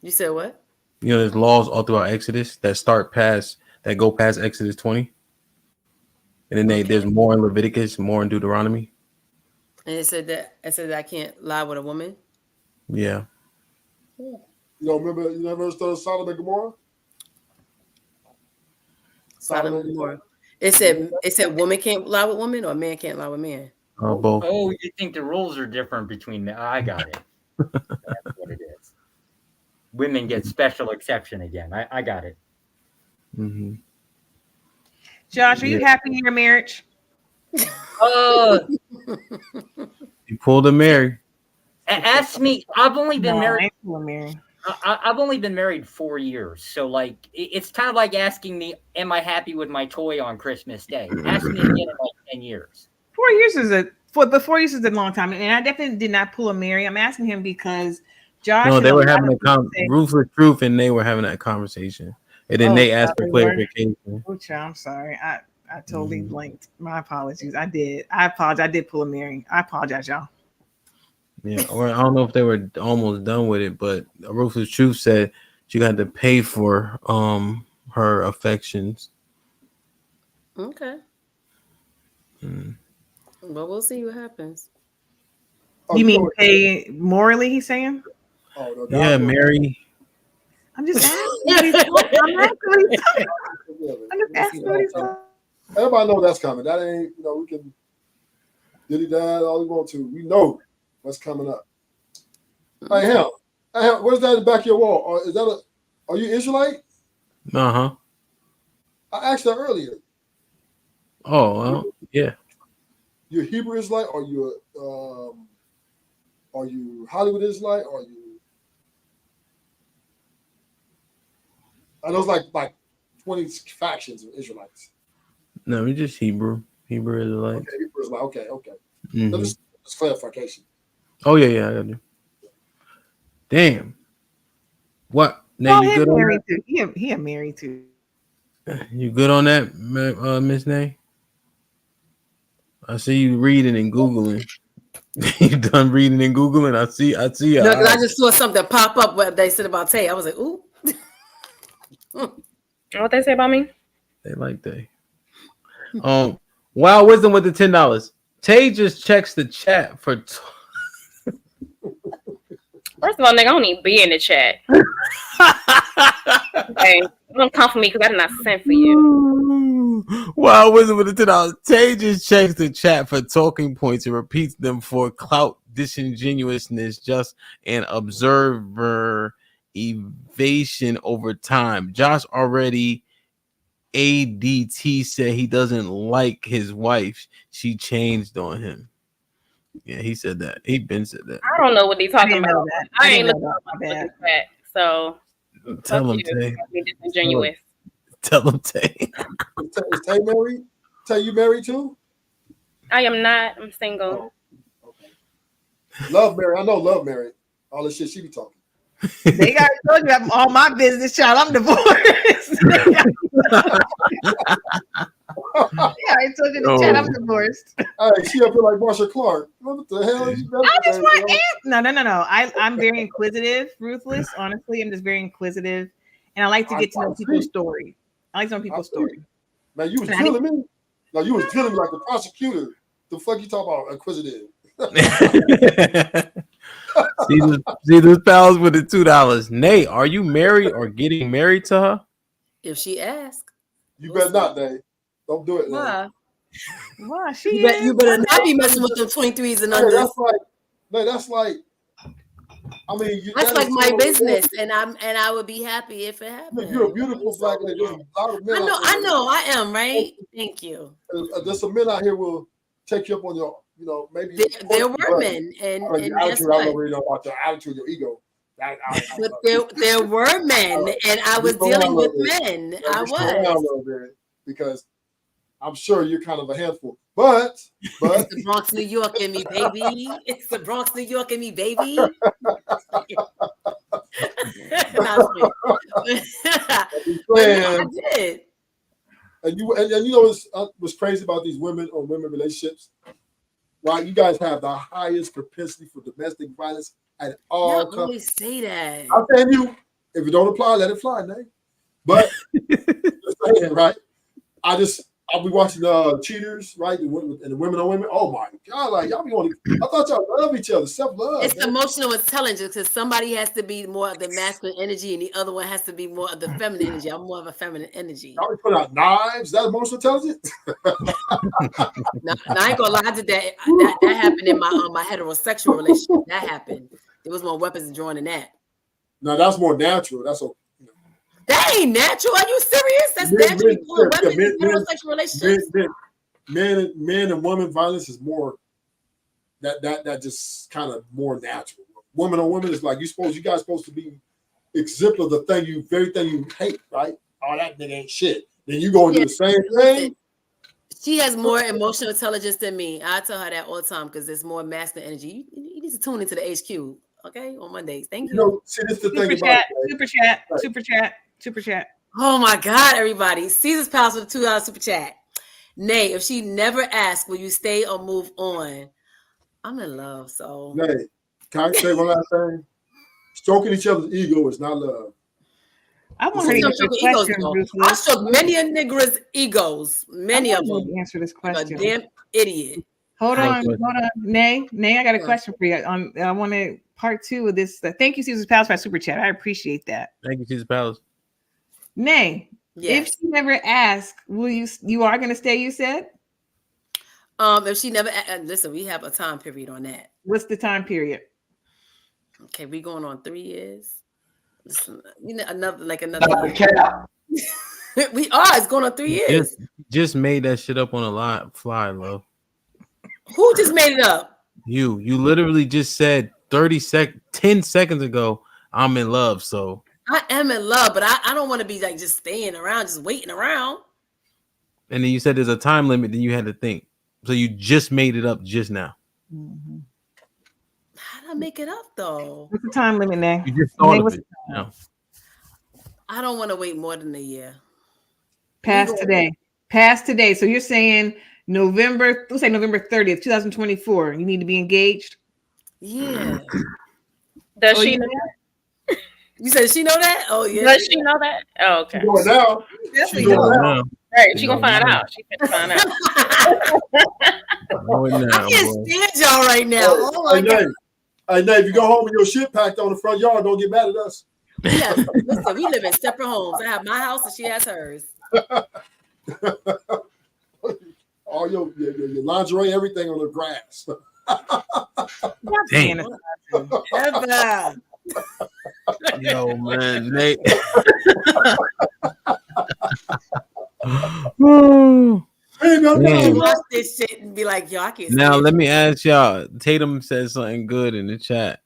[SPEAKER 14] You said what?
[SPEAKER 5] You know, there's laws all throughout Exodus that go past Exodus 20, and then there's more in Leviticus, more in Deuteronomy.
[SPEAKER 14] And it said that I can't lie with a woman.
[SPEAKER 5] Yeah.
[SPEAKER 7] You don't remember? You never studied Sodom and Gomorrah?
[SPEAKER 14] Sodom and Gomorrah. It said woman can't lie with woman or man can't lie with man.
[SPEAKER 5] Both.
[SPEAKER 10] Oh, you think the rules are different between the? I got it. That's what it is. Women get special exception again. I got it.
[SPEAKER 5] Mm-hmm.
[SPEAKER 19] Josh, are you happy in your marriage?
[SPEAKER 5] You pulled a Mary.
[SPEAKER 10] Ask me. I've only been married.
[SPEAKER 19] I ain't pulling Mary.
[SPEAKER 10] I've only been married 4 years, so like it's kind of like asking me, "Am I happy with my toy on Christmas Day?" Ask me again in like 10 years.
[SPEAKER 19] 4 years is a 4 years is a long time, and I definitely did not pull a Mary. I'm asking him because Josh.
[SPEAKER 5] No, they were having ruthless truth, and they were having that conversation, and then they asked for clarification.
[SPEAKER 19] I'm sorry, I totally blanked. My apologies. I apologize. I did pull a Mary. I apologize, y'all.
[SPEAKER 5] Yeah, or I don't know if they were almost done with it, but Ruthless Truth said she got to pay for her affections.
[SPEAKER 14] Okay. Well, we'll see what happens.
[SPEAKER 19] You mean pay morally? He's saying.
[SPEAKER 7] Oh,
[SPEAKER 5] yeah, Mary.
[SPEAKER 19] I'm just asking.
[SPEAKER 7] Everybody know that's coming. That ain't, we can dilly dad all we want to. We know what's coming up. Hey, hell, what is that in the back of your wall? Are you Israelite?
[SPEAKER 5] Uh-huh.
[SPEAKER 7] I asked that earlier.
[SPEAKER 5] Oh, well, yeah.
[SPEAKER 7] You're Hebrew Israelite, or are you Hollywood Israelite, or you? I know it's like 20 factions of Israelites.
[SPEAKER 5] No, we're just Hebrew Israelites.
[SPEAKER 7] Okay, Hebrew Israelite. Okay.
[SPEAKER 5] Mm-hmm.
[SPEAKER 7] Just clarification.
[SPEAKER 5] Oh yeah, I got you. Damn. What? Now you good on that?
[SPEAKER 19] He a married too.
[SPEAKER 5] You good on that, Miss Nay? I see you reading and Googling. You done reading and Googling? I see.
[SPEAKER 14] No, I just saw something pop up where they said about Tay. I was like, ooh.
[SPEAKER 20] What they say about me?
[SPEAKER 5] They like they. Wow, wisdom with the $10. Tay just checks the chat for.
[SPEAKER 20] First of all, nigga, I don't even be in the chat. Okay, don't come for me because I did not send for you.
[SPEAKER 5] Wow, wisdom with the $10. Tay just checks the chat for talking points and repeats them for clout, disingenuousness, just an observer evasion over time. Josh already ADT said he doesn't like his wife. She changed on him. Yeah, he said that. He been said that.
[SPEAKER 20] I don't know what they talking about. I ain't looking at the chat, so
[SPEAKER 5] tell him, Tay.
[SPEAKER 20] Be disingenuous.
[SPEAKER 5] Tell him, Tay.
[SPEAKER 7] Is Tay married? Tay, you married too?
[SPEAKER 20] I am not. I'm single.
[SPEAKER 7] Oh, okay. Love Mary. I know Love Mary. All the shit she be talking.
[SPEAKER 19] They got told you I'm all my business, child. I'm divorced. Yeah, I told you the chat. I'm divorced.
[SPEAKER 7] Hey, she up here like Marsha Clark. What the hell?
[SPEAKER 19] I just want no. I'm very inquisitive, ruthless. Honestly, I'm just very inquisitive, and I like to get to know people's story. I like to know people's story.
[SPEAKER 7] Man, you was drilling me. No, you was drilling me like the prosecutor. The fuck you talking about inquisitive?
[SPEAKER 5] see those pals with the $2. Nate, are you married or getting married to her?
[SPEAKER 14] If she asks,
[SPEAKER 7] you better not, Nate. Don't do it.
[SPEAKER 14] Why?
[SPEAKER 19] Why?
[SPEAKER 14] You better not be messing with them 23s and unders.
[SPEAKER 7] That's like. I mean,
[SPEAKER 14] that's like my business, and I would be happy if it happened.
[SPEAKER 7] You're a beautiful black lady. There's a lot of men.
[SPEAKER 14] I know, I am, right? Thank you.
[SPEAKER 7] There's some men out here will take you up on your, maybe
[SPEAKER 14] there were men, and
[SPEAKER 7] guess what? I don't really know about your attitude, your ego.
[SPEAKER 14] But there were men, and I was dealing with men. I was
[SPEAKER 7] because I'm sure you're kind of a handful. But
[SPEAKER 14] it's the Bronx, New York in me, baby. It's the Bronx, New York in me, baby. I did.
[SPEAKER 7] And you know what's crazy about these women or women relationships? Right, you guys have the highest propensity for domestic violence at all.
[SPEAKER 14] You always say that.
[SPEAKER 7] I'm saying you, if it don't apply, let it fly, man. But just saying, right? I'll be watching Cheaters, right? And the women on women. Oh my God, like y'all be on. I thought y'all love each other, self-love.
[SPEAKER 14] It's emotional intelligence because somebody has to be more of the masculine energy and the other one has to be more of the feminine energy. I'm more of a feminine energy.
[SPEAKER 7] Y'all be putting out knives. That emotional intelligence.
[SPEAKER 14] Now, I ain't gonna lie to that happened in my heterosexual relationship. That happened. There was more weapons drawn than that.
[SPEAKER 7] No, that's more natural. That's okay.
[SPEAKER 14] That ain't natural. Are you serious? That's naturally pulling weapons in heterosexual relationships.
[SPEAKER 7] Men and women violence is more that just kind of more natural. Woman on woman is like you guys supposed to be exemplar of the very thing you hate, right? Oh, that nigga ain't shit. Then you go and do the same thing.
[SPEAKER 14] She has more emotional intelligence than me. I tell her that all the time because there's more masculine energy. You need to tune into the HQ, okay, on Mondays. Thank you.
[SPEAKER 7] See, this is the thing about
[SPEAKER 19] Super chat.
[SPEAKER 14] Oh my God, everybody. Caesar's Palace with a $2 super chat. Nay, if she never asks, will you stay or move on? I'm in love, so.
[SPEAKER 7] Nay, can I say one last thing? Stroking each other's ego is not love.
[SPEAKER 19] I want to answer the question.
[SPEAKER 14] I stroke many a nigger's egos. Many of them.
[SPEAKER 19] Answer this question.
[SPEAKER 14] A damn idiot.
[SPEAKER 19] Hold on. Nay, I got a question for you. I want to part 2 of this. Thank you, Caesar's Palace, for super chat. I appreciate that.
[SPEAKER 5] Thank you, Caesar's Palace.
[SPEAKER 19] Nay, if she never asks, will you are going to stay? You said.
[SPEAKER 14] If she never listen, we have a time period on that.
[SPEAKER 19] What's the time period?
[SPEAKER 14] Okay, we going on 3 years. Listen, another year. We are. It's going on 3 years.
[SPEAKER 5] Just made that shit up on a fly, love.
[SPEAKER 14] Who just made it up?
[SPEAKER 5] You literally just said 10 seconds ago, I'm in love. So
[SPEAKER 14] I am in love, but I don't want to be like just staying around, just waiting around.
[SPEAKER 5] And then you said there's a time limit, then you had to think. So you just made it up just now.
[SPEAKER 19] Mm-hmm.
[SPEAKER 14] How did I make it up though?
[SPEAKER 19] What's the time limit, Nay?
[SPEAKER 5] You just thought of it. No.
[SPEAKER 14] I don't want to wait more than a year.
[SPEAKER 19] Past today. So you're saying November 30th, 2024. You need to be engaged?
[SPEAKER 14] Yeah.
[SPEAKER 20] Does she know
[SPEAKER 14] that? You said she know that? Oh yeah.
[SPEAKER 20] Does she know that? Oh, okay.
[SPEAKER 7] She's going now.
[SPEAKER 19] Definitely know.
[SPEAKER 20] Right, she gonna find out. She finna find out.
[SPEAKER 14] I can't stand y'all right now. Oh my God.
[SPEAKER 7] Hey, Nate, if you go home with your shit packed on the front yard, don't get mad at us.
[SPEAKER 14] Yes, listen, we live in separate homes. I have my house and she has hers.
[SPEAKER 7] All your lingerie, everything on the grass.
[SPEAKER 5] Damn. Yo, man, Nate.
[SPEAKER 14] Watch this shit and be like, yo, I can't.
[SPEAKER 5] Now let me ask y'all. Tatum said something good in the chat.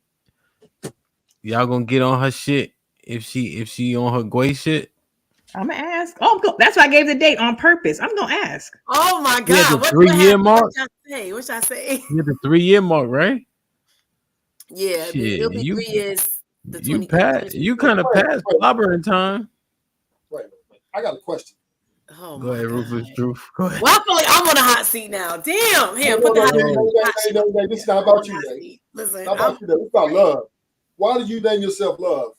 [SPEAKER 5] Y'all gonna get on her shit if she on her Gway shit?
[SPEAKER 19] I'm gonna ask. Oh, that's why I gave the date on purpose. I'm gonna ask.
[SPEAKER 14] Oh my God!
[SPEAKER 5] The 3-year mark.
[SPEAKER 14] What should I say?
[SPEAKER 5] You the 3-year mark, right?
[SPEAKER 14] Yeah, it'll be 3 years.
[SPEAKER 5] You kind of passed slobbering time.
[SPEAKER 7] Wait, I got a question.
[SPEAKER 14] Oh,
[SPEAKER 5] go ahead, Rufus. Drew. Go ahead.
[SPEAKER 14] Well, I feel like I'm on a hot seat now. Damn, here, put the hot seat.
[SPEAKER 7] This is not about you, Nate.
[SPEAKER 14] Listen,
[SPEAKER 7] not about you, Nate. It's about love. Why do you name yourself Love?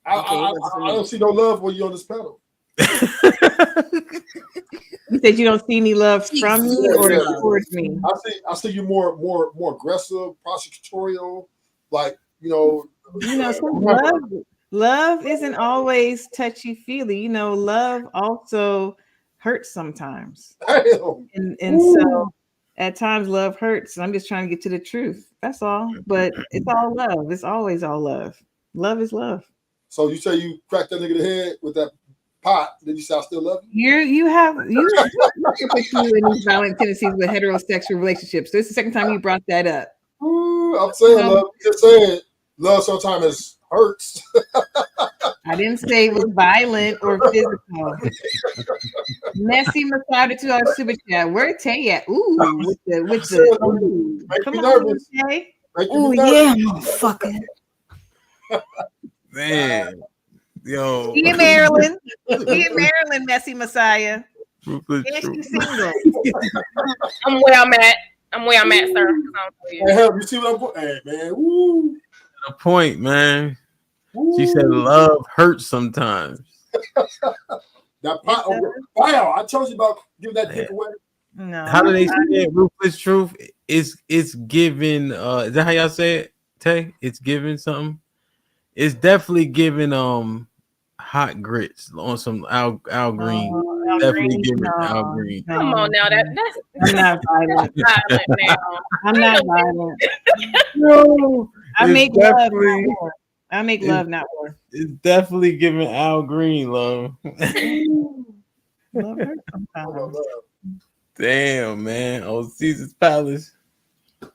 [SPEAKER 7] I don't see no love when you're on this panel.
[SPEAKER 19] You said you don't see any love from me or towards me.
[SPEAKER 7] I see you more aggressive, prosecutorial, like
[SPEAKER 19] love isn't always touchy-feely. Love also hurts sometimes. And so at times love hurts. I'm just trying to get to the truth. That's all. But it's all love. It's always all love. Love is love.
[SPEAKER 7] So you say you cracked that nigga in the head with that pot, then you say I still love you?
[SPEAKER 19] You have in these violent tendencies with heterosexual relationships. So this is the second time you brought that up.
[SPEAKER 7] I'm saying love. Just saying love sometimes hurts.
[SPEAKER 19] I I didn't say it was violent or physical. Messy Masada $2 super chat. Where Tay at? Ooh, with the ooh. Come on, Tay.
[SPEAKER 11] Oh yeah, motherfucker.
[SPEAKER 5] Man, yo.
[SPEAKER 19] He in Maryland. He in Maryland, Messy Messiah. And she's single.
[SPEAKER 20] I'm where I'm at. I'm where I'm at, sir.
[SPEAKER 7] Hey, help, you see what I'm putting? Hey, man. Woo.
[SPEAKER 5] The point, man. She said love hurts sometimes.
[SPEAKER 7] That pot, wow, I told you about giving that dick away.
[SPEAKER 19] No.
[SPEAKER 5] How do they say it? Ruthless truth. It's given. Is that how y'all say it, Tay? It's giving something. It's definitely giving hot grits on some Al Green.
[SPEAKER 19] Al
[SPEAKER 5] Definitely
[SPEAKER 19] Green,
[SPEAKER 5] giving
[SPEAKER 19] no,
[SPEAKER 5] Al Green.
[SPEAKER 19] no.
[SPEAKER 20] Come on now, that's
[SPEAKER 19] I'm not violent.
[SPEAKER 20] violent now.
[SPEAKER 19] I'm not violent.
[SPEAKER 5] No,
[SPEAKER 19] I
[SPEAKER 5] it's
[SPEAKER 19] make love, not
[SPEAKER 5] definitely-
[SPEAKER 19] war. I make love, not war.
[SPEAKER 5] It's definitely giving Al Green love.
[SPEAKER 19] Love hurts sometimes.
[SPEAKER 5] Damn, man. Oh, Caesar's Palace.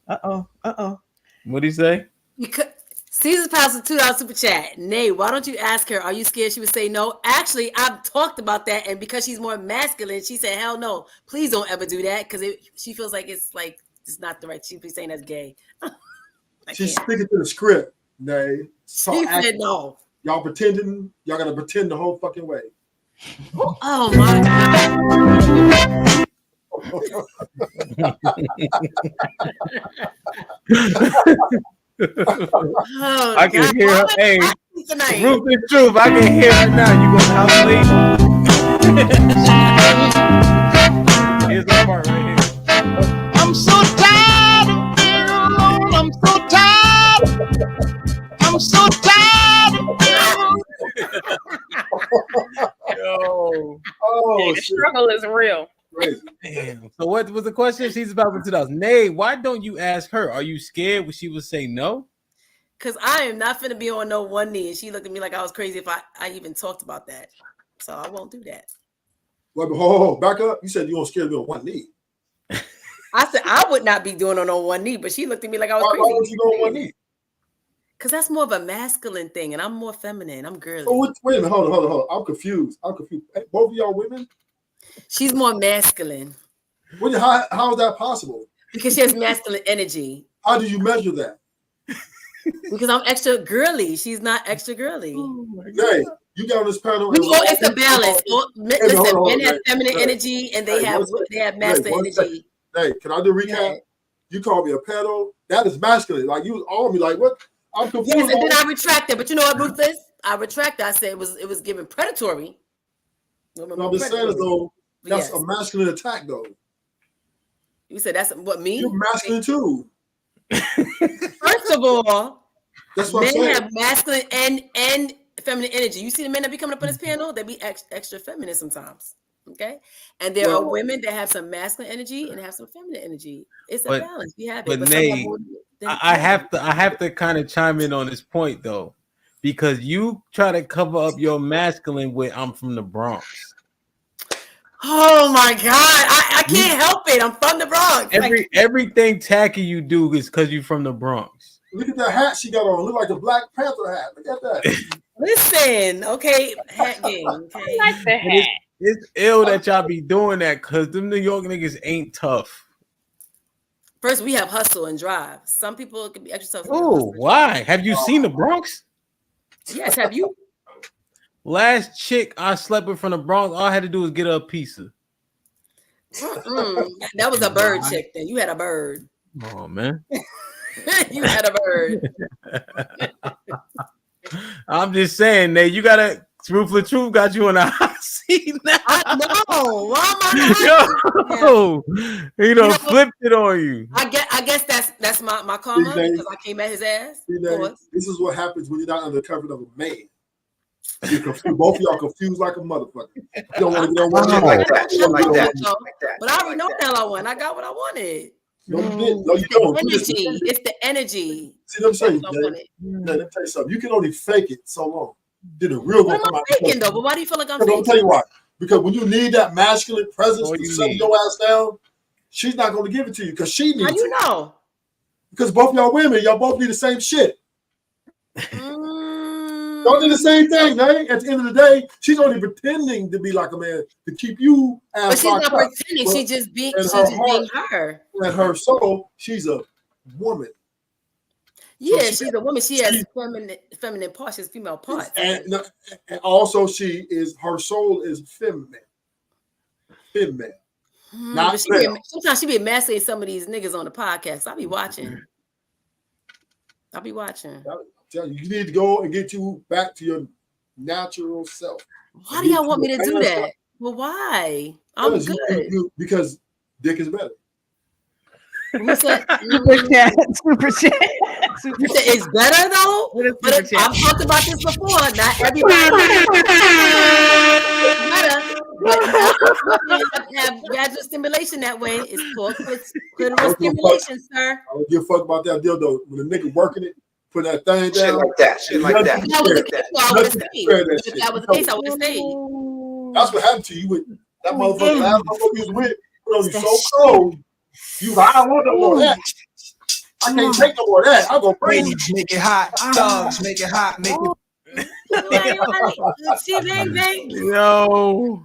[SPEAKER 19] Uh-oh.
[SPEAKER 5] What'd he say?
[SPEAKER 14] Because Caesar's Palace $2 super chat. Nay, why don't you ask her? Are you scared she would say no? Actually, I've talked about that, and because she's more masculine, she said, "Hell no, please don't ever do that," because she feels like it's not the right. She'd be saying that's gay.
[SPEAKER 7] She's sticking to the script. Nay.
[SPEAKER 14] She said no.
[SPEAKER 7] Y'all pretending. Y'all gotta pretend the whole fucking way.
[SPEAKER 14] Oh my god. Oh,
[SPEAKER 5] I can
[SPEAKER 14] God.
[SPEAKER 5] hear her. Hey,
[SPEAKER 14] Tonight.
[SPEAKER 5] Ruthless truth. I can hear her now. You going house late? Here's the part right here.
[SPEAKER 2] I'm so tired of being alone. I'm so tired. I'm so tired of being alone.
[SPEAKER 5] Yo.
[SPEAKER 7] Oh,
[SPEAKER 20] the struggle is real.
[SPEAKER 5] Damn. So what was the question? She's about to 2000. Nay, why don't you ask her? Are you scared when she would say no?
[SPEAKER 14] Because I am not finna be on no one knee, and she looked at me like I was crazy if I even talked about that. So I won't do that.
[SPEAKER 7] Wait, hold, back up. You said you won't scare me on one knee.
[SPEAKER 14] I said I would not be doing it on one knee, but she looked at me like I was
[SPEAKER 7] Why
[SPEAKER 14] crazy.
[SPEAKER 7] don't you go on one knee?
[SPEAKER 14] Because that's more of a masculine thing, and I'm more feminine. I'm girly.
[SPEAKER 7] Oh, wait a minute. Hold on. I'm confused. Hey, both of y'all women?
[SPEAKER 14] She's more masculine.
[SPEAKER 7] How is that possible?
[SPEAKER 14] Because she has masculine energy.
[SPEAKER 7] How do you measure that?
[SPEAKER 14] Because I'm extra girly. She's not extra girly.
[SPEAKER 7] Hey, you got on this panel.
[SPEAKER 14] It's a balance. Listen, men have feminine
[SPEAKER 7] Hey,
[SPEAKER 14] energy and they have masculine energy.
[SPEAKER 7] Hey, can I do a recap? Yeah. You call me a pedo. That is masculine. Like you was on me. Like what? I'm confused.
[SPEAKER 14] Yes, and then I retracted. But you know what, Ruthless? I retracted. I said it was given predatory.
[SPEAKER 7] I'm just saying as though that's a masculine attack, though.
[SPEAKER 14] You said that's what me?
[SPEAKER 7] You're masculine too.
[SPEAKER 14] First of all,
[SPEAKER 7] that's what
[SPEAKER 14] men have masculine and feminine energy. You see the men that be coming up on this panel, they be extra feminine sometimes. Okay, and there are women that have some masculine energy and have some feminine energy. It's a balance. We have it.
[SPEAKER 5] But Nay, I have to kind of chime in on this point though, because you try to cover up your masculine with "I'm from the Bronx."
[SPEAKER 14] Oh my God, I can't help it. I'm from the Bronx.
[SPEAKER 5] Everything tacky you do is because you're from the Bronx.
[SPEAKER 7] Look at that hat she got on. Look like a Black Panther hat. Look at that.
[SPEAKER 14] Listen, okay, hat game. Okay.
[SPEAKER 20] I like the hat.
[SPEAKER 5] It's ill that y'all be doing that because them New York niggas ain't tough.
[SPEAKER 14] First, we have hustle and drive. Some people can be extra tough.
[SPEAKER 5] Oh, why? Have you seen the Bronx?
[SPEAKER 14] Yes, have you?
[SPEAKER 5] Last chick I slept with from the Bronx, all I had to do was get her a pizza.
[SPEAKER 14] That was a bird chick then. You had a bird.
[SPEAKER 5] Oh, man.
[SPEAKER 14] You had a bird.
[SPEAKER 5] I'm just saying, Nate, you got to Ruthless Truth got you in a hot seat now.
[SPEAKER 14] I know. Why am I not?
[SPEAKER 5] Flipped it on you.
[SPEAKER 14] I guess that's my karma because I came at his ass.
[SPEAKER 7] This is what happens when you're not under the cover of a man. You're confused. Both of y'all confused like a motherfucker. You don't want to get on one
[SPEAKER 13] like that.
[SPEAKER 14] But I already know the hell I want. I got what I wanted.
[SPEAKER 7] No, you didn't. No, you don't.
[SPEAKER 14] It's the energy.
[SPEAKER 7] See what I'm saying? Let me tell you something. You can only fake it so long. Did a real
[SPEAKER 14] one come out? Faking though, but why do you feel like I'm faking?
[SPEAKER 7] I'll tell you why. Because when you need that masculine presence to settle your ass down, she's not going to give it to you because she needs it.
[SPEAKER 14] How you know?
[SPEAKER 7] Because both y'all women, y'all both need the same shit. Don't do the same thing, man. At the end of the day, she's only pretending to be like a man to keep you as
[SPEAKER 14] But she's not pretending. She just being her.
[SPEAKER 7] And her soul, she's a woman.
[SPEAKER 14] Yeah, so she's a woman. She has feminine parts. She has female parts.
[SPEAKER 7] And also, her soul is feminine. Not
[SPEAKER 14] sometimes she be emasculating some of these niggas on the podcast. I'll be watching.
[SPEAKER 7] I'm telling you, you need to go and get you back to your natural self.
[SPEAKER 14] Why do y'all want me to do that? Well, why? I'm good.
[SPEAKER 7] Because dick is better.
[SPEAKER 19] Super chat.
[SPEAKER 14] It's better though. But I've talked about this before. Not everybody better. But have vaginal stimulation that way. It's called clitoral stimulation, sir.
[SPEAKER 7] I don't give a fuck about that dildo. When a nigga working it, put that thing down.
[SPEAKER 13] Shit like that.
[SPEAKER 14] If that was the case, I would have stayed.
[SPEAKER 7] That's what happened to you with that motherfucker. Last motherfucker you was with, put on you so cold. I don't want no more of that. I can't take no more of that. I'm gonna bring
[SPEAKER 13] Ladies, make it hot. Thugs, make it hot. Make it.
[SPEAKER 5] Yo.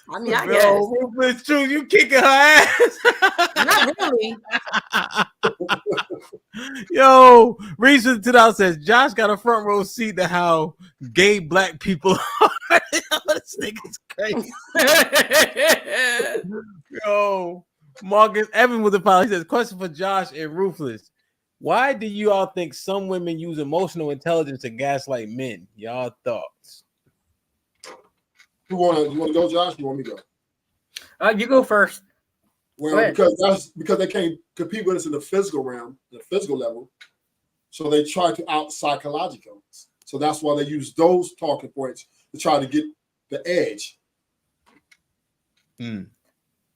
[SPEAKER 14] I mean, I guess.
[SPEAKER 5] It's true. You kicking her ass.
[SPEAKER 14] Not really.
[SPEAKER 5] Yo, Reason 2000 says Josh got a front row seat to how gay black people are. This nigga's crazy. Yo, Marcus Evan with the file. He says, question for Josh and Ruthless. Why do you all think some women use emotional intelligence to gaslight men? Y'all thoughts?
[SPEAKER 7] You want to go, Josh? You want me to go?
[SPEAKER 10] You go first.
[SPEAKER 7] Well, because they can't compete with us in the physical realm, the physical level. So they try to out psychological. So that's why they use those talking points to try to get the edge.
[SPEAKER 10] And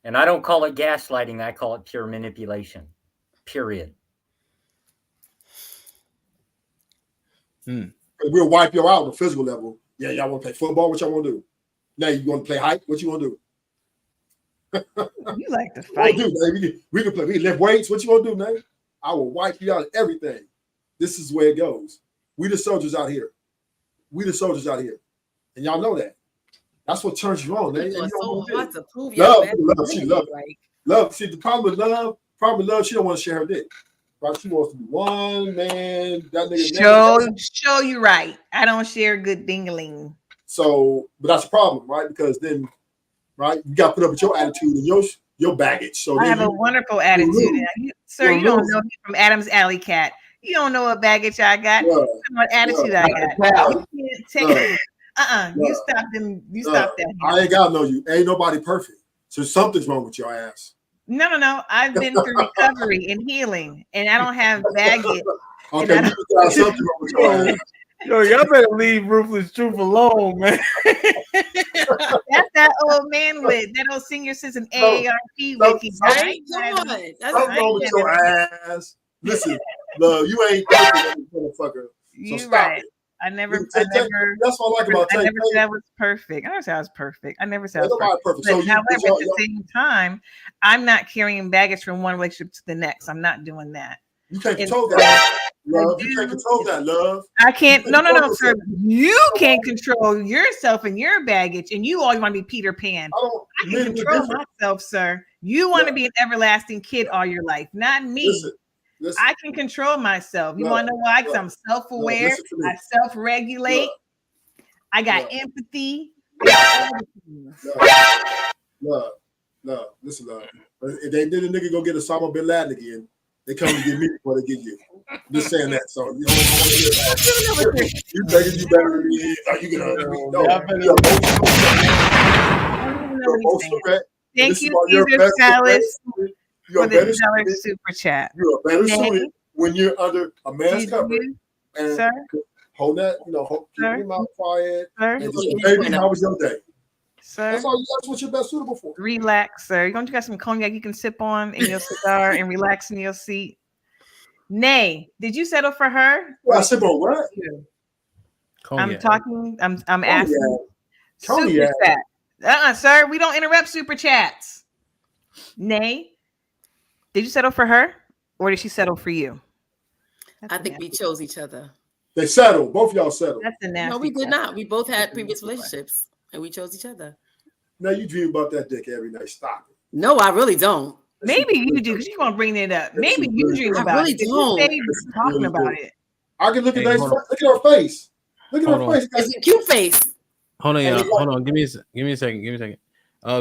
[SPEAKER 10] I don't call it gaslighting. I call it pure manipulation. Period.
[SPEAKER 7] We'll wipe you out on the physical level. Yeah, y'all want to play football? What y'all want to do? Now you want to play height? What you want to do?
[SPEAKER 19] You like to fight.
[SPEAKER 7] We can play. We can lift weights. What you want to do, man? I will wipe you out of everything. This is where it goes. We the soldiers out here. And y'all know that. That's what turns you on.
[SPEAKER 14] So hard to prove
[SPEAKER 7] love. Love. See, the problem with love, she don't want to share her dick. Right? She wants to be one man. That nigga
[SPEAKER 19] show you right. I don't share good dingling.
[SPEAKER 7] So, but that's a problem, right? Because then, right, you got to put up with your attitude and your baggage. So
[SPEAKER 19] I have a wonderful attitude. Sir, you don't know me from Adam's Alley Cat. You don't know what baggage I got. What attitude I got. You can't take You stop them. You stop that.
[SPEAKER 7] I ain't got to know you. Ain't nobody perfect. So something's wrong with your ass.
[SPEAKER 19] No. I've been through recovery and healing, and I don't have baggage.
[SPEAKER 7] Okay, you got something wrong with your ass.
[SPEAKER 5] Yo, y'all better leave Ruthless Truth alone, man.
[SPEAKER 19] That's that old man with that old senior citizen AARP wiki.
[SPEAKER 7] Right? That's wrong with your ass. Listen, you ain't perfect, motherfucker. So stop
[SPEAKER 19] right.
[SPEAKER 7] it.
[SPEAKER 19] I never.
[SPEAKER 7] That's what I like about
[SPEAKER 19] I never said I was perfect. I never said I was perfect. I never said I was perfect.
[SPEAKER 7] So
[SPEAKER 19] however, at the same time, I'm not carrying baggage from one relationship to the next. I'm not doing that.
[SPEAKER 7] You can't control that, love. You can't control that, love.
[SPEAKER 19] I can't. No, sir. You can't control yourself and your baggage, and you always want to be Peter Pan. I can control myself, sir. You want to be an everlasting kid all your life, not me. Listen. I can control myself. You want to know why? Because I'm self-aware. I self-regulate. I got empathy.
[SPEAKER 7] Love. Listen, love. If they did a nigga go get Osama bin Laden again, they come to get me before they get you. I'm just saying that. So you don't want to hear that. You begging you better than me. Are you gonna
[SPEAKER 19] Thank you, Caesar Salas, for the dollar super chat.
[SPEAKER 7] You're a better suited when you're under a man's cover. And
[SPEAKER 19] sir,
[SPEAKER 7] hold that, keep your mouth quiet. Sir, and just, baby, how was your day?
[SPEAKER 19] Sir,
[SPEAKER 7] that's what you're best suitable for.
[SPEAKER 19] Relax, sir. You got some cognac you can sip on in your cigar and relax in your seat. Nay, did you settle for her?
[SPEAKER 7] Well, I sip on what?
[SPEAKER 19] I'm talking. I'm asking. Super chat. Sir, we don't interrupt super chats. Nay, did you settle for her, or did she settle for you?
[SPEAKER 14] I think we chose each other.
[SPEAKER 7] They settled. Both of y'all settled.
[SPEAKER 19] That's a nasty.
[SPEAKER 14] No, we did not. We both had previous relationships, and we chose each other.
[SPEAKER 7] Now you dream about that dick every night. Stop it.
[SPEAKER 14] No, I really don't.
[SPEAKER 19] Maybe you do because you're gonna bring it up. Maybe you dream about
[SPEAKER 14] really
[SPEAKER 19] it. If
[SPEAKER 14] don't.
[SPEAKER 19] You say talking about it.
[SPEAKER 7] I can look at
[SPEAKER 5] Hey,
[SPEAKER 7] that.
[SPEAKER 5] hold on.
[SPEAKER 7] Look at her face. Look at
[SPEAKER 5] Hold
[SPEAKER 7] her
[SPEAKER 5] on.
[SPEAKER 7] face.
[SPEAKER 14] It's a cute face.
[SPEAKER 5] Hold on, y'all. Hold on. Give me a second.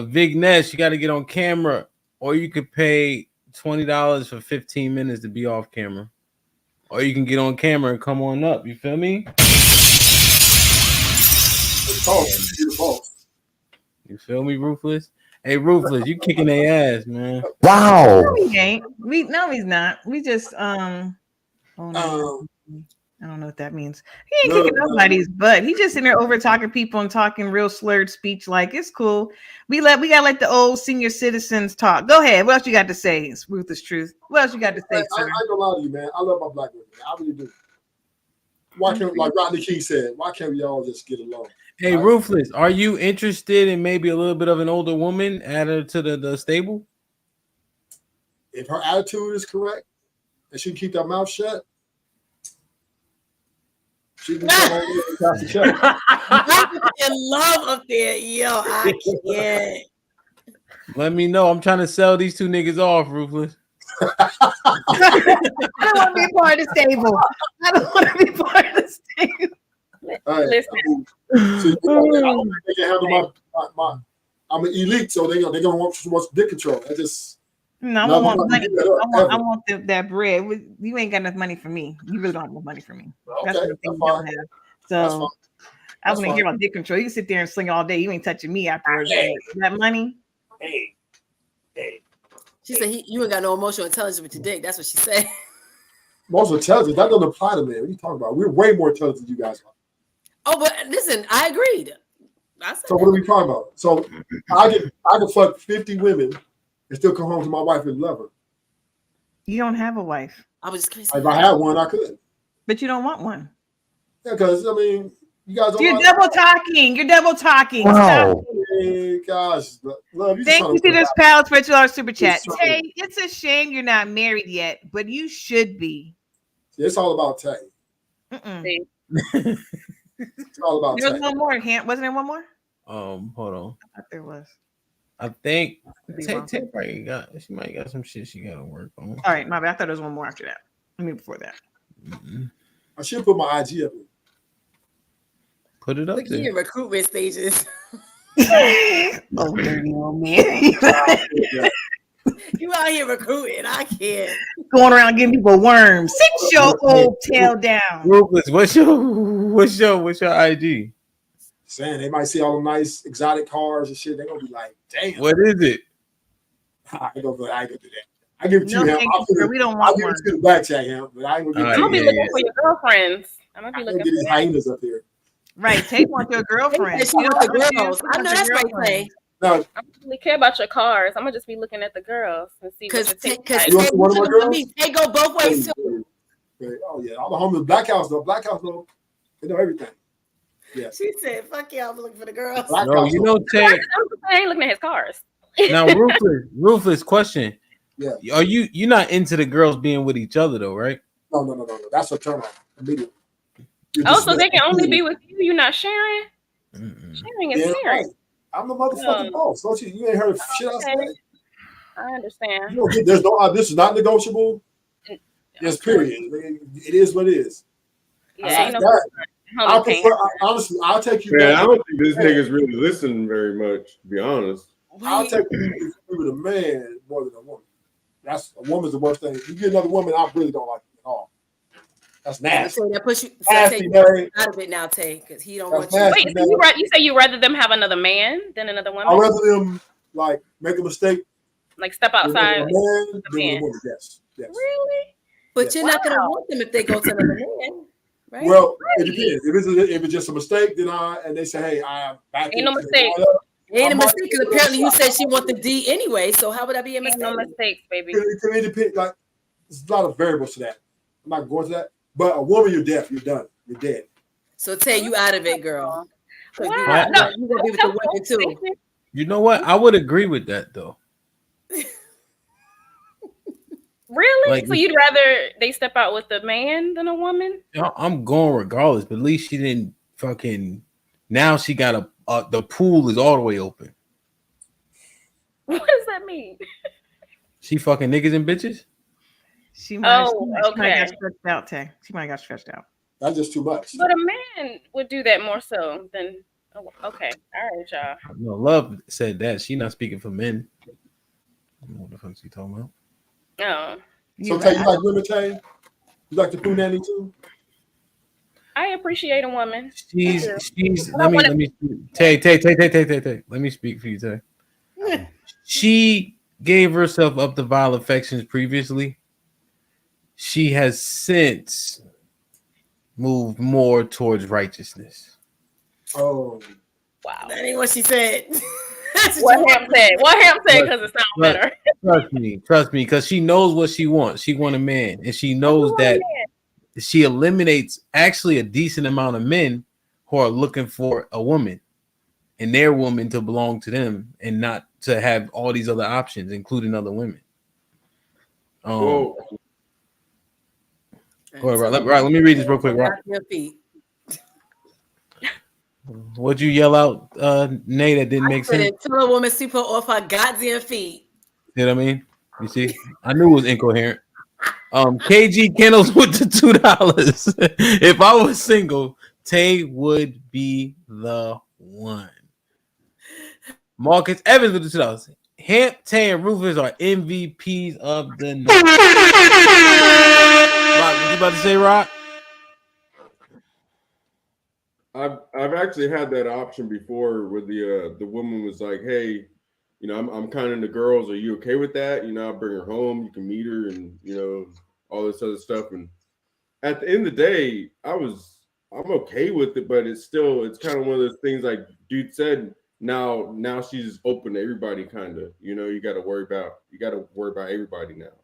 [SPEAKER 5] Vig Ness, you got to get on camera, or you could pay $20 for 15 minutes to be off camera, or you can get on camera and come on up. You feel me? You feel me, Ruthless? Hey, Ruthless, you kicking their ass, man.
[SPEAKER 3] Wow.
[SPEAKER 19] No, he ain't. No, he's not. We just oh no. I don't know what that means. He ain't kicking nobody's butt. He just in there over talking people and talking real slurred speech. Like it's cool. We gotta let the old senior citizens talk. Go ahead. What else you got to say? It's Ruthless Truth. What else you got to say,
[SPEAKER 7] I
[SPEAKER 19] sir?
[SPEAKER 7] ain't gonna lie to you, man. I love my black women. I really do. Why can't, like Rodney King said, why can't we all just get along?
[SPEAKER 5] Hey, Ruthless, are you interested in maybe a little bit of an older woman added to the stable?
[SPEAKER 7] If her attitude is correct and she can keep that mouth shut, she can come over and pass the check.
[SPEAKER 14] In love up there, yo, I can't.
[SPEAKER 5] Let me know. I'm trying to sell these two niggas off, Ruthless.
[SPEAKER 19] I don't want to be a part of the stable. I don't want to be part of the stable.
[SPEAKER 20] Listen.
[SPEAKER 7] See, I don't think they can handle my I'm an elite, so they're gonna want too much dick control. I just
[SPEAKER 19] No, I want money. I want that bread. You ain't got enough money for me. You really don't have enough money for me. That's the thing you don't have. So I want to hear about dick control. You can sit there and sling all day. You ain't touching me afterwards. That money.
[SPEAKER 7] Hey.
[SPEAKER 14] She said you ain't got no emotional intelligence with your dick. That's what she said.
[SPEAKER 7] Most intelligence, that doesn't apply to me. What are you talking about? We're way more intelligent than you guys are.
[SPEAKER 14] Oh, but listen, I agreed.
[SPEAKER 7] So what are we talking about? So I can fuck 50 women and still come home to my wife and love her.
[SPEAKER 19] You don't have a wife.
[SPEAKER 14] I was just curious.
[SPEAKER 7] If I had one, I could.
[SPEAKER 19] But you don't want one.
[SPEAKER 7] Yeah, because I mean, you guys don't.
[SPEAKER 19] You're double talking. You're double talking.
[SPEAKER 3] Wow.
[SPEAKER 19] Stop.
[SPEAKER 7] Hey, gosh, love you.
[SPEAKER 19] Thank you to this pal for $2 super chat. Tay, it's a shame you're not married yet, but you should be.
[SPEAKER 7] It's all about Tay. It's all about
[SPEAKER 19] There
[SPEAKER 7] Tay.
[SPEAKER 19] was one more. Wasn't there one more?
[SPEAKER 5] Hold on.
[SPEAKER 19] I thought there was.
[SPEAKER 5] I think
[SPEAKER 19] Tay
[SPEAKER 5] she might got some shit she got to work on.
[SPEAKER 19] All right, my bad. I thought there was one more after that. I mean, before that.
[SPEAKER 7] I should put my IG up.
[SPEAKER 5] Put it up
[SPEAKER 14] Look,
[SPEAKER 5] there.
[SPEAKER 14] you in recruitment stages.
[SPEAKER 19] Oh, dirty old man.
[SPEAKER 14] You out here recruiting. I can't.
[SPEAKER 19] Going around giving people worms. Sit your old tail down.
[SPEAKER 5] Ruthless, what's your IG?
[SPEAKER 7] Saying they might see all the nice exotic cars and shit. They're gonna be like, damn.
[SPEAKER 5] What is it?
[SPEAKER 7] I ain't gonna do that. I give it to
[SPEAKER 19] No,
[SPEAKER 7] him.
[SPEAKER 19] thank
[SPEAKER 7] I'll
[SPEAKER 19] you, sir. We don't want
[SPEAKER 7] I'll give it to the back chat him, but I ain't gonna
[SPEAKER 20] I'm gonna be looking for your girlfriends. I'm gonna be looking
[SPEAKER 7] get these
[SPEAKER 20] for
[SPEAKER 7] hyenas up here.
[SPEAKER 19] Right, Tay wants your girlfriend.
[SPEAKER 14] She wants the girls. I know that's right, Tay.
[SPEAKER 7] No,
[SPEAKER 20] I don't really care about your cars. I'm gonna just be looking at the girls and see what the taste like.
[SPEAKER 7] You want one of my girls?
[SPEAKER 14] They go both ways too.
[SPEAKER 7] Oh yeah, all the homies, Black House though. Black House though, they know everything. Yeah.
[SPEAKER 14] She said, "Fuck yeah, I'm looking for the girls."
[SPEAKER 5] No, you know, Tay.
[SPEAKER 20] I ain't looking at his cars.
[SPEAKER 5] Now, Ruthless question.
[SPEAKER 7] Yeah.
[SPEAKER 5] Are you're not into the girls being with each other though, right?
[SPEAKER 7] No. That's a turn on immediately.
[SPEAKER 20] Oh, so they can only be with you. You're not sharing. Sharing is sharing.
[SPEAKER 7] Right. I'm the motherfucking boss. Don't you? You ain't heard shit I said.
[SPEAKER 20] I understand.
[SPEAKER 7] You know, there's no. This is not negotiable. Yes, period. It is what it is.
[SPEAKER 20] Yeah,
[SPEAKER 7] I prefer. Honestly, I'll take you.
[SPEAKER 4] Man, I don't think this nigga's really listening very much. To be honest.
[SPEAKER 7] I'll take you with a man more than a woman. That's a woman's the worst thing. You get another woman, I really don't like it at all. That's nasty.
[SPEAKER 14] So that puts you
[SPEAKER 7] Nasty,
[SPEAKER 14] out of it now, Tay, because he don't want you.
[SPEAKER 20] Wait, so you say you rather them have another man than another woman?
[SPEAKER 7] I'd rather them like make a mistake,
[SPEAKER 20] like step outside.
[SPEAKER 7] A man than a woman. Yes.
[SPEAKER 20] Really?
[SPEAKER 14] But you're not gonna want them if they go to another man, right?
[SPEAKER 7] Well, it depends. If it's just a mistake, then they say, hey, I'm back.
[SPEAKER 20] Ain't no mistake.
[SPEAKER 14] Ain't a mistake because apparently you said she want the D anyway. So how would that be a mistake?
[SPEAKER 20] No mistakes, baby.
[SPEAKER 7] It depends. Like, there's a lot of variables to that. I'm not going to that. But a woman, you're deaf. You're done. You're dead.
[SPEAKER 14] So Tay, you out of it, girl.
[SPEAKER 20] Wow.
[SPEAKER 14] No, you gonna be with the women too.
[SPEAKER 5] You know what? I would agree with that though.
[SPEAKER 20] Really?
[SPEAKER 5] Like,
[SPEAKER 20] So you'd rather they step out with a man than a woman?
[SPEAKER 5] I'm going regardless, but at least she didn't fucking. Now she got the pool is all the way open.
[SPEAKER 20] What does that mean?
[SPEAKER 5] She fucking niggas and bitches.
[SPEAKER 20] Oh,
[SPEAKER 19] She might have
[SPEAKER 20] okay.
[SPEAKER 19] got stretched out, Tay. She might have got stretched out.
[SPEAKER 7] That's just too much.
[SPEAKER 20] But a man would do that more so than. Oh, okay, all right, y'all.
[SPEAKER 5] No, Love said that. She not speaking for men. I don't know what the fuck she talking about.
[SPEAKER 20] Oh,
[SPEAKER 7] So, Tay, you like women, Tay? You like the poo nanny too?
[SPEAKER 20] I appreciate a woman.
[SPEAKER 5] She's.
[SPEAKER 20] I
[SPEAKER 5] Let
[SPEAKER 20] don't
[SPEAKER 5] me. Tay. Let me speak for you, Tay. She gave herself up to vile affections previously. She has since moved more towards righteousness.
[SPEAKER 7] Oh,
[SPEAKER 20] wow.
[SPEAKER 14] That ain't what she said.
[SPEAKER 20] What Ham said? What Ham said? Because it sounds better.
[SPEAKER 5] Trust me, because she knows what she wants. She wants a man, and she knows that she eliminates actually a decent amount of men who are looking for a woman, and their woman to belong to them, and not to have all these other options, including other women. Go ahead, right. Let me read this real quick, right? What'd you yell out, Nate? That didn't make sense.
[SPEAKER 14] Tell a woman sweep her off her goddamn feet.
[SPEAKER 5] You know what I mean? You see, I knew it was incoherent. KG Kennels with the $2. If I was single, Tay would be the one. Marcus Evans with the $2. Hamp, Tay, and Rufus are MVPs of the night. Rock, what you about to say, Rock?
[SPEAKER 4] I've actually had that option before where the woman was like, hey, you know, I'm kind of into girls. Are you okay with that? You know, I'll bring her home. You can meet her and, you know, all this other stuff. And at the end of the day, I'm okay with it, but it's kind of one of those things like dude said, now she's open to everybody kind of, you know, you got to worry about everybody now.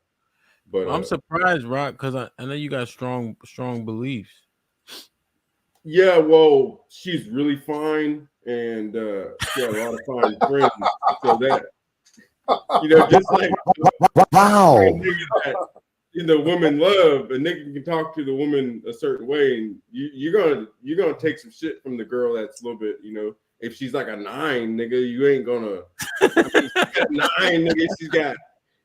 [SPEAKER 4] But
[SPEAKER 5] I'm surprised, Rock, because I know you got strong beliefs.
[SPEAKER 4] Yeah, well, she's really fine, and she had a lot of fine friends. So that, you know, just like women love, a nigga can talk to the woman a certain way, and you're gonna take some shit from the girl that's a little bit, you know, if she's like a 9, nigga, you ain't gonna. I mean, she's got 9, nigga.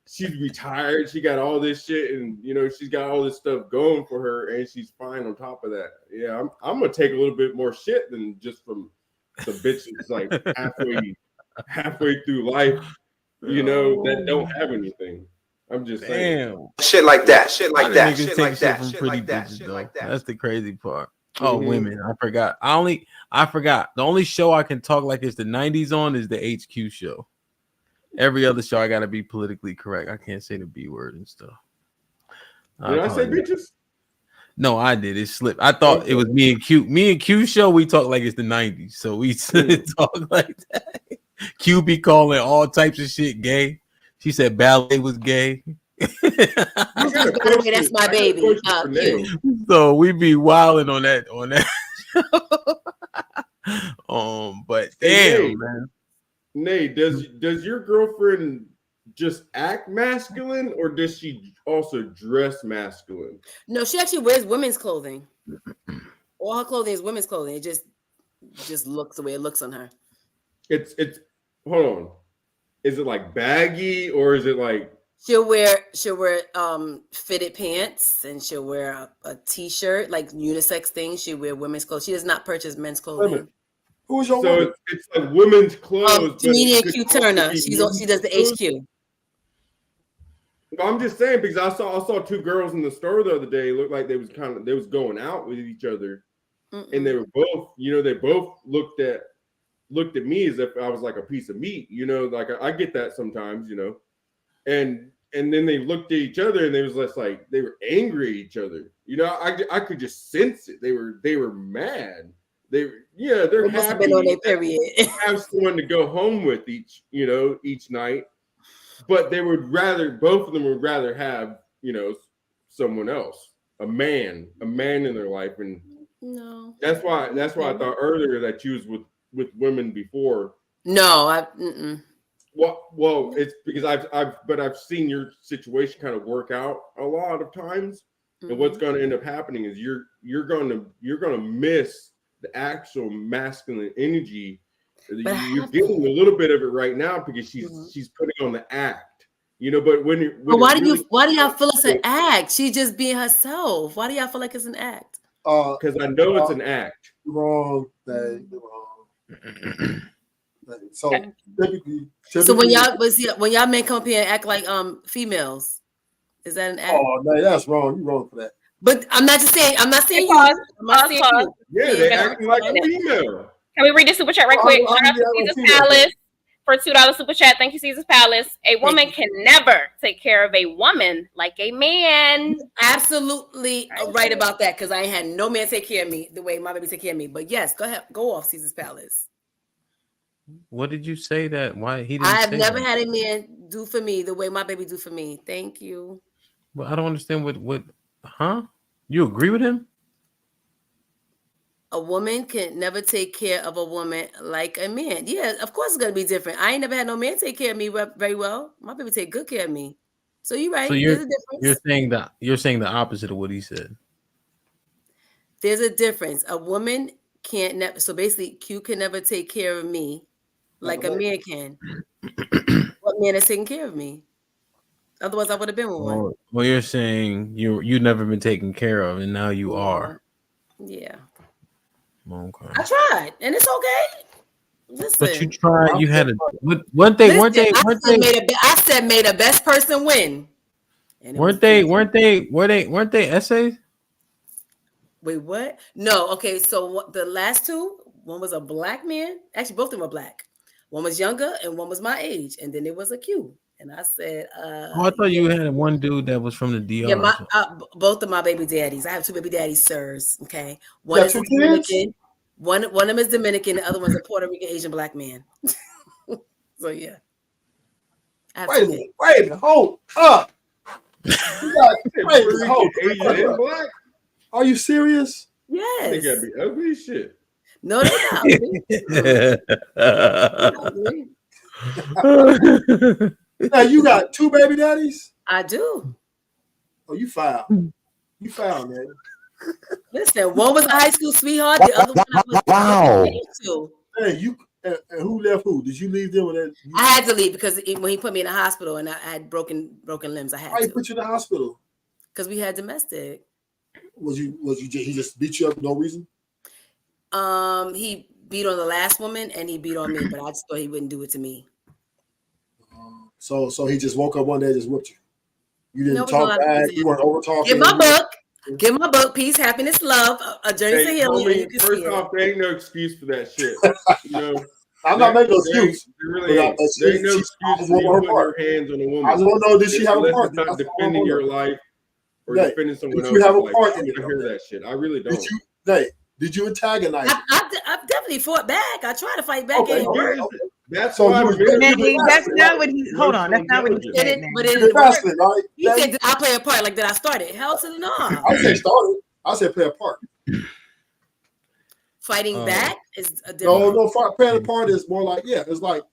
[SPEAKER 4] She's retired. She got all this shit, and you know she's got all this stuff going for her, and she's fine on top of that. Yeah, I'm gonna take a little bit more shit than just from the bitches like halfway through life, you know, that don't have anything. I'm just saying.
[SPEAKER 13] Shit like that. Shit like that.
[SPEAKER 5] Niggas
[SPEAKER 13] Shit
[SPEAKER 5] take
[SPEAKER 13] like that.
[SPEAKER 5] from
[SPEAKER 13] Shit
[SPEAKER 5] pretty
[SPEAKER 13] like that.
[SPEAKER 5] bitches,
[SPEAKER 13] Shit
[SPEAKER 5] though.
[SPEAKER 13] like that.
[SPEAKER 5] That's the crazy part. Oh, women! I forgot. I forgot. The only show I can talk like it's the '90s on is the HQ show. Every other show, I gotta be politically correct. I can't say the B word and stuff.
[SPEAKER 4] Did I say bitches?
[SPEAKER 5] No, I did. It slipped. I thought it was me and Q. Me and Q show. We talk like it's the '90s, so we talk like that. Q be calling all types of shit gay. She said ballet was gay.
[SPEAKER 14] That's my baby.
[SPEAKER 5] So we be wilding on that. But damn,
[SPEAKER 4] hey,
[SPEAKER 5] man.
[SPEAKER 4] Nate, does your girlfriend just act masculine, or does she also dress masculine?
[SPEAKER 14] No, she actually wears women's clothing. All her clothing is women's clothing. It just looks the way it looks on her.
[SPEAKER 4] It's hold on. Is it like baggy, or is it like
[SPEAKER 14] she'll wear fitted pants, and she'll wear a t-shirt, like unisex things. She'll wear women's clothes. She does not purchase men's clothing.
[SPEAKER 7] Who's your
[SPEAKER 4] woman? It's like women's clothes.
[SPEAKER 14] Comedian Q Turner. She does the HQ.
[SPEAKER 4] I'm just saying because I saw 2 girls in the store the other day. It looked like they was going out with each other, and they were both, you know, they both looked at me as if I was like a piece of meat, you know, like I get that sometimes, you know, and then they looked at each other and they was just like they were angry at each other, you know. I could just sense it. They were mad. They're
[SPEAKER 14] must have
[SPEAKER 4] happy
[SPEAKER 14] been on their period.
[SPEAKER 4] have someone to go home with each night, but both of them would rather have, you know, someone else, a man in their life, and
[SPEAKER 14] no,
[SPEAKER 4] that's why I thought earlier that you was with women before.
[SPEAKER 14] No,
[SPEAKER 4] Well, it's because I've seen your situation kind of work out a lot of times, and what's going to end up happening is you're going to miss the actual masculine energy. You're getting a little bit of it right now because she's putting on the act, but
[SPEAKER 14] but why do y'all feel it's an act? She's just being herself. Why do y'all feel like it's an act?
[SPEAKER 4] Because I know it's an act.
[SPEAKER 7] Wrong thing. So typically,
[SPEAKER 14] when y'all men come up here and act like females, is that an act?
[SPEAKER 7] Oh no, that's wrong. You're wrong for that.
[SPEAKER 14] But I'm not saying you. I'm not saying you.
[SPEAKER 4] Yeah, they're acting like a female.
[SPEAKER 20] Can we read this super chat right quick? Shout out to Caesar's Palace for $2 super chat. Thank you, Caesar's Palace. A woman can never take care of a woman like a man.
[SPEAKER 14] Absolutely right about that, because I ain't had no man take care of me the way my baby take care of me. But yes, go ahead, go off, Caesar's Palace.
[SPEAKER 5] What did you say that? Why he didn't?
[SPEAKER 14] I have never had a man do for me the way my baby do for me. Thank you.
[SPEAKER 5] Well, I don't understand what. Huh? You agree with him?
[SPEAKER 14] A woman can never take care of a woman like a man. Yeah, of course it's gonna be different. I ain't never had no man take care of me very well. My baby take good care of me. So you're right.
[SPEAKER 5] So
[SPEAKER 14] There's a difference.
[SPEAKER 5] you're saying the opposite of what he said.
[SPEAKER 14] There's a difference. A woman can't never. So basically, Q can never take care of me like a man can. What man is taking care of me? Otherwise, I would have been with one.
[SPEAKER 5] Well, you're saying you've never been taken care of, and now you are.
[SPEAKER 14] Yeah.
[SPEAKER 5] Okay.
[SPEAKER 14] I tried, and it's okay. Listen,
[SPEAKER 5] but you tried. You had one thing.
[SPEAKER 14] I said, "May the best person win." And
[SPEAKER 5] weren't they essays?
[SPEAKER 14] Wait, what? No. Okay, so the last two, one was a black man. Actually, both of them were black. One was younger, and one was my age, and then there was a Q. And I said,
[SPEAKER 5] I thought you had one dude that was from the DR.
[SPEAKER 14] Yeah, both of my baby daddies. I have two baby daddies, sirs. Okay, one is Dominican. One of them is Dominican. The other one's a Puerto Rican Asian black man. So yeah.
[SPEAKER 7] Wait a minute. Hold up. Asian black? Are you serious?
[SPEAKER 14] Yes.
[SPEAKER 4] They gotta be ugly as shit.
[SPEAKER 14] No, they're not.
[SPEAKER 7] Now you got two baby daddies?
[SPEAKER 14] I do.
[SPEAKER 7] Oh, you foul. You foul, man.
[SPEAKER 14] Listen, one was a high school sweetheart, the other one I was to.
[SPEAKER 7] Hey, you and who left who? Did you leave them with that?
[SPEAKER 14] I had to leave because when he put me in the hospital and I had broken limbs, I had
[SPEAKER 7] Why
[SPEAKER 14] to.
[SPEAKER 7] he put you in the hospital?
[SPEAKER 14] Because we had domestic.
[SPEAKER 7] He just beat you up for no reason?
[SPEAKER 14] He beat on the last woman and he beat on me, but I just thought he wouldn't do it to me.
[SPEAKER 7] So he just woke up one day and just whooped you. You didn't talk back. You weren't over talking.
[SPEAKER 14] Give my book, Peace, Happiness, Love, A Journey to Healing.
[SPEAKER 4] Homie, first off, there ain't no excuse for that shit.
[SPEAKER 7] I'm not making no excuse.
[SPEAKER 4] There ain't no excuse for you putting your hands on a woman.
[SPEAKER 7] I just want to know, did she have a part?
[SPEAKER 4] Not defending your life or defending someone else.
[SPEAKER 7] Did you have a part in it?
[SPEAKER 4] I hear that shit. I really don't.
[SPEAKER 7] Did you antagonize?
[SPEAKER 14] I definitely fought back. I tried to fight back.
[SPEAKER 7] Okay,
[SPEAKER 4] that's
[SPEAKER 7] so
[SPEAKER 4] why
[SPEAKER 19] that's not what he. Hold on, that's not what he said.
[SPEAKER 14] But he said, "Did I play a part? Like, did I start it?" Hell to the no.
[SPEAKER 7] I said started. I said play a part.
[SPEAKER 14] Fighting back is a different.
[SPEAKER 7] No. Playing a part is more like it's like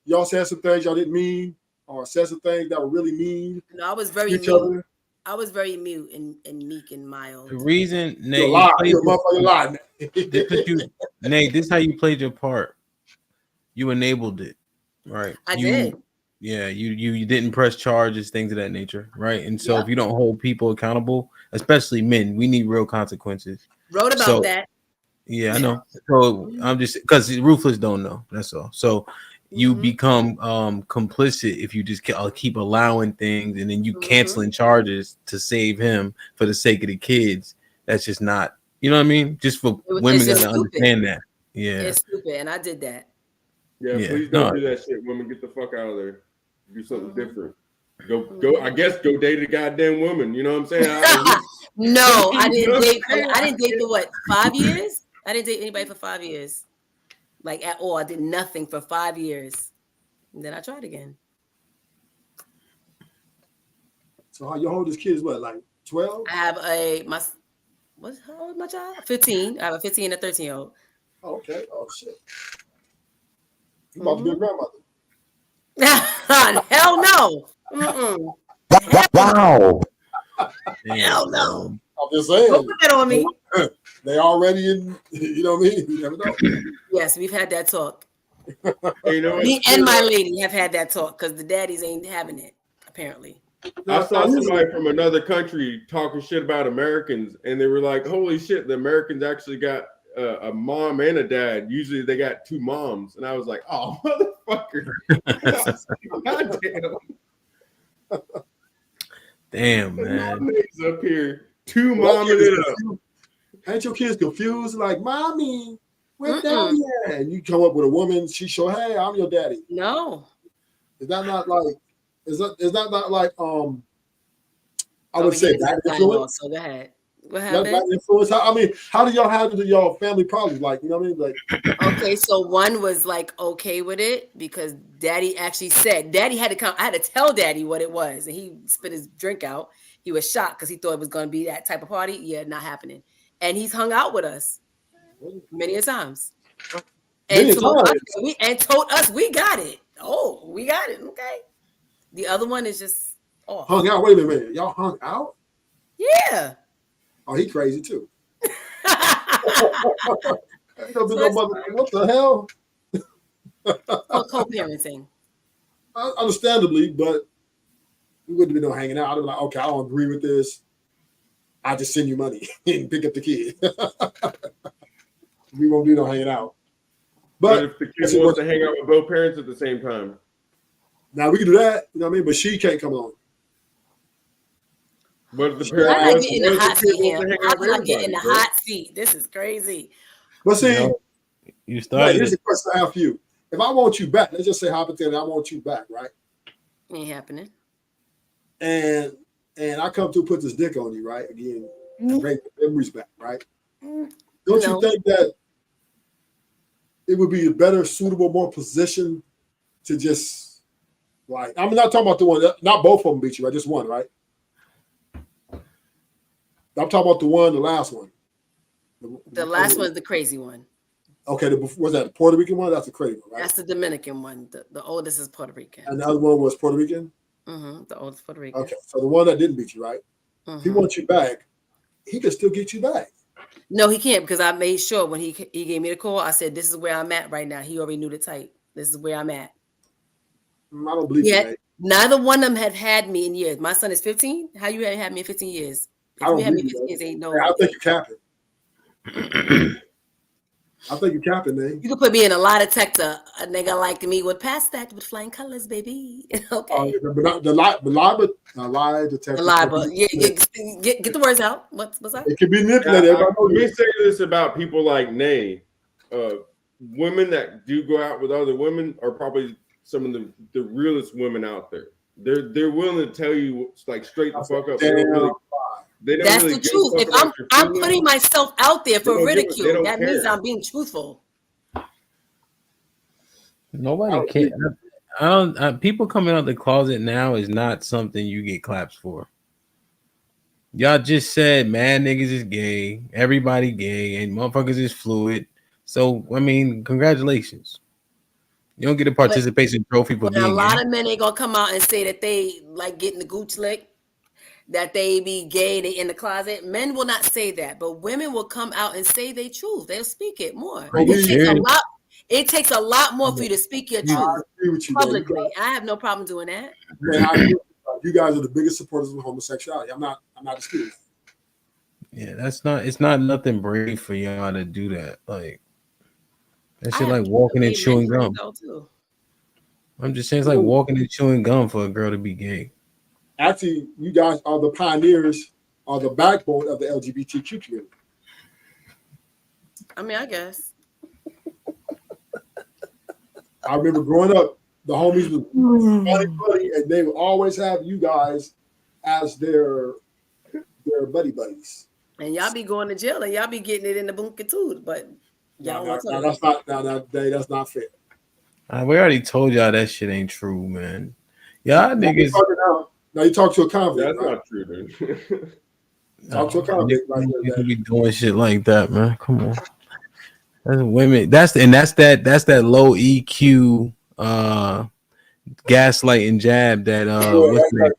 [SPEAKER 7] y'all said some things y'all didn't mean, or said some things that were really mean.
[SPEAKER 14] No, I was very mute. I was very mute and meek and mild.
[SPEAKER 5] The reason, Nate,
[SPEAKER 7] you're a motherfucking lie.
[SPEAKER 5] Nate, this is how you played your part. You enabled it, right?
[SPEAKER 14] I did.
[SPEAKER 5] Yeah, you didn't press charges, things of that nature, right? And so if you don't hold people accountable, especially men, we need real consequences.
[SPEAKER 14] Wrote about that.
[SPEAKER 5] Yeah, I know. So I'm just because ruthless don't know. That's all. So you become complicit if you just keep allowing things and then you canceling charges to save him for the sake of the kids. That's just not, you know what I mean? Just for women to understand that. Yeah,
[SPEAKER 14] it's stupid, and I did that.
[SPEAKER 4] Yeah, please don't do that shit. Women, get the fuck out of there. Do something different. Go. I guess go date a goddamn woman. You know what I'm saying?
[SPEAKER 14] No, I didn't date. I didn't date for what, 5 years? I didn't date anybody for 5 years, like at all. I did nothing for 5 years, and then I tried again.
[SPEAKER 7] So how your oldest kid is what, like 12?
[SPEAKER 14] I have how old is my child? 15. I have a 15 and a 13-year-old.
[SPEAKER 7] Oh, okay. Oh shit. You about to be a grandmother.
[SPEAKER 14] Hell no. Mm-mm.
[SPEAKER 9] Wow.
[SPEAKER 14] Hell no.
[SPEAKER 7] I'm just saying.
[SPEAKER 14] Don't put that on me.
[SPEAKER 7] They already in. You know what I mean? You never know.
[SPEAKER 14] Yes, we've had that talk.
[SPEAKER 4] Hey, you know
[SPEAKER 14] Me
[SPEAKER 4] what's
[SPEAKER 14] and
[SPEAKER 4] true,
[SPEAKER 14] my
[SPEAKER 4] though?
[SPEAKER 14] lady have had that talk because the daddies ain't having it, apparently.
[SPEAKER 4] I saw somebody from another country talking shit about Americans, and they were like, "Holy shit, the Americans actually got a mom and a dad. Usually they got two moms." And I was like, "Oh, motherfucker!" God damn.
[SPEAKER 5] Damn, man.
[SPEAKER 4] Niggas up here, two momming it up.
[SPEAKER 7] Ain't your kids confused? Like, mommy, where's daddy at? And you come up with a woman, she show, hey, I'm your daddy.
[SPEAKER 14] No.
[SPEAKER 7] Is that not like? Is that not like? I would
[SPEAKER 14] Oh,
[SPEAKER 7] say
[SPEAKER 14] yeah,
[SPEAKER 7] bad
[SPEAKER 14] that's
[SPEAKER 7] influence.
[SPEAKER 14] So go ahead. What
[SPEAKER 7] That's
[SPEAKER 14] happened?
[SPEAKER 7] bad influence. How do y'all handle y'all family problems? Like, you know what I mean? Like,
[SPEAKER 14] Okay, so one was like okay with it because daddy actually said, daddy had to come. I had to tell daddy what it was, and he spit his drink out. He was shocked because he thought it was going to be that type of party. Yeah, not happening. And he's hung out with us many a times. And told us we got it. Oh, we got it. Okay. The other one is just off.
[SPEAKER 7] hung out. Wait a minute, y'all hung out?
[SPEAKER 14] Yeah.
[SPEAKER 7] Oh, he crazy too. Ain't gonna be no mother. What the hell?
[SPEAKER 14] Co-parenting.
[SPEAKER 7] Understandably, but we wouldn't be no hanging out. I'd be like, okay, I don't agree with this. I just send you money and pick up the kid. We won't do no hanging out.
[SPEAKER 4] But if the kid wants to hang out with both parents at the same time,
[SPEAKER 7] now we can do that. You know what I mean? But she can't come along.
[SPEAKER 4] But if the
[SPEAKER 14] I'm not
[SPEAKER 4] parents
[SPEAKER 14] getting in the hot seat here.
[SPEAKER 4] hang out
[SPEAKER 14] I'm
[SPEAKER 4] with
[SPEAKER 14] not getting in the
[SPEAKER 4] everybody,
[SPEAKER 14] hot seat. This is crazy.
[SPEAKER 7] But see,
[SPEAKER 5] you
[SPEAKER 7] Mate,
[SPEAKER 5] started
[SPEAKER 7] here's
[SPEAKER 5] it.
[SPEAKER 7] a question I have for you. If I want you back, let's just say hypothetically, I want you back, right?
[SPEAKER 14] Ain't happening.
[SPEAKER 7] And I come to put this dick on you, right? Again, and bring the memories back, right? Don't you think that it would be a better, suitable, more position to just like, I'm not talking about the one that, not both of them beat you, right? Just one, right? I'm talking about the last one.
[SPEAKER 14] The last one's the crazy one.
[SPEAKER 7] Okay, was that the Puerto Rican one? That's the crazy one, right?
[SPEAKER 14] That's the Dominican one. The oldest is Puerto Rican.
[SPEAKER 7] And the other one was Puerto Rican?
[SPEAKER 14] Mm-hmm. The oldest Puerto Rican.
[SPEAKER 7] Okay, so the one that didn't beat you, right? If he wants you back, he can still get you back.
[SPEAKER 14] No, he can't because I made sure when he gave me the call, I said, this is where I'm at right now. He already knew the type. This is where I'm at.
[SPEAKER 7] I don't believe you, mate.
[SPEAKER 14] Neither one of them have had me in years. My son is 15. How you had me in 15 years? If you had me in 15 years, ain't no.
[SPEAKER 7] I think you're capping. I think you're capping, man.
[SPEAKER 14] You could put me in a lie detector. A nigga like me would pass that with flying colors, baby. Okay.
[SPEAKER 7] But the lie detector.
[SPEAKER 14] The lie, but get the words out. What's that?
[SPEAKER 7] It can be manipulated.
[SPEAKER 4] Let me say this about people like Nay. Women that do go out with other women are probably some of the realest women out there. They're willing to tell you like straight the fuck up.
[SPEAKER 14] That's the truth. If I'm putting myself out there for ridicule, that means I'm being truthful.
[SPEAKER 5] Nobody cares. People coming out the closet now is not something you get claps for. Y'all just said mad niggas is gay, everybody gay, and motherfuckers is fluid. So I mean, congratulations. You don't get a participation trophy for being
[SPEAKER 14] a lot
[SPEAKER 5] gay.
[SPEAKER 14] of men ain't gonna come out and say that they like getting the gooch lick, that they be gay, they in the closet. Men will not say that, but women will come out and say their truth. They'll speak it more. It takes a lot more for you to speak your truth publicly. I have no problem doing that.
[SPEAKER 7] Man, you guys are the biggest supporters of homosexuality. I'm not disputing.
[SPEAKER 5] Yeah, it's not nothing brave for y'all to do that. Like that shit like walking and chewing gum. I'm just saying it's like walking and chewing gum for a girl to be gay.
[SPEAKER 7] Actually, you guys are the pioneers, are the backbone of the LGBTQ community.
[SPEAKER 14] I mean, I guess.
[SPEAKER 7] I remember growing up, the homies was buddy, and they would always have you guys as their buddies.
[SPEAKER 14] And y'all be going to jail, and y'all be getting it in the bunker too. But y'all
[SPEAKER 7] that's not fair.
[SPEAKER 5] We already told y'all that shit ain't true, man. Y'all niggas.
[SPEAKER 7] Now you talk to a convict.
[SPEAKER 4] That's not true, dude.
[SPEAKER 7] Talk to a convict.
[SPEAKER 5] You be doing shit like that, man. Come on. That's women. That's that low EQ gaslighting jab that what's his name?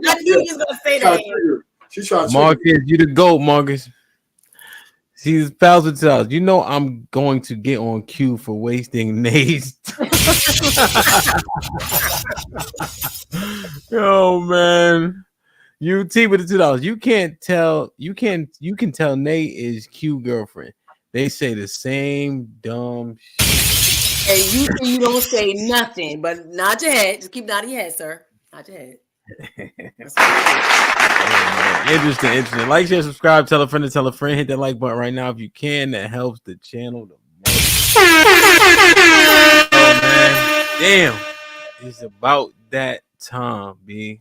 [SPEAKER 22] I knew he was gonna say that.
[SPEAKER 7] She's trying to
[SPEAKER 5] Marcus, you the GOAT, Marcus. She's pals with us. You know I'm going to get on cue for wasting Nate's. Yo, man. UT with the $2. You can tell Nate is Q girlfriend. They say the same dumb shit.
[SPEAKER 14] And you don't say nothing, but nod your head. Just keep nodding your head, sir. Nod your head.
[SPEAKER 5] Interesting. Like, share, subscribe, tell a friend to tell a friend. Hit that like button right now if you can. That helps the channel the most. Oh, man. Damn. It's about that time, B.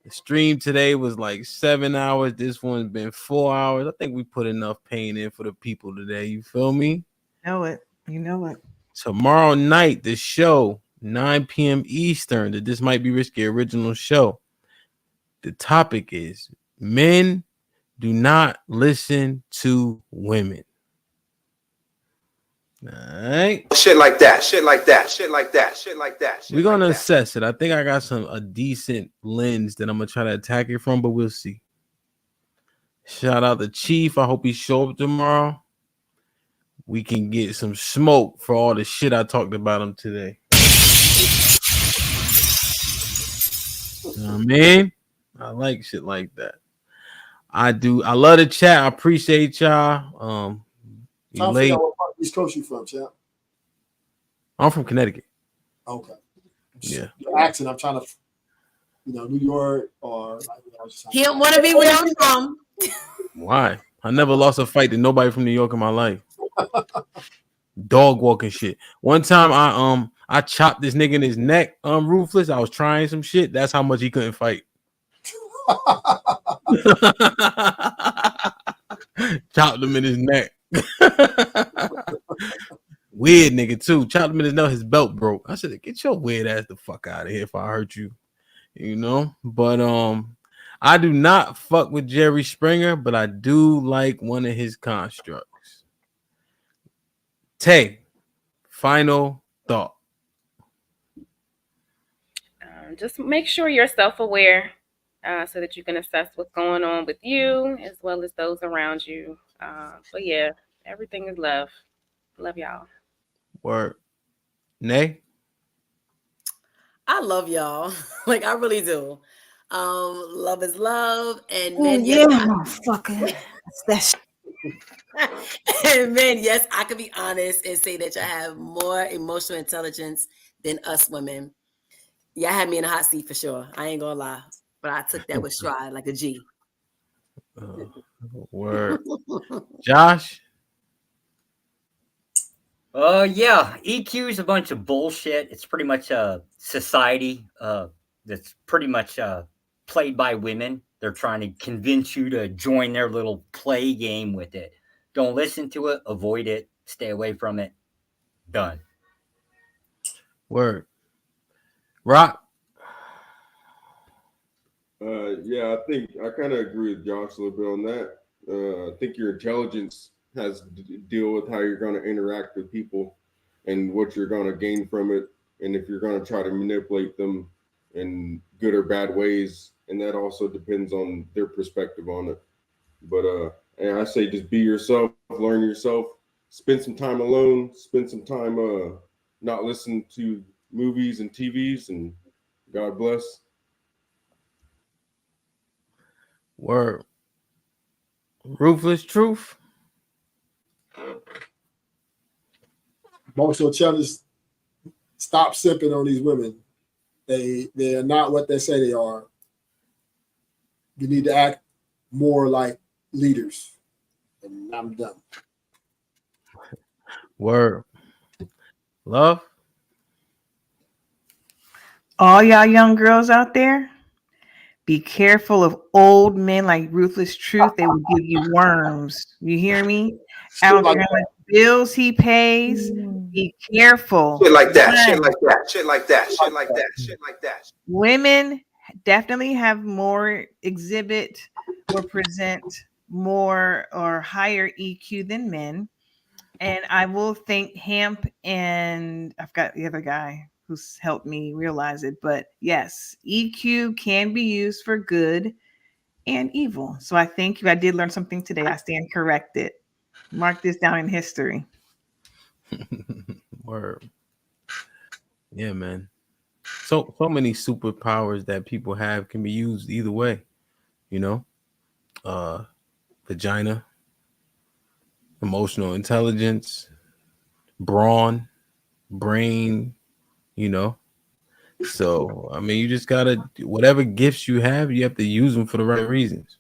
[SPEAKER 5] The stream today was like 7 hours. This one's been 4 hours. I think we put enough pain in for the people today. You feel me?
[SPEAKER 19] You know it.
[SPEAKER 5] Tomorrow night, the show, 9 p.m. Eastern, the This Might Be Risky original show. The topic is men do not listen to women. All right.
[SPEAKER 13] Shit like that.
[SPEAKER 5] We're gonna assess it. I think I got a decent lens that I'm gonna try to attack it from, but we'll see. Shout out to Chief. I hope he show up tomorrow. We can get some smoke for all the shit I talked about him today. You know what I mean? I like shit like that. I do. I love the chat. I appreciate y'all. You
[SPEAKER 7] Time to
[SPEAKER 5] late.
[SPEAKER 7] figure out what part of East Coast you from, champ.
[SPEAKER 5] I'm from Connecticut.
[SPEAKER 7] Okay.
[SPEAKER 5] Yeah.
[SPEAKER 7] Your accent, I'm trying to, New York or.
[SPEAKER 14] He don't want to be where I'm from.
[SPEAKER 5] Why? I never lost a fight to nobody from New York in my life. Dog walking shit. One time I chopped this nigga in his neck, ruthless. I was trying some shit. That's how much he couldn't fight. Chopped him in his neck. Weird nigga too. Chopped him in his neck. His belt broke. I said, "Get your weird ass the fuck out of here if I hurt you." But I do not fuck with Jerry Springer, but I do like one of his constructs. Tay, final thought.
[SPEAKER 20] Just make sure you're self-aware so that you can assess what's going on with you as well as those around you. But yeah, everything is love. Love y'all.
[SPEAKER 5] Word. Nay?
[SPEAKER 14] I love y'all. Like, I really do. Love is love. And men,
[SPEAKER 11] yeah, motherfucker. That's
[SPEAKER 14] and men, yes, I can be honest and say that y'all have more emotional intelligence than us women. Y'all had me in a hot seat for sure. I ain't gonna lie. But I took that with stride like a G.
[SPEAKER 5] Word. Josh?
[SPEAKER 10] Yeah, EQ is a bunch of bullshit. It's pretty much a society that's pretty much played by women. They're trying to convince you to join their little play game with it. Don't listen to it, avoid it, stay away from it. Done.
[SPEAKER 5] Word. Rock?
[SPEAKER 4] Yeah, I think I kind of agree with Josh a little bit on that. I think your intelligence has to deal with how you're going to interact with people and what you're going to gain from it, and if you're going to try to manipulate them in good or bad ways, and that also depends on their perspective on it. But and I say just be yourself, learn yourself, spend some time alone, spend some time not listening to movies and TVs, and God bless.
[SPEAKER 5] Word. Ruthless truth.
[SPEAKER 7] Most of the challenges, stop simping on these women. They are not what they say they are. You need to act more like leaders. And I'm done.
[SPEAKER 5] Word. Love.
[SPEAKER 19] All y'all young girls out there, be careful of old men like Ruthless Truth. They will give you worms. You hear me? I don't care how much bills he pays. Be careful.
[SPEAKER 13] Shit like that. Shit like that. Shit like that. Shit like that. Shit like that.
[SPEAKER 19] Women definitely have more exhibit or present more or higher EQ than men. And I will think Hamp and I've got the other guy. who's helped me realize it. But yes, EQ can be used for good and evil. So I think I did learn something today. I stand corrected. Mark this down in history.
[SPEAKER 5] Word. Yeah, man. So many superpowers that people have can be used either way. You know, vagina, emotional intelligence, brawn, brain. You know, so I mean, you just gotta whatever gifts you have to use them for the right reasons,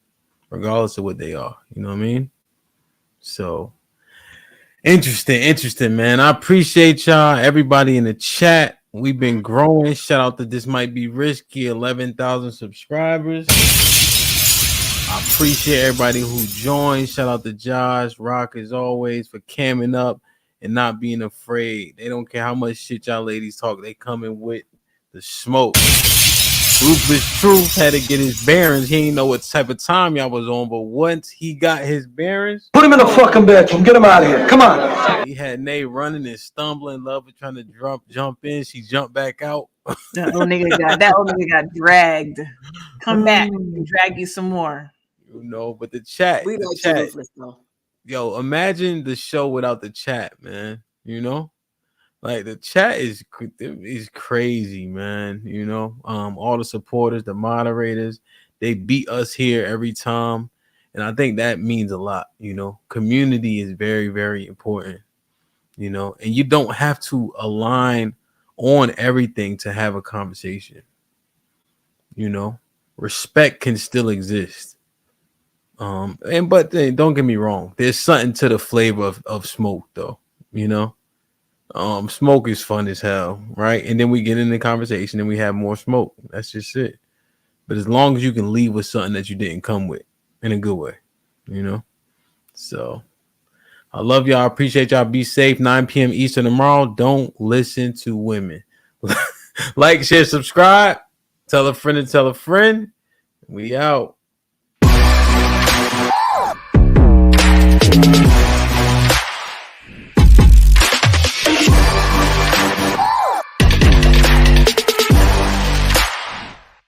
[SPEAKER 5] regardless of what they are. You know what I mean? So interesting, man. I appreciate y'all, everybody in the chat. We've been growing. Shout out to This Might Be Risky, 11,000 subscribers. I appreciate everybody who joined. Shout out to Josh, Rock, as always, for camming up and not being afraid. They don't care how much shit y'all ladies talk. They coming with the smoke. Ruthless Truth had to get his bearings. He didn't know what type of time y'all was on, but once he got his bearings,
[SPEAKER 21] Put him in the fucking bedroom. Get him out of here. Come on.
[SPEAKER 5] he had Nay running and stumbling. Love was trying to jump in. She jumped back out.
[SPEAKER 19] That old nigga got dragged. Come back and drag you some more.
[SPEAKER 5] You know, but the chat,
[SPEAKER 14] We like you, Ruthless, though.
[SPEAKER 5] yo, imagine the show without the chat, man. You know, like the chat is crazy, man. You know, all the supporters, the moderators, they beat us here every time, and I think that means a lot. You know, community is very, very important. You know, and you don't have to align on everything to have a conversation. You know, respect can still exist. But don't get me wrong, there's something to the flavor of smoke, though. You know, smoke is fun as hell, right? And then we get in the conversation and we have more smoke. That's just it. But as long as you can leave with something that you didn't come with in a good way, you know. So I love y'all. I appreciate y'all. Be safe. 9 p.m. Eastern tomorrow. Don't listen to women. Like, share, subscribe. Tell a friend and tell a friend. We out.